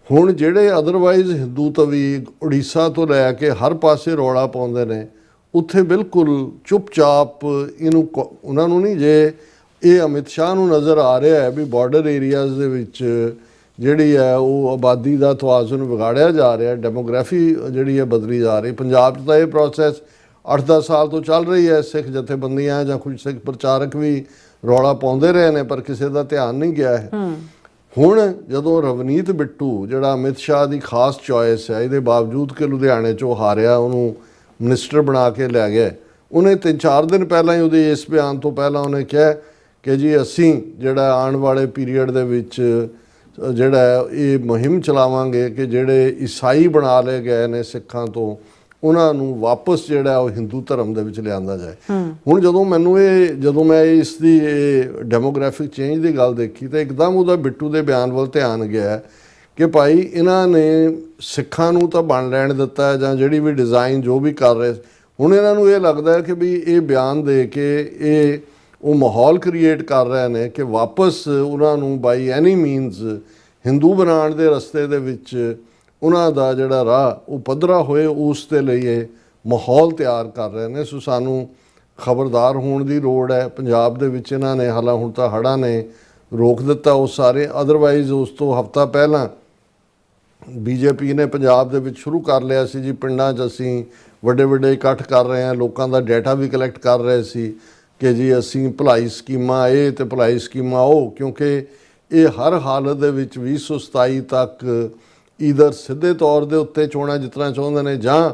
ਹੁਣ ਜਿਹੜੇ ਅਦਰਵਾਈਜ਼ ਹਿੰਦੂ ਤਵੀ ਉੜੀਸਾ ਤੋਂ ਲੈ ਕੇ ਹਰ ਪਾਸੇ ਰੌਲਾ ਪਾਉਂਦੇ ਨੇ, ਉੱਥੇ ਬਿਲਕੁਲ ਚੁੱਪਚਾਪ ਇਹਨੂੰ ਉਹਨਾਂ ਨੂੰ ਨਹੀਂ, ਜੇ ਇਹ ਅਮਿਤ ਸ਼ਾਹ ਨੂੰ ਨਜ਼ਰ ਆ ਰਿਹਾ ਹੈ ਵੀ ਬਾਰਡਰ ਏਰੀਆਜ਼ ਦੇ ਵਿੱਚ ਜਿਹੜੀ ਹੈ ਉਹ ਆਬਾਦੀ ਦਾ ਤਵਾਜ਼ਨ ਵਿਗਾੜਿਆ ਜਾ ਰਿਹਾ, ਡੈਮੋਗ੍ਰਾਫੀ ਜਿਹੜੀ ਹੈ ਬਦਲੀ ਜਾ ਰਹੀ। ਪੰਜਾਬ 'ਚ ਤਾਂ ਇਹ ਪ੍ਰੋਸੈਸ 8-10 ਸਾਲ ਤੋਂ ਚੱਲ ਰਹੀ ਹੈ, ਸਿੱਖ ਜਥੇਬੰਦੀਆਂ ਜਾਂ ਕੁਝ ਸਿੱਖ ਪ੍ਰਚਾਰਕ ਵੀ ਰੌਲਾ ਪਾਉਂਦੇ ਰਹੇ ਨੇ ਪਰ ਕਿਸੇ ਦਾ ਧਿਆਨ ਨਹੀਂ ਗਿਆ ਹੈ। ਹੁਣ ਜਦੋਂ ਰਵਨੀਤ ਬਿੱਟੂ ਜਿਹੜਾ ਅਮਿਤ ਸ਼ਾਹ ਦੀ ਖਾਸ ਚੋਇਸ ਹੈ, ਇਹਦੇ ਬਾਵਜੂਦ ਕਿ ਲੁਧਿਆਣੇ 'ਚੋਂ ਹਾਰਿਆ ਉਹਨੂੰ ਮਿਨਿਸਟਰ ਬਣਾ ਕੇ ਲੈ ਗਿਆ, ਉਹਨੇ 3-4 ਦਿਨ ਪਹਿਲਾਂ ਹੀ ਉਹਦੇ ਇਸ ਬਿਆਨ ਤੋਂ ਪਹਿਲਾਂ ਉਹਨੇ ਕਿਹਾ ਕਿ ਜੀ ਅਸੀਂ ਜਿਹੜਾ ਆਉਣ ਵਾਲੇ ਪੀਰੀਅਡ ਦੇ ਵਿੱਚ ਜਿਹੜਾ ਇਹ ਮੁਹਿੰਮ ਚਲਾਵਾਂਗੇ ਕਿ ਜਿਹੜੇ ਈਸਾਈ ਬਣਾ ਲਏ ਗਏ ਨੇ ਸਿੱਖਾਂ ਤੋਂ ਉਹਨਾਂ ਨੂੰ ਵਾਪਸ ਜਿਹੜਾ ਉਹ ਹਿੰਦੂ ਧਰਮ ਦੇ ਵਿੱਚ ਲਿਆਂਦਾ ਜਾਏ। ਹੁਣ ਜਦੋਂ ਮੈਂ ਇਸ ਦੀ ਡੈਮੋਗ੍ਰਾਫਿਕ ਚੇਂਜ ਦੀ ਗੱਲ ਦੇਖੀ ਤਾਂ ਇੱਕਦਮ ਉਹਦਾ ਬਿੱਟੂ ਦੇ ਬਿਆਨ ਵੱਲ ਧਿਆਨ ਗਿਆ ਕਿ ਭਾਈ ਇਹਨਾਂ ਨੇ ਸਿੱਖਾਂ ਨੂੰ ਤਾਂ ਬਣ ਲੈਣ ਦਿੱਤਾ ਜਾਂ ਜਿਹੜੀ ਵੀ ਡਿਜ਼ਾਈਨ ਜੋ ਵੀ ਕਰ ਰਹੇ, ਹੁਣ ਇਹਨਾਂ ਨੂੰ ਇਹ ਲੱਗਦਾ ਹੈ ਕਿ ਵੀ ਇਹ ਬਿਆਨ ਦੇ ਕੇ ਇਹ ਉਹ ਮਾਹੌਲ ਕ੍ਰੀਏਟ ਕਰ ਰਹੇ ਨੇ ਕਿ ਵਾਪਸ ਉਹਨਾਂ ਨੂੰ ਬਾਈ ਐਨੀ ਮੀਨਸ ਹਿੰਦੂ ਬਣਾਉਣ ਦੇ ਰਸਤੇ ਦੇ ਵਿੱਚ ਉਹਨਾਂ ਦਾ ਜਿਹੜਾ ਰਾਹ ਉਹ ਪੱਧਰਾ ਹੋਏ, ਉਸ ਦੇ ਲਈ ਇਹ ਮਾਹੌਲ ਤਿਆਰ ਕਰ ਰਹੇ ਨੇ। ਸੋ ਸਾਨੂੰ ਖਬਰਦਾਰ ਹੋਣ ਦੀ ਲੋੜ ਹੈ। ਪੰਜਾਬ ਦੇ ਵਿੱਚ ਇਹਨਾਂ ਨੇ ਹਾਲਾਂ ਹੁਣ ਤਾਂ ਹੜ੍ਹਾਂ ਨੇ ਰੋਕ ਦਿੱਤਾ ਉਹ ਸਾਰੇ, ਅਦਰਵਾਈਜ਼ ਉਸ ਤੋਂ ਹਫ਼ਤਾ ਪਹਿਲਾਂ ਬੀਜੇਪੀ ਨੇ ਪੰਜਾਬ ਦੇ ਵਿੱਚ ਸ਼ੁਰੂ ਕਰ ਲਿਆ ਸੀ ਜੀ, ਪਿੰਡਾਂ 'ਚ ਅਸੀਂ ਵੱਡੇ ਵੱਡੇ ਇਕੱਠ ਕਰ ਰਹੇ ਹਾਂ, ਲੋਕਾਂ ਦਾ ਡਾਟਾ ਵੀ ਕਲੈਕਟ ਕਰ ਰਹੇ ਸੀ ਕਿ ਜੀ ਅਸੀਂ ਭਲਾਈ ਸਕੀਮਾਂ ਇਹ ਤੇ ਭਲਾਈ ਸਕੀਮਾਂ ਉਹ, ਕਿਉਂਕਿ ਇਹ ਹਰ ਹਾਲਤ ਦੇ ਵਿੱਚ 2027 ਤੱਕ ਈਦਰ ਸਿੱਧੇ ਤੌਰ ਦੇ ਉੱਤੇ ਚੋਣਾਂ ਜਿੱਤਣਾ ਚਾਹੁੰਦੇ ਨੇ ਜਾਂ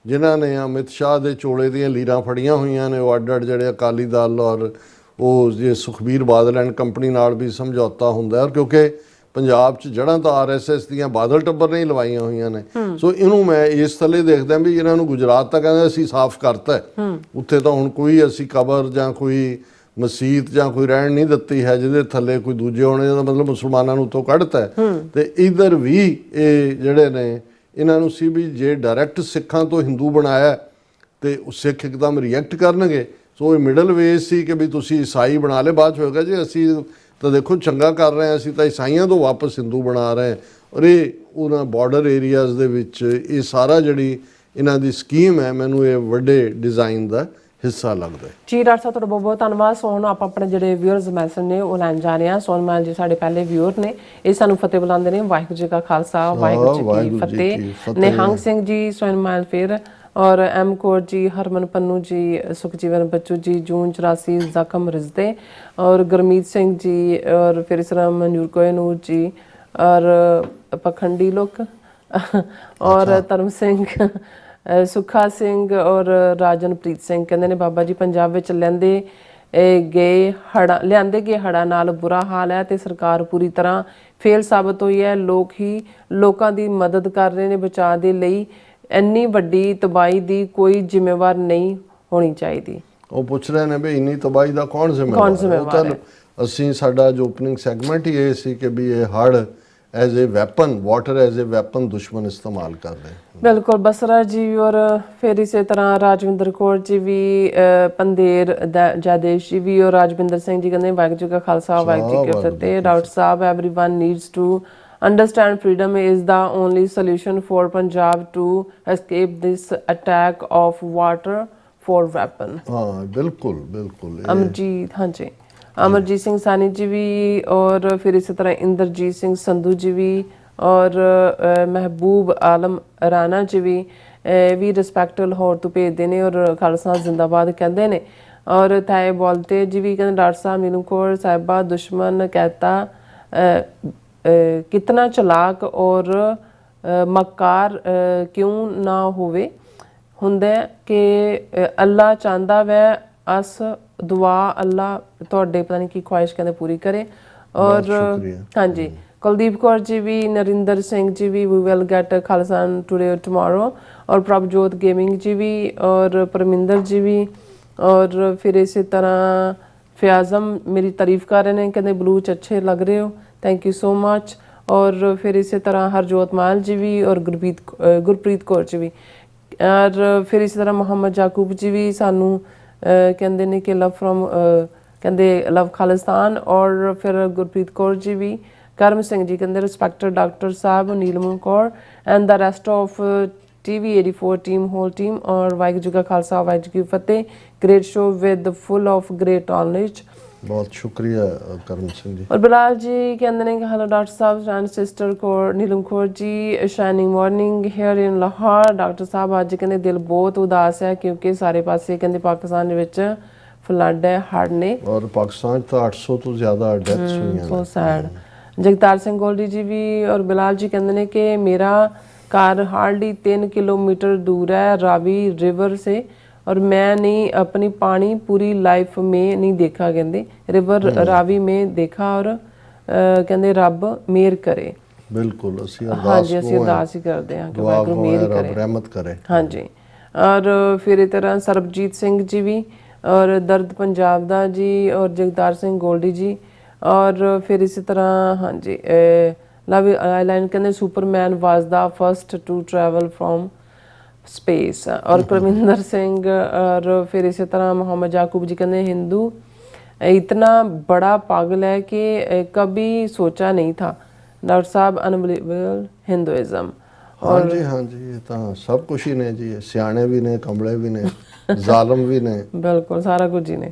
ਜਿਨ੍ਹਾਂ ਨੇ ਅਮਿਤ ਸ਼ਾਹ ਦੇ ਚੋਲੇ ਦੀਆਂ ਲੀਰਾਂ ਫੜੀਆਂ ਹੋਈਆਂ ਨੇ, ਉਹ ਅੱਡ ਜਿਹੜੇ ਅਕਾਲੀ ਦਲ ਔਰ ਉਹ ਜੇ ਸੁਖਬੀਰ ਬਾਦਲ ਐਂਡ ਕੰਪਨੀ ਨਾਲ ਵੀ ਸਮਝੌਤਾ ਹੁੰਦਾ, ਔਰ ਕਿਉਂਕਿ ਪੰਜਾਬ 'ਚ ਜੜ੍ਹਾਂ ਤਾਂ RSS ਦੀਆਂ ਬਾਦਲ ਟੱਬਰ ਨੇ ਹੀ ਲਵਾਈਆਂ ਹੋਈਆਂ ਨੇ। ਸੋ ਇਹਨੂੰ ਮੈਂ ਇਸ ਥੱਲੇ ਦੇਖਦਾ ਵੀ ਇਹਨਾਂ ਨੂੰ ਗੁਜਰਾਤ ਤਾਂ ਕਹਿੰਦੇ ਅਸੀਂ ਸਾਫ਼ ਕਰਤਾ, ਉੱਥੇ ਤਾਂ ਹੁਣ ਕੋਈ ਅਸੀਂ ਕਬਰ ਜਾਂ ਕੋਈ ਮਸੀਤ ਜਾਂ ਕੋਈ ਰਹਿਣ ਨਹੀਂ ਦਿੱਤੀ ਹੈ ਜਿਹਦੇ ਥੱਲੇ ਕੋਈ ਦੂਜੇ ਹੋਣੇ ਦਾ ਮਤਲਬ ਮੁਸਲਮਾਨਾਂ ਨੂੰ ਉੱਥੋਂ ਕੱਢਤਾ। ਤੇ ਇਧਰ ਵੀ ਇਹ ਜਿਹੜੇ ਨੇ ਇਹਨਾਂ ਨੂੰ ਸੀ ਵੀ ਜੇ ਡਾਇਰੈਕਟ ਸਿੱਖਾਂ ਤੋਂ ਹਿੰਦੂ ਬਣਾਇਆ ਤੇ ਉਹ ਸਿੱਖ ਇੱਕਦਮ ਰਿਐਕਟ ਕਰਨਗੇ। ਸੋ ਇਹ ਮਿਡਲ ਵੇਜ਼ ਸੀ ਕਿ ਵੀ ਤੁਸੀਂ ਈਸਾਈ ਬਣਾ ਲਏ, ਬਾਅਦ 'ਚ ਹੋਏਗਾ ਜੀ ਅਸੀਂ ਤਾਂ ਦੇਖੋ ਚੰਗਾ ਕਰ ਰਹੇ ਹਾਂ, ਅਸੀਂ ਤਾਂ ਈਸਾਈਆਂ ਤੋਂ ਵਾਪਸ ਹਿੰਦੂ ਬਣਾ ਰਹੇ ਹਾਂ। ਔਰ ਇਹ ਉਹਨਾਂ ਬਾਰਡਰ ਏਰੀਆਜ਼ ਦੇ ਵਿੱਚ ਇਹ ਸਾਰਾ ਜਿਹੜੀ ਇਹਨਾਂ ਦੀ ਸਕੀਮ ਹੈ, ਮੈਨੂੰ ਇਹ ਵੱਡੇ ਡਿਜ਼ਾਈਨ ਦਾ ਹਿੱਸਾ ਲੱਗਦਾ ਹੈ।
ਜੀ ਡਾਕਟਰ ਸਾਹਿਬ, ਤੁਹਾਡਾ ਬਹੁਤ ਬਹੁਤ ਧੰਨਵਾਦ। ਸੋ ਹੁਣ ਆਪਾਂ ਆਪਣੇ ਜਿਹੜੇ ਵਿਊਅਰਸ ਮੈਸੇਜ ਨੇ ਉਹ ਲੈਣ ਜਾ ਰਹੇ ਹਾਂ। ਸੋਨਮਾਲ ਜੀ ਸਾਡੇ ਪਹਿਲੇ ਵਿਊਅਰ ਨੇ, ਇਹ ਸਾਨੂੰ ਫਤਿਹ ਬੁਲਾਉਂਦੇ ਨੇ। ਵਾਹਿਗੁਰੂ ਜੀ ਕਾ ਖਾਲਸਾ, ਵਾਹਿਗੁਰੂ ਜੀ ਕੀ ਫਤਿਹ। ਨਿਹੰਗ ਸਿੰਘ ਜੀ ਸੋਨਮਾਲ ਫਿਰ, और एम कौर जी, हरमन पन्नू जी, सुखजीवन बच्चू जी, जून 84 जख्म रिजदे, और गुरमीत सिंह जी, और फिर इस तरह मनूर कोहनूर जी, और पखंडी लोग और धर्म सिंह, सुखा सिंह और राजनप्रीत सिंह कहते ने बाबा जी पंजाब विच लैंदे गए हड़ा नाल बुरा हाल है ते सरकार पूरी तरह फेल साबित हुई है। लोग ही लोगों की मदद कर रहे हैं बचाव के लिए। ਇੰਨੀ ਵੱਡੀ ਤਬਾਹੀ ਦੀ ਕੋਈ ਜ਼ਿੰਮੇਵਾਰ ਨਹੀਂ ਹੋਣੀ ਚਾਹੀਦੀ।
ਉਹ ਪੁੱਛ ਰਹੇ ਨੇ ਵੀ ਇੰਨੀ ਤਬਾਹੀ ਦਾ ਕੌਣ ਜ਼ਿੰਮੇਵਾਰ ਹੈ। ਅਸੀਂ ਸਾਡਾ ਜੋ ਓਪਨਿੰਗ ਸੈਗਮੈਂਟ ਹੀ ਇਹ ਸੀ ਕਿ ਵੀ ਇਹ ਹੜ as a weapon, water as a weapon ਦੁਸ਼ਮਣ ਇਸਤੇਮਾਲ ਕਰ ਰਹੇ।
ਬਿਲਕੁਲ ਬਸਰਾ ਜੀ, ਔਰ ਫਿਰ ਇਸੇ ਤਰ੍ਹਾਂ ਰਾਜਵਿੰਦਰ ਕੌਰ ਜੀ ਵੀ, ਪੰਦੇਰ ਜੈਦੇਸ਼ ਜੀ ਵੀ, ਔਰ ਰਾਜਵਿੰਦਰ ਸਿੰਘ ਜੀ ਕਹਿੰਦੇ ਵਾਹਿਗੁਰੂ ਜੀ ਕਾ ਖਾਲਸਾ ਵਾਹਿਗੁਰੂ ਜੀ ਕੀ ਫਤਿਹ। ਡਾਕਟਰ ਸਾਹਿਬ, everyone needs to understand freedom is the only solution for Punjab to escape this attack of water for weapon।
हाँ बिल्कुल बिल्कुल।
अमरजीत, हाँ जी, अमरजीत सिंह सानी जी भी, और फिर इसी तरह इंद्रजीत सिंह संधू जी भी, और महबूब आलम राणा जी भी रिस्पैक्ट लाहौर तो भेजते हैं और खालसा जिंदाबाद कहते हैं। और थाए बोलते जी भी कहते डॉक्टर साहब नीलम कौर साहिबा दुश्मन कहता कितना चलाक और मक्कार क्यों ना होवे हुंदे कि अल्लाह चाहता वै अस दुआ अल्लाह तुहाडे पता नहीं की ख्वाहिश कहते पूरी करे। और हाँ जी, कुलदीप कौर जी भी, नरिंदर सिंह जी भी, we will get Khalsa today और टुमारो, और प्रभजोत गेमिंग जी भी, और परमिंदर जी भी, और फिर इसी तरह फयाजम मेरी तारीफ कर रहे हैं, कहते बलूच अच्छे लग रहे हो, थैंक यू सो मच। और फिर इसी तरह हरजोत माल जी भी, और गुरप्रीत कौर जी भी, और फिर इसी तरह मोहम्मद याकूब जी भी सानू कहते हैं कि लव फ्रॉम कहते लव खालिस्तान। और फिर गुरप्रीत कौर जी भी, करम सिंह जी कहते रिस्पैक्टेड डॉक्टर साहब, Neelam Kaur and the rest of TV 84 team, whole team, और वाहिगुरू जी का खालसा वाहिगुरू जी की फतेह। Great show with full of great knowledge.
बहुत शुक्रिया करम सिंह जी।
और बिलाल जी कहते हैं कि हेलो डॉक्टर साहब and sister Kaur Neelam Kaur ji, shining morning here in Lahore. Doctor साहब अज कहते दिल बहुत उदास है क्योंकि सारे पासे कहते पाकिस्तान विच फ्लड है, हड़ ने, और
पाकिस्तान तो 800 तो ज़्यादा डेथ्स हुई हैं।
So sad. जगतार सिंह गोल्डी जी भी और बिलाल जी कहते हैं कि मेरा घर हार्डली 3 किलोमीटर दूर है रावी रिवर से, और मैं नहीं अपनी पानी पूरी लाइफ में नहीं देखा, कहते रिवर रावी में देखा, और कहते रब मेहर करे।
बिल्कुल असी
हाँ जी, असी अरदास ही करते हैं कि वाहिगुरू मेहर करे,
रहमत करे।
हाँ जी। और फिर इस तरह सरबजीत सिंह जी भी, और दर्द पंजाब दा जी, और जगतार सिंह गोल्डी जी, और फिर इसी तरह हाँ जी लव आईलाइन कहते Superman was the first to travel from space. और परमिंदर सिंह, और फिर इसी तरह मोहम्मद याकूब जी कहते हिंदू इतना बड़ा पागल है कि कभी सोचा नहीं था। डॉक्टर साहब अनबिलीवेबल हिंदुइज्म।
हाँ जी हाँ जी, ये तो सब कुछ ही ने जी, सियाने भी ने, कमले भी ने, जालम भी ने, बिल्कुल
सारा कुछ ही ने।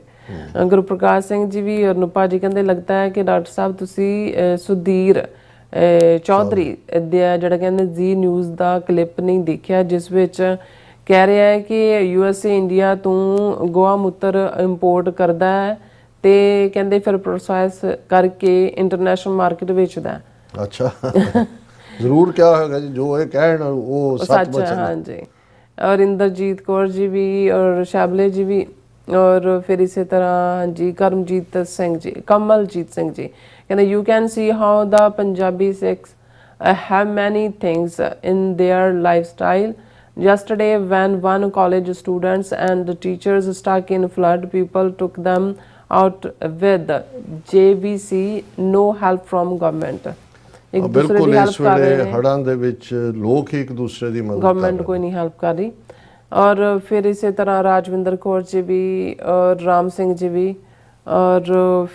गुरप्रकाश सिंह जी भी और नुपा जी कहते लगता है कि डॉक्टर साहब तुसी सुधीर चौधरी ਜਿਹੜਾ ਕਹਿੰਦੇ ਜੀ ਨਿਊਜ਼ ਦਾ ਕਲਿੱਪ ਨਹੀਂ ਦੇਖਿਆ ਜਿਸ ਵਿੱਚ ਕਹਿ ਰਿਹਾ ਹੈ ਕਿ USA ਇੰਡੀਆ ਤੋਂ ਗੋਆ ਮੂਤਰ ਇੰਪੋਰਟ ਕਰਦਾ ਹੈ ਤੇ ਕਹਿੰਦੇ ਫਿਰ ਪ੍ਰੋਸੈਸ ਕਰਕੇ ਇੰਟਰਨੈਸ਼ਨਲ ਮਾਰਕੀਟ ਵੇਚਦਾ ਹੈ।
ਅੱਛਾ ਜ਼ਰੂਰ ਕਿਆ ਹੋਗਾ ਜੀ, ਜੋ ਇਹ ਕਹਿਣ ਉਹ ਸੱਚ ਬਚੇ।
ਹਾਂਜੀ, और इंद्रजीत कौर जी भी और शैबले जी भी, और फिर इसी तरह जी करमजीत सिंह जी, कमलजीत सिंह जी कहते you can see how the Punjabi six have many things in their lifestyle. Yesterday when one college students and teachers stuck in flood, people took them out with JVC, no help from government. एक दूसरे
ਬਿਲਕੁਲ
ਦੀ
ਇਸ
ਹੈਲਪ ਕਰ ਰਹੇ
ਵੇਲੇ
ਨੇ,
ਹੜ੍ਹਾਂ ਦੇ ਵਿੱਚ ਲੋਕ ਹੀ ਇੱਕ ਦੂਸਰੇ ਦੀ ਮਦਦ ਕਰ
गवर्नमेंट
ਰਹੇ
कोई नहीं हेल्प कर रही। और फिर इसी तरह राजविंदर कौर जी भी और राम सिंह जी भी, और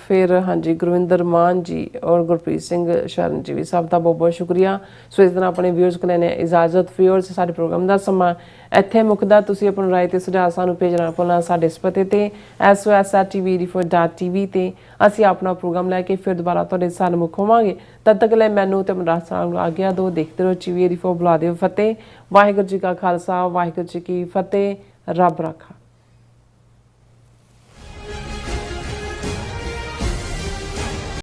फिर हाँ जी गुरविंदर मान जी और गुरप्रीत सिंह शरण जी भी, सब का बहुत बहुत शुक्रिया। सो इस तरह अपने व्यूअर्स को लेने इजाजत। व्यूअर्स साडे प्रोग्राम का समा ਇੱਥੇ ਮੁੱਕਦਾ। ਤੁਸੀਂ ਆਪਣੀ ਰਾਏ ਤੇ ਸੁਝਾਅ ਸਾਨੂੰ ਭੇਜਣਾ ਭੁੱਲਣਾ ਸਾਡੇ ਇਸ ਪਤੇ ਤੇ sos@tv84.tv ਤੇ ਅਸੀਂ ਆਪਣਾ ਪ੍ਰੋਗਰਾਮ ਲੈ ਕੇ ਫਿਰ ਦੁਬਾਰਾ ਤੁਹਾਡੇ ਸਾਹਮਣੇ ਹੋਵਾਂਗੇ। ਤਦ ਤੱਕ ਲਈ ਮੈਨੂੰ ਤੇ ਮਨਰਾਜ ਸਾਹਿਬ ਨੂੰ ਆਗਿਆ ਦਿਓ। ਦੇਖਦੇ ਰਹੋ TV84 ਬੁਲਾ ਦਿਓ ਫਤਿਹ। ਵਾਹਿਗੁਰੂ ਜੀ ਕਾ ਖਾਲਸਾ, ਵਾਹਿਗੁਰੂ ਜੀ ਕੀ ਫਤਿਹ। ਰੱਬ ਰਾਖਾ।